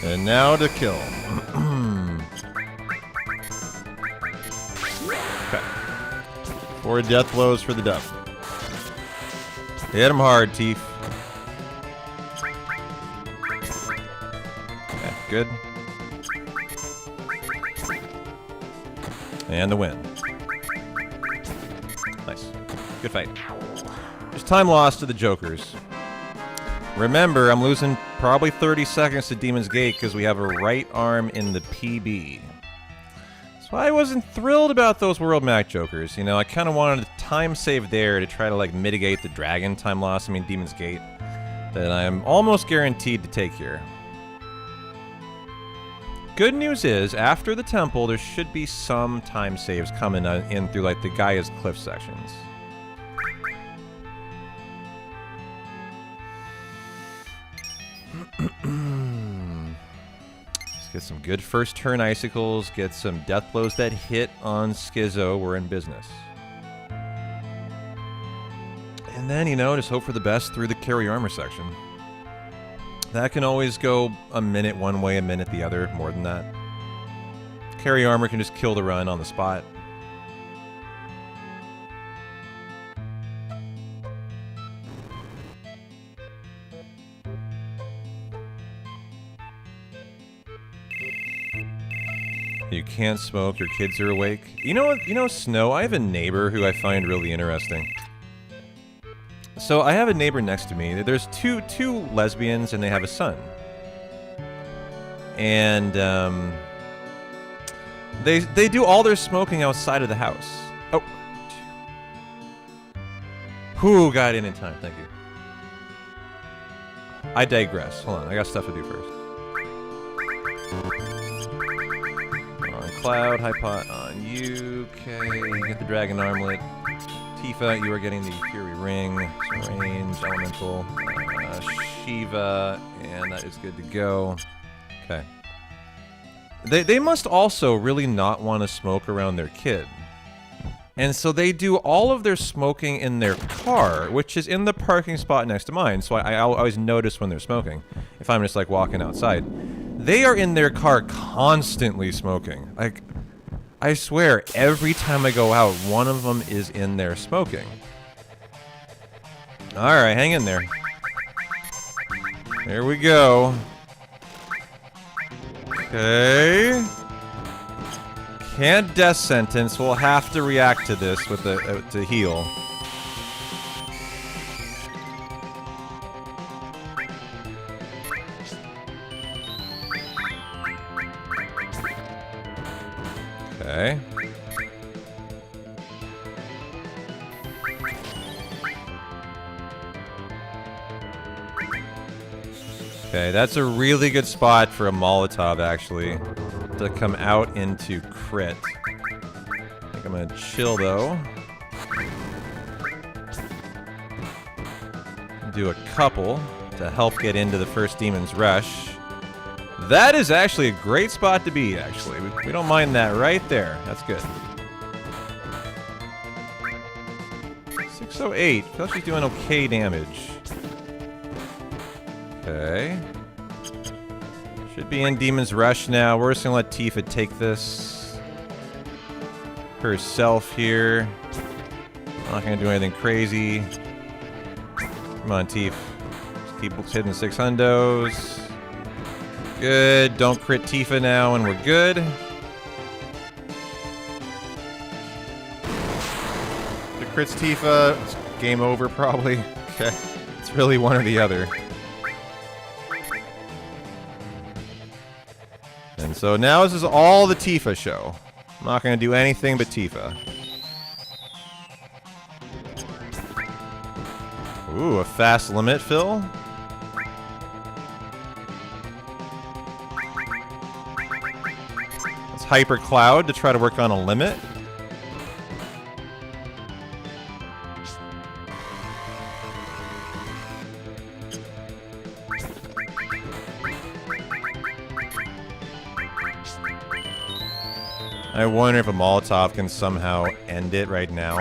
And now to kill. Okay. 4 death blows for the dub. Hit him hard, Teeth. Okay, good. And the win. Nice. Good fight. There's time lost to the Jokers. Remember, I'm losing probably 30 seconds to Demon's Gate because we have a right arm in the PB. So I wasn't thrilled about those World Mac Jokers. You know, I kind of wanted a time save there to try to, like, mitigate the Dragon time loss, I mean Demon's Gate, that I'm almost guaranteed to take here. Good news is, after the temple, there should be some time saves coming in through, like, the Gaia's Cliff sections. Let's get some good first turn icicles, get some death blows that hit on Schizo. We're in business. And then, you know, just hope for the best through the carry armor section. That can always go a minute one way, a minute the other, more than that. Carry armor can just kill the run on the spot. You can't smoke, your kids are awake. You know what? You know, Snow, I have a neighbor who I find really interesting. So I have a neighbor next to me. There's two lesbians and they have a son. And they do all their smoking outside of the house. Oh. Who got in time? Thank you. I digress. Hold on, I got stuff to do first. Cloud, high pot on you. Okay, get the dragon armlet. Tifa, you are getting the Fury Ring. Range, Elemental, Shiva, and that is good to go. Okay. They must also really not want to smoke around their kid. And so they do all of their smoking in their car, which is in the parking spot next to mine. So I always notice when they're smoking, if I'm just like walking outside. They are in their car constantly smoking. Like, I swear, every time I go out, one of them is in there smoking. Alright, hang in there. Here we go. Okay. Can't death sentence. We'll have to react to this with the to heal. Okay. Okay, that's a really good spot for a Molotov, actually, to come out into crit. I think I'm gonna chill, though. Do a couple to help get into the first Demon's Rush. That is actually a great spot to be, actually. We don't mind that right there. That's good. 608. I feel like she's doing okay damage. Okay. Should be in Demon's Rush now. We're just gonna let Tifa take this herself here. Not gonna do anything crazy. Come on, Tifa. Just keep hitting 600s. Good. Don't crit Tifa now, and we're good. If it crits Tifa, it's game over, probably. Okay. It's really one or the other. And so now this is all the Tifa show. I'm not going to do anything but Tifa. Ooh, a fast limit fill. Let's Hyper Cloud to try to work on a limit. I wonder if a Molotov can somehow end it right now.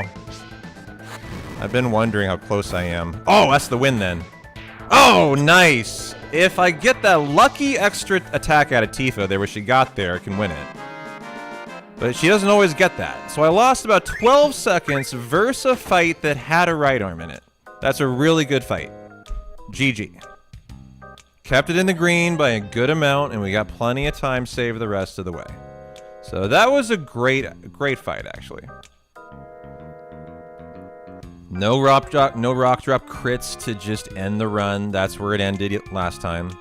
I've been wondering how close I am. Oh, that's the win then. Oh, nice! If I get that lucky extra attack out of Tifa there where she got there, I can win it. But she doesn't always get that. So I lost about 12 seconds versus a fight that had a right arm in it. That's a really good fight. GG. Kept it in the green by a good amount, and we got plenty of time saved the rest of the way. So that was a great fight, actually. No rock drop crits to just end the run. That's where it ended last time.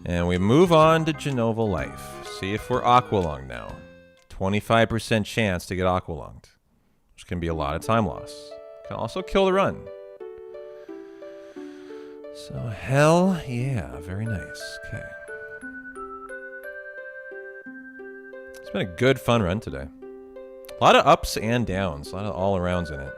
And we move on to Genova Life. See if we're Aqualung now. 25% chance to get Aqualunged, which can be a lot of time loss. Can also kill the run. So hell yeah, very nice. Okay. It's been a good, fun run today. A lot of ups and downs. A lot of all-arounds in it.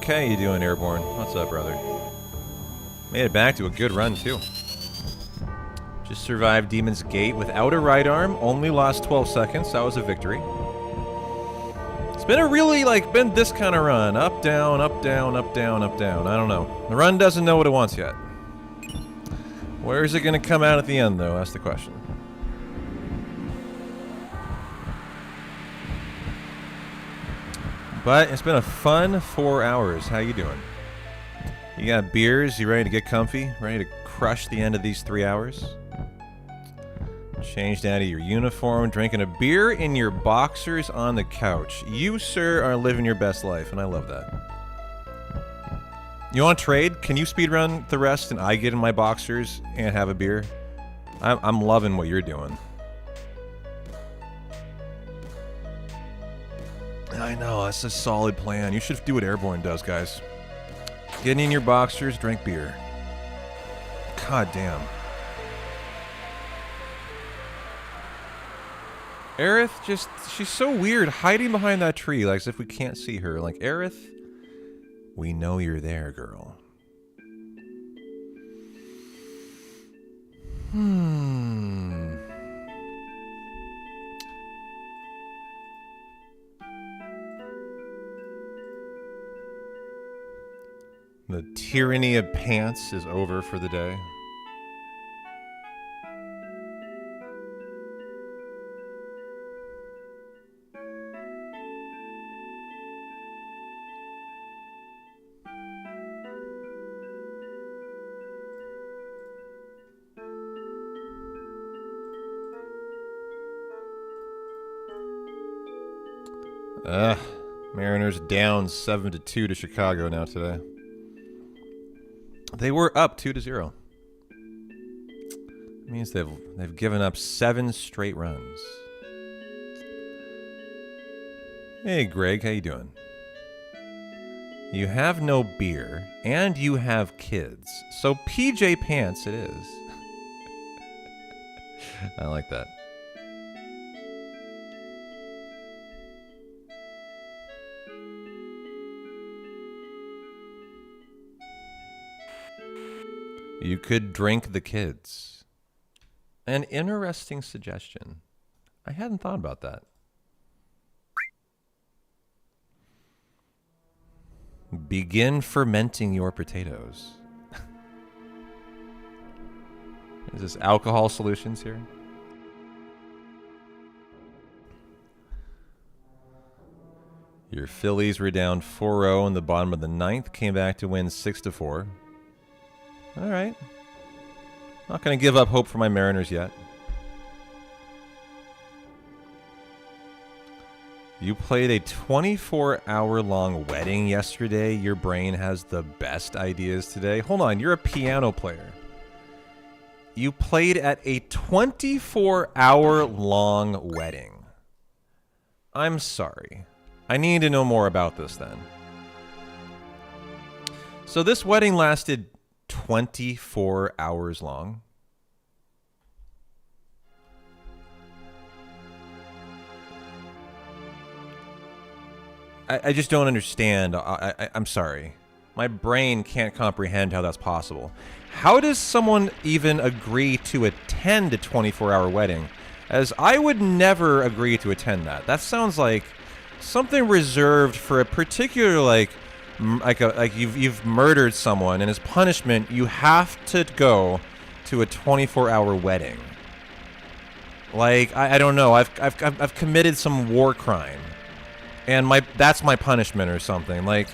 how you doing, Airborne? What's up, brother? Made it back to a good run, too. Just survived Demon's Gate without a right arm. Only lost 12 seconds. That was a victory. It's been a really, been this kind of run. Up, down, up, down, up, down, up, down. I don't know. The run doesn't know what it wants yet. Where is it going to come out at the end, though? That's the question. But it's been a fun 4 hours. How you doing? You got beers? You ready to get comfy? Ready to crush the end of these 3 hours? Changed out of your uniform, drinking a beer in your boxers on the couch. You, sir, are living your best life, and I love that. You want to trade? Can you speedrun the rest and I get in my boxers and have a beer? I'm loving what you're doing. I know, that's a solid plan. You should do what Airborne does, guys. Get in your boxers, drink beer. God damn. Aerith she's so weird, hiding behind that tree, like as if we can't see her. Like, Aerith, we know you're there, girl. The tyranny of pants is over for the day. Mariners down 7-2 to Chicago now today. They were up 2-0. It means they've given up 7 straight runs. Hey Greg, how you doing? You have no beer and you have kids. So PJ Pants it is. I like that. You could drink the kids. An interesting suggestion. I hadn't thought about that. Begin fermenting your potatoes. Is this alcohol solutions here? Your Phillies were down 4-0 in the bottom of the 9th. Came back to win 6-4. All right. Not going to give up hope for my Mariners yet. You played a 24-hour-long wedding yesterday. Your brain has the best ideas today. Hold on, you're a piano player. You played at a 24-hour-long wedding. I'm sorry. I need to know more about this then. So this wedding lasted 24 hours long. I just don't understand. I'm sorry. My brain can't comprehend how that's possible. How does someone even agree to attend a 24-hour wedding? As I would never agree to attend that. That sounds like something reserved for a particular, like you've murdered someone, and as punishment, you have to go to a 24-hour wedding. Like, I don't know. I've committed some war crime. And that's my punishment or something. Like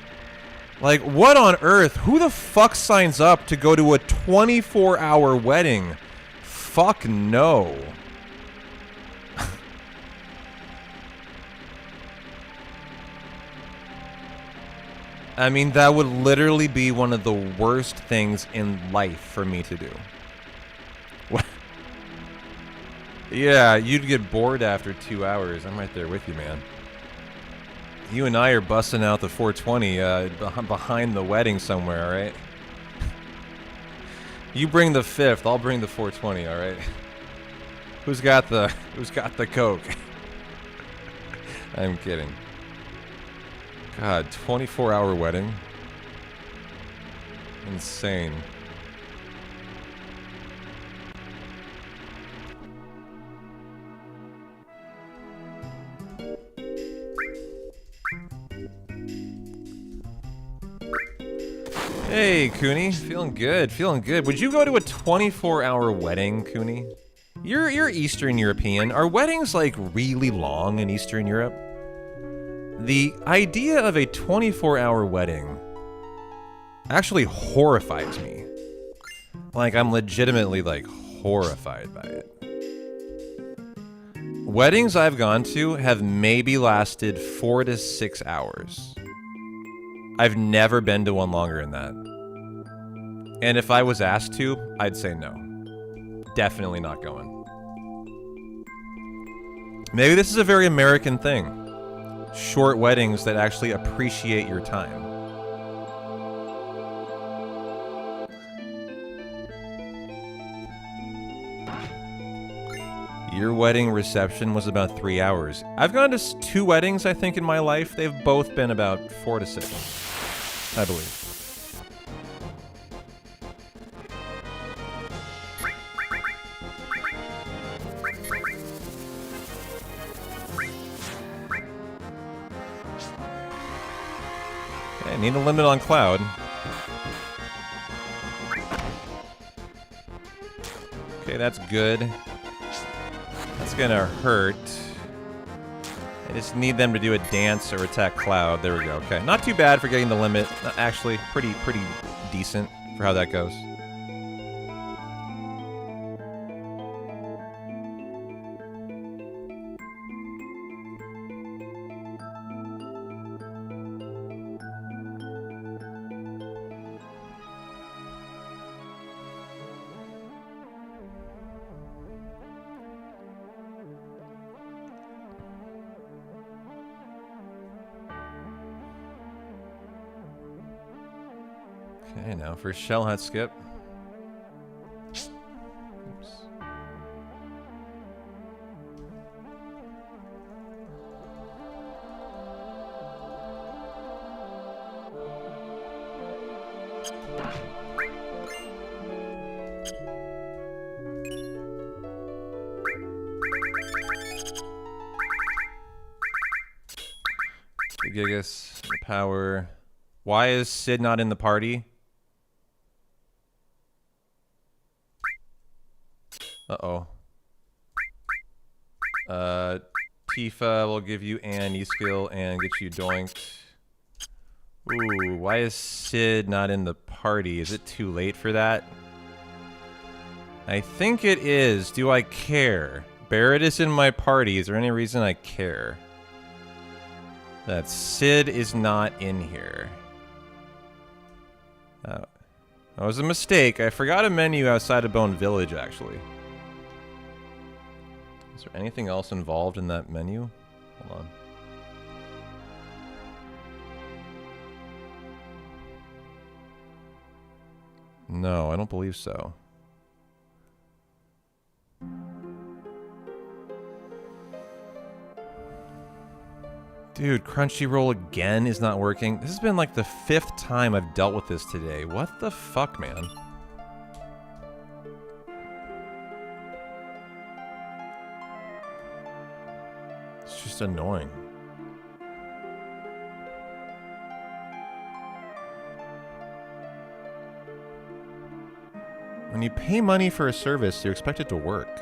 what on earth? Who the fuck signs up to go to a 24-hour wedding? Fuck no. I mean, that would literally be one of the worst things in life for me to do. What? Yeah, you'd get bored after 2 hours. I'm right there with you, man. You and I are busting out the 420 behind the wedding somewhere, all right? You bring the 5th, I'll bring the 420, all right? Who's got the coke? I'm kidding. God, 24-hour wedding. Insane. Hey, Cooney. Feeling good, feeling good. Would you go to a 24-hour wedding, Cooney? You're Eastern European. Are weddings, like, really long in Eastern Europe? The idea of a 24-hour wedding actually horrifies me. Like, I'm legitimately, like, horrified by it. Weddings I've gone to have maybe lasted 4 to 6 hours. I've never been to one longer than that. And if I was asked to, I'd say no. Definitely not going. Maybe this is a very American thing. Short weddings that actually appreciate your time. Your wedding reception was about 3 hours. I've gone to 2 weddings, I think, in my life. They've both been about 4 to 6, I believe. Okay, need a limit on Cloud. Okay, that's good. That's gonna hurt. I just need them to do a dance or attack Cloud. There we go. Okay, not too bad for getting the limit. Actually, pretty decent for how that goes. Okay, now for Shell Hut Skip. Oops. Gigas, power. Why is Sid not in the party? Uh-oh. Tifa will give you an E-skill and get you doinked. Ooh, why is Sid not in the party? Is it too late for that? I think it is. Do I care? Barrett is in my party. Is there any reason I care? That Sid is not in here. That was a mistake. I forgot a menu outside of Bone Village, actually. Is there anything else involved in that menu? Hold on. No, I don't believe so. Dude, Crunchyroll again is not working. This has been like the 5th time I've dealt with this today. What the fuck, man? It's just annoying. When you pay money for a service, you expect it to work.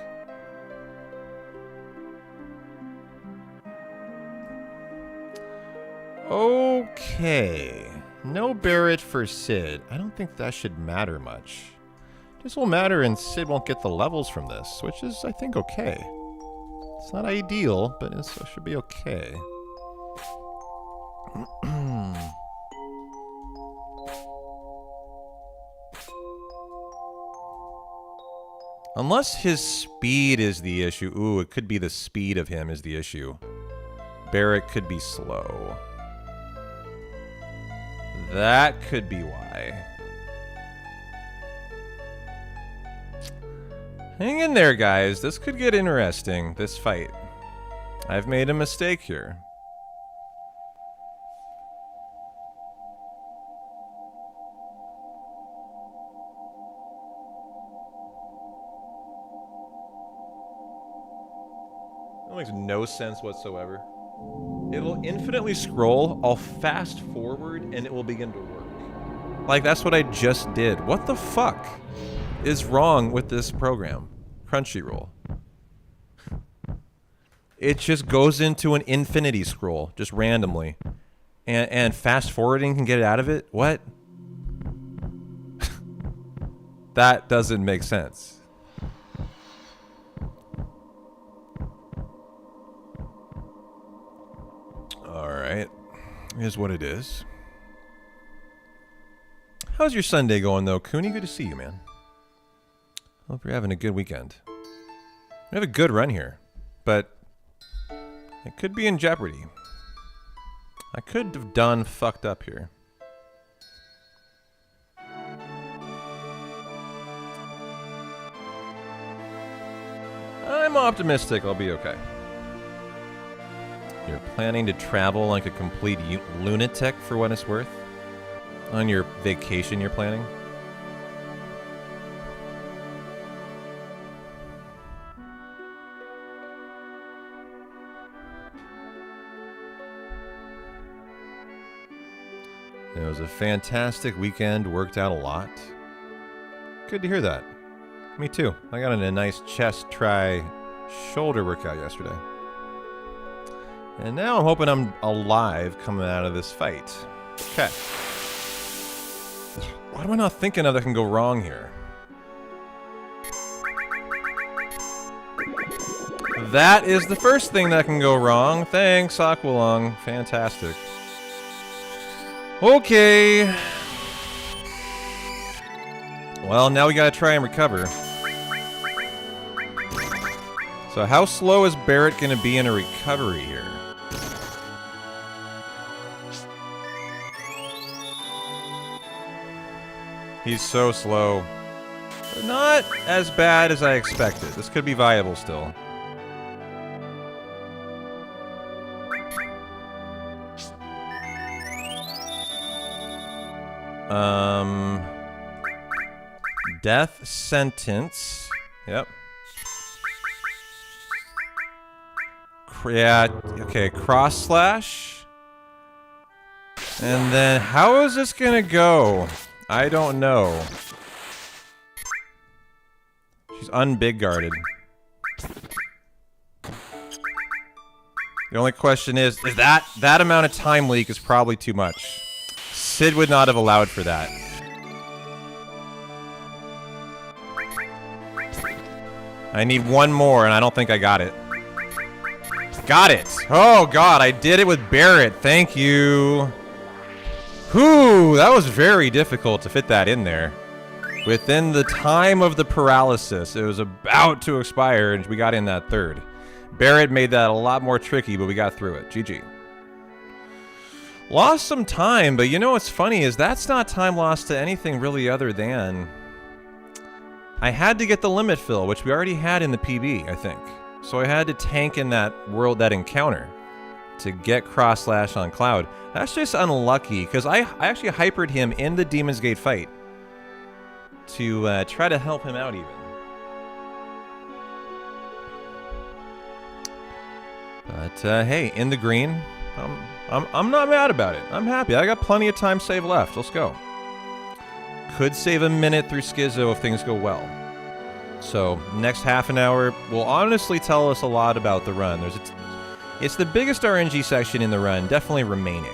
Okay. No Barrett for Sid. I don't think that should matter much. This will matter and Sid won't get the levels from this, which is, I think, okay. It's not ideal, but it should be okay. Unless his speed is the issue. Ooh, it could be the speed of him is the issue. Barrett could be slow. That could be why. Hang in there, guys. This could get interesting, this fight. I've made a mistake here. That makes no sense whatsoever. It'll infinitely scroll, I'll fast forward, and it will begin to work. Like, that's what I just did. What the fuck is wrong with this program? Crunchyroll. It just goes into an infinity scroll, just randomly. And fast forwarding can get it out of it? What? That doesn't make sense. Alright. Here's what it is. How's your Sunday going, though, Cooney? Good to see you, man. Hope you're having a good weekend. We have a good run here, but it could be in jeopardy. I could have done fucked up here. I'm optimistic I'll be okay. You're planning to travel like a complete lunatic for what it's worth? On your vacation you're planning? It was a fantastic weekend, worked out a lot. Good to hear that. Me too. I got in a nice chest, tri, shoulder workout yesterday. And now I'm hoping I'm alive coming out of this fight. Okay. What am I not thinking of that can go wrong here? That is the first thing that can go wrong. Thanks, Aqualung. Fantastic. Okay. Well, now we gotta try and recover. So how slow is Barrett gonna be in a recovery here? He's so slow. But not as bad as I expected. This could be viable still. Death sentence. Yep. Yeah, okay, cross slash. And then how is this gonna go? I don't know. She's unbig guarded. The only question is that amount of time leak is probably too much. Sid would not have allowed for that. I need one more, and I don't think I got it. Got it! Oh god, I did it with Barrett. Thank you. Whew, that was very difficult to fit that in there. Within the time of the paralysis, it was about to expire, and we got in that third. Barrett made that a lot more tricky, but we got through it. GG. Lost some time, but you know what's funny is that's not time lost to anything really other than... I had to get the limit fill, which we already had in the PB, I think. So I had to tank in that encounter to get cross slash on Cloud. That's just unlucky, because I actually hypered him in the Demon's Gate fight to try to help him out even. But hey, in the green, I'm not mad about it. I'm happy. I got plenty of time saved left. Let's go. Could save a minute through Schizo if things go well. So next half an hour will honestly tell us a lot about the run. It's the biggest RNG section in the run, definitely remaining.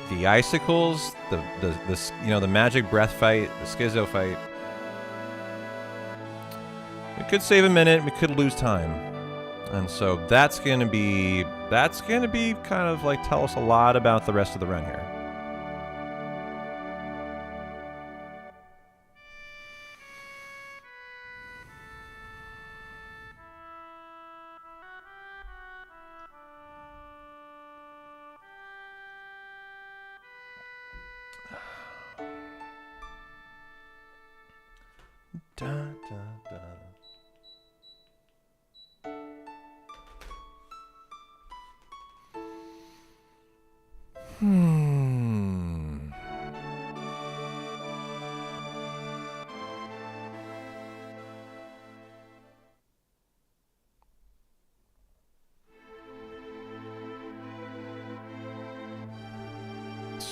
The icicles, the magic breath fight, the Schizo fight. We could save a minute. We could lose time. And so that's gonna be kind of like tell us a lot about the rest of the run here. Da, da, da.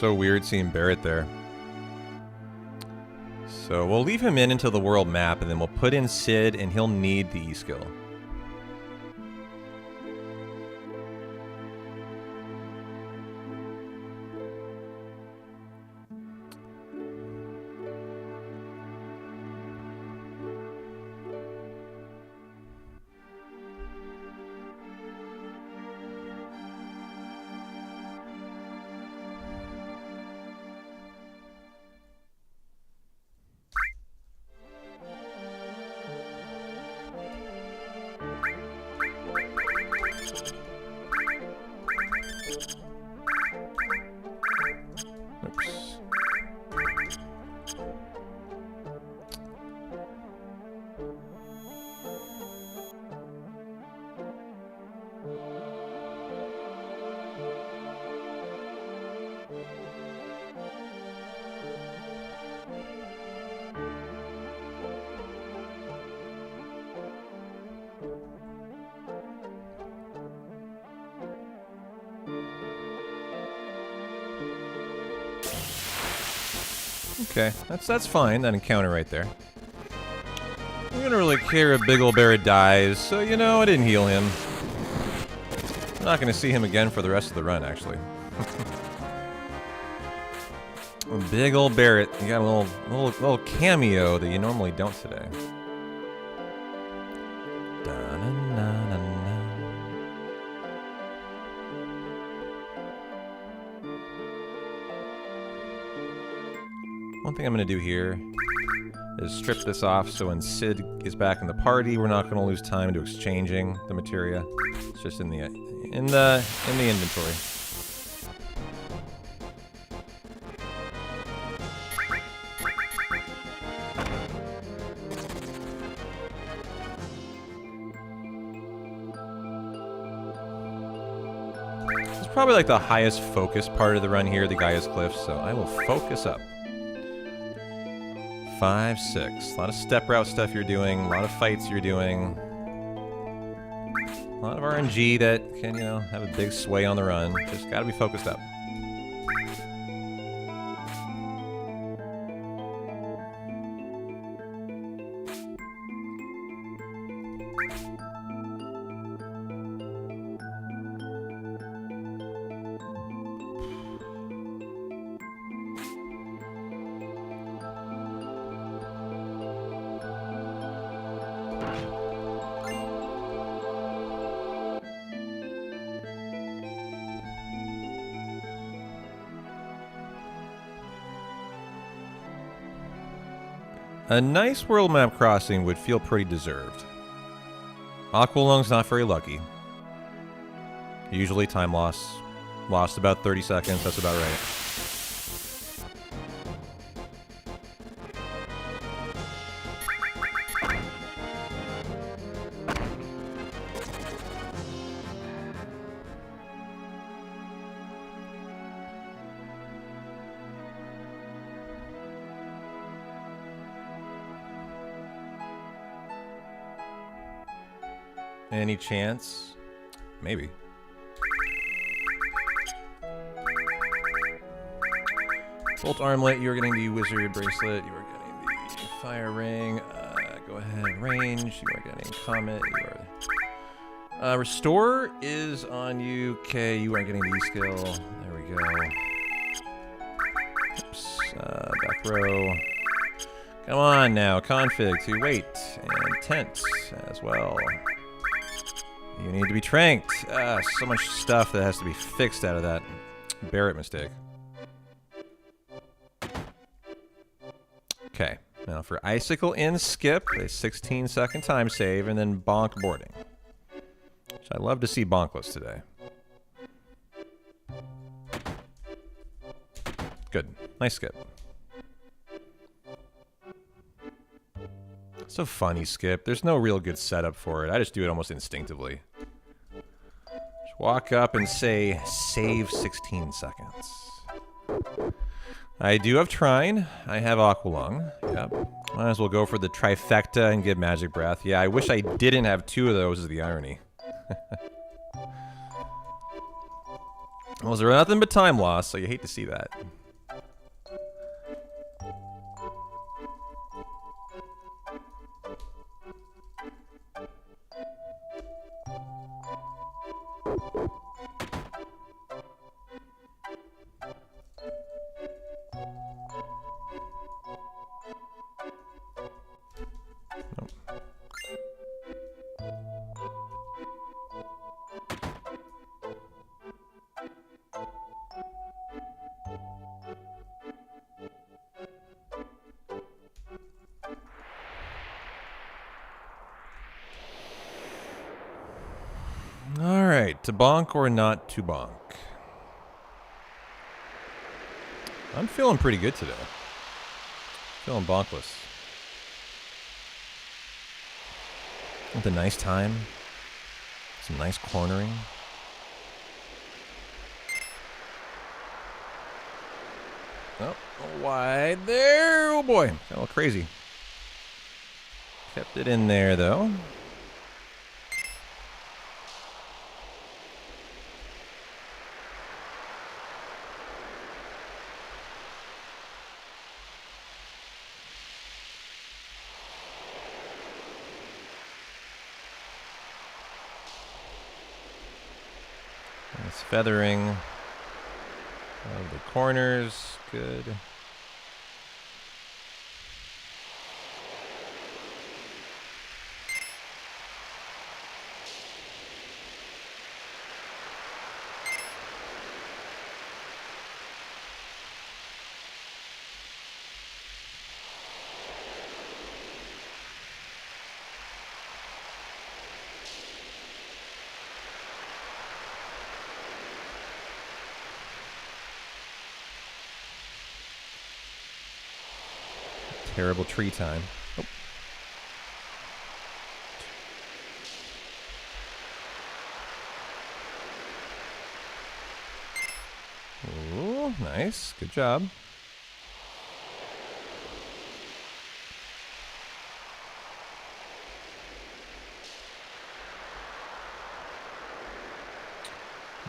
So weird seeing Barrett there. So we'll leave him in until the world map, and then we'll put in Sid, and he'll need the E-skill. Okay, that's fine, that encounter right there. I'm gonna really care if Big Ol' Barrett dies, so you know, I didn't heal him. I'm not gonna see him again for the rest of the run, actually. Big Ol' Barrett, you got a little cameo that you normally don't today. One thing I'm going to do here is strip this off so when Sid is back in the party, we're not going to lose time to exchanging the materia. It's just in the inventory. It's probably like the highest focus part of the run here, the Gaia's Cliff, so I will focus up. 5, 6. A lot of step route stuff you're doing, a lot of fights you're doing. A lot of RNG that can, you know, have a big sway on the run. Just gotta be focused up. A nice world map crossing would feel pretty deserved. Aqualung's not very lucky. Usually time loss. Lost about 30 seconds, that's about right. Any chance? Maybe. Bolt armlet, you're getting the wizard bracelet, you are getting the fire ring, go ahead, range, you are getting comet, you are... restore is on you, okay, you are getting the E-skill, there we go. Oops, back row. Come on now, config to wait, and tent as well. You need to be tranked. So much stuff that has to be fixed out of that Barrett mistake. Okay, now for Icicle in skip, a 16-second time save, and then bonk boarding. Which I love to see bonkless today. Good. Nice skip. So funny skip. There's no real good setup for it. I just do it almost instinctively. Just walk up and say, save 16 seconds. I do have Trine. I have Aqualung. Yep. Might as well go for the trifecta and get Magic Breath. Yeah, I wish I didn't have 2 of those is the irony. Well, there nothing but time loss, so you hate to see that. All right, to bonk or not to bonk? I'm feeling pretty good today. Feeling bonkless. With a nice time. Some nice cornering. Oh, wide there. Oh boy, got a little crazy. Kept it in there though. Nice feathering of the corners. Good. Terrible tree time. Oh. Ooh, nice. Good job.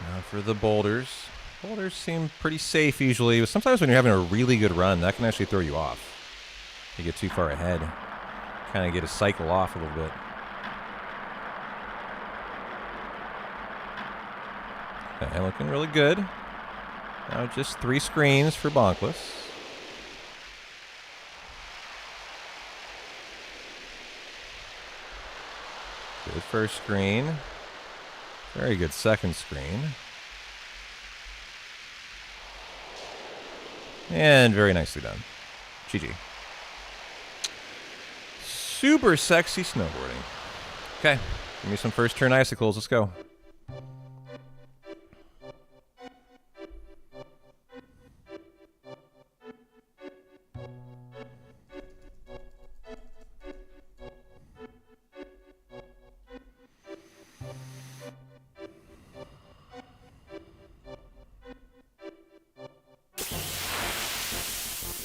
Now for the boulders. Boulders seem pretty safe usually, but sometimes when you're having a really good run, that can actually throw you off. You get too far ahead. Kind of get a cycle off a little bit. Okay, looking really good. Now just 3 screens for bonkless. Good first screen. Very good second screen. And very nicely done. GG. Super sexy snowboarding. Okay, give me some first turn icicles. Let's go.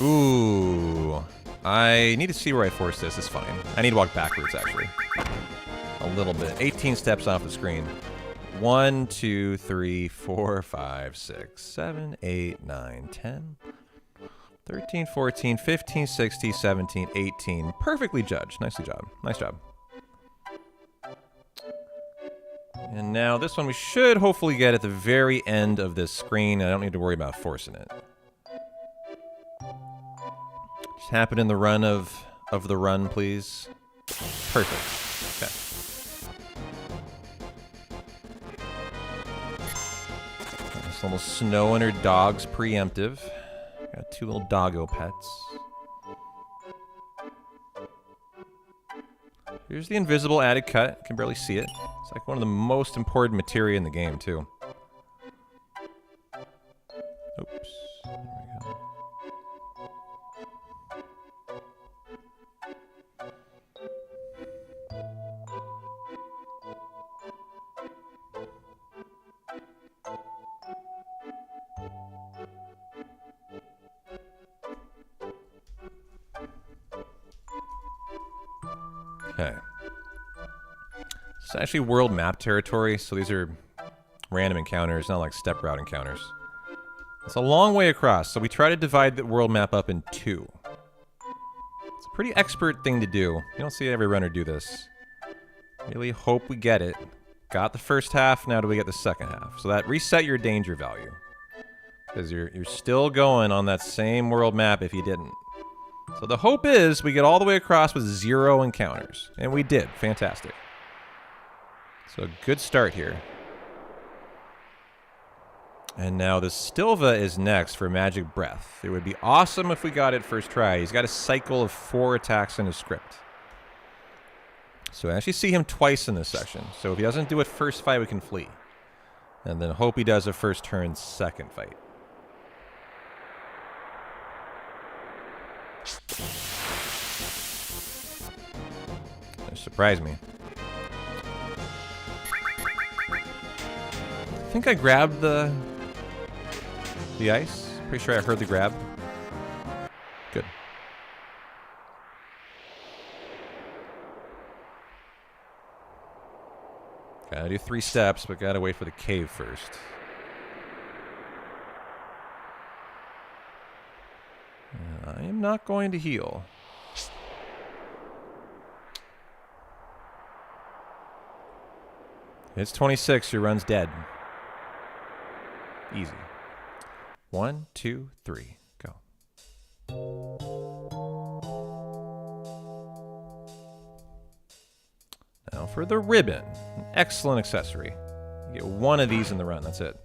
Ooh. I need to see where I force this. It's fine. I need to walk backwards, actually. A little bit. 18 steps off the screen. 1, 2, 3, 4, 5, 6, 7, 8, 9, 10, 13, 14, 15, 16, 17, 18. Perfectly judged. Nicely job. Nice job. And now this one we should hopefully get at the very end of this screen. I don't need to worry about forcing it. Just happen in the run of the run, please. Perfect. Okay. This little snow and her dog's preemptive. Got 2 little doggo pets. Here's the invisible added cut. Can barely see it. It's like one of the most important materia in the game, too. Oops. There we go. Okay. It's actually world map territory, so these are random encounters, not like step route encounters. It's a long way across, so we try to divide the world map up in 2. It's a pretty expert thing to do. You don't see every runner do this. Really hope we get it. Got the first half, now do we get the second half? So that reset your danger value. Because you're still going on that same world map if you didn't. So the hope is we get all the way across with 0 encounters. And we did. Fantastic. So good start here. And now the Stilva is next for Magic Breath. It would be awesome if we got it first try. He's got a cycle of 4 attacks in his script. So I actually see him twice in this section. So if he doesn't do it first fight, we can flee. And then hope he does a first turn second fight. That surprised me. I think I grabbed the ice. Pretty sure I heard the grab. Good. Gotta do 3 steps, but gotta wait for the cave first. I am not going to heal. It's 26, your run's dead. Easy. 1, 2, 3, go. Now for the ribbon. An excellent accessory. You get 1 of these in the run, that's it.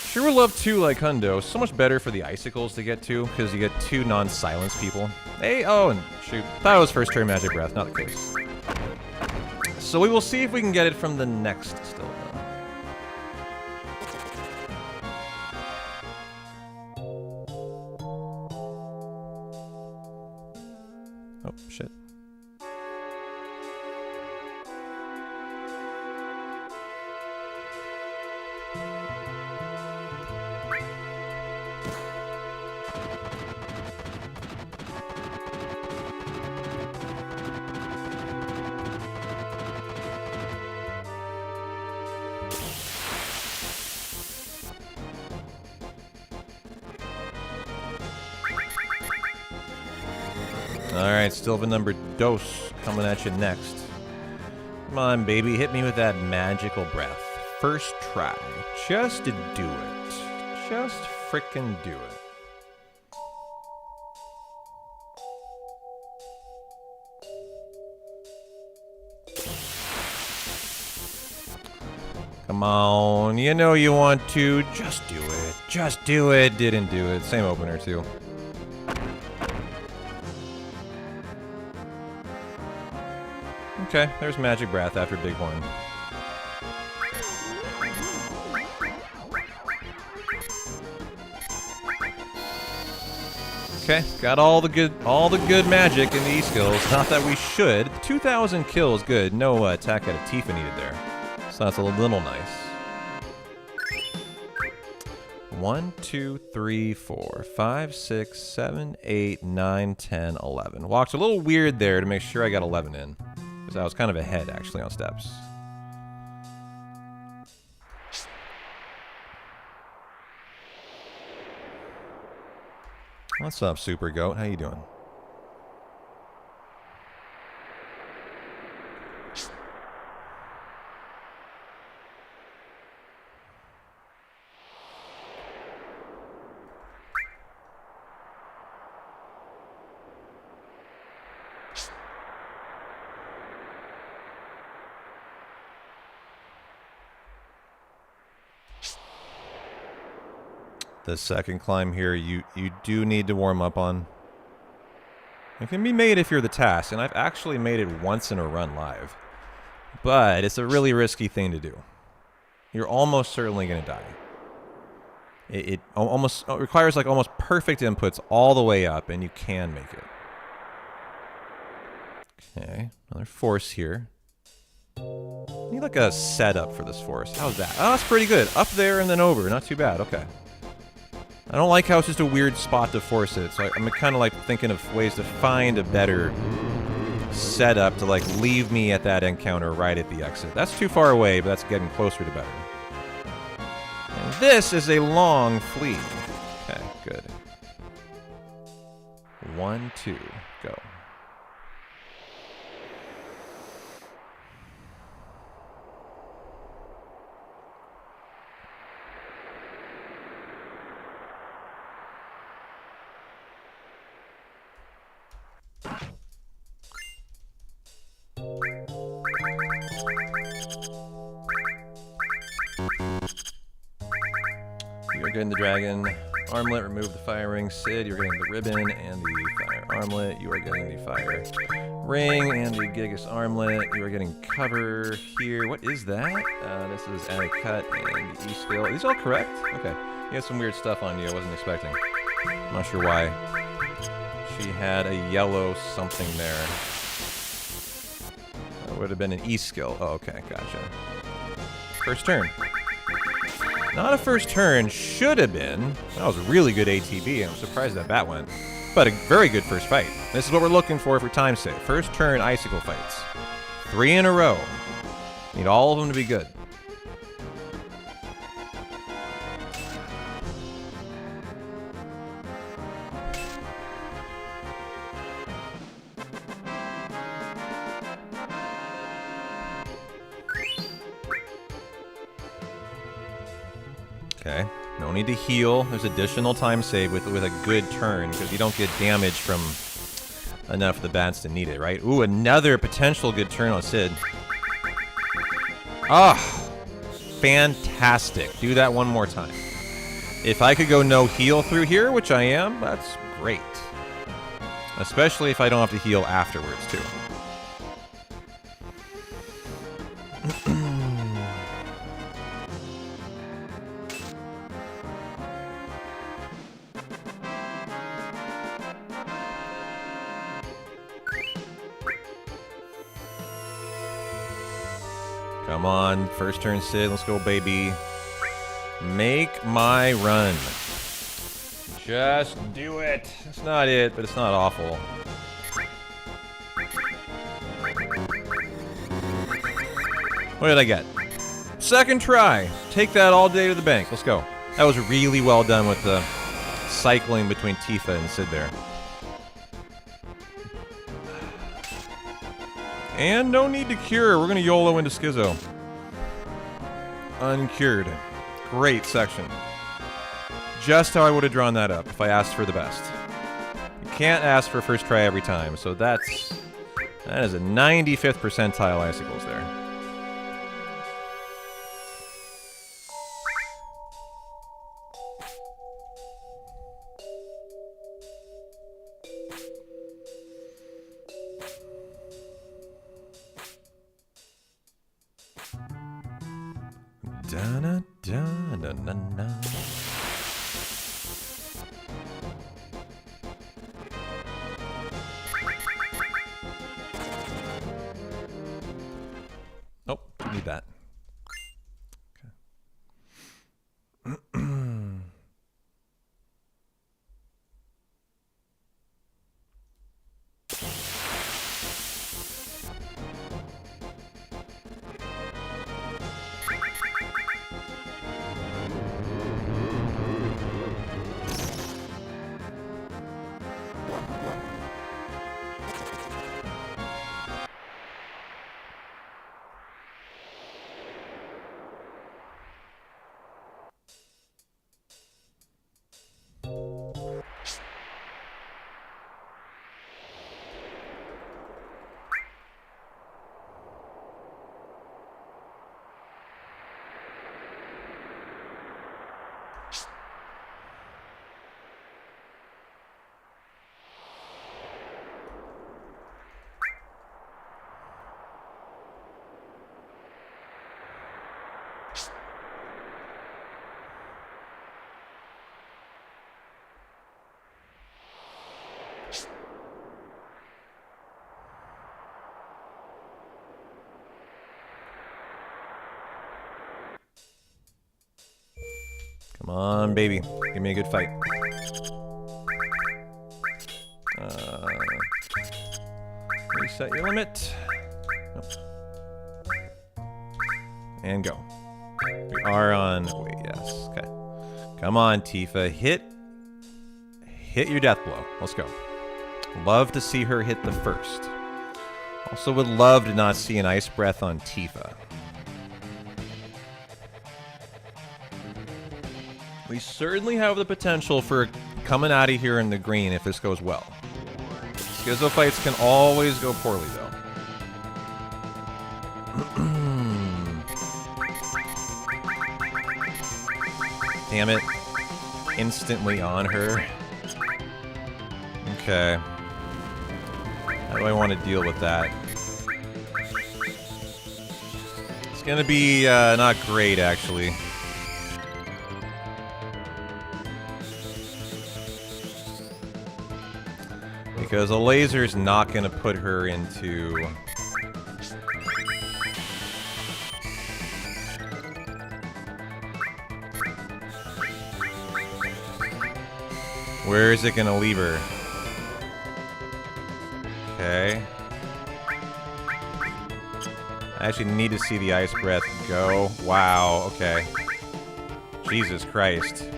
Sure would love 2 like Hundo. So much better for the icicles to get to, because you get 2 non-silence people. Hey, oh, and shoot. Thought it was first turn Magic Breath, not the case. So we will see if we can get it from the next still. Oh, shit. Alright, Stilva number dos coming at you next. Come on, baby, hit me with that magical breath. First try. Just to do it. Just frickin' do it. Come on, you know you want to. Just do it. Just do it. Didn't do it. Same opener, too. Okay, there's Magic Breath after Big Horn. Okay, got all the good magic in the E skills. Not that we should. 2,000 kills, good. No attack out of Tifa needed there. So that's a little nice. 1, 2, 3, 4, 5, 6, 7, 8, 9, 10, 11. Walked a little weird there to make sure I got 11 in. Because I was kind of ahead, actually, on steps. What's up, Super Goat? How you doing? The second climb here, you do need to warm up on. It can be made if you're the task, and I've actually made it once in a run live. But it's a really risky thing to do. You're almost certainly going to die. It almost requires like almost perfect inputs all the way up, and you can make it. Okay, another force here. Need like a setup for this force. How's that? Oh, that's pretty good. Up there and then over. Not too bad. Okay. I don't like how it's just a weird spot to force it, so I'm kind of like thinking of ways to find a better set up to like leave me at that encounter right at the exit. That's too far away, but that's getting closer to better. And this is a long flee. Okay, good. 1, 2, go. You're getting the dragon armlet, remove the fire ring. Sid, you're getting the ribbon and the fire armlet. You are getting the fire ring and the Gigas armlet. You are getting cover here. What is that? This is add a cut and the E-skill. Are these all correct? Okay. You had some weird stuff on you I wasn't expecting. I'm not sure why. She had a yellow something there. That would have been an E-skill. Oh, okay. Gotcha. First turn. Not a first turn, should have been. That was a really good ATB. I'm surprised that went. But a very good first fight. This is what we're looking for time's sake. First turn icicle fights. 3 in a row. Need all of them to be good. Okay, no need to heal. There's additional time save with a good turn, because you don't get damage from enough of the bats to need it, right? Ooh, another potential good turn on Sid. Ah, fantastic. Do that one more time. If I could go no heal through here, which I am, that's great. Especially if I don't have to heal afterwards, too. Come on, first turn Sid, let's go baby. Make my run. Just do it. It's not it, but it's not awful. What did I get? Second try. Take that all day to the bank. Let's go. That was really well done with the cycling between Tifa and Sid there. And no need to cure. We're going to YOLO into Schizo. Uncured. Great section. Just how I would have drawn that up if I asked for the best. You can't ask for first try every time, so that is a 95th percentile icicles there. Da-na-da-na-na-na. Nope, don't need that. Okay. Come on, baby. Give me a good fight. Reset your limit. Nope. And go. We are on... Wait, yes. Okay. Come on, Tifa. Hit your death blow. Let's go. Love to see her hit the first. Also would love to not see an ice breath on Tifa. We certainly have the potential for coming out of here in the green if this goes well. Schizo fights can always go poorly, though. Damn it. Instantly on her. Okay. How do I want to deal with that? It's gonna be not great, actually. Because a laser's not gonna put her into... Where is it gonna leave her? Okay. I actually need to see the ice breath go. Wow, okay. Jesus Christ.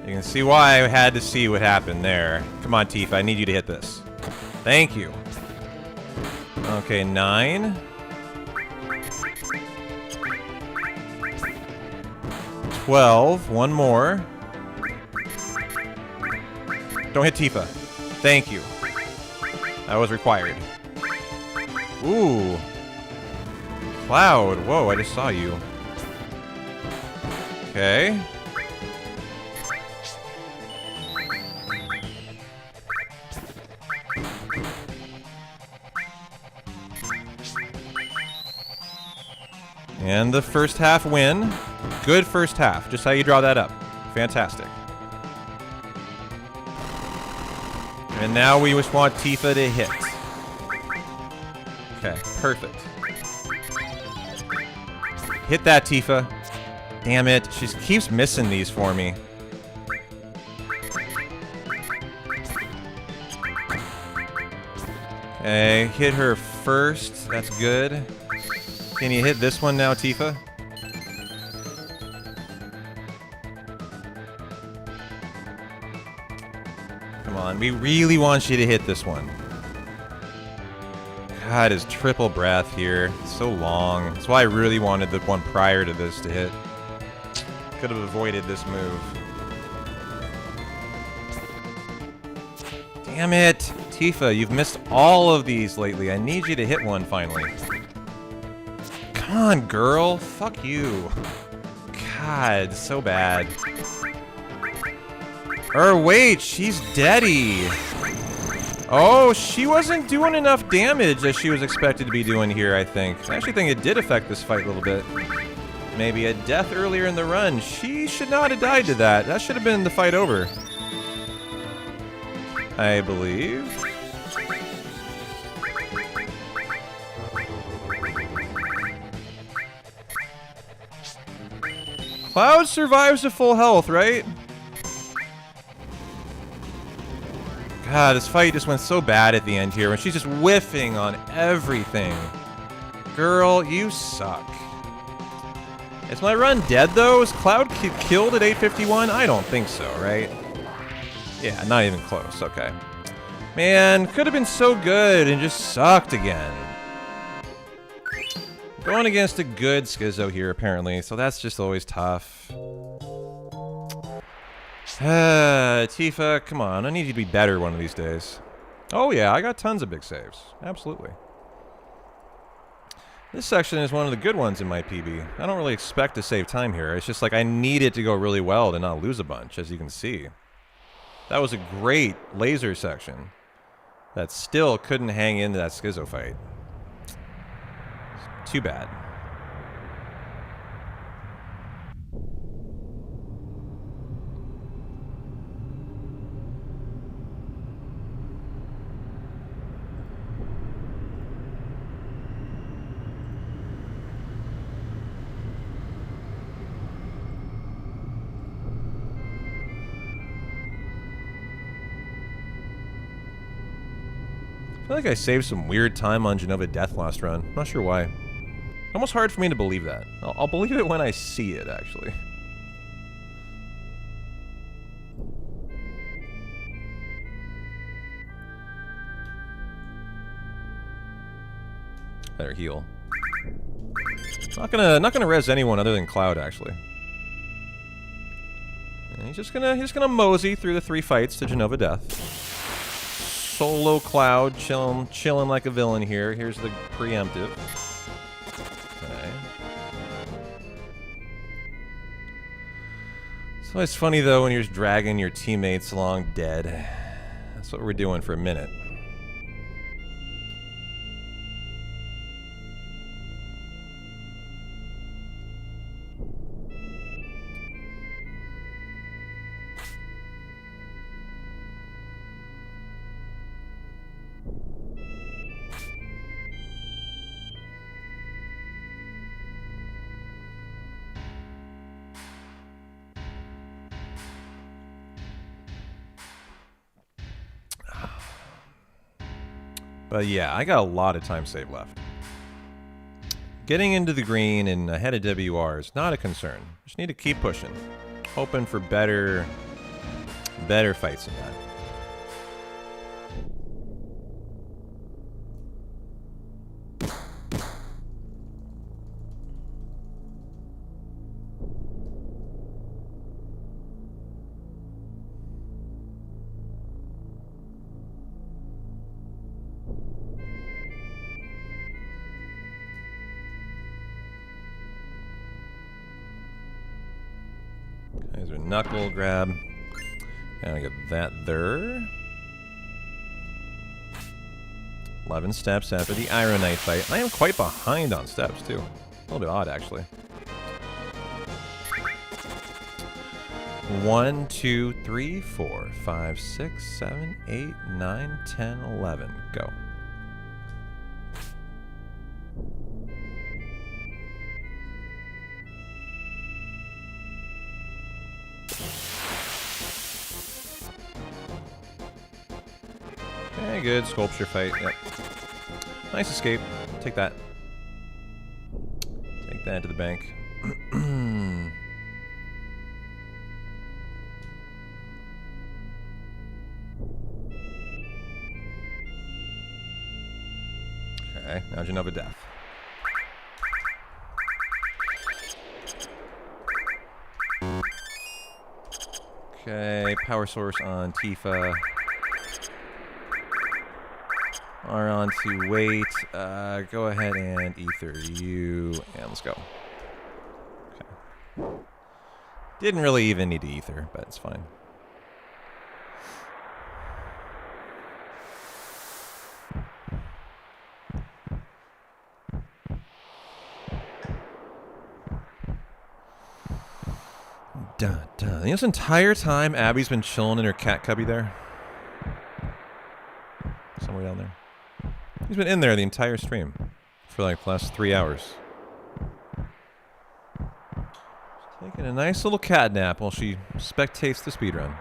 You can see why I had to see what happened there. Come on, Tifa, I need you to hit this. Thank you. Okay, 9. 12. One more. Don't hit Tifa. Thank you. That was required. Ooh. Cloud. Whoa, I just saw you. Okay. And the first half win. Good first half. Just how you draw that up. Fantastic. And now we just want Tifa to hit. Okay, perfect. Hit that, Tifa. Damn it, she keeps missing these for me. Okay, hit her first. That's good. Can you hit this one now, Tifa? Come on, we really want you to hit this one. God, his triple breath here. It's so long. That's why I really wanted the one prior to this to hit. Could have avoided this move. Damn it! Tifa, you've missed all of these lately. I need you to hit one finally. Come on, girl. Fuck you. God, so bad. Or wait, she's deady. Oh, she wasn't doing enough damage as she was expected to be doing here, I think. I actually think it did affect this fight a little bit. Maybe a death earlier in the run. She should not have died to that. That should have been the fight over. I believe. Cloud survives to full health, right? God, this fight just went so bad at the end here when she's just whiffing on everything. Girl, you suck. Is my run dead, though? Is Cloud killed at 851? I don't think so, right? Yeah, not even close. Okay. Man, could have been so good and just sucked again. Going against a good Schizo here, apparently, so that's just always tough. Tifa, come on. I need you to be better one of these days. Oh, yeah, I got tons of big saves. Absolutely. This section is one of the good ones in my PB. I don't really expect to save time here. It's just like I need it to go really well to not lose a bunch, as you can see. That was a great laser section that still couldn't hang into that Schizo fight. Too bad. I feel like I saved some weird time on Genova Death last run. Not sure why. Almost hard for me to believe that. I'll believe it when I see it, actually. Better heal. Not gonna res anyone other than Cloud, actually. And he's just gonna mosey through the 3 fights to Genova Death. Solo Cloud chilling like a villain here. Here's the preemptive. Okay. It's always funny though when you're just dragging your teammates along dead. That's what we're doing for a minute. But yeah, I got a lot of time save left. Getting into the green and ahead of WR is not a concern. Just need to keep pushing. Hoping for better fights than that. There's a knuckle grab. Gotta get that there. 11 steps after the Iron Knight fight. I am quite behind on steps, too. A little bit odd, actually. 1, 2, 3, 4, 5, 6, 7, 8, 9, 10, 11. Go. Okay, good. Sculpture fight. Yep. Nice escape. Take that. Take that to the bank. Okay, now Genova Death. Okay, power source on Tifa. Are on to wait. Go ahead and ether you, and let's go. Okay. Didn't really even need to ether, but it's fine. Dun, dun. You know, this entire time, Abby's been chilling in her cat cubby there. Somewhere down there. He's been in there the entire stream for like the last 3 hours. Just taking a nice little cat nap while she spectates the speedrun.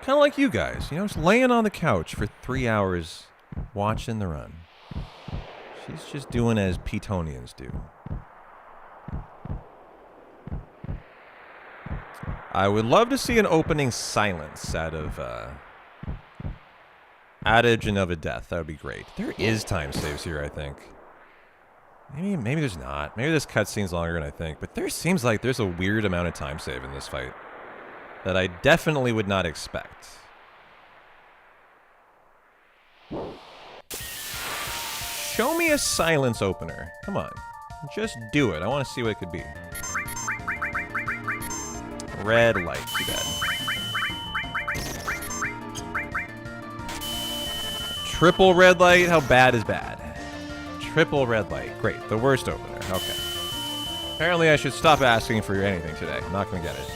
Kind of like you guys, you know, just laying on the couch for 3 hours watching the run. She's just doing as Petonians do. I would love to see an opening silence out of Genova Death. That would be great. There is time saves here, I think. Maybe there's not. Maybe this cutscene's longer than I think. But there seems like there's a weird amount of time save in this fight that I definitely would not expect. Show me a silence opener. Come on. Just do it. I want to see what it could be. Red light. Too bad. Triple red light? How bad is bad? Triple red light. Great. The worst opener. Okay. Apparently I should stop asking for anything today. I'm not going to get it.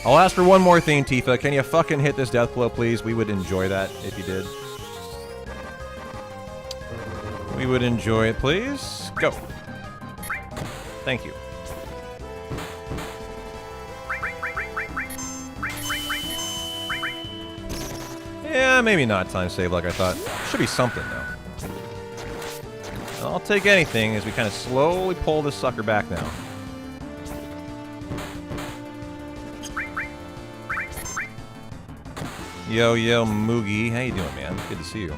I'll ask for one more thing, Tifa. Can you fucking hit this death blow, please? We would enjoy that if you did. We would enjoy it, please. Go. Thank you. Yeah, maybe not time save like I thought. Should be something, though. I'll take anything as we kind of slowly pull this sucker back now. Yo, yo, Moogie. How you doing, man? Good to see you.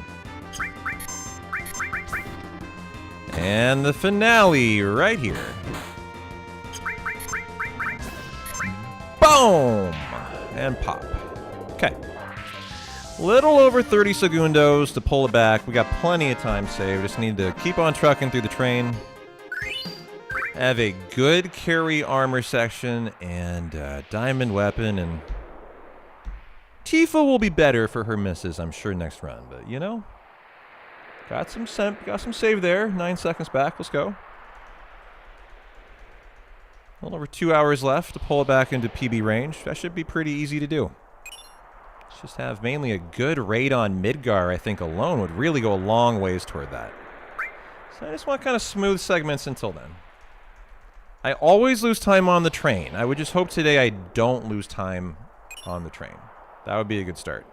And the finale right here. Boom! And pop. Okay. Little over 30 segundos to pull it back. We got plenty of time saved. Just need to keep on trucking through the train. Have a good carry armor section and diamond weapon, and Tifa will be better for her misses, I'm sure, next run. But you know, got some save there. 9 seconds back. Let's go. A little over 2 hours left to pull it back into PB range. That should be pretty easy to do. Let's just have mainly a good raid on Midgar, I think, alone would really go a long ways toward that. So I just want kind of smooth segments until then. I always lose time on the train. I would just hope today I don't lose time on the train. That would be a good start.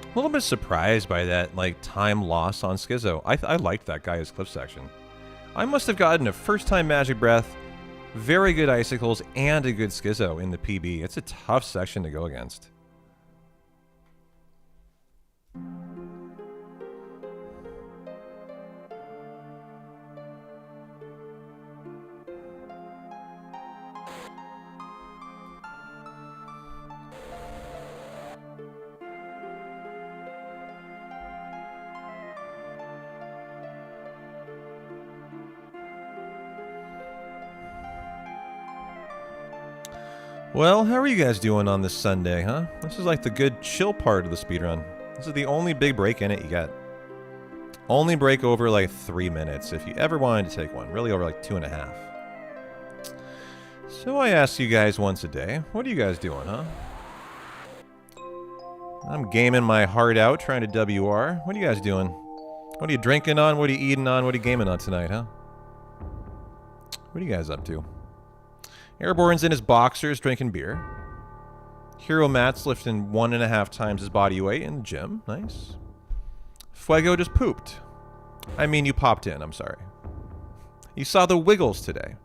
A little bit surprised by that, like, time loss on Schizo. I liked that guy as clip section. I must have gotten a first-time Magic Breath, very good Icicles, and a good Schizo in the PB. It's a tough section to go against. Well, how are you guys doing on this Sunday, huh? This is like the good chill part of the speedrun. This is the only big break in it you get. Only break over like 3 minutes if you ever wanted to take one. Really over like 2.5. So I ask you guys once a day, what are you guys doing, huh? I'm gaming my heart out, trying to WR. What are you guys doing? What are you drinking on? What are you eating on? What are you gaming on tonight, huh? What are you guys up to? Airborne's in his boxers drinking beer. Hero Matt's lifting 1.5 times his body weight in the gym. Nice. Fuego just pooped. I mean, you popped in, I'm sorry. You saw the Wiggles today.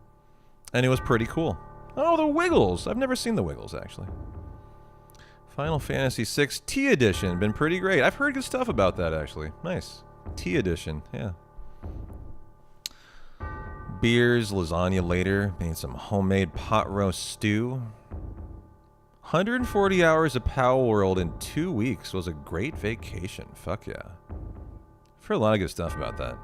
And it was pretty cool. Oh, the Wiggles! I've never seen the Wiggles, actually. Final Fantasy VI T Edition. Been pretty great. I've heard good stuff about that, actually. Nice. T Edition, yeah. Beers, lasagna later, made some homemade pot roast stew. 140 hours of Pow World in 2 weeks was a great vacation. Fuck yeah. I've heard a lot of good stuff about that.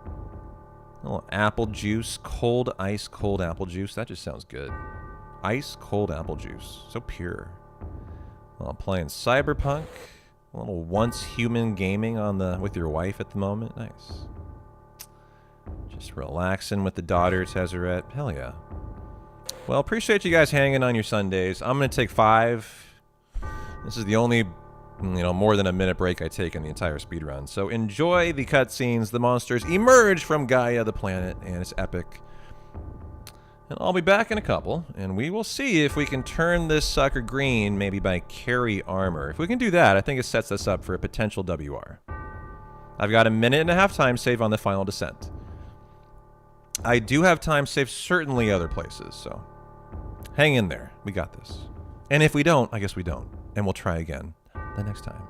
A little apple juice, cold ice, cold apple juice. That just sounds good. Ice, cold apple juice. So pure. Well, I'm playing Cyberpunk. A little once human gaming on the with your wife at the moment. Nice. Just relaxing with the daughter, Tezzeret. Hell yeah. Well, appreciate you guys hanging on your Sundays. I'm going to take 5. This is the only, more than a minute break I take in the entire speedrun. So enjoy the cutscenes. The monsters emerge from Gaia, the planet, and it's epic. And I'll be back in a couple, and we will see if we can turn this sucker green, maybe by carry armor. If we can do that, I think it sets us up for a potential WR. I've got a 1.5 time save on the final descent. I do have time saved certainly other places, so hang in there. We got this. And if we don't, I guess we don't. And we'll try again the next time.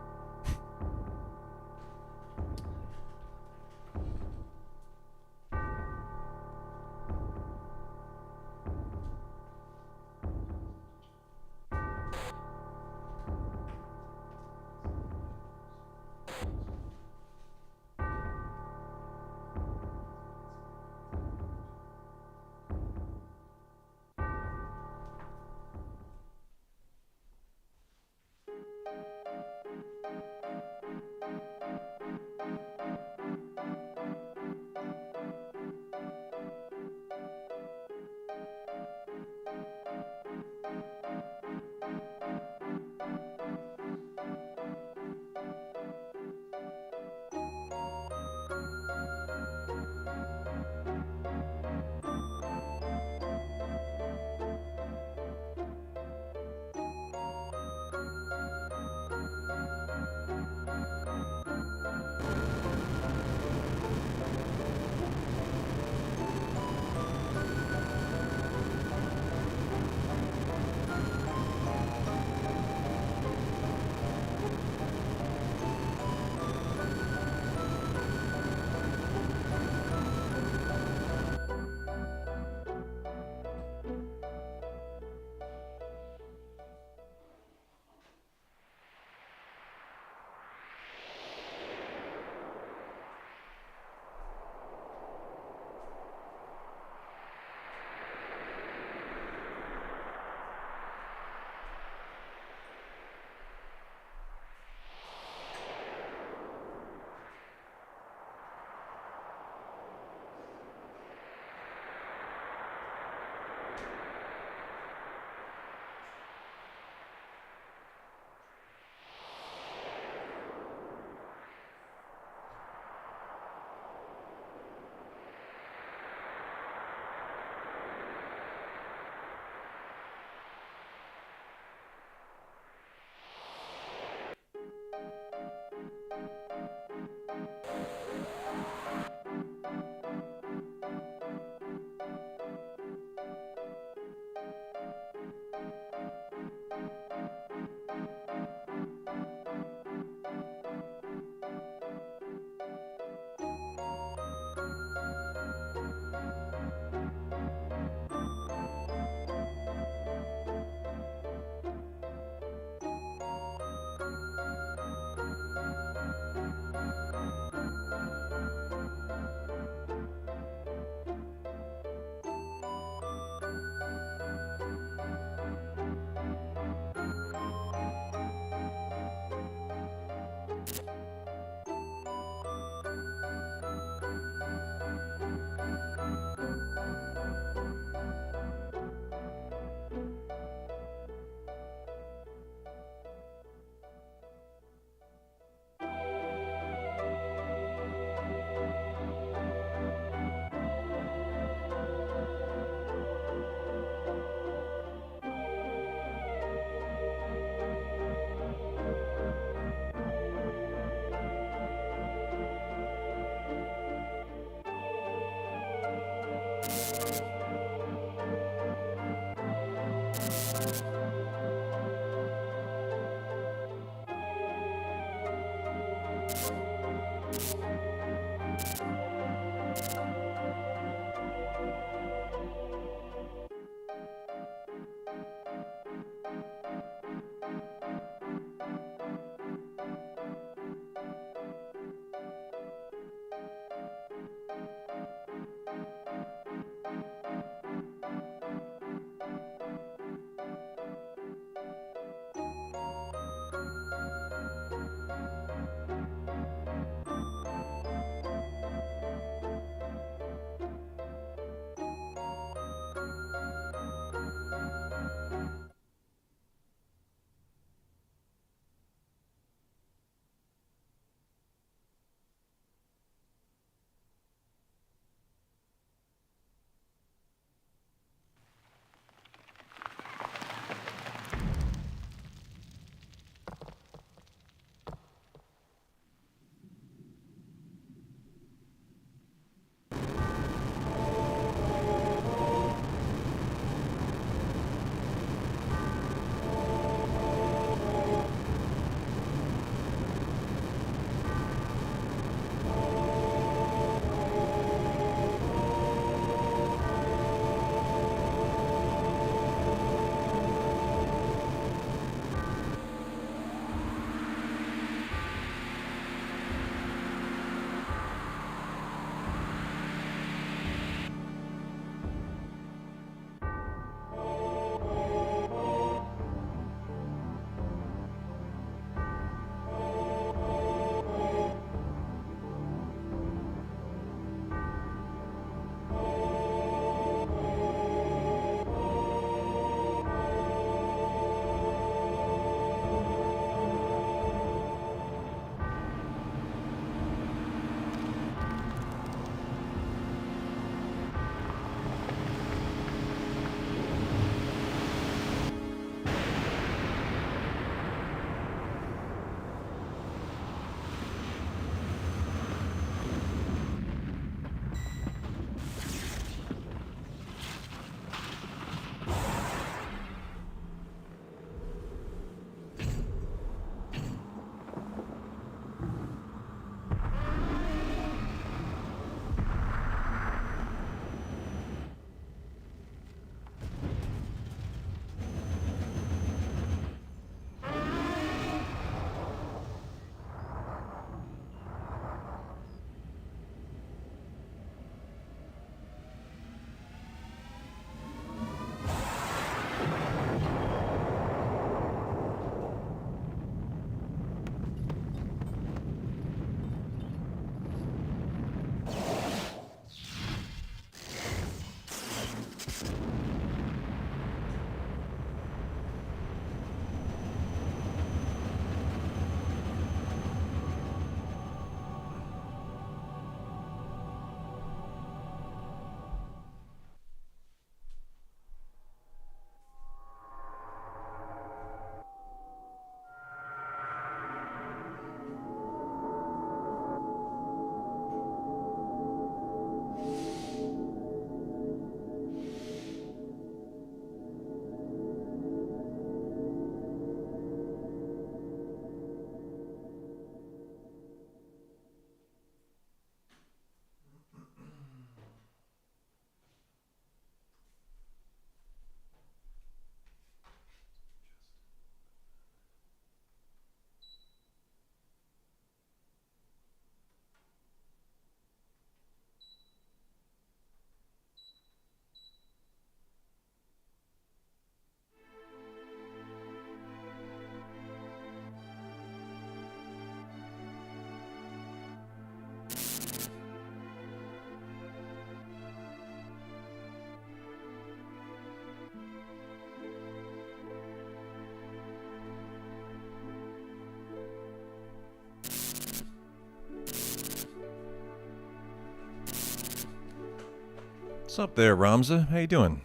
What's up there, Ramza? How you doing?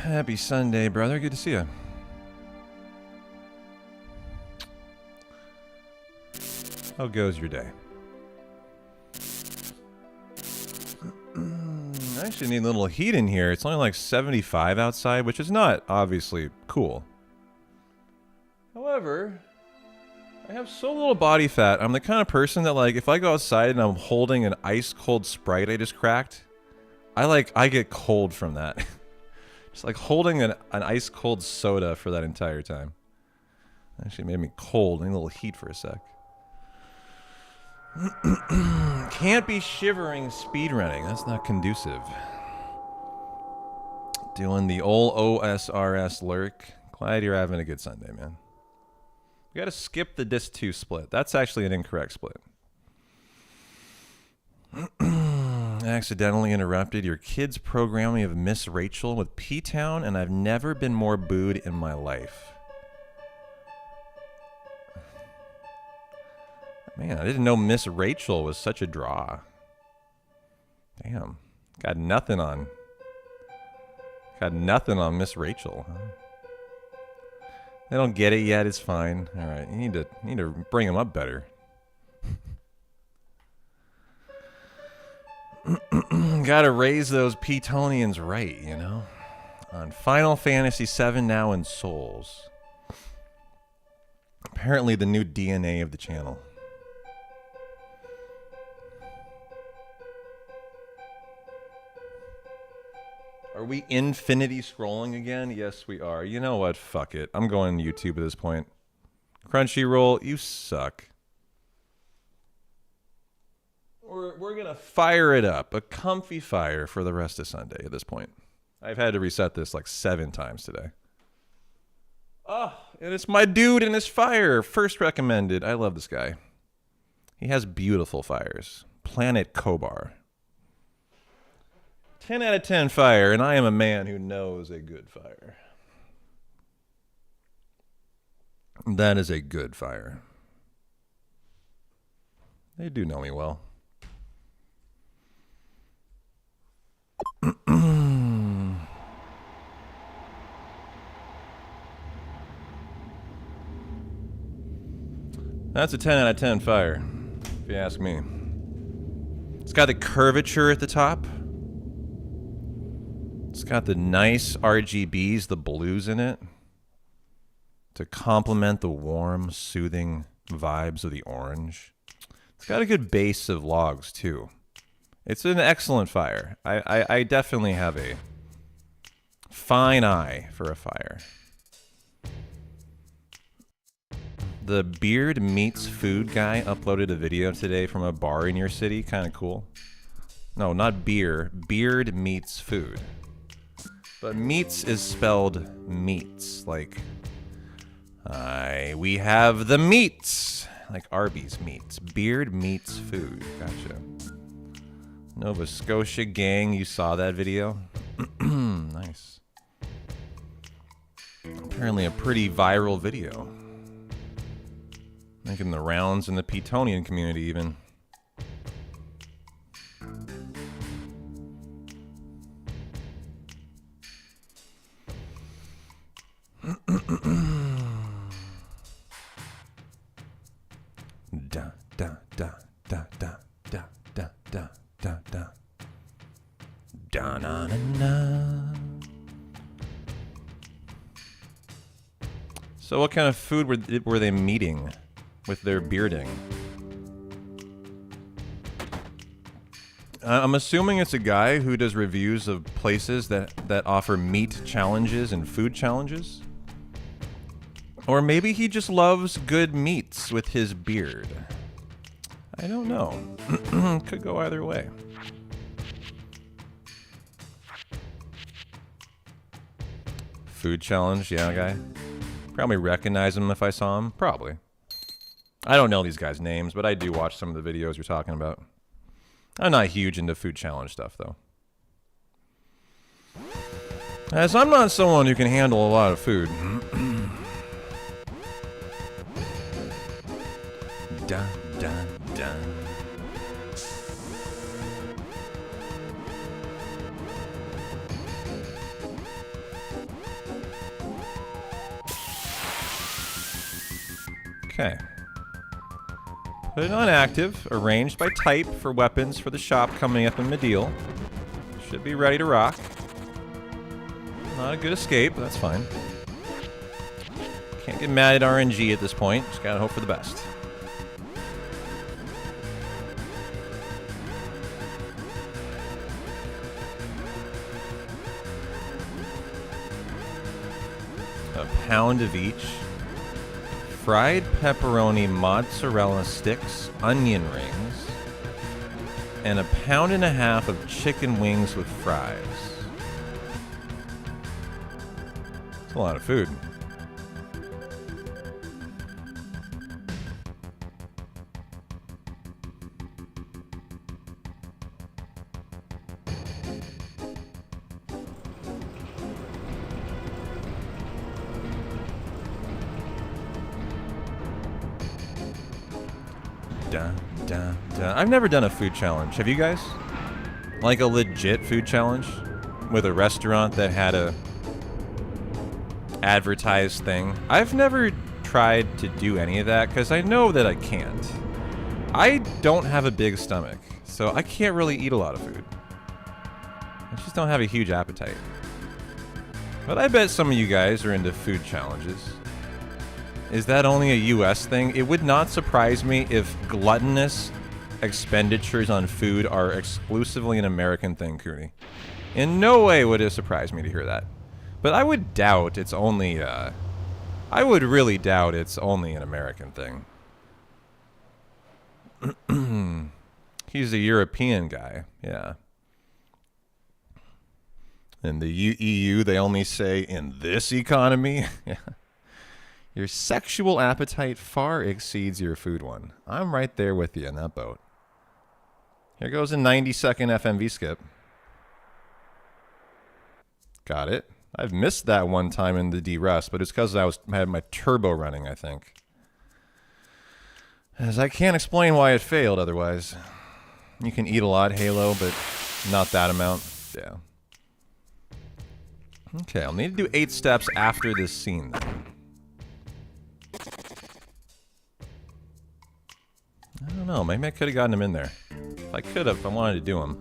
Happy Sunday, brother. Good to see you. How goes your day? I actually need a little heat in here. It's only like 75 outside, which is not obviously cool. However, I have so little body fat. I'm the kind of person that, like, if I go outside and I'm holding an ice cold Sprite I just cracked, I get cold from that. Just like holding an ice cold soda for that entire time. Actually made me cold. I need a little heat for a sec. Can't be shivering speedrunning. That's not conducive. Doing the old OSRS lurk. Glad you're having a good Sunday, man. We gotta skip the Dis 2 split. That's actually an incorrect split. Accidentally interrupted your kids' programming of Miss Rachel with P-Town, and I've never been more booed in my life. Man, I didn't know Miss Rachel was such a draw. Damn. Got nothing on Miss Rachel, huh? They don't get it yet, it's fine. Alright, you need to bring them up better. Gotta raise those P-Tonians right, you know? On Final Fantasy VII now in Souls. Apparently the new DNA of the channel. Are we infinity scrolling again? Yes, we are. You know what? Fuck it. I'm going to YouTube at this point. Crunchyroll, you suck. We're going to fire it up. A comfy fire for the rest of Sunday at this point. I've had to reset this like 7 times today. Oh, and it's my dude and his fire. First recommended. I love this guy. He has beautiful fires. Planet Kobar. 10 out of 10 fire, and I am a man who knows a good fire. That is a good fire. They do know me well. That's a 10 out of 10 fire, if you ask me. It's got the curvature at the top. It's got the nice RGBs, the blues in it, to complement the warm, soothing vibes of the orange. It's got a good base of logs, too. It's an excellent fire. I definitely have a fine eye for a fire. The Beard Meats Food guy uploaded a video today from a bar in your city. Kind of cool. No, not beer. Beard Meats Food. But meats is spelled meats, like we have the meats, like Arby's meats. Beard Meats Food, gotcha. Nova Scotia gang, you saw that video? Nice. Apparently a pretty viral video. Making the rounds in the Petonian community even. Da da da da da da da da da da da na na na. So what kind of food were they meeting with their bearding? I'm assuming it's a guy who does reviews of places that offer meat challenges and food challenges. Or maybe he just loves good meats with his beard. I don't know. Could go either way. Food challenge, yeah, guy. Probably recognize him if I saw him. Probably. I don't know these guys' names, but I do watch some of the videos you're talking about. I'm not huge into food challenge stuff, though. As I'm not someone who can handle a lot of food. Dun, dun, dun. Okay. Put it on active, arranged by type for weapons for the shop coming up in Medill. Should be ready to rock. Not a good escape, but that's fine. Can't get mad at RNG at this point. Just gotta hope for the best. A pound of each. Fried pepperoni mozzarella sticks, onion rings, and a pound and a half of chicken wings with fries. That's a lot of food. I've never done a food challenge. Have you guys? Like a legit food challenge? With a restaurant that had a advertised thing? I've never tried to do any of that because I know that I can't. I don't have a big stomach, so I can't really eat a lot of food. I just don't have a huge appetite. But I bet some of you guys are into food challenges. Is that only a US thing? It would not surprise me if gluttonous expenditures on food are exclusively an American thing, Cooney. In no way would it surprise me to hear that. But I would doubt it's only, I would really doubt it's only an American thing. He's a European guy, yeah. In the EU, they only say, in this economy? Yeah. Your sexual appetite far exceeds your food one. I'm right there with you in that boat. Here goes a 90-second FMV skip. Got it. I've missed that one time in the D-Rust, but it's because I had my turbo running, I think. As I can't explain why it failed otherwise. You can eat a lot, Halo, but not that amount. Yeah. Okay, I'll need to do 8 steps after this scene, then. I don't know, maybe I could have gotten him in there. If I could have, I wanted to do him.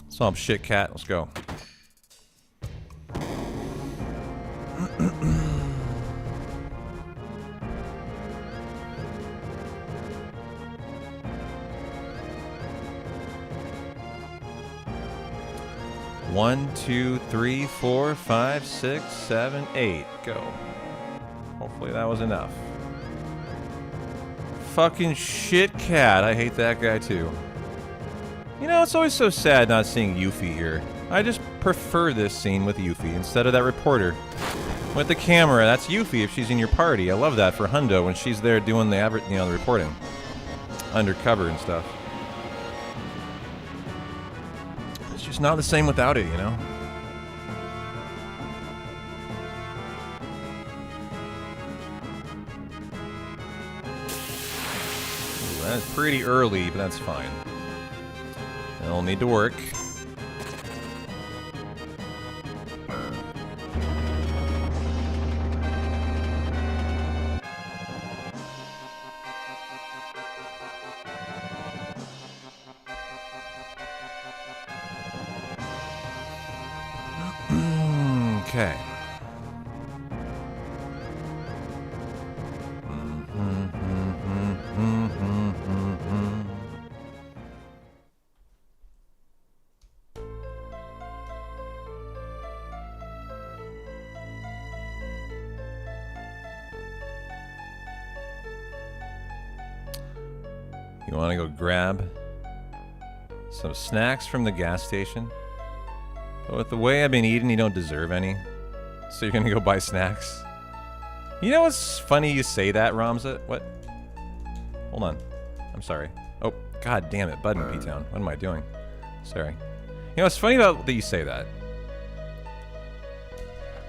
Some shit, cat. Let's go. One, two, three, 4, 5, 6, 7, 8. Go. Hopefully that was enough. Fucking shit cat. I hate that guy too. You know, it's always so sad not seeing Yuffie here. I just prefer this scene with Yuffie instead of that reporter. With the camera, that's Yuffie if she's in your party. I love that for Hundo when she's there doing the the reporting. Undercover and stuff. It's just not the same without it, you know? Ooh, that's pretty early, but that's fine. It'll need to work. Okay. You want to go grab some snacks from the gas station? But with the way I've been eating, you don't deserve any. So you're gonna go buy snacks? You know what's funny you say that, Ramza? What? Hold on. I'm sorry. Oh, god damn it. Button P-Town. What am I doing? Sorry. You know what's funny about that you say that?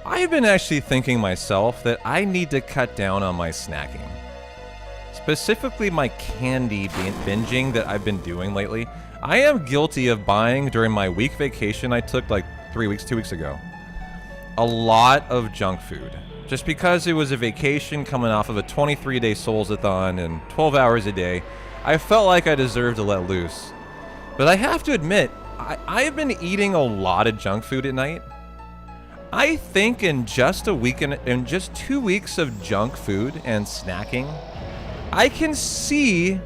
I've been actually thinking myself that I need to cut down on my snacking. Specifically my candy binging that I've been doing lately. I am guilty of buying during my week vacation I took like 2 weeks ago. A lot of junk food. Just because it was a vacation coming off of a 23-day Souls-a-thon and 12 hours a day, I felt like I deserved to let loose. But I have to admit, I have been eating a lot of junk food at night. I think in just a week, in just 2 weeks of junk food and snacking, I can see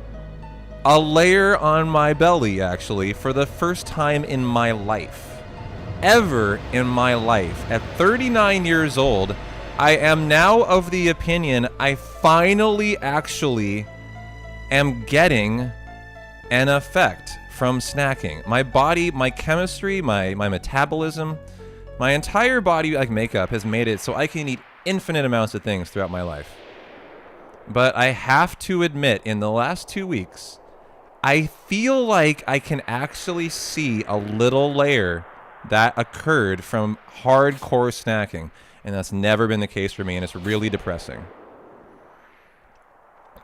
a layer on my belly, actually, for the first time in my life. Ever in my life. At 39 years old, I am now of the opinion I finally actually am getting an effect from snacking. My body, my chemistry, my metabolism, my entire body like makeup has made it so I can eat infinite amounts of things throughout my life. But I have to admit, in the last 2 weeks, I feel like I can actually see a little layer that occurred from hardcore snacking. And that's never been the case for me, and it's really depressing.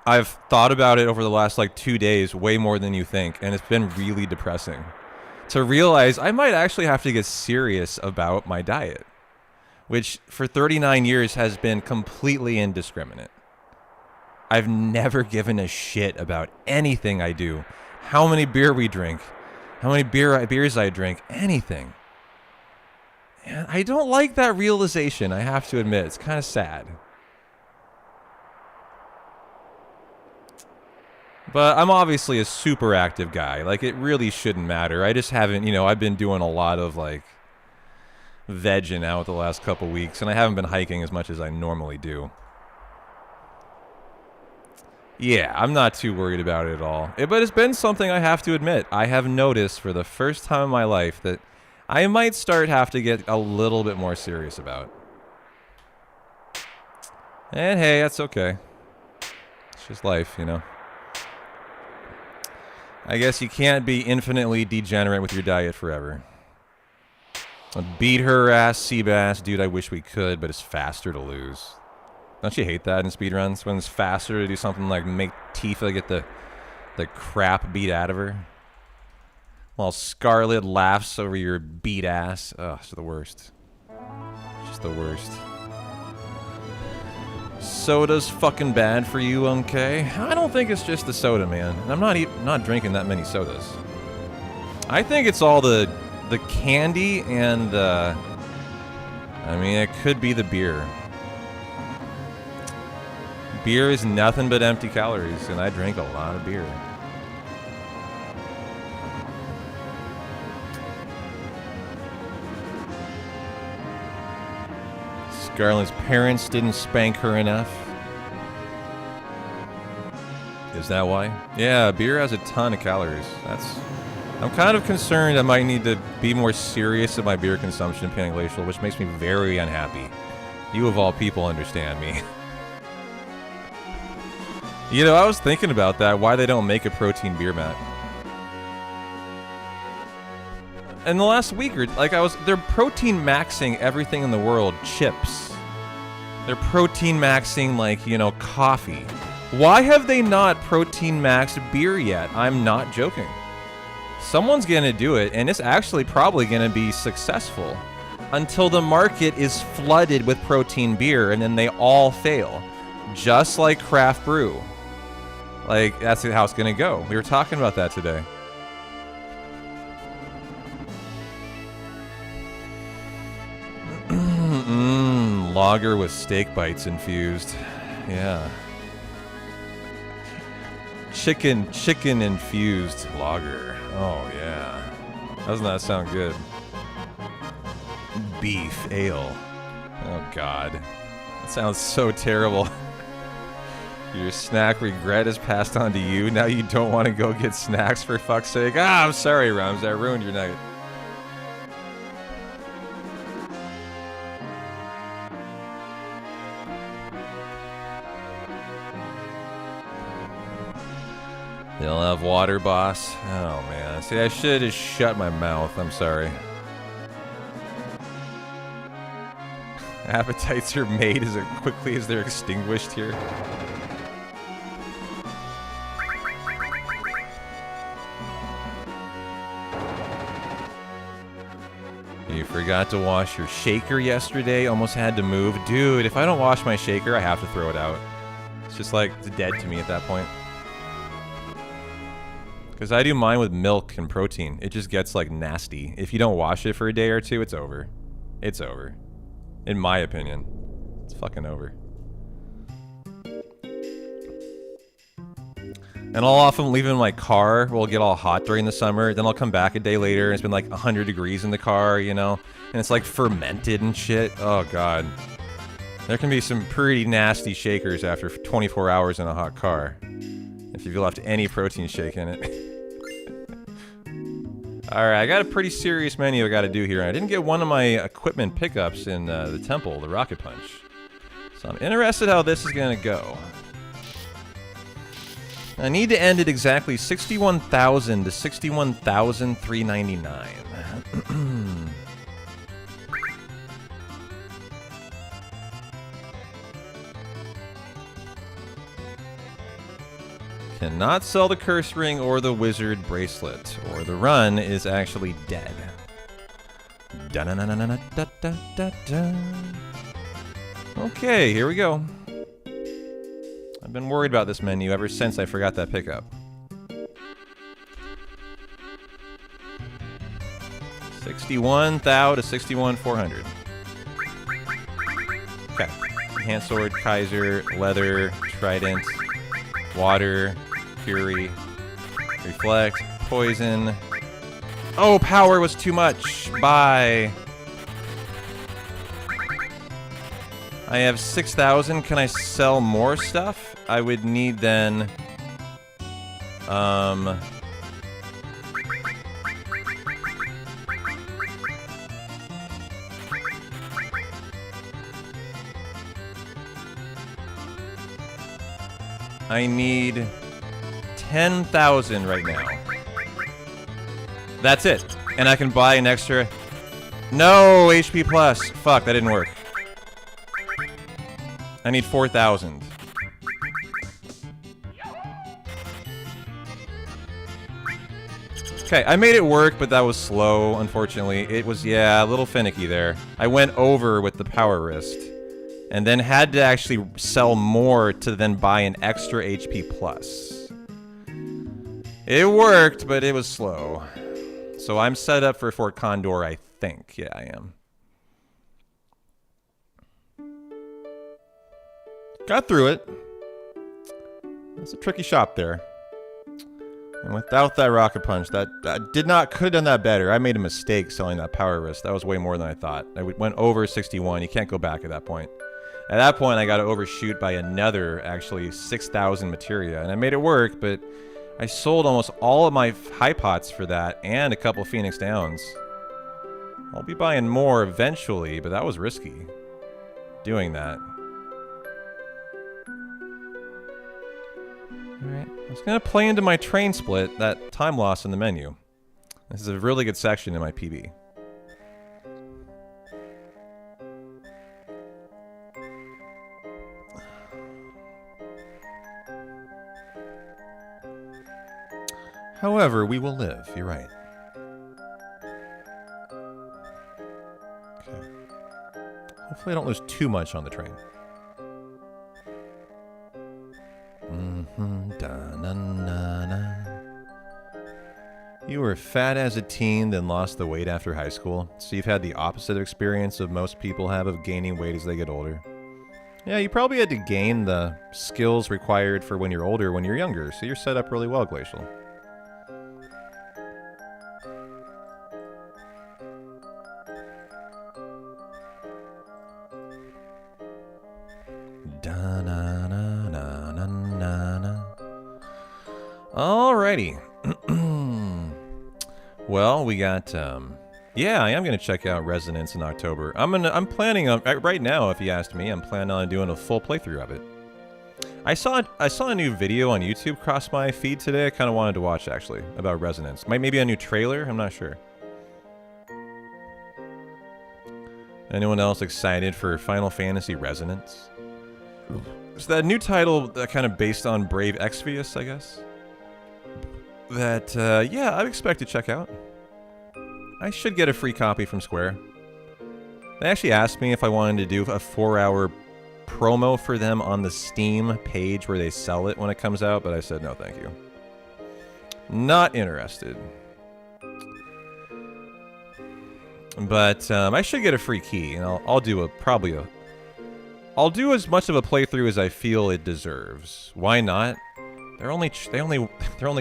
I've thought about it over the last, like, 2 days, way more than you think, and it's been really depressing. To realize I might actually have to get serious about my diet, which for 39 years has been completely indiscriminate. I've never given a shit about anything I do, how many beer we drink, how many beers I drink, anything. And I don't like that realization, I have to admit. It's kind of sad. But I'm obviously a super active guy. Like, it really shouldn't matter. I just haven't, I've been doing a lot of, like, vegging out the last couple weeks, and I haven't been hiking as much as I normally do. Yeah, I'm not too worried about it at all. But it's been something I have to admit. I have noticed for the first time in my life that I might have to get a little bit more serious about. And hey, that's okay. It's just life, I guess you can't be infinitely degenerate with your diet forever. Beat her ass, Seabass. Dude, I wish we could, but it's faster to lose. Don't you hate that in speedruns? When it's faster to do something like make Tifa get the crap beat out of her? While Scarlet laughs over your beat ass. Ugh, it's the worst. Just the worst. Soda's fucking bad for you, okay? I don't think it's just the soda, man. I'm not drinking that many sodas. I think it's all the candy and it could be the beer. Beer is nothing but empty calories, and I drink a lot of beer. Scarlett's parents didn't spank her enough. Is that why? Yeah, beer has a ton of calories. I'm kind of concerned I might need to be more serious in my beer consumption in Panic Glacial, which makes me very unhappy. You of all people understand me. I was thinking about that, why they don't make a protein beer mat. In the last week, they're protein maxing everything in the world. Chips. They're protein maxing, coffee. Why have they not protein maxed beer yet? I'm not joking. Someone's gonna do it, and it's actually probably gonna be successful until the market is flooded with protein beer, and then they all fail. Just like craft brew. That's how it's gonna go. We were talking about that today. Lager with steak bites infused. Yeah. Chicken infused lager. Oh yeah. Doesn't that sound good? Beef ale. Oh god. That sounds so terrible. Your snack regret is passed on to you. Now you don't want to go get snacks, for fuck's sake. I'm sorry, Rums. I ruined your night. They'll have water, boss. Oh, man. See, I should have just shut my mouth. I'm sorry. Appetites are made as quickly as they're extinguished here. You forgot to wash your shaker yesterday. Almost had to move. Dude, if I don't wash my shaker, I have to throw it out. It's just it's dead to me at that point. Because I do mine with milk and protein. It just gets, like, nasty. If you don't wash it for a day or two, it's over. It's over. In my opinion. It's fucking over. And I'll often leave it in my car. We'll get all hot during the summer. Then I'll come back a day later and it's been like 100 degrees in the car, you know? And it's like fermented and shit. Oh, God. There can be some pretty nasty shakers after 24 hours in a hot car. If you've left any protein shake in it. Alright, I got a pretty serious menu I gotta do here. I didn't get one of my equipment pickups in the temple, the rocket punch. So I'm interested how this is gonna go. I need to end at exactly 61,000 to 61,399. Cannot sell the curse ring or the wizard bracelet, or the run is actually dead. Da-na-na-na-na-da-da-da-da. Okay, here we go. I've been worried about this menu ever since I forgot that pickup. 61,000 to 61,400. Okay. Hand sword, Kaiser, leather, trident, water, fury, reflect, poison. Oh, power was too much. Bye. I have 6,000. Can I sell more stuff? I would need then... I need 10,000 right now. That's it. And I can buy an extra... No, HP plus. Fuck, that didn't work. I need 4,000. Okay, I made it work, but that was slow, unfortunately. It was, yeah, a little finicky there. I went over with the power wrist. And then had to actually sell more to then buy an extra HP plus. It worked, but it was slow. So I'm set up for Fort Condor, I think. Yeah, I am. Got through it. It's a tricky shop there. And without that rocket punch, that could have done that better. I made a mistake selling that power wrist. That was way more than I thought. I went over 61. You can't go back at that point. At that point, I got to overshoot by another, actually, 6,000 materia. And I made it work, but I sold almost all of my high pots for that and a couple Phoenix Downs. I'll be buying more eventually, but that was risky. Doing that. Alright, I was going to play into my train split, that time loss in the menu. This is a really good section in my PB. However, we will live. You're right. Okay. Hopefully I don't lose too much on the train. Da-na-na-na. You were fat as a teen, then lost the weight after high school. So you've had the opposite experience of most people have of gaining weight as they get older. Yeah, you probably had to gain the skills required for when you're older when you're younger, so you're set up really well, Glacial. Alrighty. Well, we got, yeah, I am going to check out Resonance in October. I'm planning on, right now, if you asked me, I'm planning on doing a full playthrough of it. I saw a new video on YouTube cross my feed today. I kind of wanted to watch, actually, about Resonance. Maybe a new trailer? I'm not sure. Anyone else excited for Final Fantasy Resonance? It's that new title that kind of based on Brave Exvius, I guess. That, yeah, I expect to check out. I should get a free copy from Square. They actually asked me if I wanted to do a 4-hour promo for them on the Steam page where they sell it when it comes out, but I said no, thank you. Not interested. But I should get a free key, and I'll do I'll do as much of a playthrough as I feel it deserves. Why not? They're only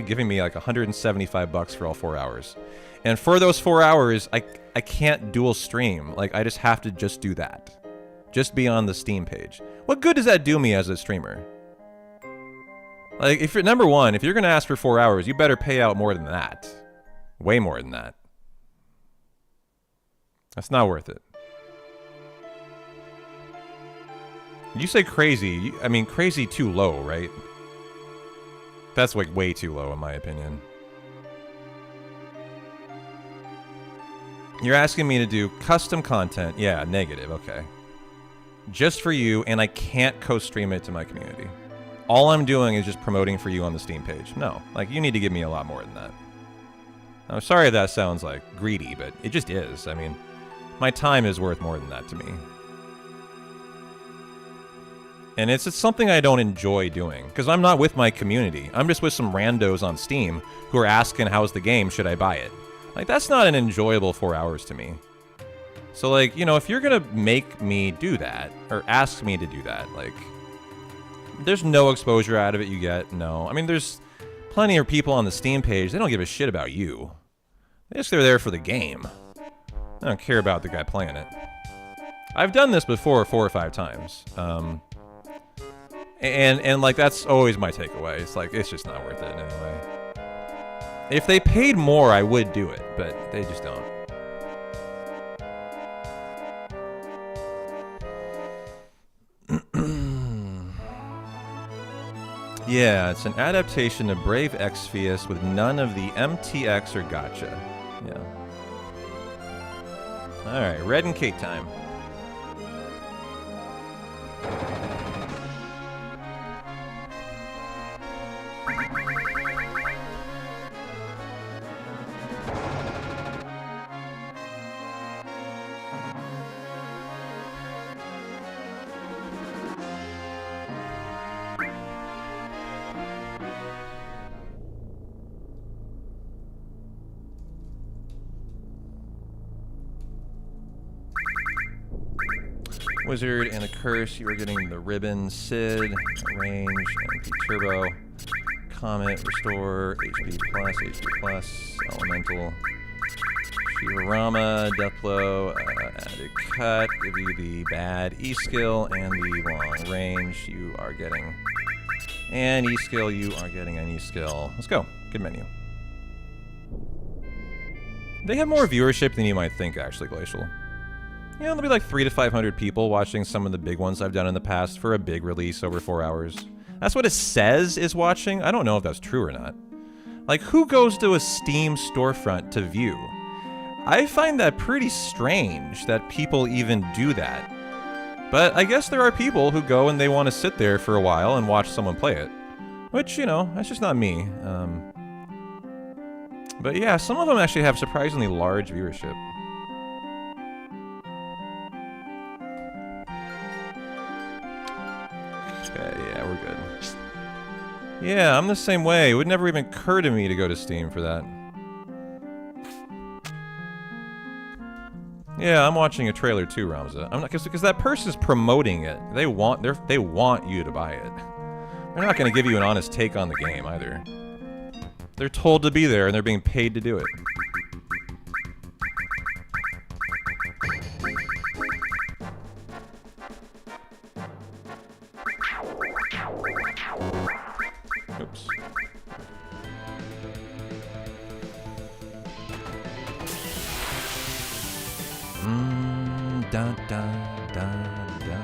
giving me like 175 bucks for all 4 hours. And for those 4 hours, I can't dual stream. Like, I just have to just do that. Just be on the Steam page. What good does that do me as a streamer? Like, if you're, number one, if you're gonna ask for 4 hours, you better pay out more than that. Way more than that. That's not worth it. You say crazy, I mean crazy too low, right? That's like way too low in my opinion. You're asking me to do custom content. Yeah, negative, okay. Just for you, and I can't co-stream it to my community. All I'm doing is just promoting for you on the Steam page. No, like you need to give me a lot more than that. I'm sorry if that sounds like greedy, but it just is. I mean, my time is worth more than that to me. And it's something I don't enjoy doing, because I'm not with my community. I'm just with some randos on Steam who are asking, how's the game, should I buy it? Like, that's not an enjoyable 4 hours to me. So, like, you know, if you're gonna make me do that, or ask me to do that, like, there's no exposure out of it you get, no. I mean, there's plenty of people on the Steam page, they don't give a shit about you. They're there for the game. I don't care about the guy playing it. I've done this before 4 or 5 times. And like, that's always my takeaway. It's like, it's just not worth it anyway. If they paid more, I would do it, but they just don't. Yeah, it's an adaptation of Brave Exvius with none of the MTX or gotcha. Yeah. Alright, Red and Kate time. Wizard and a curse, you are getting the ribbon, Sid, range, MP turbo, comet, restore, HP plus, elemental, Shivarama, Deathblow, added cut, give you the bad E skill and the long range, you are getting, and E skill, you are getting an E skill. Let's go, good menu. They have more viewership than you might think, actually, Glacial. You know, there'll be like 300 to 500 people watching some of the big ones I've done in the past for a big release over 4 hours. That's what it says is watching. I don't know if that's true or not. Like, who goes to a Steam storefront to view? I find that pretty strange that people even do that. But I guess there are people who go and they want to sit there for a while and watch someone play it. Which, you know, that's just not me. But yeah, some of them actually have surprisingly large viewership. Okay, yeah, we're good. Yeah, I'm the same way. It would never even occur to me to go to Steam for that. Yeah, I'm watching a trailer too, Ramza. I'm not, because that person's promoting it. They want you to buy it. They're not going to give you an honest take on the game either. They're told to be there and they're being paid to do it. Oops. Dun, dun, dun, dun.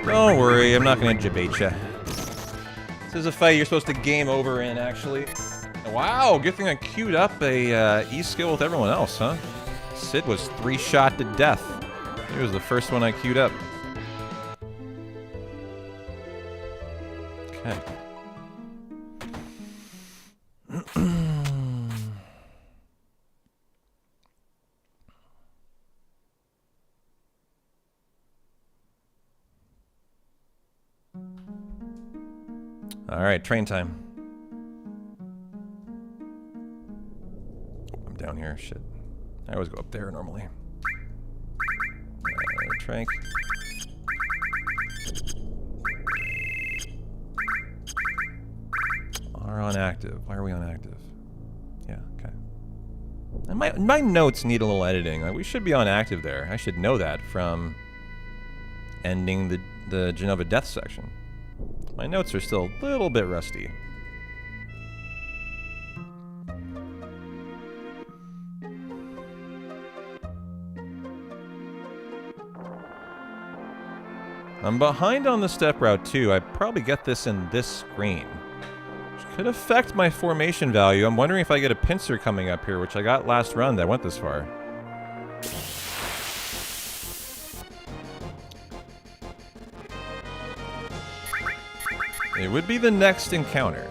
Don't worry, I'm not gonna debate ya. This is a fight you're supposed to game over in, actually. Wow, good thing I queued up a E-skill with everyone else, huh? Sid was 3-shot to death. He was the first one I queued up. Okay. Alright, train time. Oh, I'm down here, shit. I always go up there normally. Trank. Are on active. Why are we on active? Yeah, okay. And my notes need a little editing. Like, we should be on active there. I should know that from ending the Genova death section. My notes are still a little bit rusty. I'm behind on the step route too. I probably get this in this screen. Which could affect my formation value. I'm wondering if I get a pincer coming up here, which I got last run that went this far. It would be the next encounter.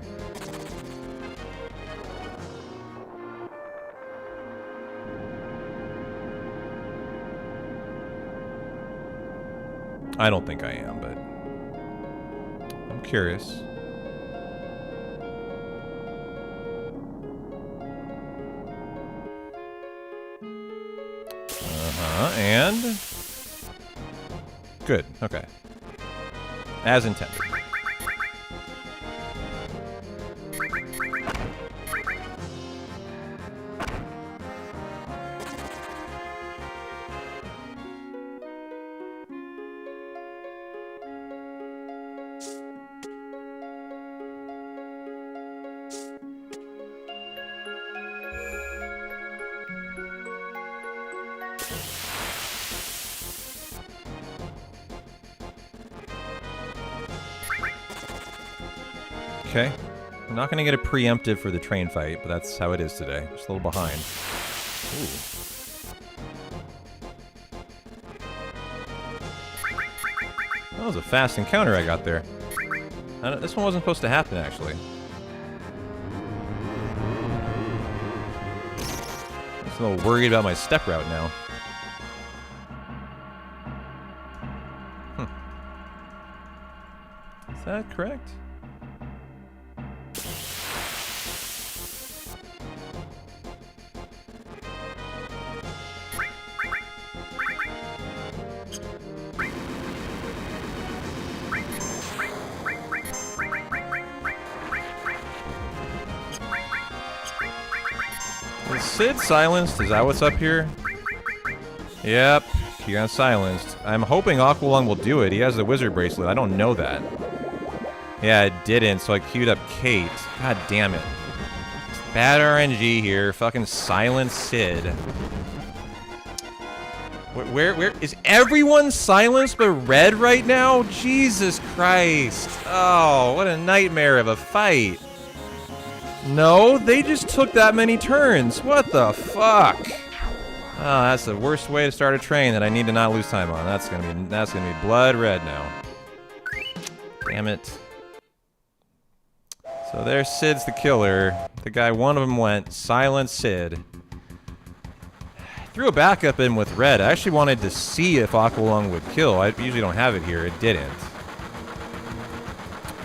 I don't think I am, but I'm curious. And good. Okay. As intended. Okay. I'm not going to get a preemptive for the train fight, but that's how it is today. Just a little behind. Ooh. That was a fast encounter I got there. This one wasn't supposed to happen, actually. I'm just a little worried about my step route now. Is that correct? Is Sid silenced? Is that what's up here? Yep, he got silenced. I'm hoping Aqualung will do it. He has the wizard bracelet. I don't know that. Yeah, it didn't, so I queued up Kate. God damn it. Bad RNG here. Fucking silence Sid. Where is everyone silenced but Red right now? Jesus Christ. Oh, what a nightmare of a fight. No, they just took that many turns. What the fuck? Oh, that's the worst way to start a train that I need to not lose time on. That's gonna be blood red now. Damn it. So there's Sid's the killer. The guy, one of them went, silent Sid. Threw a backup in with red. I actually wanted to see if Aqualung would kill. I usually don't have it here. It didn't.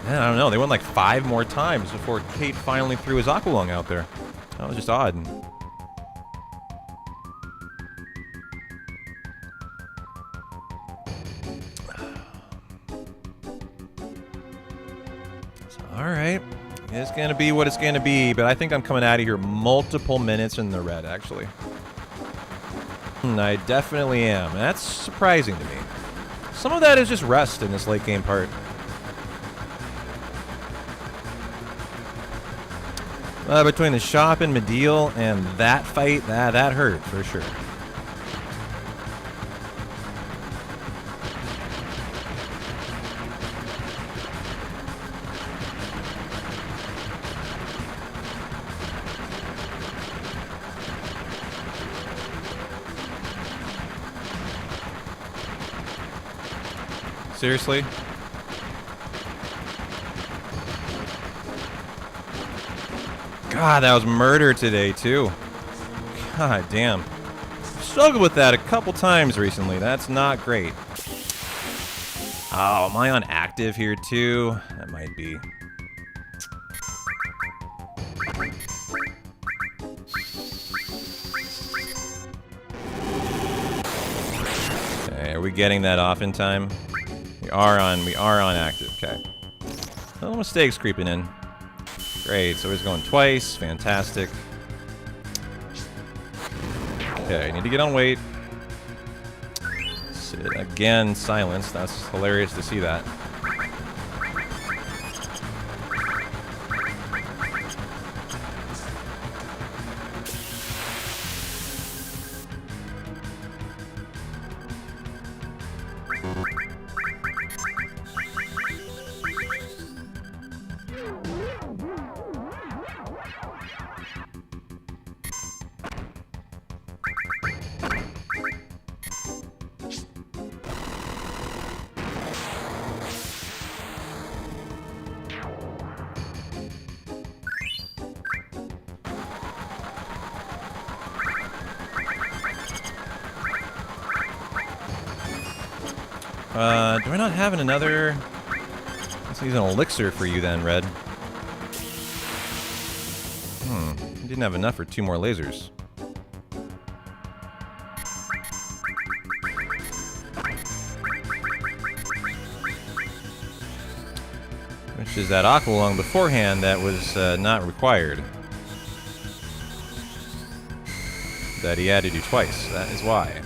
Man, I don't know. They went like 5 more times before Kate finally threw his Aqualung out there. That was just odd. Alright. It's going to be what it's going to be, but I think I'm coming out of here multiple minutes in the red, actually. I definitely am. That's surprising to me. Some of that is just rest in this late game part. Between the shop and Medial and that fight, that hurt for sure. Seriously? God, that was murder today, too. God damn. Struggled with that a couple times recently. That's not great. Oh, am I on active here, too? That might be. we getting that off in time? We are on active. Okay. Little mistakes creeping in. Great. So he's going twice. Fantastic. Okay, need to get on weight. Sit again. Silence. That's hilarious to see that. Do I not have another? Let's use an elixir for you then, Red. Didn't have enough for 2 more lasers. Which is that aqua lung beforehand that was not required. That he had to do twice. That is why.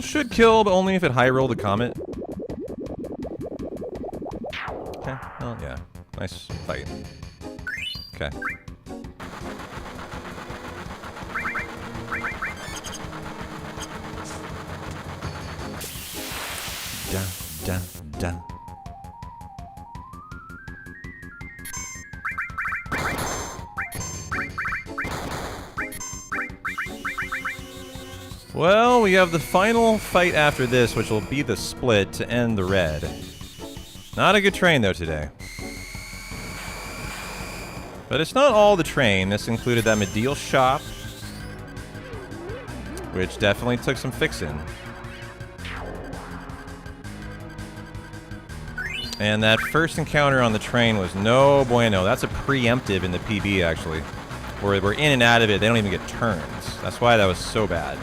Should kill, but only if it high rolled the comet. Okay, well, yeah. Nice fight. Okay. Da, da, da. Well, we have the final fight after this, which will be the split to end the red. Not a good train, though, today. But it's not all the train. This included that Medial shop, which definitely took some fixing. And that first encounter on the train was no bueno. That's a preemptive in the PB, actually. Where we're in and out of it, they don't even get turns. That's why that was so bad.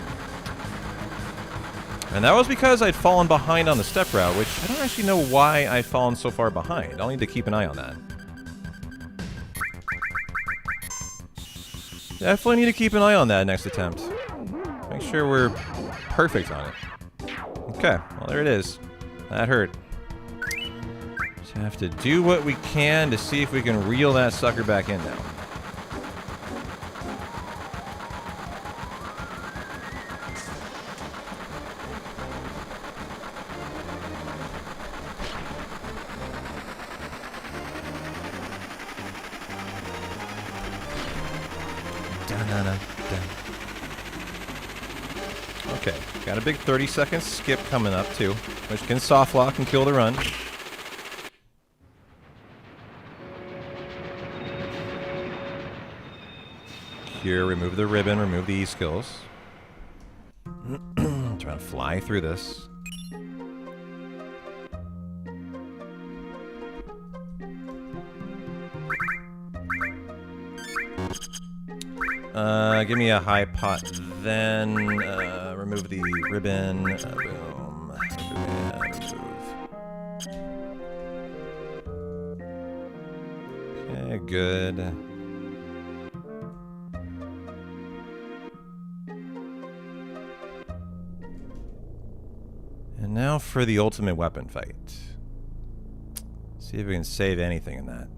And that was because I'd fallen behind on the step route, which I don't actually know why I've fallen so far behind. I'll need to keep an eye on that. Definitely need to keep an eye on that next attempt. Make sure we're perfect on it. Okay, well there it is. That hurt. Just have to do what we can to see if we can reel that sucker back in now. Okay, got a big 30-second skip coming up too, which can soft lock and kill the run. Cure, remove the ribbon, remove the E-skills. Trying to fly through this. Give me a high pot, then remove the ribbon. Boom. Remove. Okay, good. And now for the ultimate weapon fight. See if we can save anything in that.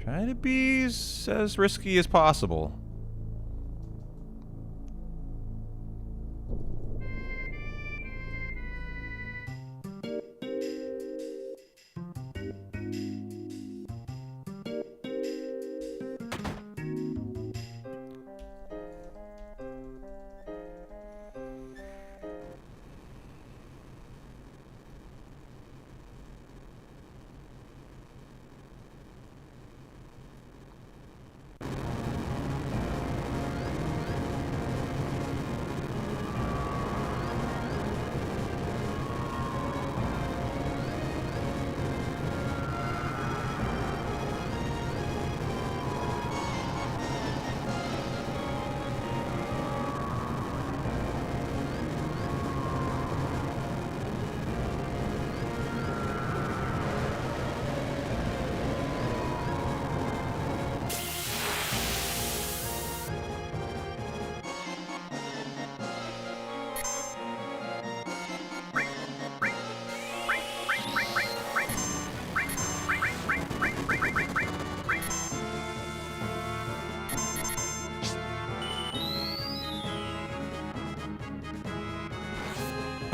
Try to be as risky as possible.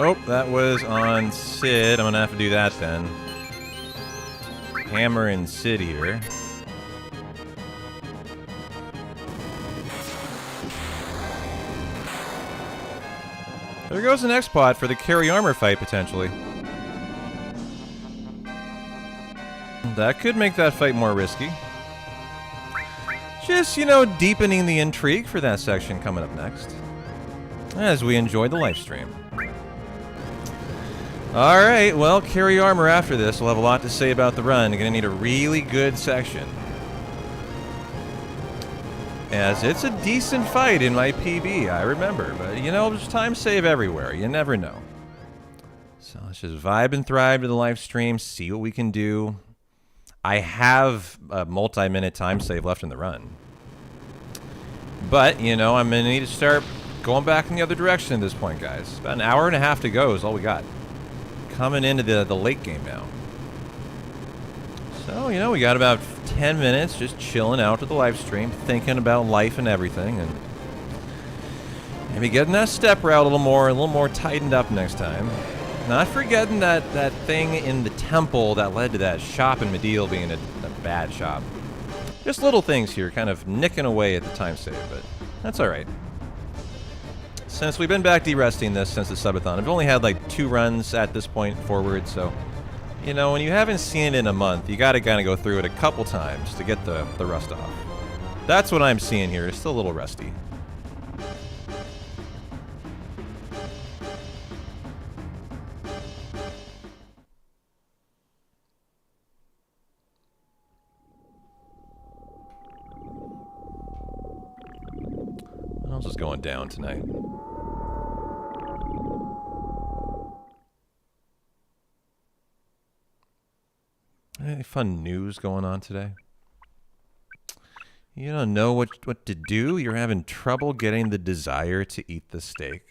Oh, that was on Sid. I'm gonna have to do that then. Hammer and Sid here. There goes the next pot for the carry armor fight, potentially. That could make that fight more risky. Just, you know, deepening the intrigue for that section coming up next. As we enjoy the live stream. Alright, well, carry armor after this. We'll have a lot to say about the run. You're gonna need a really good section. As it's a decent fight in my PB, I remember. But, you know, there's time save everywhere. You never know. So let's just vibe and thrive to the live stream, see what we can do. I have a multi-minute time save left in the run. But, you know, I'm going to need to start going back in the other direction at this point, guys. About an hour and a half to go is all we got. Coming into the late game now. So, you know, we got about 10 minutes just chilling out to the live stream, thinking about life and everything, and maybe getting that step route a little more tightened up next time. Not forgetting that thing in the temple that led to that shop in Mediel being a bad shop. Just little things here, kind of nicking away at the time save, but that's alright. Since we've been back de-resting this since the subathon, I've only had like 2 runs at this point forward, so, you know, when you haven't seen it in a month, you gotta kind of go through it a couple times to get the rust off. That's what I'm seeing here. It's still a little rusty. What else is going down tonight? Any fun news going on today? You don't know what to do? You're having trouble getting the desire to eat the steak?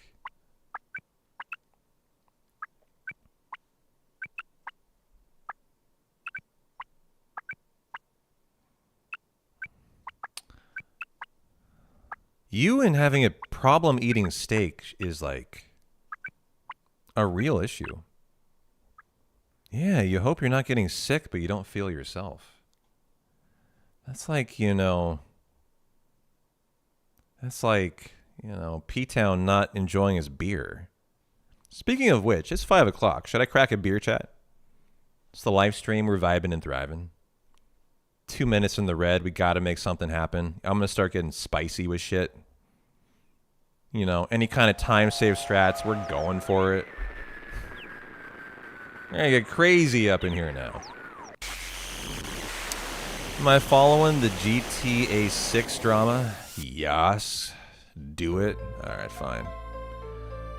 You and having a problem eating steak is like a real issue. Yeah, you hope you're not getting sick, but you don't feel yourself. That's like, you know... That's like, you know, P-Town not enjoying his beer. Speaking of which, it's 5 o'clock. Should I crack a beer, chat? It's the live stream. We're vibing and thriving. 2 minutes in the red. We gotta make something happen. I'm gonna start getting spicy with shit. You know, any kind of time save strats, we're going for it. I get crazy up in here now. Am I following the GTA 6 drama? Yes. Do it. Alright, fine.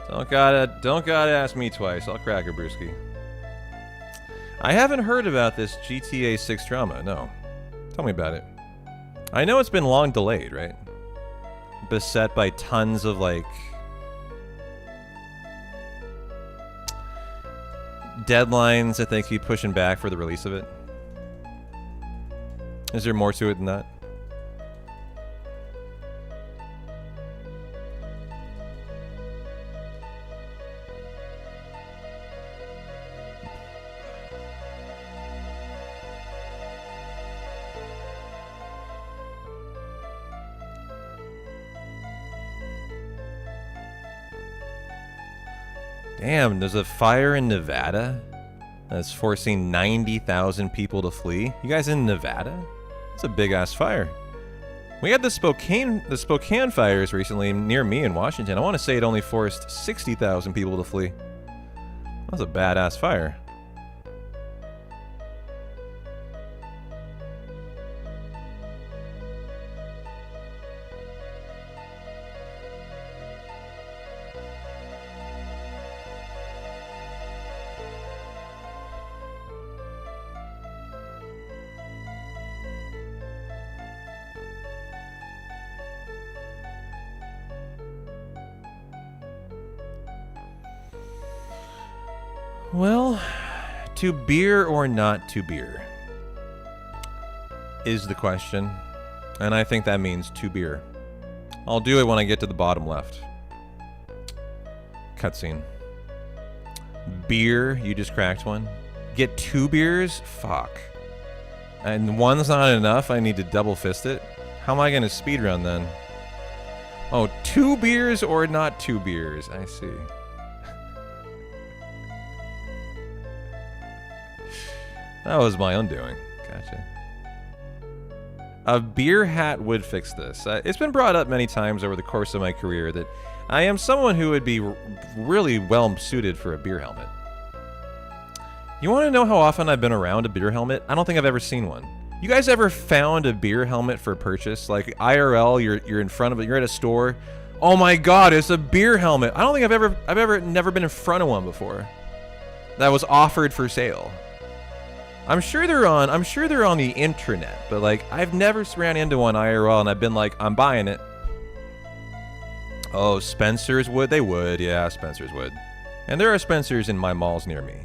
Don't gotta ask me twice. I'll crack a brewski. I haven't heard about this GTA 6 drama, no. Tell me about it. I know it's been long delayed, right? Beset by tons of, like... deadlines that they keep pushing back for the release of it. Is there more to it than that? Damn, there's a fire in Nevada that's forcing 90,000 people to flee. You guys in Nevada? It's a big-ass fire. We had the Spokane fires recently near me in Washington. I want to say it only forced 60,000 people to flee. That was a badass fire. Well, to beer or not to beer is the question. And I think that means to beer. I'll do it when I get to the bottom left. Cutscene. Beer, you just cracked one. Get 2 beers? Fuck. And one's not enough, I need to double fist it. How am I gonna speedrun then? Oh, 2 beers or not 2 beers? I see. That was my undoing. Gotcha. A beer hat would fix this. It's been brought up many times over the course of my career that I am someone who would be really well suited for a beer helmet. You want to know how often I've been around a beer helmet? I don't think I've ever seen one. You guys ever found a beer helmet for purchase? Like IRL, you're in front of it, you're at a store. Oh my god, it's a beer helmet. I don't think I've never been in front of one before. That was offered for sale. I'm sure they're on the internet, but like I've never ran into one IRL and I've been like, I'm buying it. Oh, Spencer's would? They would, yeah, Spencer's would. And there are Spencer's in my malls near me.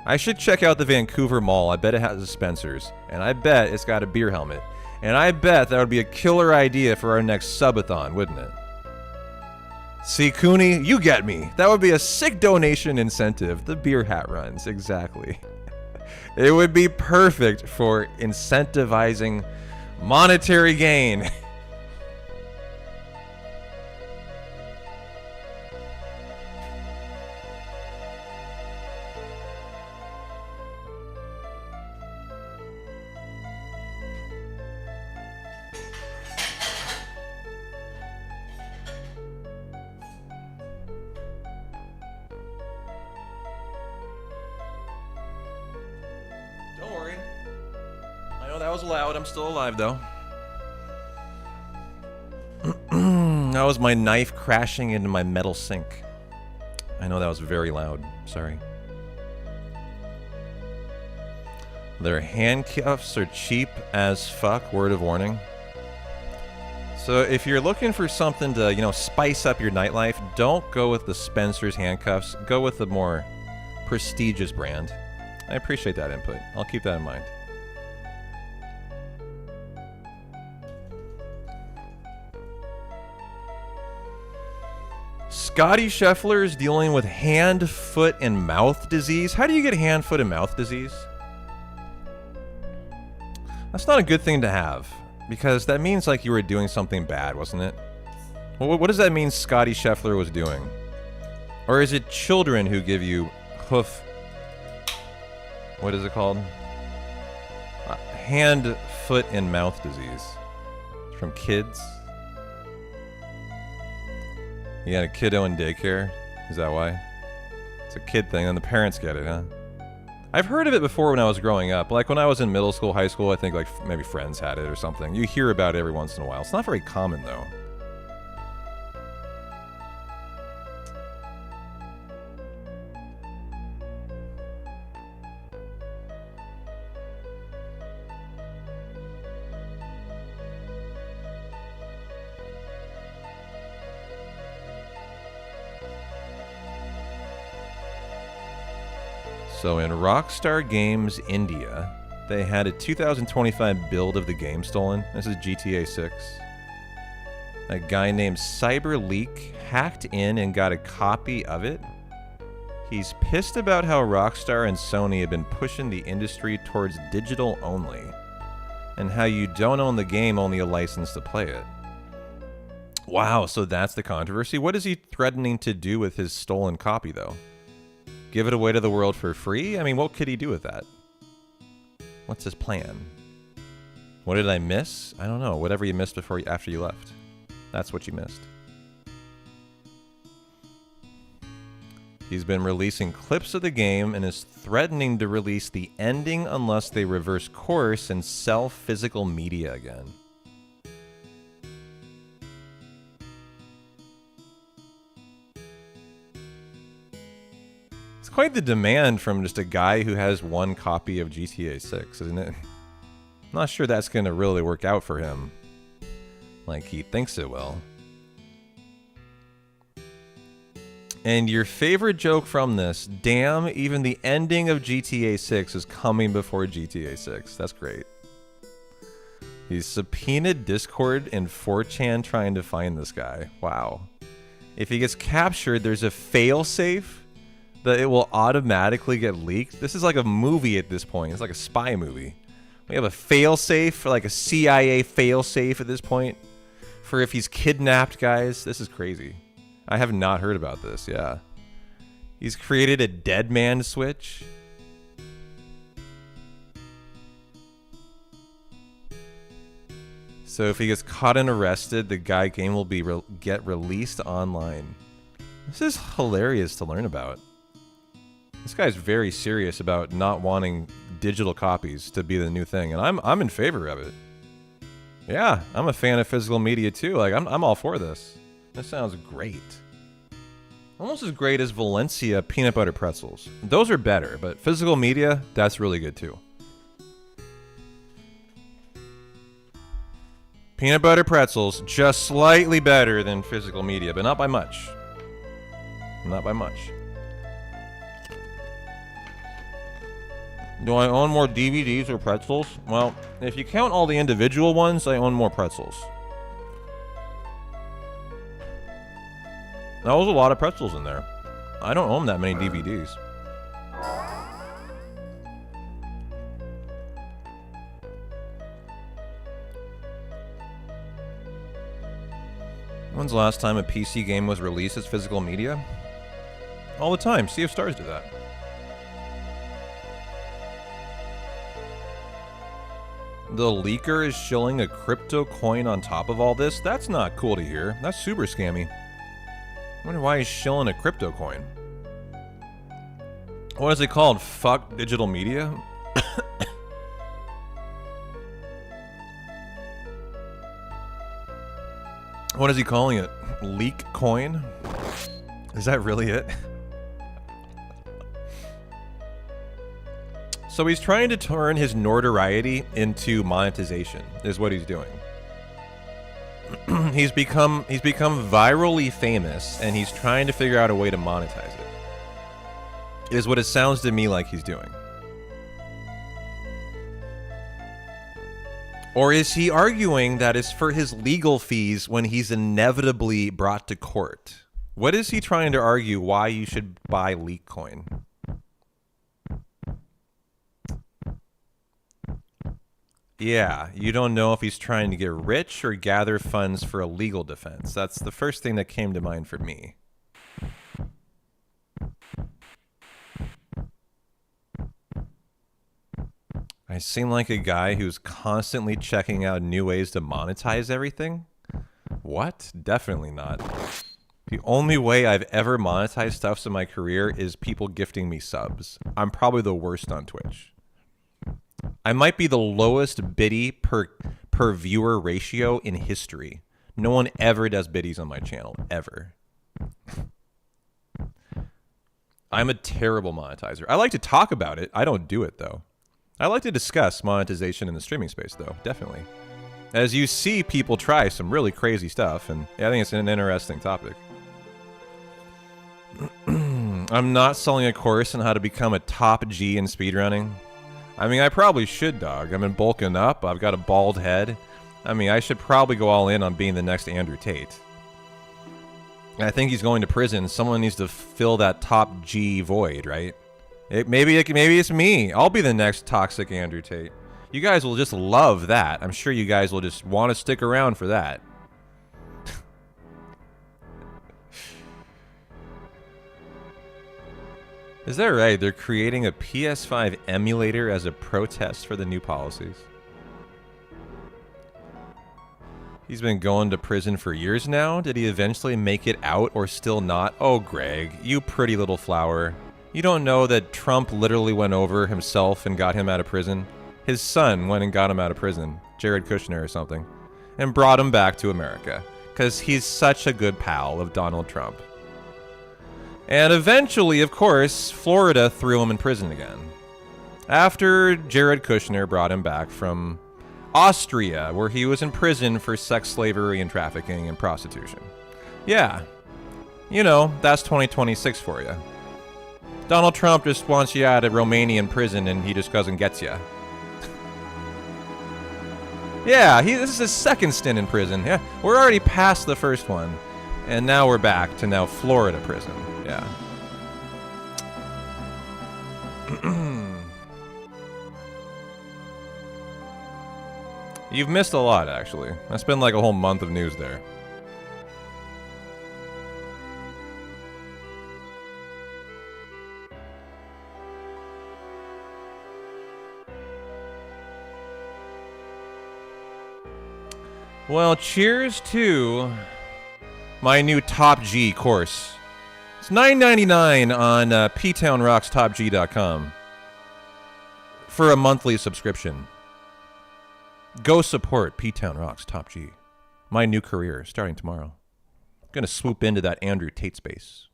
I should check out the Vancouver Mall. I bet it has a Spencer's. And I bet it's got a beer helmet. And I bet that would be a killer idea for our next subathon, wouldn't it? See, Cooney, you get me. That would be a sick donation incentive. The beer hat runs, exactly. It would be perfect for incentivizing monetary gain. Don't worry. I know that was loud. I'm still alive, though. That was my knife crashing into my metal sink. I know that was very loud. Sorry. Their handcuffs are cheap as fuck. Word of warning. So if you're looking for something to, you know, spice up your nightlife, don't go with the Spencer's handcuffs. Go with the more prestigious brand. I appreciate that input. I'll keep that in mind. Scotty Scheffler is dealing with hand, foot, and mouth disease. How do you get hand, foot, and mouth disease? That's not a good thing to have, because that means like you were doing something bad, wasn't it? What does that mean Scotty Scheffler was doing? Or is it children who give you hoof... What is it called? Hand, foot, and mouth disease. From kids? You got a kiddo in daycare? Is that why? It's a kid thing, and the parents get it, huh? I've heard of it before when I was growing up. Like when I was in middle school, high school, I think like maybe friends had it or something. You hear about it every once in a while. It's not very common, though. So in Rockstar Games India, they had a 2025 build of the game stolen. This is GTA 6. A guy named CyberLeak hacked in and got a copy of it. He's pissed about how Rockstar and Sony have been pushing the industry towards digital only, and how you don't own the game, only a license to play it. Wow, so that's the controversy. What is he threatening to do with his stolen copy, though? Give it away to the world for free? I mean, what could he do with that? What's his plan? What did I miss? I don't know. Whatever you missed after you left. That's what you missed. He's been releasing clips of the game and is threatening to release the ending unless they reverse course and sell physical media again. Quite the demand from just a guy who has one copy of GTA 6, isn't it? I'm not sure that's going to really work out for him like he thinks it will. And your favorite joke from this, damn, even the ending of GTA 6 is coming before GTA 6. That's great. He's subpoenaed Discord and 4chan trying to find this guy. Wow. If he gets captured, there's a failsafe that it will automatically get leaked. This is like a movie at this point. It's like a spy movie. We have a failsafe, like a CIA failsafe at this point, for if he's kidnapped, guys. This is crazy. I have not heard about this, yeah. He's created a dead man switch. So if he gets caught and arrested, the guy game will be get released online. This is hilarious to learn about. This guy's very serious about not wanting digital copies to be the new thing, and I'm in favor of it. Yeah, I'm a fan of physical media too. Like I'm all for this. This sounds great. Almost as great as Valencia peanut butter pretzels. Those are better, but physical media, that's really good too. Peanut butter pretzels, just slightly better than physical media, but not by much. Not by much. Do I own more DVDs or pretzels? Well, if you count all the individual ones, I own more pretzels. That was a lot of pretzels in there. I don't own that many DVDs. When's the last time a PC game was released as physical media? All the time. Sea of Stars did that. The leaker is shilling a crypto coin on top of all this? That's not cool to hear. That's super scammy. I wonder why he's shilling a crypto coin. What is it called? Fuck digital media? What is he calling it? Leak coin? Is that really it? So he's trying to turn his notoriety into monetization, is what he's doing. He's become virally famous, and he's trying to figure out a way to monetize it. Is what it sounds to me like he's doing. Or is he arguing that it's for his legal fees when he's inevitably brought to court? What is he trying to argue why you should buy leak coin? Yeah, you don't know if he's trying to get rich or gather funds for a legal defense. That's the first thing that came to mind for me. I seem like a guy who's constantly checking out new ways to monetize everything? What? Definitely not. The only way I've ever monetized stuff in my career is people gifting me subs. I'm probably the worst on Twitch. I might be the lowest biddy per viewer ratio in history. No one ever does biddies on my channel, ever. I'm a terrible monetizer. I like to talk about it. I don't do it, though. I like to discuss monetization in the streaming space, though, definitely. As you see people try some really crazy stuff, and yeah, I think it's an interesting topic. I'm not selling a course on how to become a top G in speedrunning. I mean, I probably should, dog. I've been bulking up. I've got a bald head. I mean, I should probably go all in on being the next Andrew Tate. I think he's going to prison. Someone needs to fill that top G void, right? Maybe it's me. I'll be the next toxic Andrew Tate. You guys will just love that. I'm sure you guys will just want to stick around for that. Is that right? They're creating a PS5 emulator as a protest for the new policies. He's been going to prison for years now. Did he eventually make it out or still not? Oh, Greg, you pretty little flower. You don't know that Trump literally went over himself and got him out of prison? His son went and got him out of prison, Jared Kushner or something, and brought him back to America, because he's such a good pal of Donald Trump. And eventually, of course, Florida threw him in prison again. After Jared Kushner brought him back from Austria, where he was in prison for sex slavery and trafficking and prostitution. Yeah, you know, that's 2026 for you. Donald Trump just wants you out of Romanian prison and he just goes and gets you. Yeah, this is his second stint in prison. Yeah, we're already past the first one. And now we're back to now Florida prison. Yeah. You've missed a lot, actually. That's been like a whole month of news there. Well, cheers to my new Top G course. It's $9.99 on ptownrockstopg.com for a monthly subscription. Go support P-Town Rocks Top G. My new career starting tomorrow. I'm gonna swoop into that Andrew Tate space.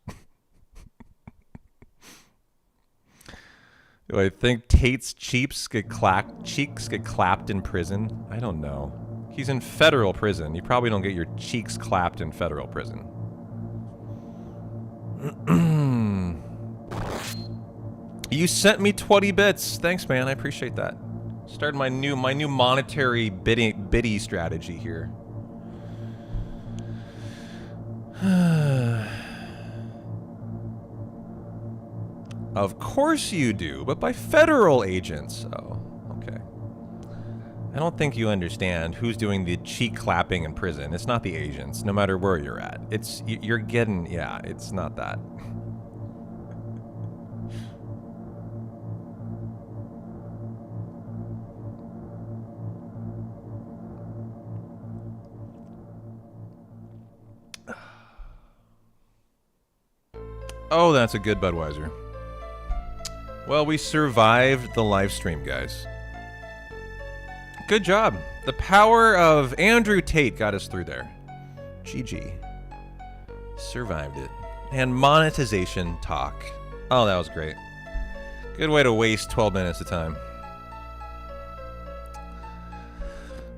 Do I think Tate's cheeks get clapped in prison? I don't know. He's in federal prison. You probably don't get your cheeks clapped in federal prison. You sent me 20 bits. Thanks, man. I appreciate that. Started my new monetary biddy strategy here. Of course you do, but by federal agents. Oh, okay. I don't think you understand who's doing the cheek clapping in prison. It's not the agents, no matter where you're at. You're getting, yeah, it's not that. Oh, that's a good Budweiser. Well, we survived the live stream, guys. Good job. The power of Andrew Tate got us through there. GG. Survived it. And monetization talk. Oh, that was great. Good way to waste 12 minutes of time.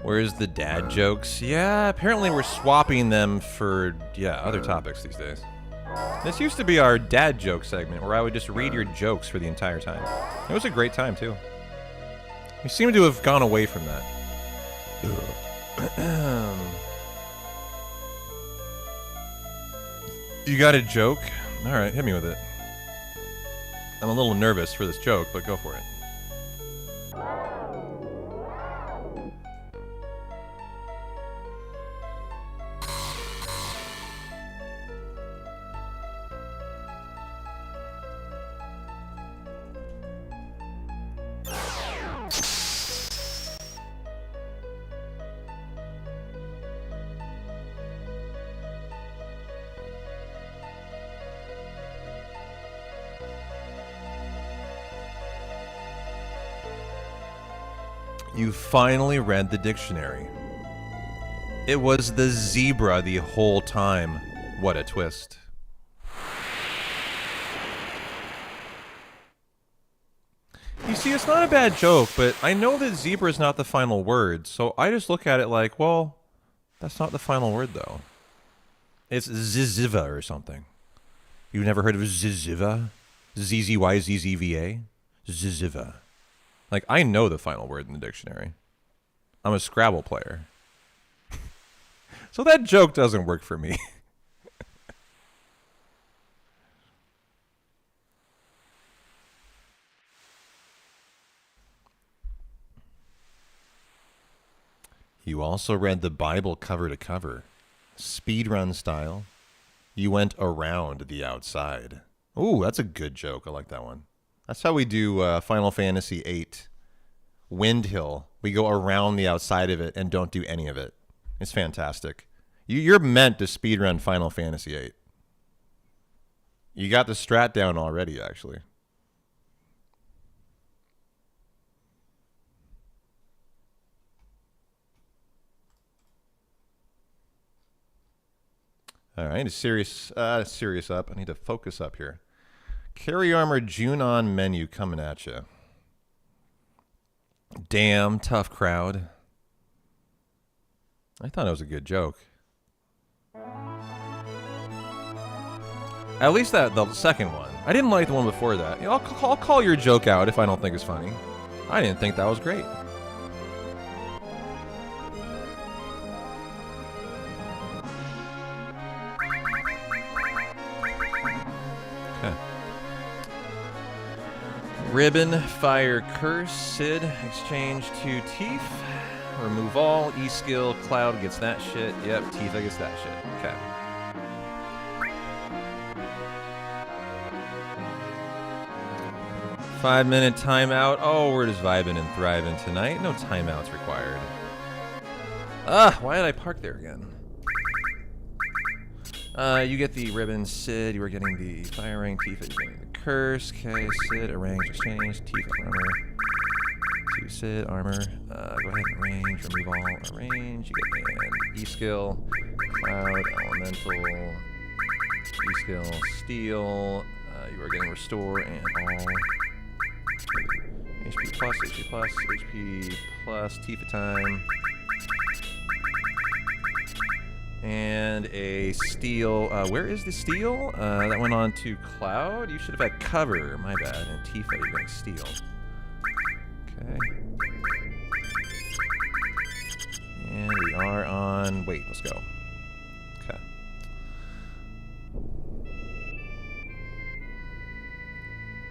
Where's the dad jokes? Yeah, apparently we're swapping them for, other topics these days. This used to be our dad joke segment where I would just read your jokes for the entire time. It was a great time, too. We seem to have gone away from that. You got a joke? Alright, hit me with it. I'm a little nervous for this joke, but go for it. You finally read the dictionary. It was the zebra the whole time. What a twist. You see, it's not a bad joke, but I know that zebra is not the final word, so I just look at it like, well, that's not the final word, though. It's ziziva or something. You've never heard of ziziva? Z-Z-Y-Z-Z-V-A? Ziziva. Like, I know the final word in the dictionary. I'm a Scrabble player. So that joke doesn't work for me. You also read the Bible cover to cover. Speedrun style. You went around the outside. Ooh, that's a good joke. I like that one. That's how we do Final Fantasy VIII. Windhill. We go around the outside of it and don't do any of it. It's fantastic. You're meant to speedrun Final Fantasy VIII. You got the strat down already, actually. All right, I need to serious up. I need to focus up here. Carry Armor June on menu coming at you. Damn, tough crowd. I thought it was a good joke. At least the second one. I didn't like the one before that. You know, I'll call your joke out if I don't think it's funny. I didn't think that was great. Ribbon, Fire, Curse, Sid, exchange to Teeth. Remove all, E-skill, Cloud gets that shit. Yep, Tifa gets that shit. Okay. Five-minute timeout. Oh, we're just vibing and thriving tonight. No timeouts required. Why did I park there again? You get the ribbon, Sid. You are getting the fire ring. Tifa, you're getting the curse. Okay, Sid, arrange, exchange. Tifa, armor. To Sid, armor. Go ahead and arrange. Remove all, arrange. You get an E-skill. Cloud, elemental. E-skill, steel. You are getting restore and all. HP plus, Tifa time. And a steel. Where is the steel? That went on to Cloud. You should have had cover. My bad. And Tifa, you're getting steel. Okay. And we are on. Wait, let's go. Okay.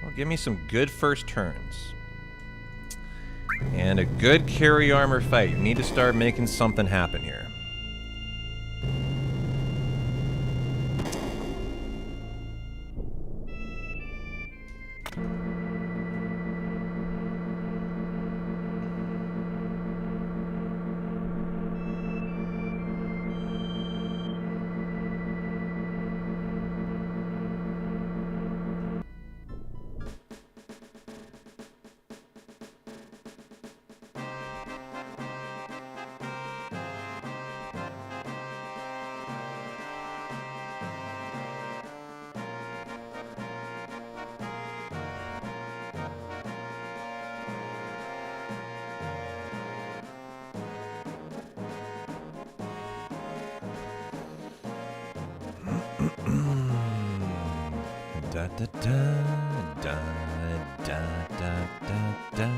Well, give me some good first turns. And a good carry armor fight. You need to start making something happen here. Da da da da da da da da.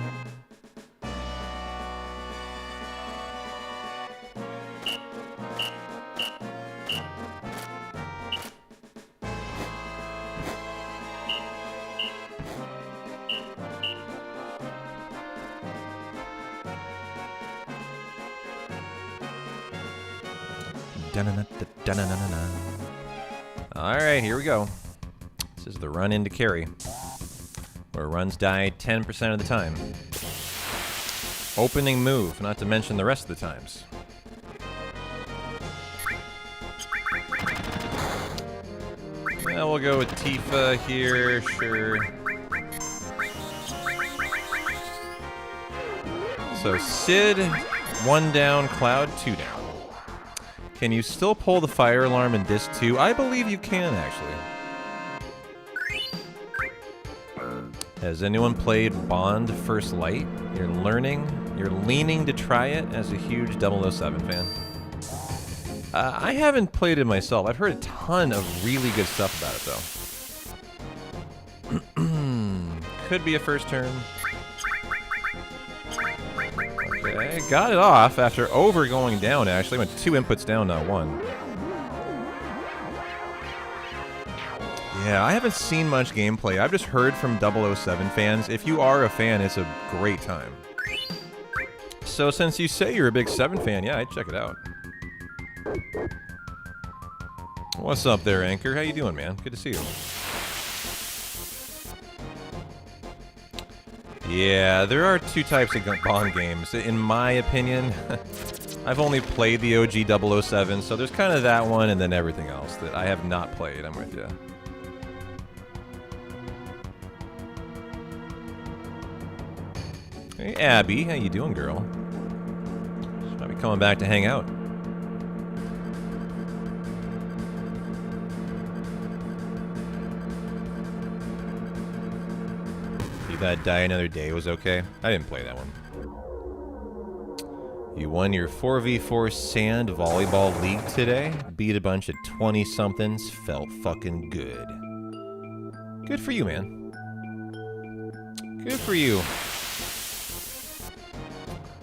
All right, here we go. This is the run into carry, where runs die 10% of the time. Opening move, not to mention the rest of the times. Well, we'll go with Tifa here, sure. So Sid, 1 down, Cloud, 2 down. Can you still pull the fire alarm in Disc 2? I believe you can, actually. Has anyone played Bond First Light? You're leaning to try it as a huge 007 fan. I haven't played it myself. I've heard a ton of really good stuff about it, though. Could be a first turn. Okay, got it off after going down, actually. Went 2 inputs down, not 1. Yeah, I haven't seen much gameplay. I've just heard from 007 fans. If you are a fan, it's a great time. So since you say you're a big 7 fan, yeah, I'd check it out. What's up there, Anchor? How you doing, man? Good to see you. Yeah, there are 2 types of Bond games. In my opinion, I've only played the OG 007, so there's kind of that one and then everything else that I have not played. I'm with you. Hey, Abby, how you doing, girl? She might be coming back to hang out. That Die Another Day was okay. I didn't play that one. You won your 4v4 sand volleyball league today. Beat a bunch of 20-somethings. Felt fucking good. Good for you, man. Good for you.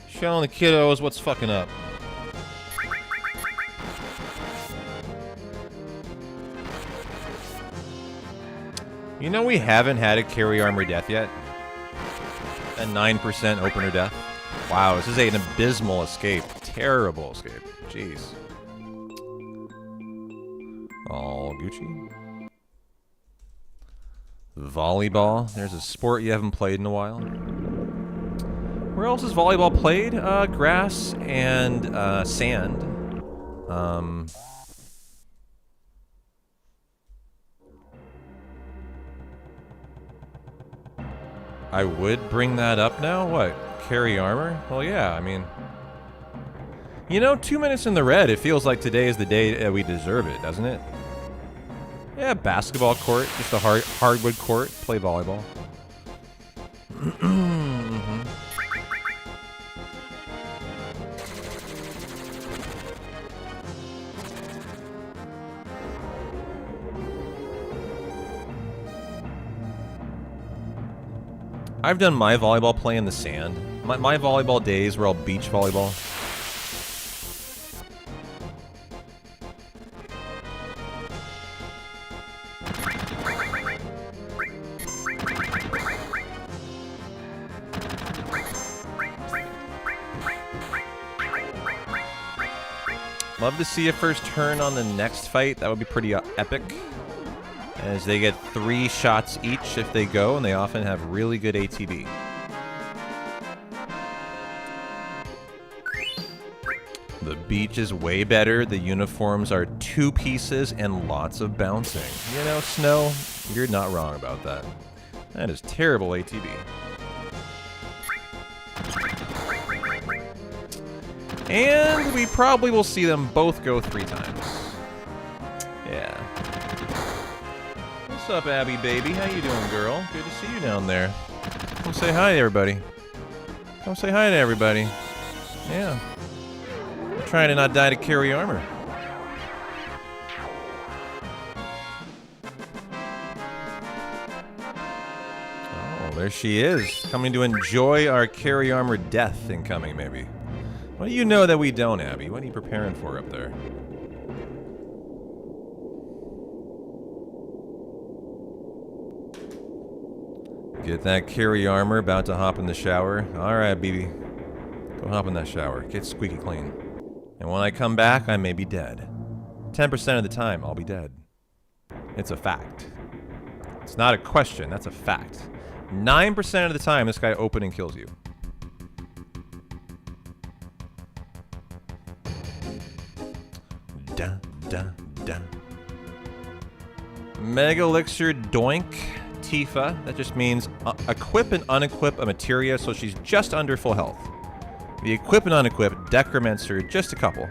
Showing the kiddos what's fucking up. You know we haven't had a carry armor death yet? A 9% opener death. Wow, this is an abysmal escape. Terrible escape. Jeez. All Gucci. Volleyball. There's a sport you haven't played in a while. Where else is volleyball played? Grass and sand. I would bring that up now? What? Carry armor? Well, yeah, I mean... You know, 2 minutes in the red, it feels like today is the day we deserve it, doesn't it? Yeah, basketball court, just a hardwood court, play volleyball. I've done my volleyball play in the sand. My volleyball days were all beach volleyball. Love to see a first turn on the next fight. That would be pretty epic. As they get 3 shots each if they go, and they often have really good ATB. The beach is way better. The uniforms are 2 pieces and lots of bouncing. You know, Snow, you're not wrong about that. That is terrible ATB. And we probably will see them both go 3 times. Yeah. What's up, Abby baby? How you doing, girl? Good to see you down there. Come say hi to everybody. Come say hi to everybody. Yeah. I'm trying to not die to carry armor. Oh, there she is. Coming to enjoy our carry armor death incoming, maybe. What do you know that we don't, Abby? What are you preparing for up there? Get that carry armor, about to hop in the shower. Alright, BB. Go hop in that shower. Get squeaky clean. And when I come back, I may be dead. 10% of the time, I'll be dead. It's a fact. It's not a question, that's a fact. 9% of the time, this guy open and kills you. Da, da, da. Mega Elixir Doink. Tifa, that just means equip and unequip a materia so she's just under full health. The equip and unequip decrements her just a couple,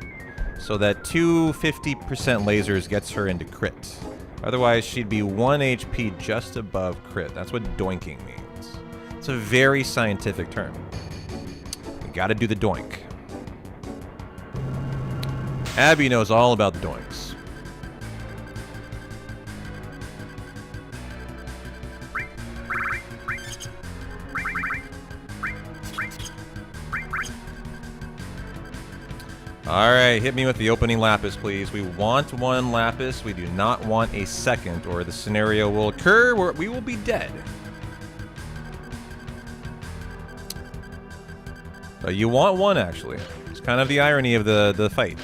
so that 2 50% lasers gets her into crit. Otherwise, she'd be 1 HP just above crit. That's what doinking means. It's a very scientific term. We gotta do the doink. Abby knows all about the doinks. Alright, hit me with the opening lapis, please. We want 1 lapis. We do not want a second, or the scenario will occur where we will be dead. But you want 1, actually. It's kind of the irony of the fight.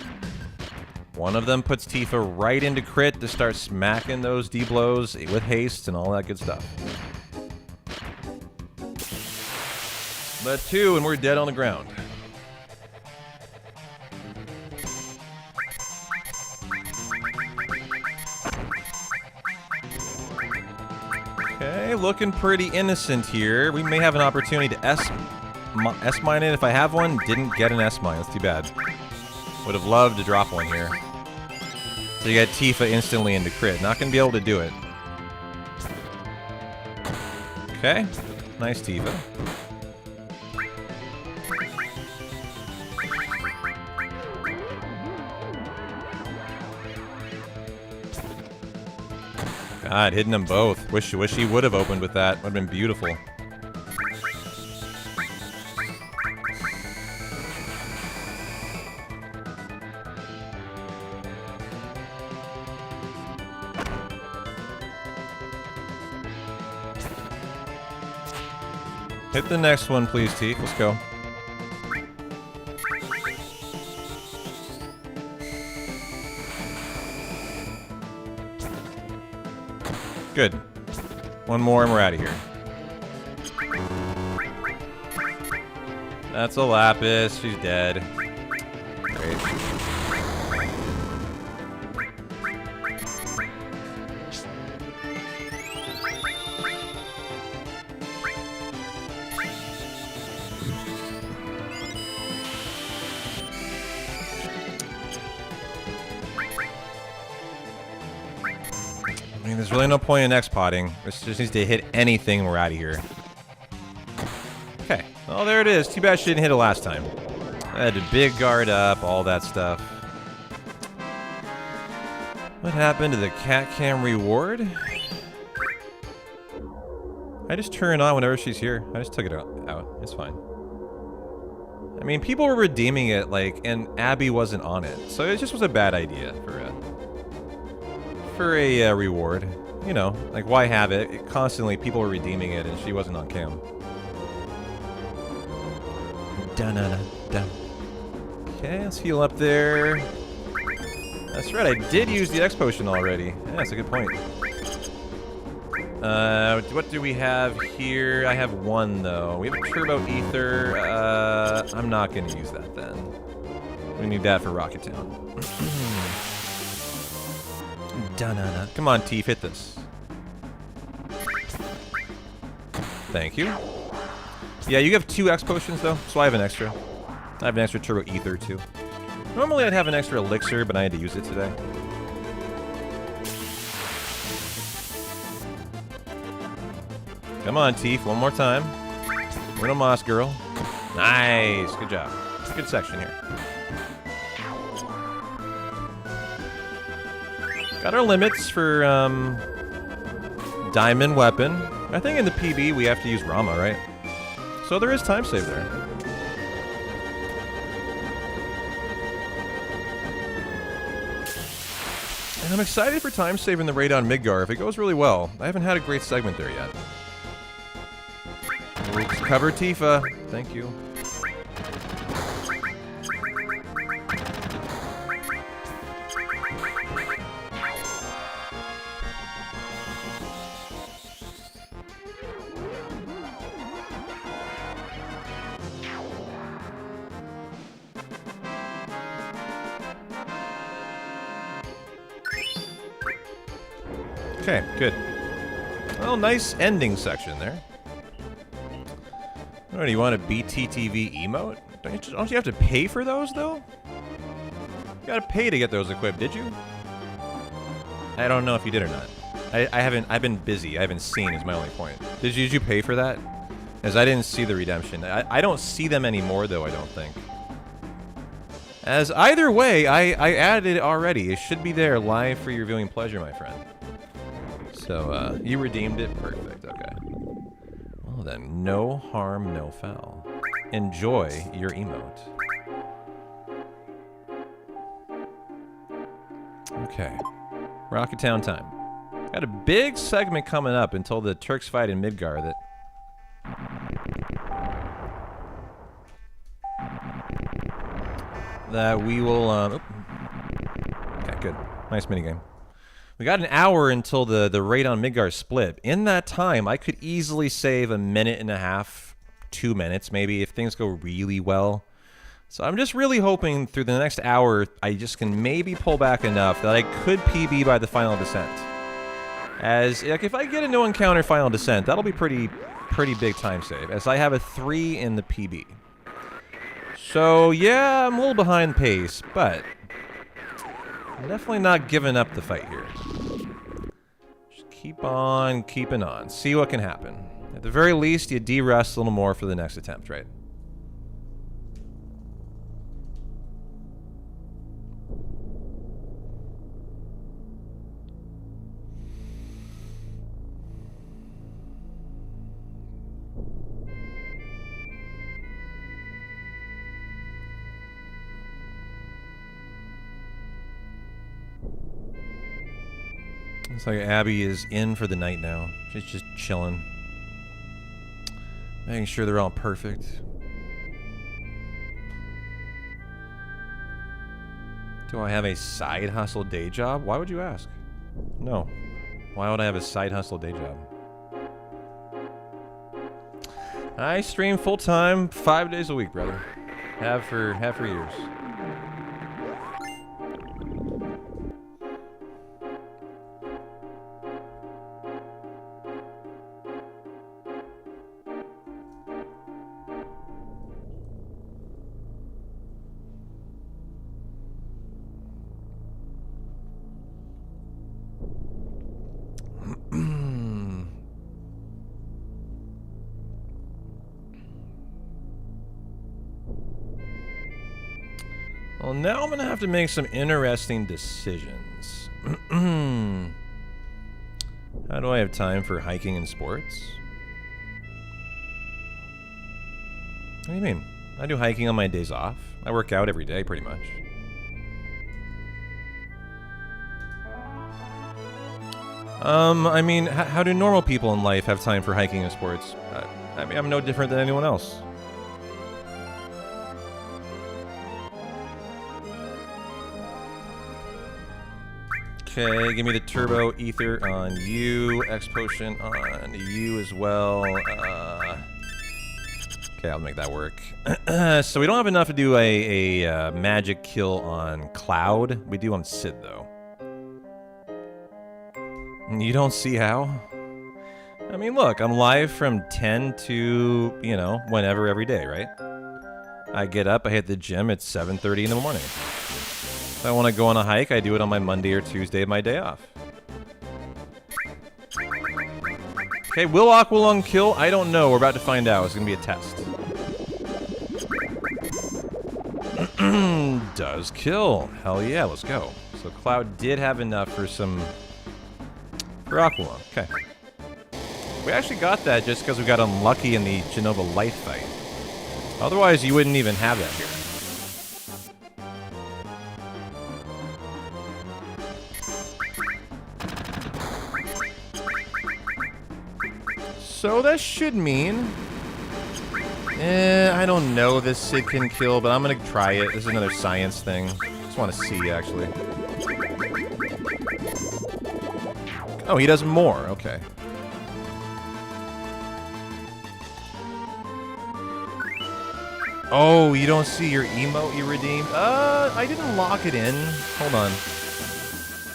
One of them puts Tifa right into crit to start smacking those D-blows with haste and all that good stuff. But 2, and we're dead on the ground. Okay, looking pretty innocent here. We may have an opportunity to S-mine it if I have one. Didn't get an S-mine. That's too bad. Would have loved to drop one here. So you get Tifa instantly into crit. Not going to be able to do it. Okay. Nice Tifa. God, hitting them both. Wish he would have opened with that. Would have been beautiful. Hit the next one, please, Teeth. Let's go. Good. One more and we're out of here. That's a Lapis. She's dead. Great. I mean, there's really no point in X-potting. This just needs to hit anything and we're out of here. Okay. Oh, there it is. Too bad she didn't hit it last time. I had to big guard up, all that stuff. What happened to the cat cam reward? I just turn it on whenever she's here. I just took it out. It's fine. I mean, people were redeeming it, like, and Abby wasn't on it. So it just was a bad idea for a reward. You know, like, why have it? Constantly, people were redeeming it, and she wasn't on cam. Dun-dun-dun-dun. Okay, let's heal up there. That's right, I did use the X potion already. Yeah, that's a good point. What do we have here? I have one, though. We have a Turbo Ether. I'm not going to use that, then. We need that for Rocket Town. Dun-dun-dun. Come on, Teef, hit this. Thank you. Yeah, you have 2 X potions, though, so I have an extra. I have an extra Turbo Ether, too. Normally I'd have an extra elixir, but I had to use it today. Come on, Teef, one more time. Little Moss Girl. Nice, good job. Good section here. Got our limits for Diamond Weapon. I think in the PB we have to use Rama, right? So there is time save there. And I'm excited for time save in the raid on Midgar if it goes really well. I haven't had a great segment there yet. Oops, cover Tifa. Thank you. Okay, good. Well, nice ending section there. Oh, do you want a BTTV emote? Don't you have to pay for those, though? You gotta pay to get those equipped, did you? I don't know if you did or not. I haven't, I've been busy. I haven't seen is my only point. Did you pay for that? As I didn't see the redemption. I don't see them anymore, though, I don't think. As either way, I added it already. It should be there live for your viewing pleasure, my friend. So, you redeemed it? Perfect, okay. Well then, no harm, no foul. Enjoy your emote. Okay. Rocket Town time. Got a big segment coming up until the Turks fight in Midgar that we will, okay, good. Nice minigame. We got an hour until the raid on Midgar split. In that time, I could easily save a minute and a half, 2 minutes maybe, if things go really well. So I'm just really hoping through the next hour, I just can maybe pull back enough that I could PB by the final descent. As, like, if I get a no encounter final descent, that'll be pretty big time save, as I have a 3 in the PB. So yeah, I'm a little behind pace, but I'm definitely not giving up the fight here. Just keep on keeping on. See what can happen. At the very least, you de-rest a little more for the next attempt, right? Looks like Abby is in for the night now. She's just chilling. Making sure they're all perfect. Do I have a side hustle day job? Why would you ask? No. Why would I have a side hustle day job? I stream full-time 5 days a week, brother. Have for years. Well, now I'm gonna have to make some interesting decisions. How do I have time for hiking and sports? What do you mean? I do hiking on my days off. I work out every day, pretty much. I mean, how do normal people in life have time for hiking and sports? I mean, I'm no different than anyone else. Okay, give me the turbo ether on you, X potion on you as well. Okay, I'll make that work. So we don't have enough to do a magic kill on Cloud. We do on Sid, though. You don't see how? I mean, look, I'm live from 10 to, you know, whenever every day, right? I get up, I hit the gym at 7:30 in the morning. If I want to go on a hike, I do it on my Monday or Tuesday, my day off. Okay, will Aqualung kill? I don't know. We're about to find out. It's going to be a test. Does kill. Hell yeah, let's go. So Cloud did have enough for some... for Aqualung. Okay. We actually got that just because we got unlucky in the Genova Light fight. Otherwise, you wouldn't even have that here. So that should mean... I don't know this Sid can kill, but I'm gonna try it. This is another science thing. Just want to see, actually. Oh, he does more. Okay. Oh, you don't see your emote you redeemed? I didn't lock it in. Hold on.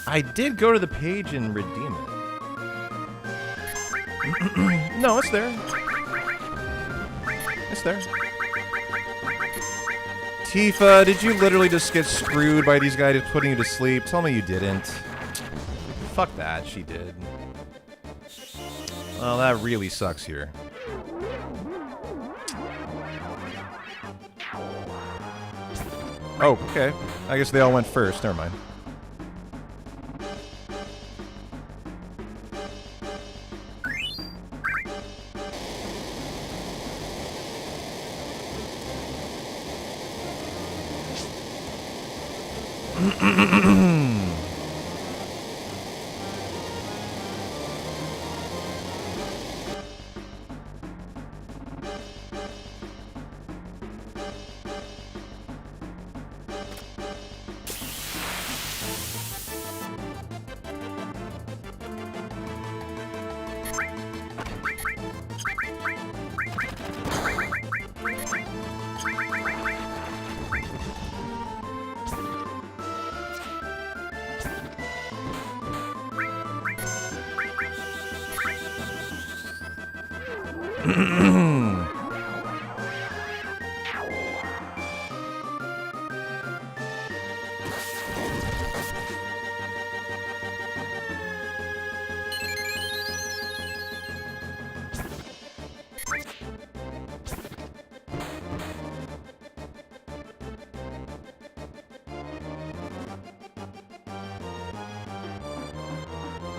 I did go to the page and redeem it. No, it's there. It's there. Tifa, did you literally just get screwed by these guys putting you to sleep? Tell me you didn't. Fuck that, she did. Well, that really sucks here. Oh, okay. I guess they all went first. Never mind.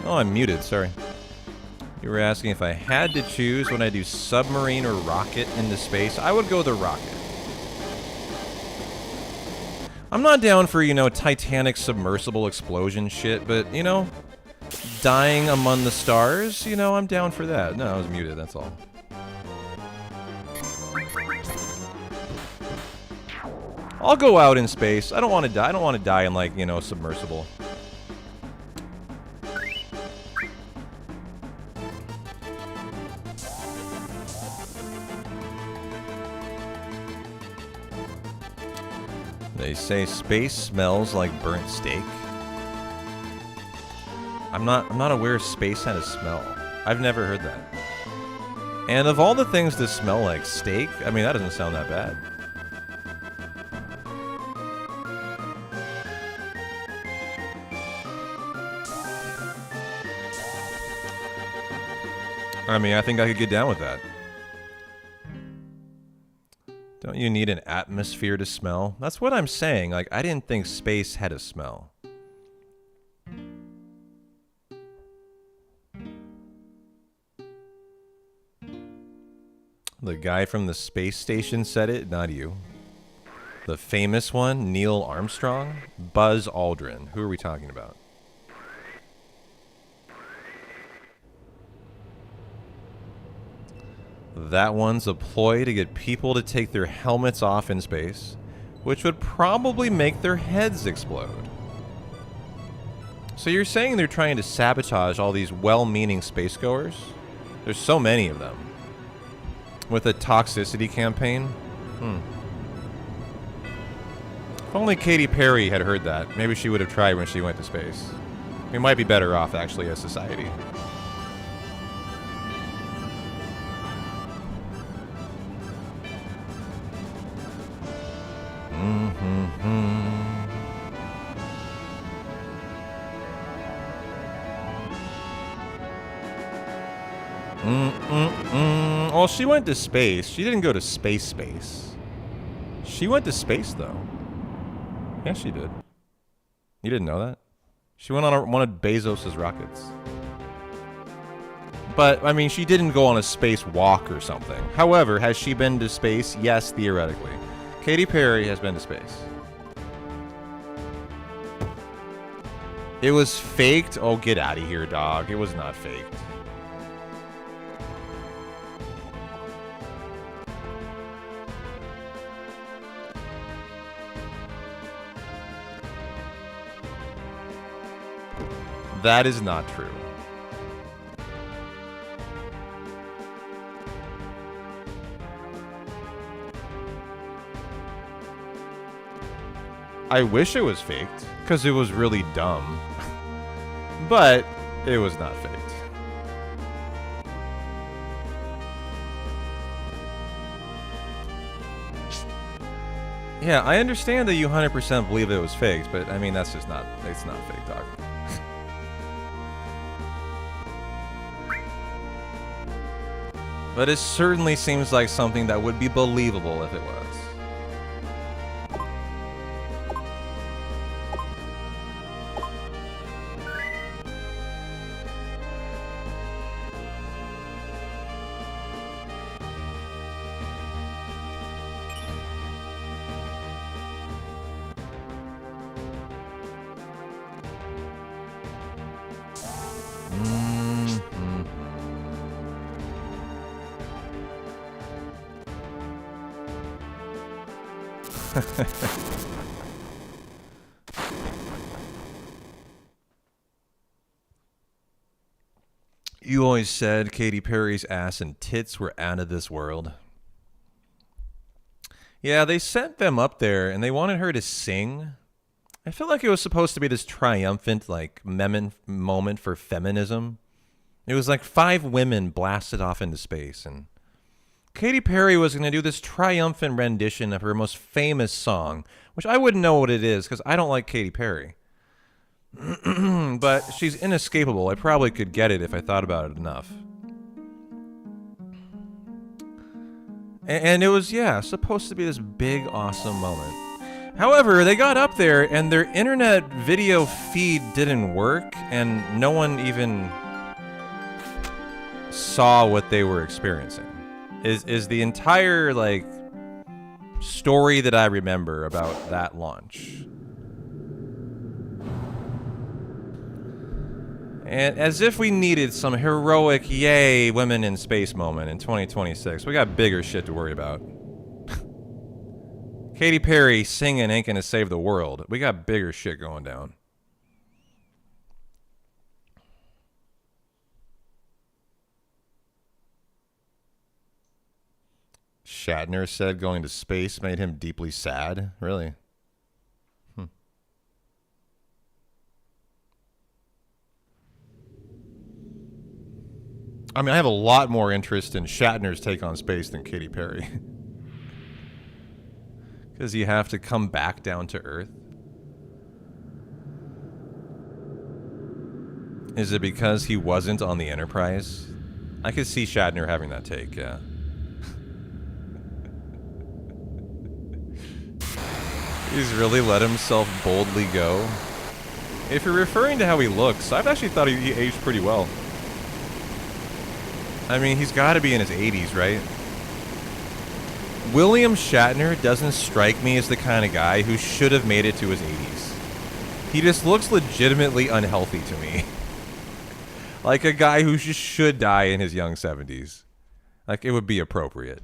Oh, I'm muted, sorry. You were asking if I had to choose when I do submarine or rocket into space. I would go the rocket. I'm not down for, you know, Titanic submersible explosion shit, but, you know, dying among the stars, you know, I'm down for that. No, I was muted, that's all. I'll go out in space. I don't want to die. I don't want to die in, like, you know, submersible. They say space smells like burnt steak. I'm not aware space had a smell. I've never heard that. And of all the things to smell like steak, I mean, that doesn't sound that bad. I mean, I think I could get down with that. Don't you need an atmosphere to smell? That's what I'm saying. Like, I didn't think space had a smell. The guy from the space station said it, not you. The famous one, Neil Armstrong? Buzz Aldrin. Who are we talking about? That one's a ploy to get people to take their helmets off in space, which would probably make their heads explode. So you're saying they're trying to sabotage all these well-meaning spacegoers? There's so many of them. With a toxicity campaign? If only Katy Perry had heard that, maybe she would have tried when she went to space. We might be better off, actually, as society. Well, she went to space. She didn't go to space. She went to space, though. Yeah, she did. You didn't know that? She went on one of Bezos' rockets. But, I mean, she didn't go on a space walk or something. However, has she been to space? Yes, theoretically. Katy Perry has been to space. It was faked? Oh, get out of here, dog. It was not faked. That is not true. I wish it was faked, because it was really dumb. But it was not faked. Yeah, I understand that you 100% believe it was faked, but I mean, that's just not, it's not fake, dog. But it certainly seems like something that would be believable if it was. You always said Katy Perry's ass and tits were out of this world. Yeah, they sent them up there and they wanted her to sing. I feel like it was supposed to be this triumphant, like, moment for feminism. It was like 5 women blasted off into space, and Katy Perry was going to do this triumphant rendition of her most famous song, which I wouldn't know what it is because I don't like Katy Perry. But she's inescapable. I probably could get it if I thought about it enough. And it was, yeah, supposed to be this big, awesome moment. However, they got up there and their internet video feed didn't work and no one even saw what they were experiencing. Is the entire, like, story that I remember about that launch. And as if we needed some heroic, yay, women in space moment in 2026. We got bigger shit to worry about. Katy Perry singing ain't gonna save the world. We got bigger shit going down. Shatner said going to space made him deeply sad. Really? I mean, I have a lot more interest in Shatner's take on space than Katy Perry. Because you have to come back down to Earth. Is it because he wasn't on the Enterprise? I could see Shatner having that take, yeah. He's really let himself boldly go. If you're referring to how he looks, I've actually thought he aged pretty well. I mean, he's got to be in his 80s, right? William Shatner doesn't strike me as the kind of guy who should have made it to his 80s. He just looks legitimately unhealthy to me. Like a guy who just should die in his young 70s. Like, it would be appropriate.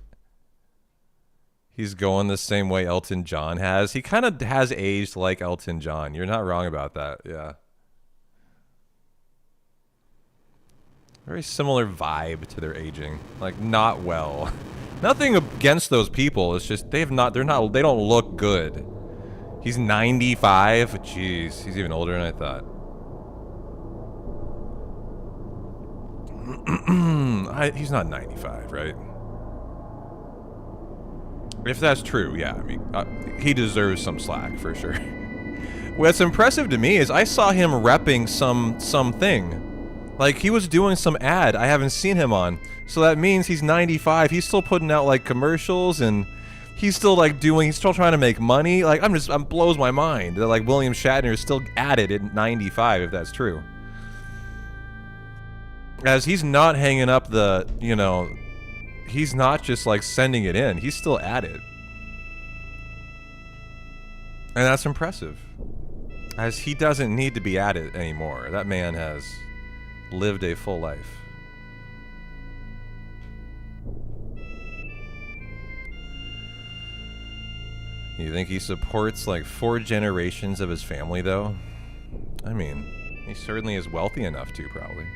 He's going the same way Elton John has. He kind of has aged like Elton John. You're not wrong about that, yeah. Very similar vibe to their aging. Like, not well. Nothing against those people. It's just they don't look good. He's 95. Jeez, he's even older than I thought. He's not 95, right? If that's true, yeah, I mean, he deserves some slack for sure. What's impressive to me is I saw him repping something. Like, he was doing some ad I haven't seen him on. So that means he's 95. He's still putting out, like, commercials, and he's still, like, he's still trying to make money. Like, blows my mind that, like, William Shatner is still at it at 95, if that's true. As he's not hanging up the, you know, he's not just, like, sending it in. He's still at it. And that's impressive. As he doesn't need to be at it anymore. That man has lived a full life. You think he supports like 4 generations of his family, though? I mean, he certainly is wealthy enough to, probably.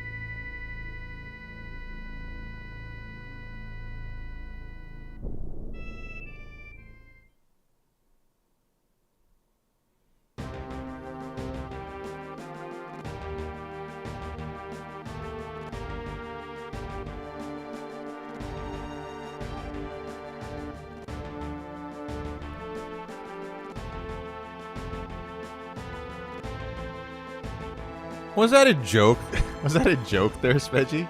Was that a joke? Was that a joke there, Spedgy?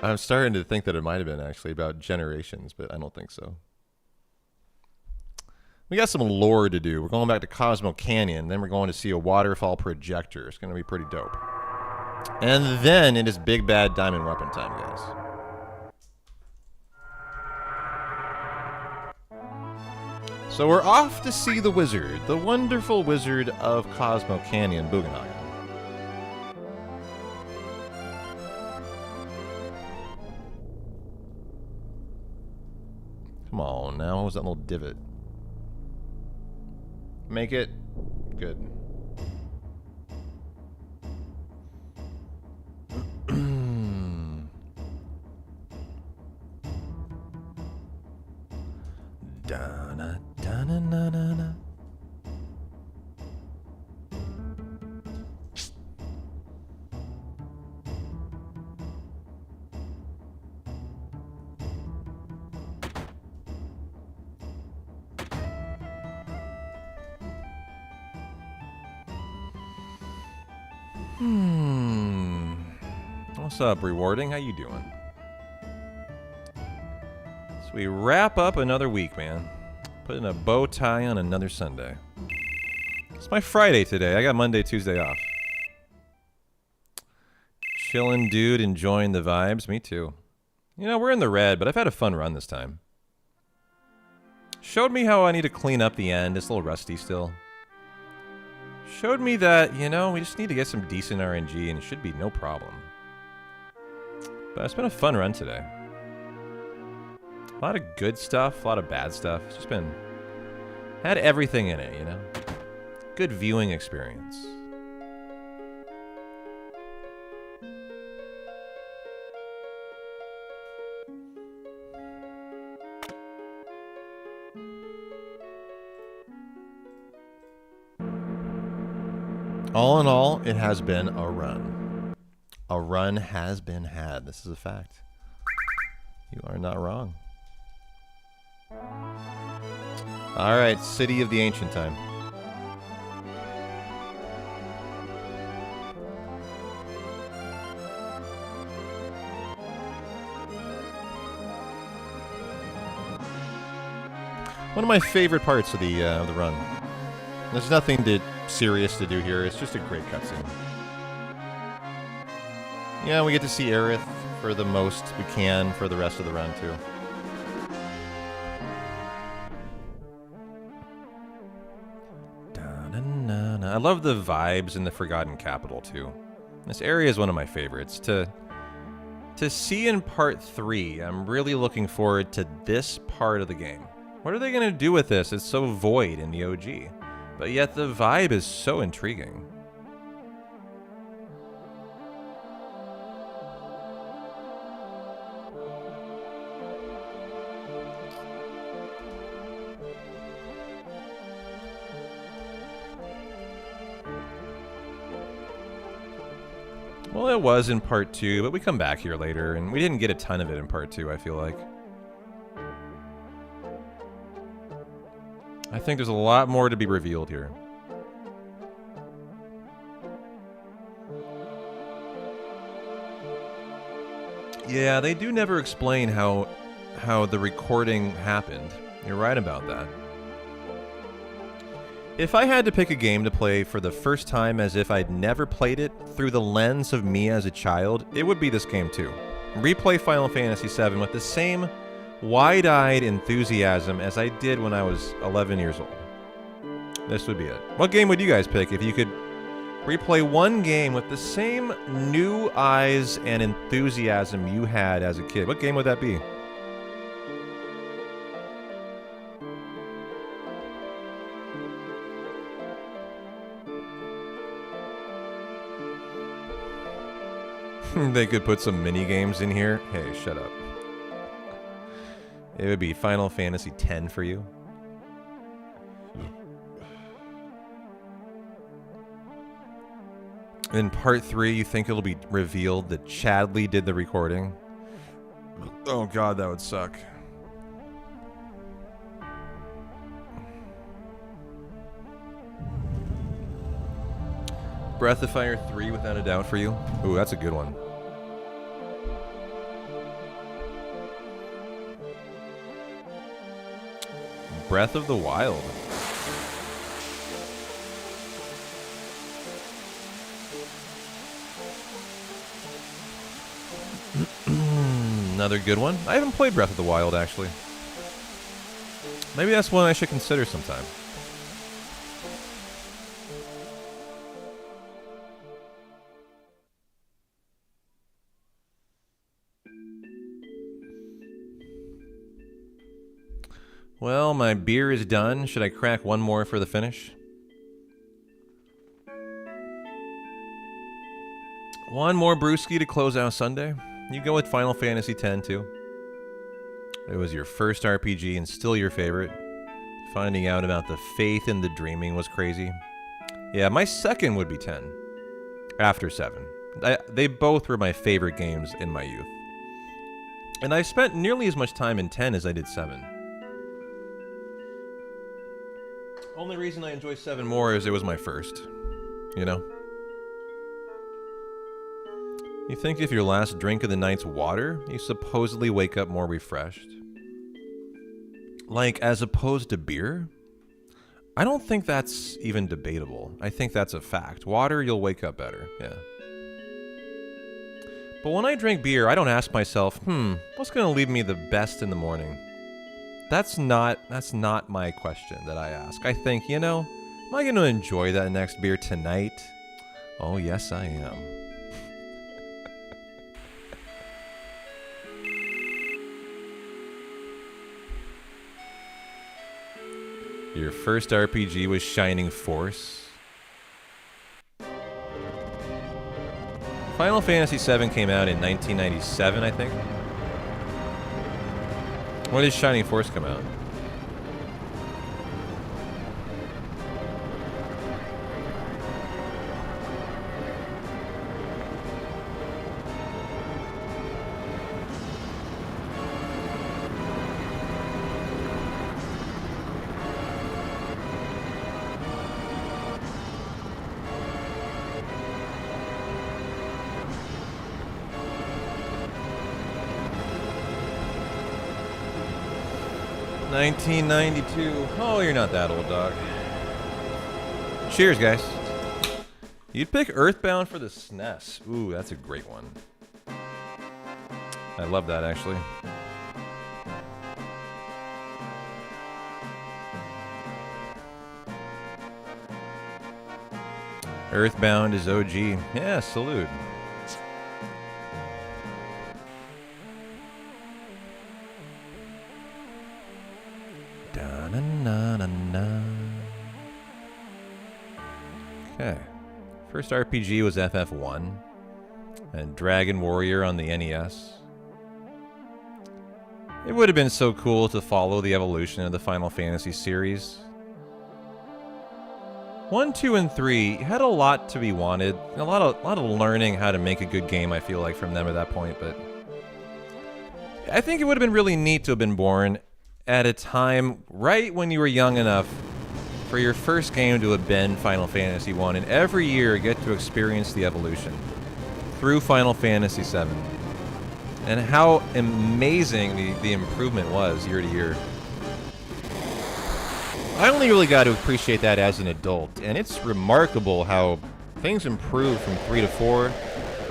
I'm starting to think that it might have been actually about generations, but I don't think so. We got some lore to do. We're going back to Cosmo Canyon, then we're going to see a waterfall projector. It's going to be pretty dope. And then it is big bad diamond weapon time, guys. So we're off to see the wizard, the wonderful wizard of Cosmo Canyon, Bugenhagen. Come on now, what was that little divot? Make it good. Da-na, da-na-na-na-na. What's up, Rewarding? How you doing? So we wrap up another week, man. Putting a bow tie on another Sunday. It's my Friday today. I got Monday, Tuesday off. Chillin', dude, enjoying the vibes. Me too. You know, we're in the red, but I've had a fun run this time. Showed me how I need to clean up the end. It's a little rusty still. Showed me that, you know, we just need to get some decent RNG and it should be no problem. But it's been a fun run today. A lot of good stuff, a lot of bad stuff. It's just been... had everything in it, you know? Good viewing experience. All in all, it has been a run. A run has been had. This is a fact. You are not wrong. All right, City of the Ancient Time. One of my favorite parts of the run. There's nothing serious to do here. It's just a great cutscene. Yeah, we get to see Aerith for the most we can for the rest of the run, too. I love the vibes in the Forgotten Capital, too. This area is one of my favorites. To see in Part 3, I'm really looking forward to this part of the game. What are they going to do with this? It's so void in the OG. But yet the vibe is so intriguing. Well, it was in Part 2, but we come back here later, and we didn't get a ton of it in Part 2, I feel like. I think there's a lot more to be revealed here. Yeah, they do never explain how the recording happened. You're right about that. If I had to pick a game to play for the first time as if I'd never played it through the lens of me as a child, it would be this game too. Replay Final Fantasy VII with the same wide-eyed enthusiasm as I did when I was 11 years old. This would be it. What game would you guys pick if you could replay one game with the same new eyes and enthusiasm you had as a kid? What game would that be? They could put some mini games in here. Hey, shut up. It would be Final Fantasy X for you. In Part 3, you think it'll be revealed that Chadley did the recording? Oh god, that would suck. Breath of Fire 3 without a doubt for you. Ooh, that's a good one. Breath of the Wild. Another good one. I haven't played Breath of the Wild, actually. Maybe that's one I should consider sometime. Well, my beer is done. Should I crack one more for the finish? One more brewski to close out Sunday. You go with Final Fantasy X, too. It was your first RPG and still your favorite. Finding out about the faith in the dreaming was crazy. Yeah, my second would be 10. After 7. They both were my favorite games in my youth. And I spent nearly as much time in 10 as I did 7. Only reason I enjoy 7 more is it was my first. You know? You think if your last drink of the night's water, you supposedly wake up more refreshed? Like, as opposed to beer? I don't think that's even debatable. I think that's a fact. Water, you'll wake up better, yeah. But when I drink beer, I don't ask myself, what's gonna leave me the best in the morning? That's not my question that I ask. I think, you know, am I going to enjoy that next beer tonight? Oh, yes, I am. Your first RPG was Shining Force. Final Fantasy VII came out in 1997, I think. When did Shining Force come out? $1992. Oh, you're not that old, dog. Cheers, guys. You'd pick Earthbound for the SNES. Ooh, that's a great one. I love that, actually. Earthbound is OG. Yeah, salute. Da-na-na-na-na. Okay. First RPG was FF7 and Dragon Warrior on the NES. It would have been so cool to follow the evolution of the Final Fantasy series. 1, 2, and 3 had a lot to be wanted. A lot of learning how to make a good game, I feel like, from them at that point, but I think it would have been really neat to have been born at a time right when you were young enough for your first game to have been Final Fantasy 1, and every year get to experience the evolution through Final Fantasy 7. And how amazing the improvement was year to year. I only really got to appreciate that as an adult, and it's remarkable how things improve from 3 to 4,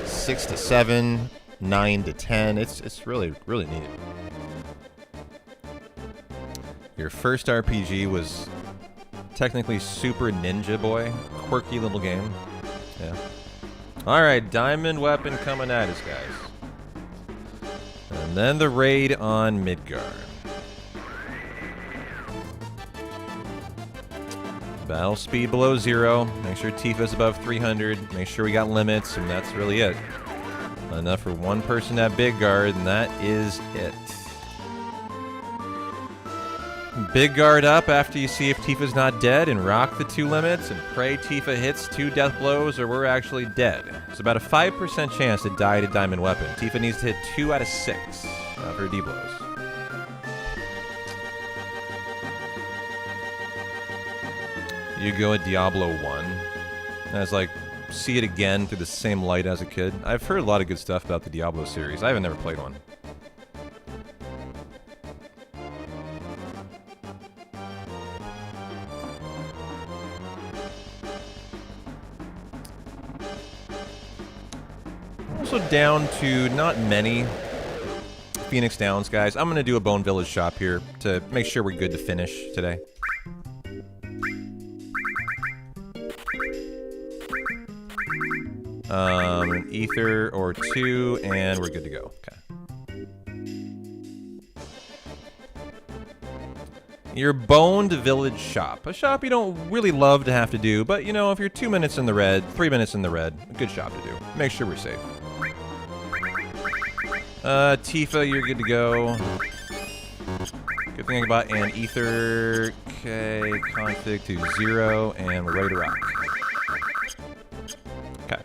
6 to 7, 9 to 10. It's really, really neat. Your first RPG was technically Super Ninja Boy. Quirky little game. Yeah. Alright, Diamond Weapon coming at us, guys. And then the raid on Midgard. Battle speed below 0. Make sure Tifa's above 300. Make sure we got limits, and that's really it. Enough for one person at Big Guard, and that is it. Big Guard up after you see if Tifa's not dead, and rock the 2 limits, and pray Tifa hits 2 death blows or we're actually dead. It's about a 5% chance to die to Diamond Weapon. Tifa needs to hit 2 out of 6 for D blows. You go at Diablo 1. And it's like, see it again through the same light as a kid. I've heard a lot of good stuff about the Diablo series. I haven't never played one. Also down to not many Phoenix Downs, guys. I'm going to do a Bone Village shop here to make sure we're good to finish today. An ether or 2, and we're good to go. Okay. Your Boned Village shop. A shop you don't really love to have to do, but you know, if you're 2 minutes in the red, 3 minutes in the red, a good shop to do. Make sure we're safe. Tifa, you're good to go. Good thing about an ether. Okay, config to 0, and we're ready to rock. Okay.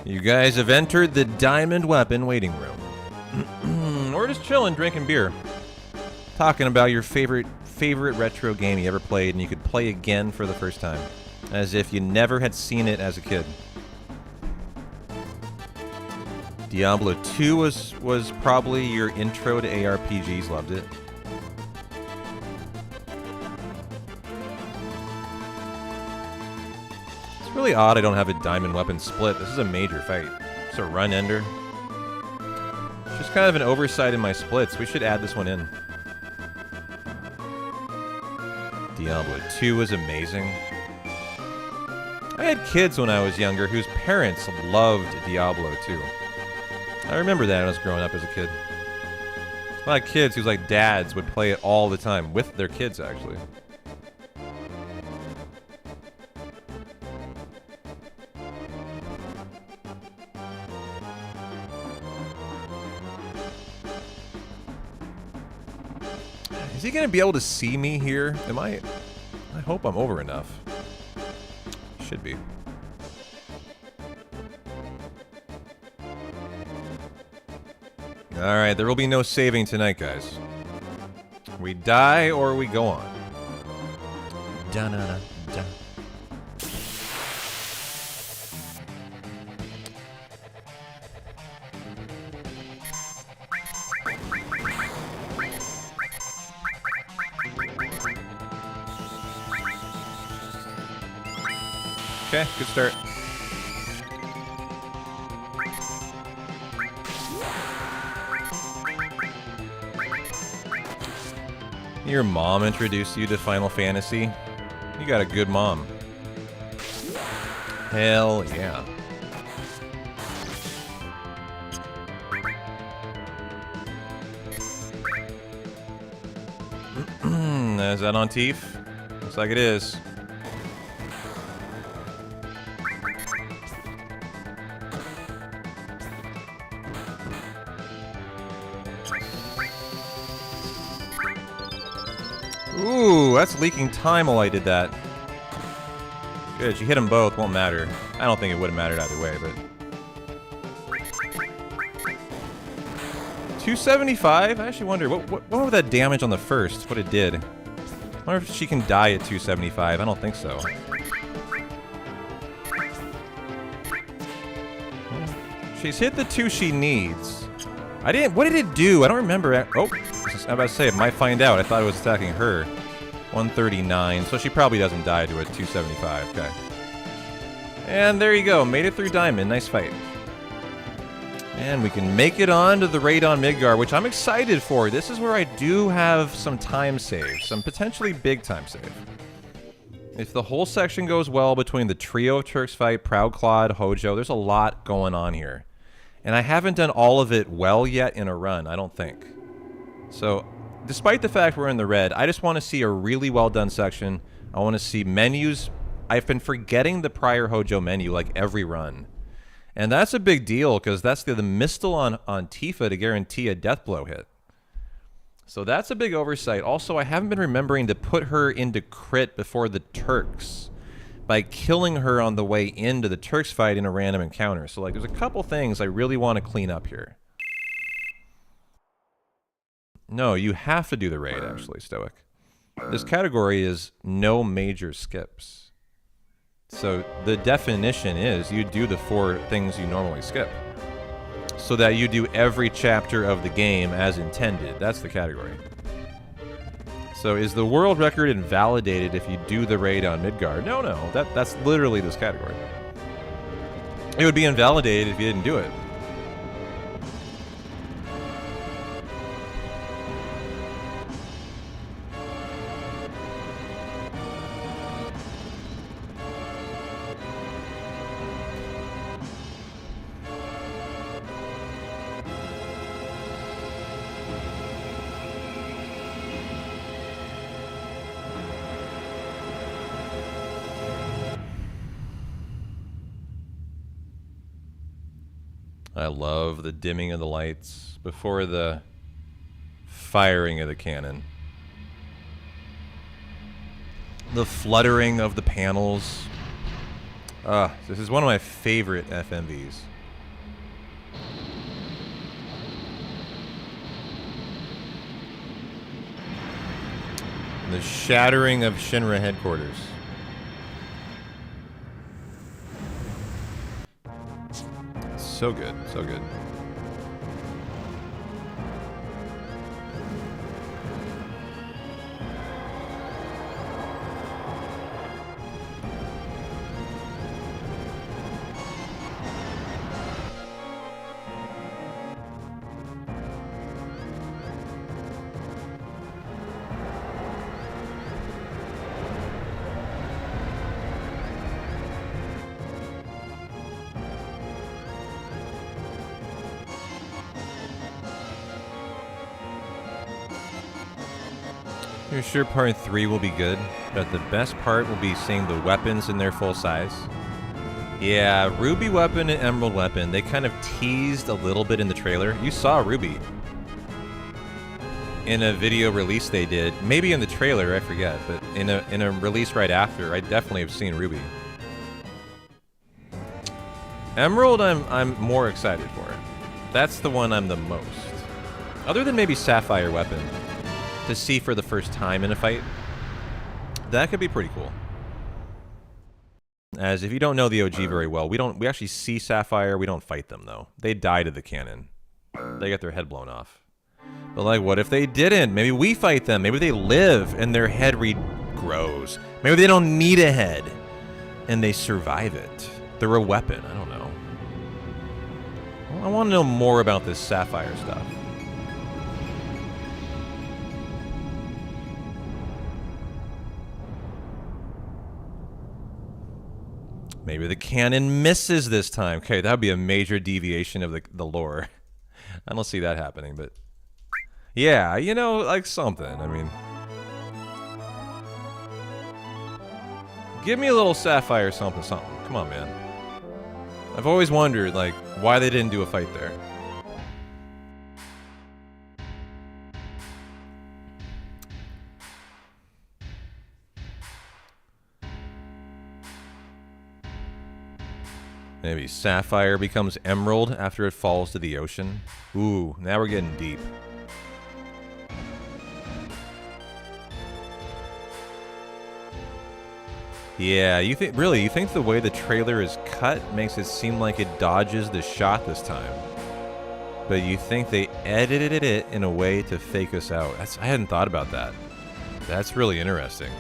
You guys have entered the Diamond Weapon waiting room. We're just chilling, drinking beer. Talking about your favorite retro game you ever played and you could play again for the first time. As if you never had seen it as a kid. Diablo 2 was probably your intro to ARPGs. Loved it. It's really odd I don't have a Diamond Weapon split. This is a major fight. It's a run ender. It's just kind of an oversight in my splits. We should add this one in. Diablo 2 was amazing. I had kids when I was younger whose parents loved Diablo 2. I remember that when I was growing up as a kid. A lot of kids who's like dads would play it all the time with their kids, actually. Is he gonna be able to see me here? Am I hope I'm over enough. Should be. Alright, there will be no saving tonight, guys. We die or we go on. Da-na-na-da. Okay, good start. Your mom introduced you to Final Fantasy? You got a good mom. Hell yeah. Is that on Teef? Looks like it is. Ooh, that's leaking time while I did that. Good, you hit them both, won't matter. I don't think it would have mattered either way, but... 275? I actually wonder, what was that damage on the first? What it did? I wonder if she can die at 275. I don't think so. She's hit the 2 she needs. What did it do? I don't remember. Oh, I'm about to say, it might find out. I thought it was attacking her. 139, so she probably doesn't die to a 275. Okay. And there you go. Made it through Diamond. Nice fight. And we can make it on to the raid on Midgar, which I'm excited for. This is where I do have some time save. Some potentially big time save. If the whole section goes well between the trio of Turks fight, Proud Claude, Hojo, there's a lot going on here. And I haven't done all of it well yet in a run, I don't think. So, despite the fact we're in the red, I just want to see a really well done section. I want to see menus. I've been forgetting the prior Hojo menu like every run. And that's a big deal because that's the mistle on Tifa to guarantee a death blow hit. So that's a big oversight. Also, I haven't been remembering to put her into crit before the Turks by killing her on the way into the Turks fight in a random encounter. So like, there's a couple things I really want to clean up here. No, you have to do the raid, actually, Stoic. This category is no major skips. So the definition is you do the 4 things you normally skip. So that you do every chapter of the game as intended. That's the category. So is the world record invalidated if you do the raid on Midgar? No, that's literally this category. It would be invalidated if you didn't do it. I love the dimming of the lights before the firing of the cannon. The fluttering of the panels. This is one of my favorite FMVs. The shattering of Shinra headquarters. So good, so good. You're sure part 3 will be good, but the best part will be seeing the weapons in their full size. Yeah, Ruby weapon and Emerald weapon, they kind of teased a little bit in the trailer. You saw Ruby in a video release they did. Maybe in the trailer, I forget, but in a release right after, I definitely have seen Ruby. Emerald, I'm more excited for. That's the one I'm the most. Other than maybe Sapphire weapon, to see for the first time in a fight. That could be pretty cool. As if you don't know the OG very well, we actually see Sapphire, we don't fight them though. They die to the cannon. They get their head blown off. But like, what if they didn't? Maybe we fight them. Maybe they live and their head regrows. Maybe they don't need a head and they survive it. They're a weapon. I don't know. Well, I want to know more about this Sapphire stuff. Maybe the cannon misses this time. Okay, that would be a major deviation of the lore. I don't see that happening, but... yeah, you know, like something. I mean... give me a little Sapphire something. Come on, man. I've always wondered, like, why they didn't do a fight there. Maybe Sapphire becomes Emerald after it falls to the ocean. Ooh, now we're getting deep. Yeah, you think the way the trailer is cut makes it seem like it dodges the shot this time? But you think they edited it in a way to fake us out? I hadn't thought about that. That's really interesting.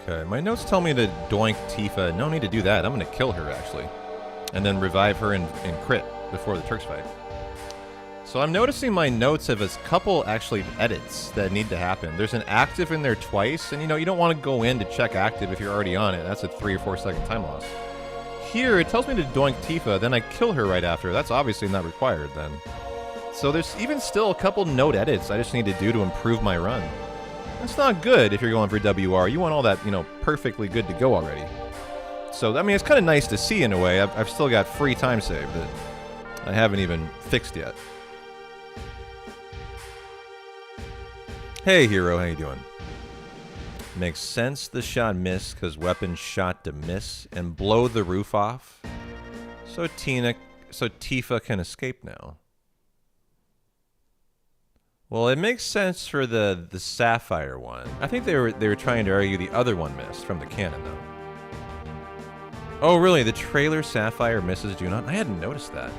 Okay, my notes tell me to doink Tifa. No need to do that. I'm going to kill her, actually. And then revive her in crit before the Turks fight. So I'm noticing my notes have a couple, actually, edits that need to happen. There's an active in there twice, and you don't want to go in to check active if you're already on it. That's a 3 or 4 second time loss. Here, it tells me to doink Tifa, then I kill her right after. That's obviously not required, then. So there's even still a couple note edits I just need to do to improve my run. That's not good if you're going for WR. You want all that, perfectly good to go already. So, I mean, it's kind of nice to see in a way. I've still got free time save that I haven't even fixed yet. Hey, hero, how you doing? Makes sense the shot missed because weapon shot to miss and blow the roof off. So Tifa can escape now. Well, it makes sense for the Sapphire one. I think they were trying to argue the other one missed from the cannon, though. Oh, really? The trailer Sapphire misses do not? I hadn't noticed that.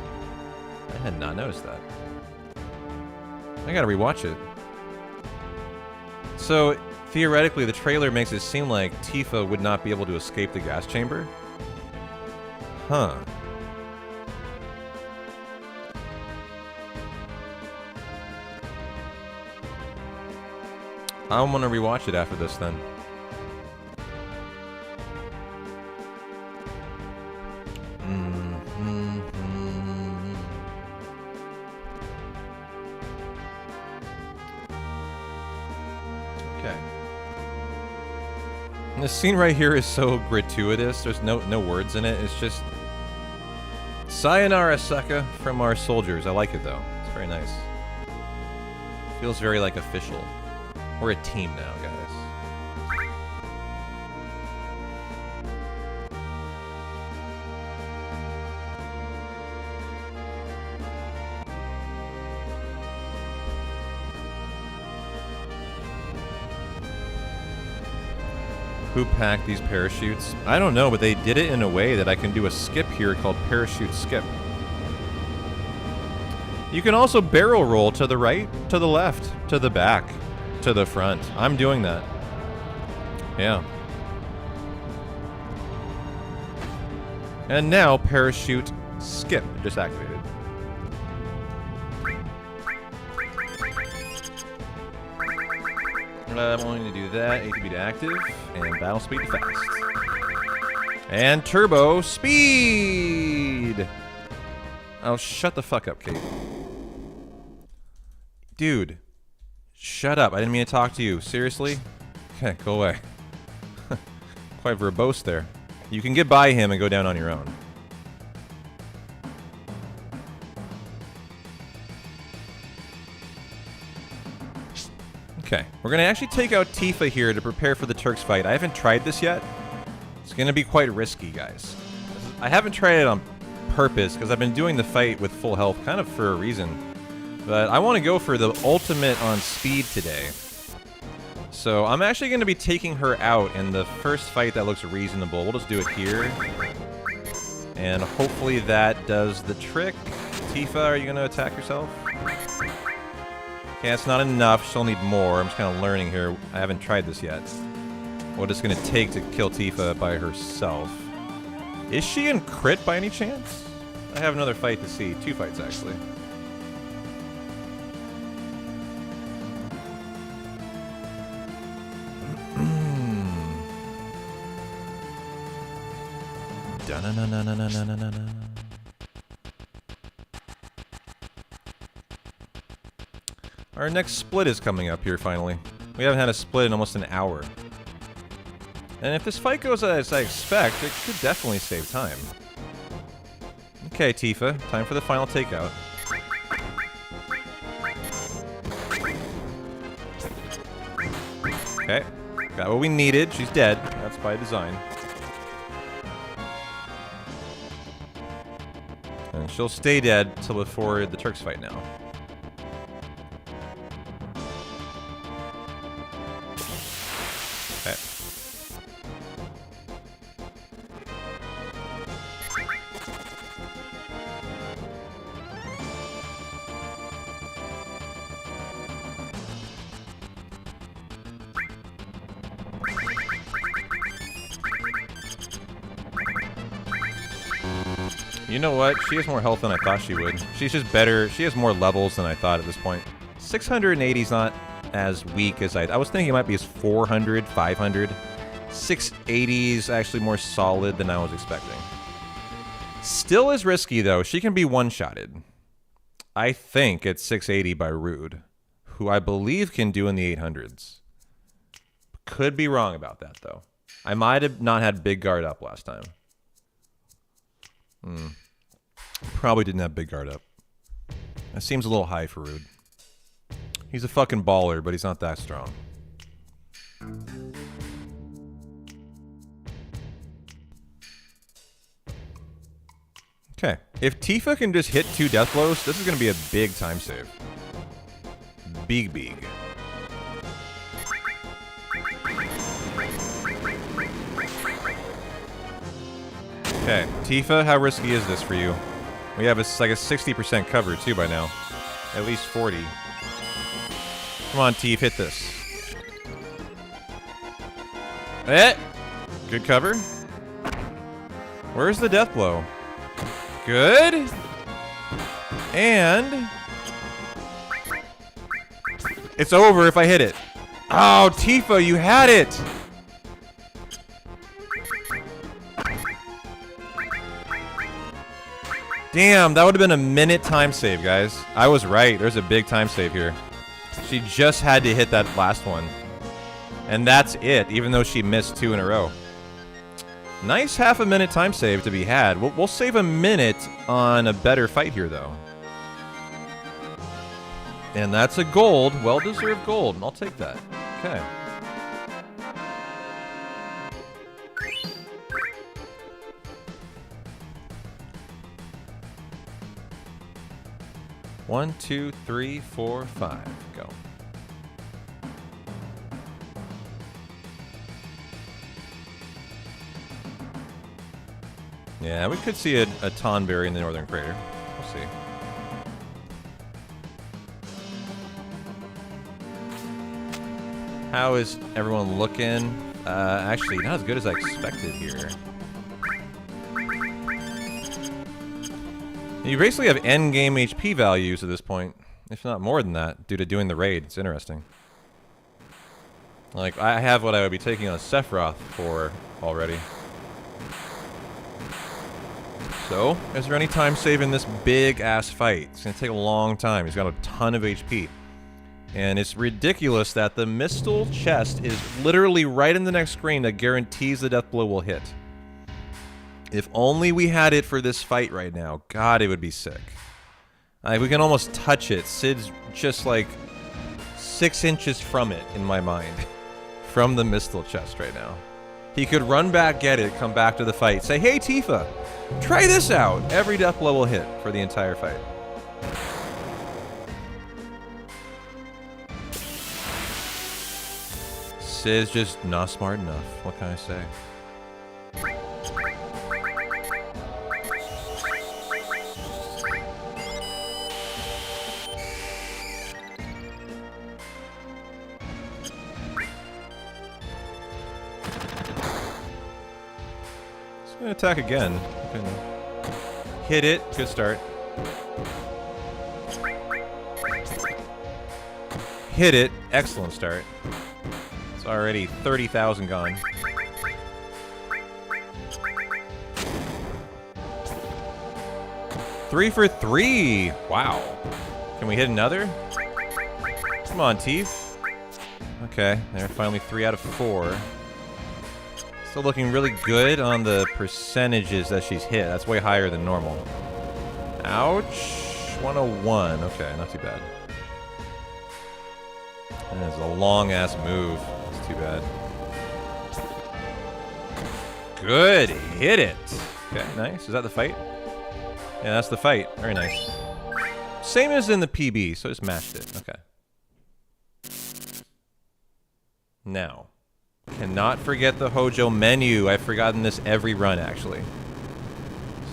I had not noticed that. I gotta rewatch it. So, theoretically, the trailer makes it seem like Tifa would not be able to escape the gas chamber? Huh. I'm gonna rewatch it after this then. Okay. And this scene right here is so gratuitous. There's no words in it. It's just sayonara, sucker, from our soldiers. I like it though. It's very nice. Feels very like official. We're a team now, guys. Who packed these parachutes? I don't know, but they did it in a way that I can do a skip here called parachute skip. You can also barrel roll to the right, to the left, to the back, to the front. I'm doing that. Yeah. And now parachute skip just activated. I'm going to do that. ATB to active and battle speed to fast. And turbo speed. Oh, shut the fuck up, Kate. Dude, shut up. I didn't mean to talk to you. Seriously? Okay, go away. Quite verbose there. You can get by him and go down on your own. Okay, we're going to actually take out Tifa here to prepare for the Turks fight. I haven't tried this yet. It's going to be quite risky, guys. I haven't tried it on purpose because I've been doing the fight with full health kind of for a reason. But I want to go for the ultimate on speed today. So I'm actually going to be taking her out in the first fight that looks reasonable. We'll just do it here. And hopefully that does the trick. Tifa, are you going to attack yourself? Okay, that's not enough. She'll need more. I'm just kind of learning here. I haven't tried this yet. What it's going to take to kill Tifa by herself. Is she in crit by any chance? I have another fight to see. 2 fights, actually. Da-na-na-na-na-na-na-na-na. Our next split is coming up here, finally. We haven't had a split in almost an hour. And if this fight goes as I expect, it could definitely save time. Okay, Tifa, time for the final takeout. Okay, got what we needed. She's dead. That's by design. And she'll stay dead till before the Turks fight now. Okay. You know what? She has more health than I thought she would. She's just better. She has more levels than I thought at this point. 680 is not as weak as I was thinking it might be as 400, 500. 680 is actually more solid than I was expecting. Still is risky, though. She can be one-shotted. I think it's 680 by Rude, who I believe can do in the 800s. Could be wrong about that, though. I might have not had big guard up last time. Probably didn't have big guard up. That seems a little high for Rude. He's a fucking baller, but he's not that strong. Okay. If Tifa can just hit 2 death blows, this is going to be a big time save. Big. Okay, Tifa, how risky is this for you? We have like a 60% cover too by now. At least 40. Come on, Tifa, hit this. Good cover. Where's the death blow? Good. And it's over if I hit it. Oh, Tifa, you had it. Damn, that would have been a minute time save, guys. I was right. There's a big time save here. She just had to hit that last one. And that's it, even though she missed 2 in a row. Nice half-a-minute time save to be had. We'll save a minute on a better fight here, though. And that's a gold. Well-deserved gold. I'll take that. Okay. One, 2, 3, 4, 5. Go. Yeah, we could see a Tonberry in the northern crater. We'll see. How is everyone looking? Actually, not as good as I expected here. You basically have endgame HP values at this point, if not more than that, due to doing the raid. It's interesting. Like, I have what I would be taking on Sephiroth for already. So, is there any time save in this big-ass fight? It's gonna take a long time. He's got a ton of HP. And it's ridiculous that the Mistle chest is literally right in the next screen that guarantees the death blow will hit. If only we had it for this fight right now. God, it would be sick. We can almost touch it. Sid's just like 6 inches from it in my mind. From the Mistle chest right now. He could run back, get it, come back to the fight, say, hey Tifa, try this out. Every death blow will hit for the entire fight. Sid's just not smart enough. What can I say? Gonna attack again. Hit it. Good start. Hit it. Excellent start. It's already 30,000 gone. Three for 3. Wow. Can we hit another? Come on, Teef. Okay, there. Finally 3 out of 4. Still looking really good on the percentages that she's hit. That's way higher than normal. Ouch. 101. Okay, not too bad. That is a long-ass move. That's too bad. Good. Hit it. Okay, nice. Is that the fight? Yeah, that's the fight. Very nice. Same as in the PB, so just mashed it. Okay. Now. Cannot forget the Hojo menu. I've forgotten this every run, actually.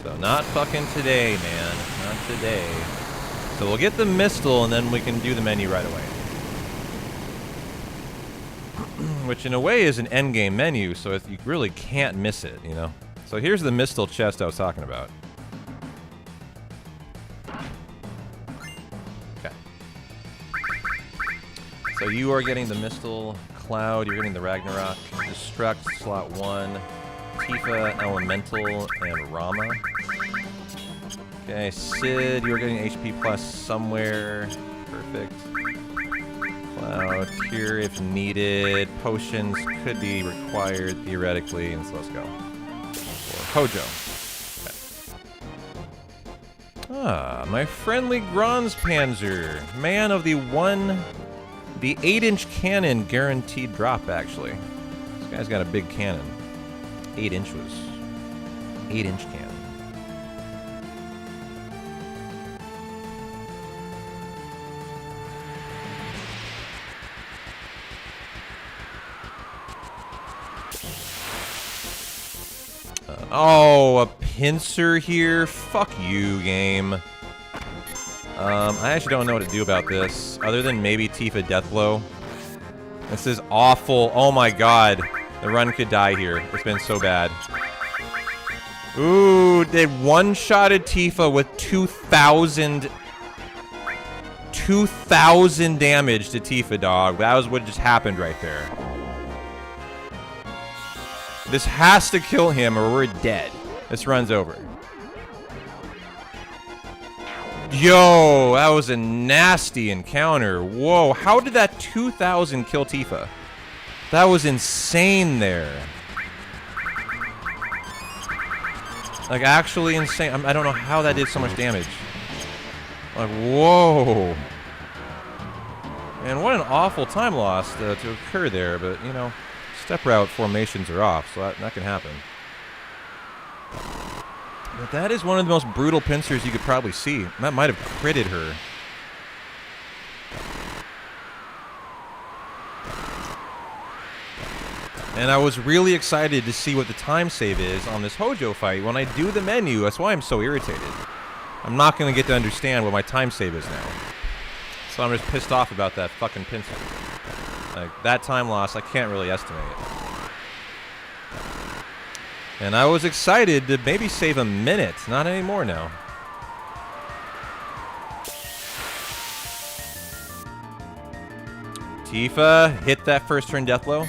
So not fucking today, man. Not today. So we'll get the Mistle, and then we can do the menu right away. Which, in a way, is an endgame menu, so you really can't miss it, you know? So here's the Mistle chest I was talking about. Okay. So you are getting the Mistle... Cloud, you're getting the Ragnarok, Destruct, slot 1, Tifa, Elemental, and Rama. Okay, Sid, you're getting HP plus somewhere. Perfect. Cloud, Cure if needed. Potions could be required theoretically, and so let's go. For Hojo. Okay. Ah, my friendly Gronspanzer, man of the 8-inch cannon guaranteed drop, actually. This guy's got a big cannon. 8 inches. 8-inch cannon. Oh, a pincer here? Fuck you, game. I actually don't know what to do about this, other than maybe Tifa Deathblow. This is awful. Oh my god. The run could die here. It's been so bad. Ooh, they one-shotted Tifa with 2,000 damage to Tifa, dog. That was what just happened right there. This has to kill him or we're dead. This run's over. Yo, that was a nasty encounter. Whoa, how did that 2,000 kill Tifa? That was insane there. Like, actually insane. I don't know how that did so much damage. Like, whoa. Man, what an awful time loss to occur there, but, you know, step route formations are off, so that can happen. But that is one of the most brutal pincers you could probably see. That might have critted her. And I was really excited to see what the time save is on this Hojo fight. When I do the menu, that's why I'm so irritated. I'm not going to get to understand what my time save is now. So I'm just pissed off about that fucking pincer. Like, that time loss, I can't really estimate. And I was excited to maybe save a minute. Not anymore now. Tifa, hit that first turn death blow.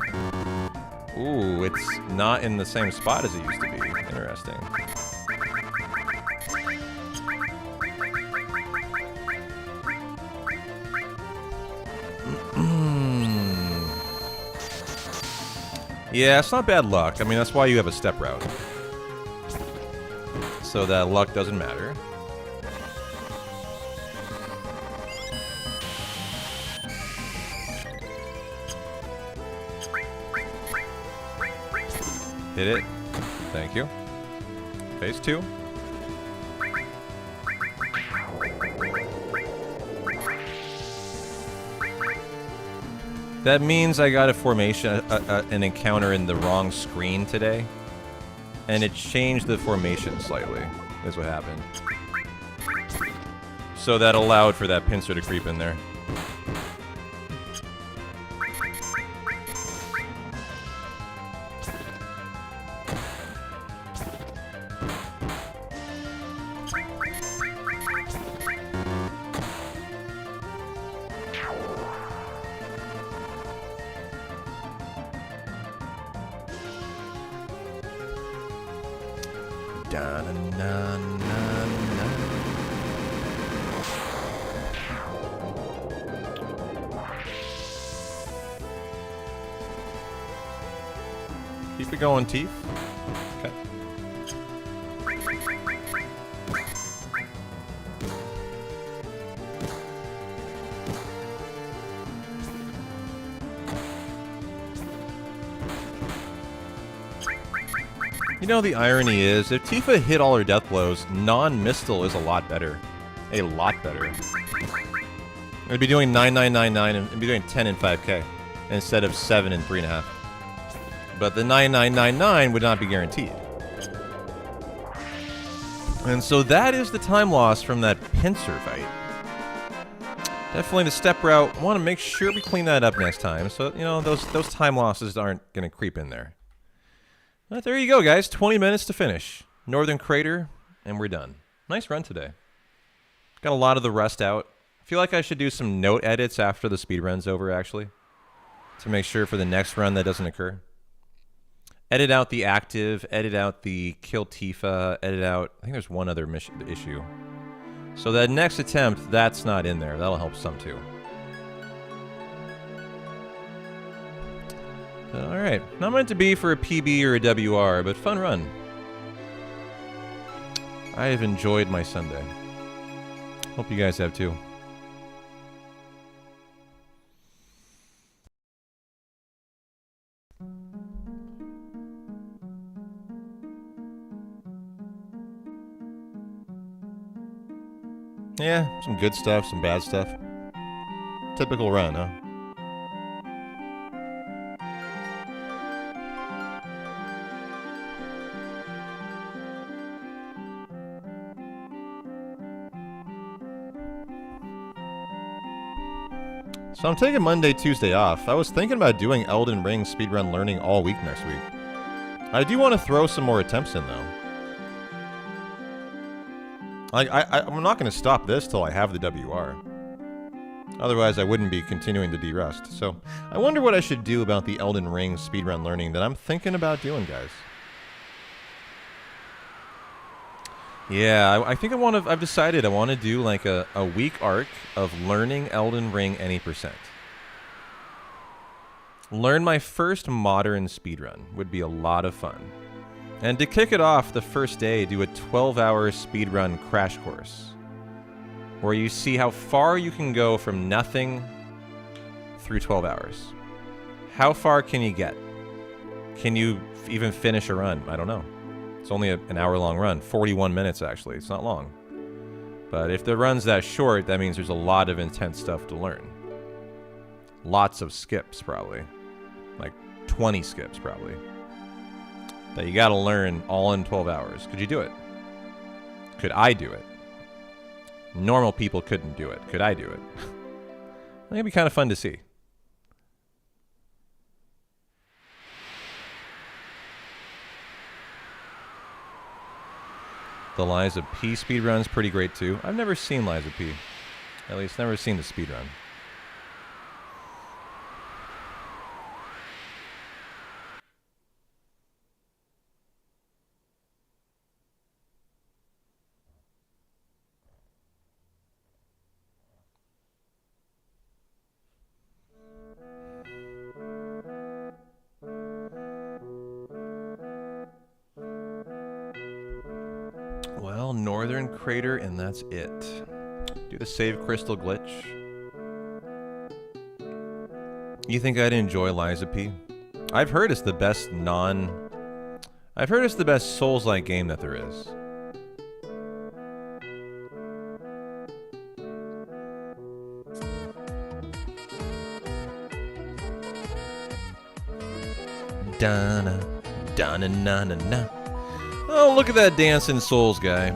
Ooh, it's not in the same spot as it used to be. Interesting. Yeah, it's not bad luck. I mean, that's why you have a step route. So that luck doesn't matter. Hit it. Thank you. Phase 2. That means I got a formation, an encounter in the wrong screen today. And it changed the formation slightly, is what happened. So that allowed for that pincer to creep in there. Keep it going, Teeth. Okay. You know, the irony is, if Tifa hit all her death blows, non-Mistle is a lot better. A lot better. I'd be doing 9999 and be doing 10 and 5k instead of 7 and 3.5. But the 9999 would not be guaranteed. And so that is the time loss from that pincer fight. Definitely the step route. Want to make sure we clean that up next time. So, you know, those time losses aren't going to creep in there. But there you go, guys. 20 minutes to finish. Northern Crater, and we're done. Nice run today. Got a lot of the rust out. I feel like I should do some note edits after the speed run's over, actually. To make sure for the next run that doesn't occur. Edit out the active, edit out the kill Tifa, edit out... I think there's one other issue. So that next attempt, that's not in there. That'll help some, too. Alright. Not meant to be for a PB or a WR, but fun run. I have enjoyed my Sunday. Hope you guys have, too. Yeah, some good stuff, some bad stuff. Typical run, huh? So I'm taking Monday, Tuesday off. I was thinking about doing Elden Ring speedrun learning all week next week. I do want to throw some more attempts in, though. I'm not going to stop this till I have the WR. Otherwise, I wouldn't be continuing to de-rust. So, I wonder what I should do about the Elden Ring speedrun learning that I'm thinking about doing, guys. Yeah, I think I've decided I want to do like a week arc of learning Elden Ring any percent. Learn my first modern speedrun would be a lot of fun. And to kick it off the first day, do a 12-hour speedrun crash course. Where you see how far you can go from nothing through 12 hours. How far can you get? Can you even finish a run? I don't know. It's only an hour-long run. 41 minutes, actually. It's not long. But if the run's that short, that means there's a lot of intense stuff to learn. Lots of skips, probably. Like 20 skips, probably. That you gotta learn all in 12 hours. Could you do it? Could I do it? Normal people couldn't do it. Could I do it? I think it'd be kind of fun to see. The Liza P speedrun's pretty great too. I've never seen Liza P. At least never seen the speedrun. Well, Northern Crater, and that's it. Do the save crystal glitch. You think I'd enjoy Liza P? I've heard it's the best I've heard it's the best Souls-like game that there is. Donna, Donna, na na na. Oh, look at that dancing Souls guy.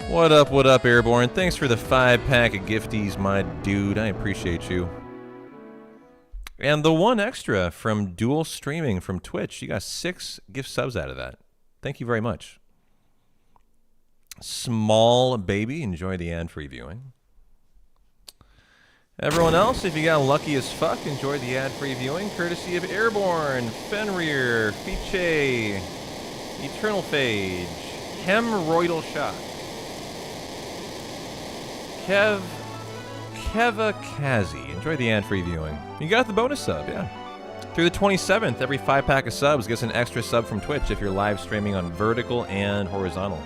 What up, Airborne? Thanks for the 5-pack of gifties, my dude. I appreciate you. And the one extra from Dual Streaming from Twitch. You got 6 gift subs out of that. Thank you very much. Small baby, enjoy the ad-free viewing. Everyone else, if you got lucky as fuck, enjoy the ad-free viewing, courtesy of Airborne, Fenrir, Fiche, Eternal Phage, Hemorrhoidal Shock, Keva Kazi. Enjoy the ad-free viewing. You got the bonus sub, yeah. Through the 27th, every 5-pack of subs gets an extra sub from Twitch if you're live streaming on vertical and horizontal.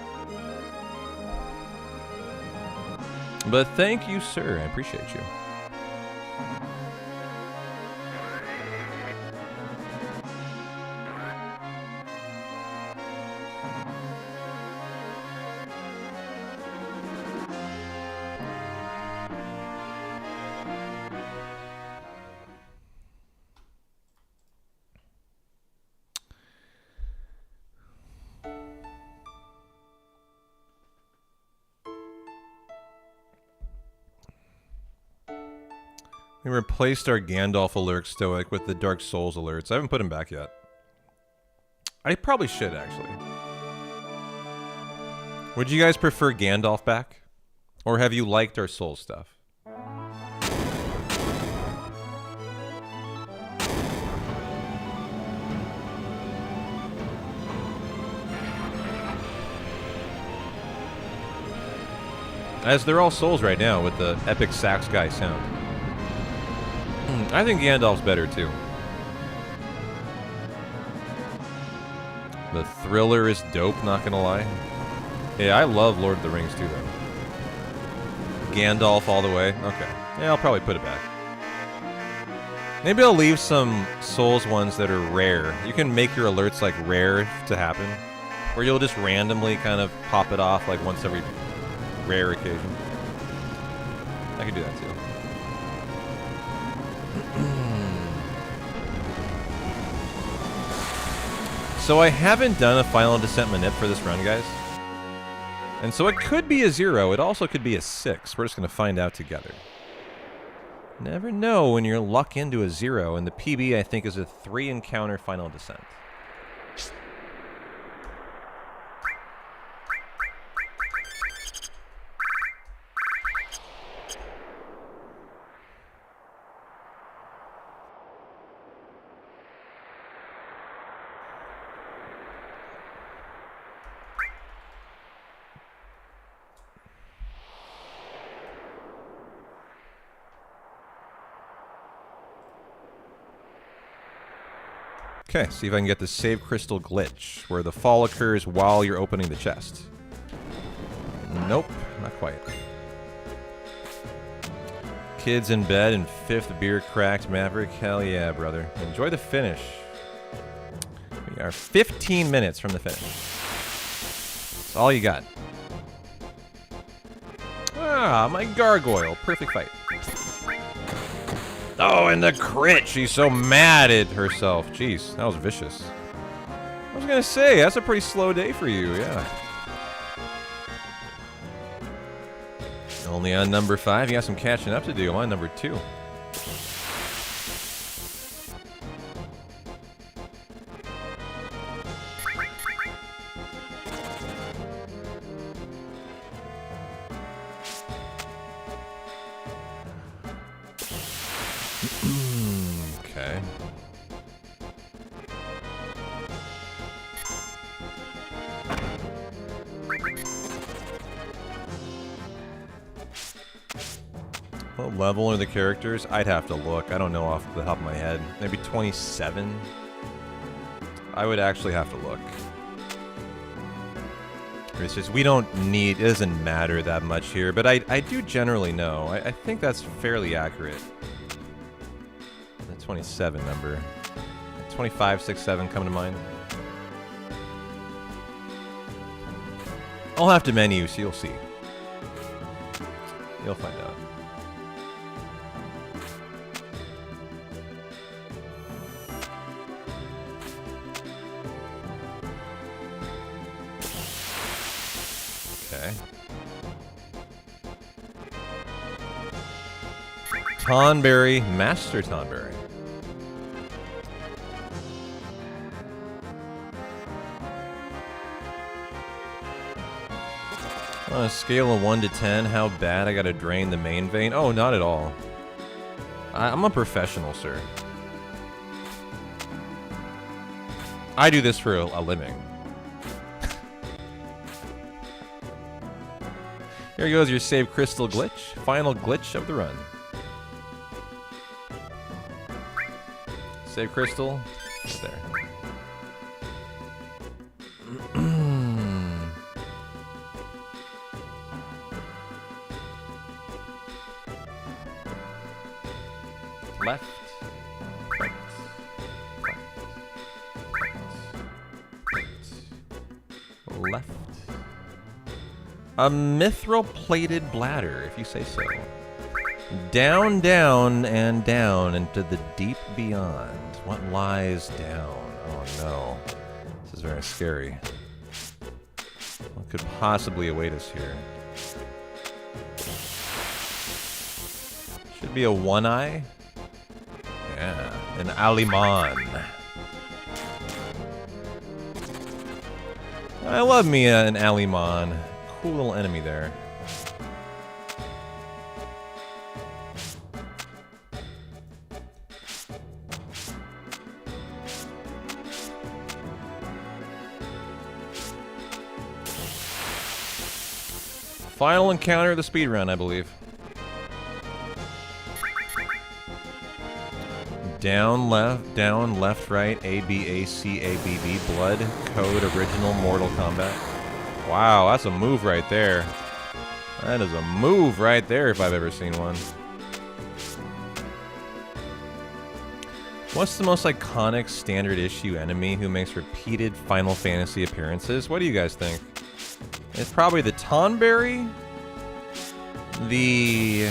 But thank you, sir. I appreciate you. We replaced our Gandalf alert stoic with the Dark Souls alerts. I haven't put him back yet. I probably should, actually. Would you guys prefer Gandalf back? Or have you liked our Souls stuff? As they're all Souls right now with the epic sax guy sound. I think Gandalf's better too. The Thriller is dope, not gonna lie. Yeah, I love Lord of the Rings too, though. Gandalf all the way. Okay. Yeah, I'll probably put it back. Maybe I'll leave some Souls ones that are rare. You can make your alerts like rare to happen. Or you'll just randomly kind of pop it off like once every rare occasion. I could do that too. So I haven't done a Final Descent manip for this run, guys. And so it could be a 0. It also could be a 6. We're just going to find out together. Never know when you're luck into a 0. And the PB, I think, is a 3 encounter Final Descent. Okay, see if I can get the save crystal glitch, where the fall occurs while you're opening the chest. Nope, not quite. Kids in bed and 5th beer cracked Maverick. Hell yeah, brother. Enjoy the finish. We are 15 minutes from the finish. That's all you got. Ah, my gargoyle. Perfect fight. Oh, and the crit! She's so mad at herself. Jeez, that was vicious. I was gonna say, that's a pretty slow day for you, yeah. Only on number 5, you got some catching up to do. I'm on number 2. What level are the characters? I'd have to look. I don't know off the top of my head. Maybe 27? I would actually have to look. It's just, we don't need, it doesn't matter that much here, but I do generally know. I think that's fairly accurate. The 27 number. 25, 6, 7 come to mind. I'll have to menu, so you'll see. You'll find out. Okay. Tonberry, Master Tonberry. On a scale of 1 to 10, how bad I gotta drain the main vein? Oh, not at all. I'm a professional, sir. I do this for a living. Here goes your save crystal glitch. Final glitch of the run. Save crystal. Right there. Left. Right. Right. Left. A mithril-plated bladder, if you say so. Down, down, and down into the deep beyond. What lies down? Oh no. This is very scary. What could possibly await us here? Should be a one-eye. Yeah, an Aliman. I love me an Aliman. Cool little enemy there. Final encounter of the speedrun, I believe. Down, left, right, A, B, A, C, A, B, B, blood, code, original, Mortal Kombat. Wow, that's a move right there. That is a move right there if I've ever seen one. What's the most iconic standard issue enemy who makes repeated Final Fantasy appearances? What do you guys think? It's probably the Tonberry, the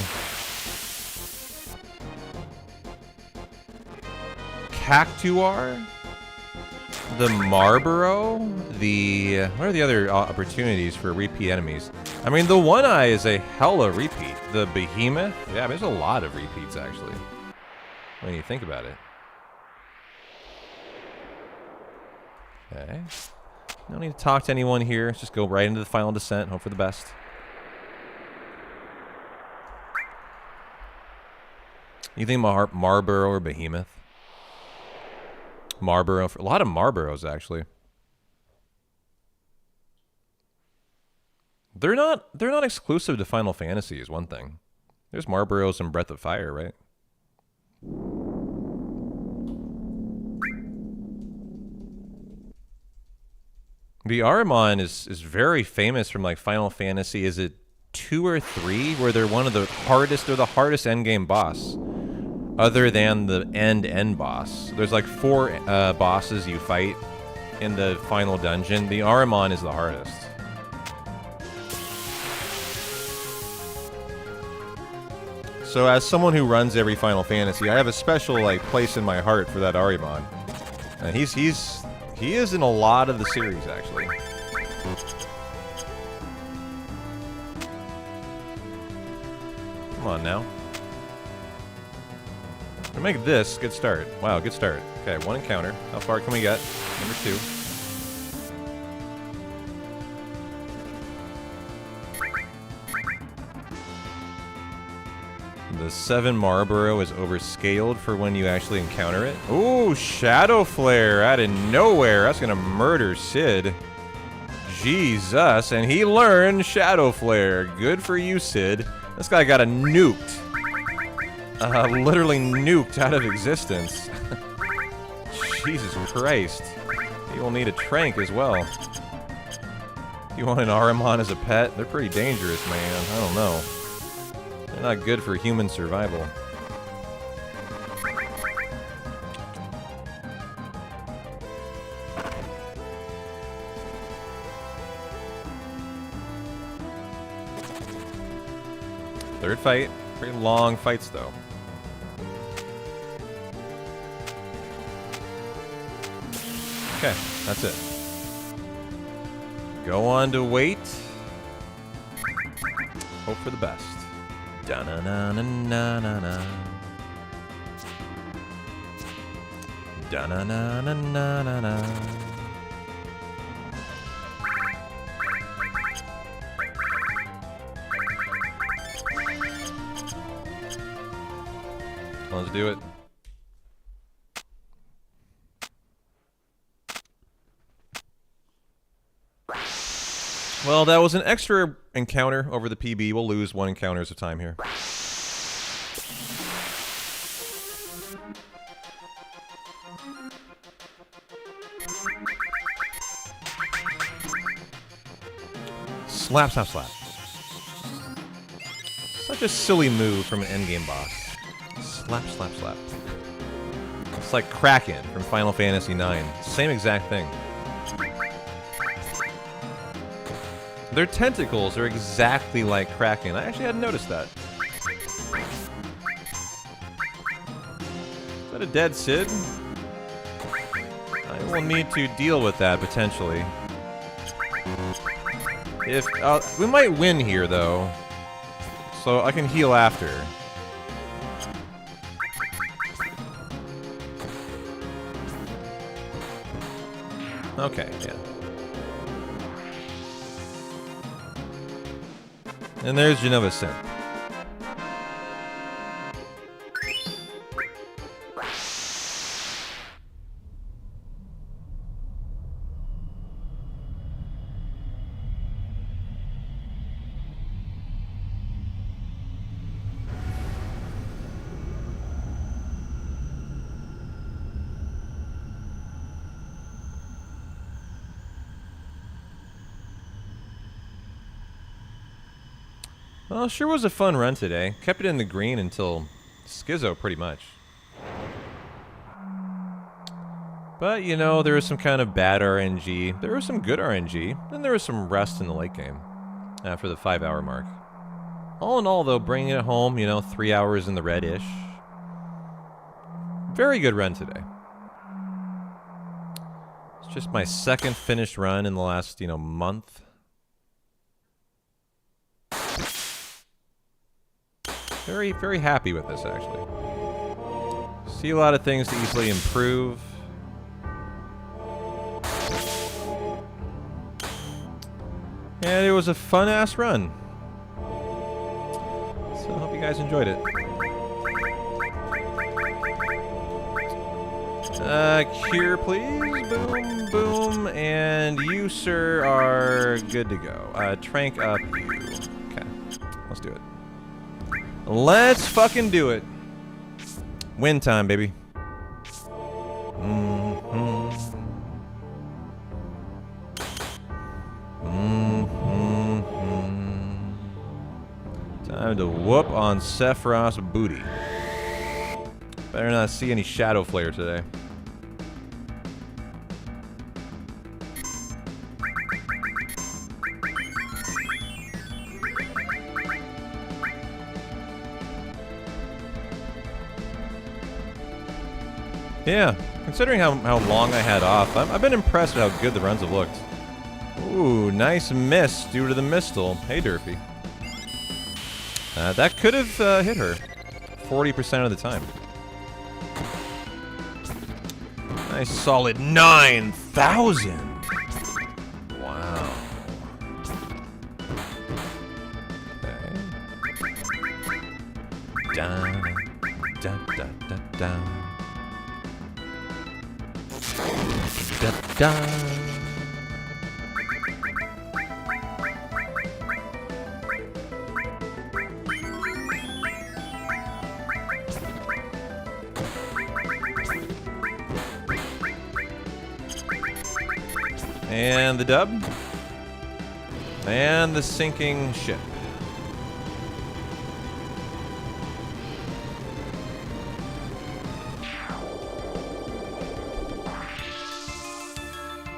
Cactuar, the Marlboro, the... What are the other opportunities for repeat enemies? I mean, the One-Eye is a hella repeat. The Behemoth? Yeah, I mean, there's a lot of repeats, actually, when you think about it. Okay. No need to talk to anyone here. Let's just go right into the final descent. Hope for the best. You think Marlboro or Behemoth? Marlboro. A lot of Marlboros, actually. They're not exclusive to Final Fantasy is one thing. There's Marlboros in Breath of Fire, right? The Ahriman is very famous from like Final Fantasy. Is it 2 or 3 where they're one of the hardest, they're the hardest endgame boss other than the end boss. There's like 4 bosses you fight in the final dungeon. The Ahriman is the hardest. So as someone who runs every Final Fantasy, I have a special like place in my heart for that Ahriman. And he is in a lot of the series, actually. Come on now. To make this, good start. Wow, good start. Okay, 1 encounter. How far can we get? Number 2. The 7 Marlboro is overscaled for when you actually encounter it. Ooh, Shadow Flare out of nowhere. That's gonna murder Sid. Jesus, and he learned Shadow Flare. Good for you, Sid. This guy got a nuked. literally nuked out of existence. Jesus Christ. You will need a trank as well. You want an Aramon as a pet? They're pretty dangerous, man. I don't know. They're not good for human survival. Third fight. Very long fights, though. Okay, that's it. Go on to wait. Hope for the best. Da-na-na-na-na-na-na. Da-na-na-na-na-na-na. Let's do it. Well, that was an extra encounter over the PB. We'll lose 1 encounter at a time here. Slap, slap, slap. Such a silly move from an endgame boss. Slap, slap, slap. It's like Kraken from Final Fantasy IX. Same exact thing. Their tentacles are exactly like Kraken. I actually hadn't noticed that. Is that a dead Cid? I will need to deal with that, potentially. If we might win here, though. So I can heal after. Okay, yeah. And there's Genova Synth. Well, it sure was a fun run today. Kept it in the green until Schizo, pretty much. But, you know, there was some kind of bad RNG. There was some good RNG. Then there was some rest in the late game after the 5-hour mark. All in all, though, bringing it home, you know, 3 hours in the red-ish. Very good run today. It's just my second finished run in the last, you know, month. Very, very happy with this, actually. See a lot of things to easily improve. And it was a fun-ass run. So I hope you guys enjoyed it. Cure, please. Boom, boom. And you, sir, are good to go. Trank up you. Okay, let's do it. Let's fucking do it. Win time, baby. Time to whoop on Sephiroth's booty. Better not see any Shadow Flare today. Yeah, considering how long I had off, I've been impressed with how good the runs have looked. Ooh, nice miss due to the Mistle. Hey, Durfee. That could have hit her 40% of the time. Nice solid 9,000! Wow. Okay. Down, down, down, down, down. Da, da. And the dub. And the sinking ship.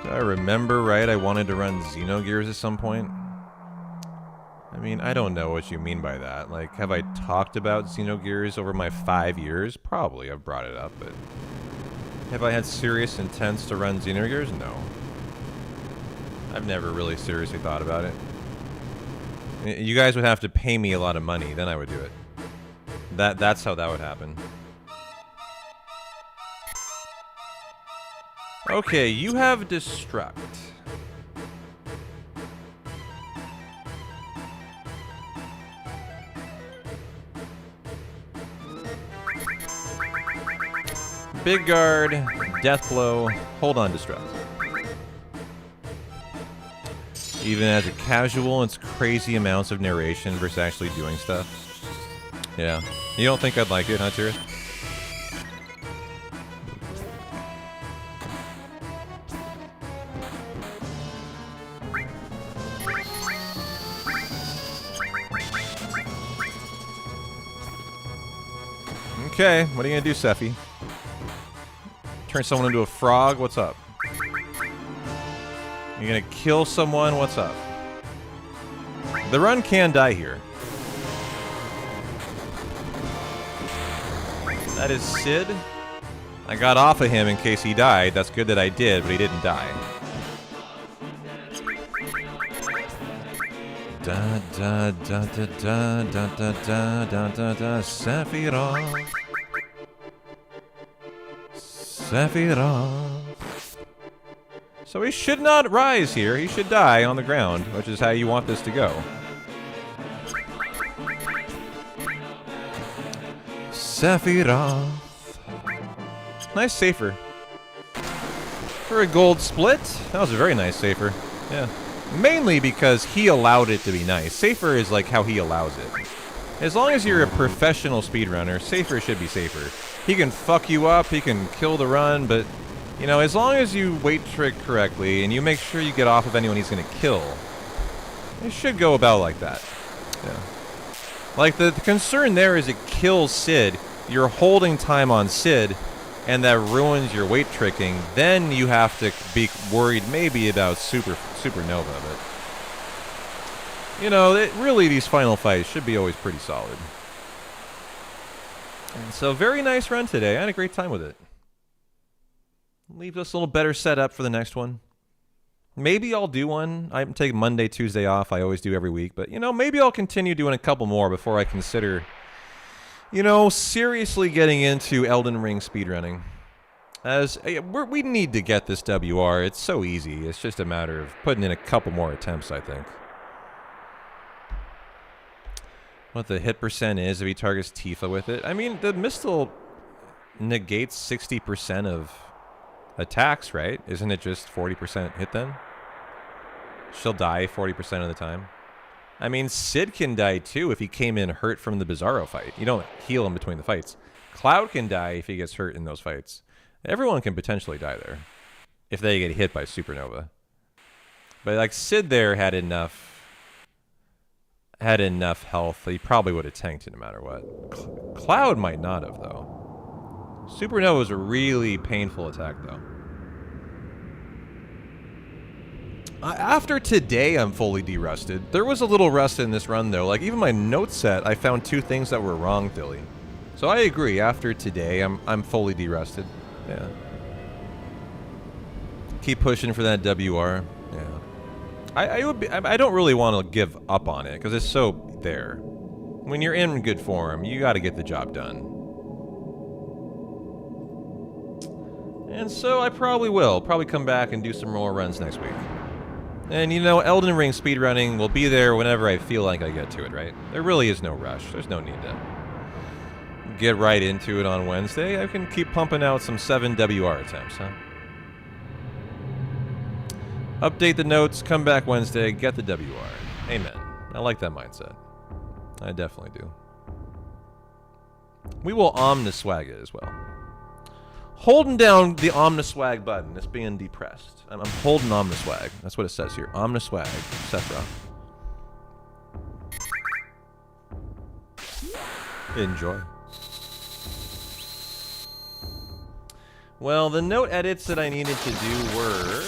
Do I remember right? I wanted to run Xenogears at some point. I mean, I don't know what you mean by that. Like, have I talked about Xenogears over my 5 years? Probably, I've brought it up, but... Have I had serious intents to run Xenogears? No. I've never really seriously thought about it. You guys would have to pay me a lot of money, then I would do it. That's how that would happen. Okay, you have Destruct. Big Guard, Death Blow, hold on, Destruct. Even as a casual, it's crazy amounts of narration versus actually doing stuff. Yeah. You don't think I'd like it, huh, Tyrus? Okay, what are you gonna do, Sephi? Turn someone into a frog? What's up? You're gonna kill someone? What's up? The run can die here. That is Sid. I got off of him in case he died. That's good that I did, but he didn't die. Da da da da da da da da da da da Sephiroth. Sephiroth. So he should not rise here. He should die on the ground, which is how you want this to go. Sephiroth. Nice safer. For a gold split, that was a very nice safer. Yeah. Mainly because he allowed it to be nice. Safer is like how he allows it. As long as you're a professional speedrunner, safer should be safer. He can fuck you up, he can kill the run, but, you know, as long as you weight trick correctly and you make sure you get off of anyone he's going to kill, it should go about like that. Yeah. Like, the concern there is it kills Sid, you're holding time on Sid, and that ruins your weight tricking. Then you have to be worried maybe about Supernova, but... You know, really these final fights should be always pretty solid. And so, very nice run today. I had a great time with it. Leaves us a little better set up for the next one. Maybe I'll do one. I take Monday, Tuesday off. I always do every week. But, you know, maybe I'll continue doing a couple more before I consider, you know, seriously getting into Elden Ring speedrunning. As we need to get this WR. It's so easy. It's just a matter of putting in a couple more attempts, I think. What the hit percent is if he targets Tifa with it. I mean, the Mistle negates 60% of attacks, right? Isn't it just 40% hit then? She'll die 40% of the time. I mean, Sid can die too if he came in hurt from the Bizarro fight. You don't heal him between the fights. Cloud can die if he gets hurt in those fights. Everyone can potentially die there if they get hit by Supernova. But like Sid there had enough health, he probably would have tanked it no matter what. Cloud might not have, though. Supernova was a really painful attack, though. After today, I'm fully derusted. There was a little rust in this run, though. Like, even my note set, I found 2 things that were wrong, Philly. So I agree, after today, I'm fully derusted. Yeah. Keep pushing for that WR. Yeah. I don't really want to give up on it because it's so there. When you're in good form, you got to get the job done. And so I probably will. Probably come back and do some more runs next week. And you know, Elden Ring speedrunning will be there whenever I feel like I get to it, right? There really is no rush. There's no need to get right into it on Wednesday. I can keep pumping out some 7 WR attempts, huh? Update the notes, come back Wednesday, get the WR. Amen. I like that mindset. I definitely do. We will omniswag it as well. Holding down the Omniswag button. It's being depressed. I'm holding Omniswag. That's what it says here. Omniswag. Sephiroth. Enjoy. Well, the note edits that I needed to do were...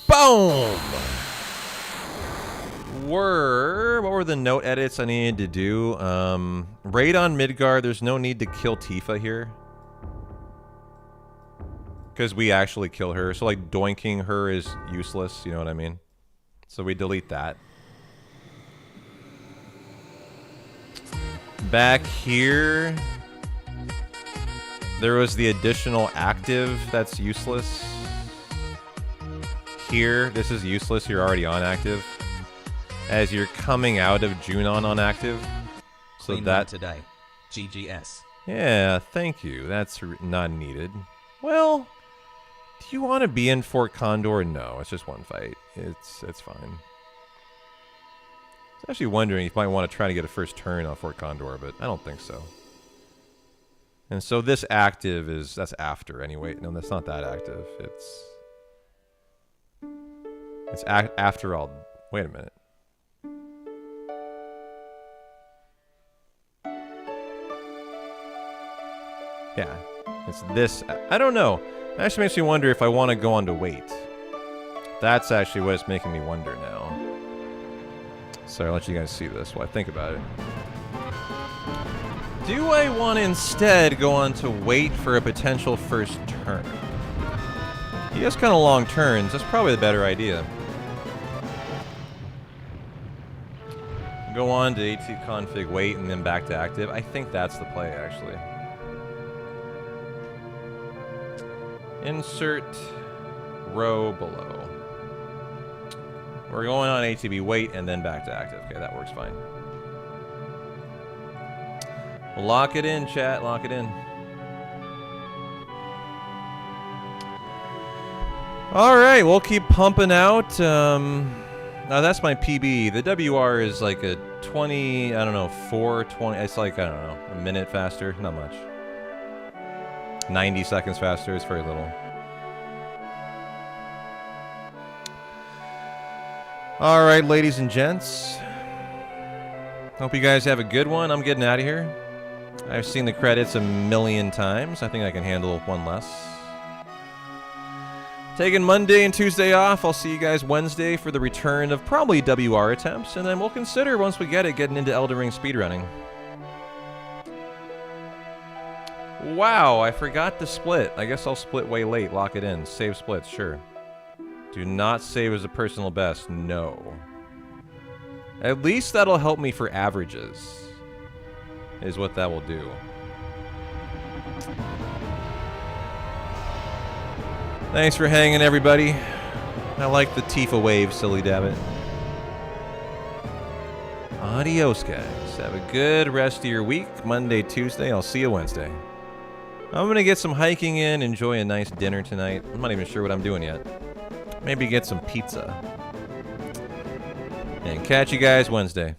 Boom! What were the note edits I needed to do? Raid on Midgar, there's no need to kill Tifa here. Because we actually kill her. So, like, doinking her is useless, you know what I mean? So we delete that. Back here, there was the additional active that's useless. Here, this is useless, you're already on active. As you're coming out of Junon on active. So Clean that... today. GGS. Yeah, thank you. That's not needed. Well... Do you want to be in Fort Condor? No, it's just one fight. It's fine. I was actually wondering if you might want to try to get a first turn on Fort Condor, but I don't think so. And so this active is... That's after, anyway. No, that's not that active. It's after all... Wait a minute. Yeah. It's this... I don't know. It actually makes me wonder if I want to go on to wait. That's actually what it's making me wonder now. So I'll let you guys see this while I think about it. Do I want to instead go on to wait for a potential first turn? He has kind of long turns. That's probably the better idea. Go on to AT config, wait, and then back to active. I think that's the play, actually. Insert row below. We're going on ATB, wait, and then back to active. Okay, that works fine. Lock it in, chat. Lock it in. All right, we'll keep pumping out. Now that's my PB. The WR is like a 20, I don't know, 420. It's like, I don't know, a minute faster. Not much. 90 seconds faster. It's very little. All right, ladies and gents. Hope you guys have a good one. I'm getting out of here. I've seen the credits a million times. I think I can handle one less. Taking Monday and Tuesday off. I'll see you guys Wednesday for the return of probably WR attempts, and then we'll consider, once we get it, getting into Elden Ring speedrunning. Wow, I forgot to split. I guess I'll split way late. Lock it in. Save splits, sure. Do not save as a personal best. No. At least that'll help me for averages, is what that will do. Thanks for hanging, everybody. I like the Tifa wave, silly dabbit. Adios, guys. Have a good rest of your week. Monday, Tuesday. I'll see you Wednesday. I'm going to get some hiking in, enjoy a nice dinner tonight. I'm not even sure what I'm doing yet. Maybe get some pizza. And catch you guys Wednesday.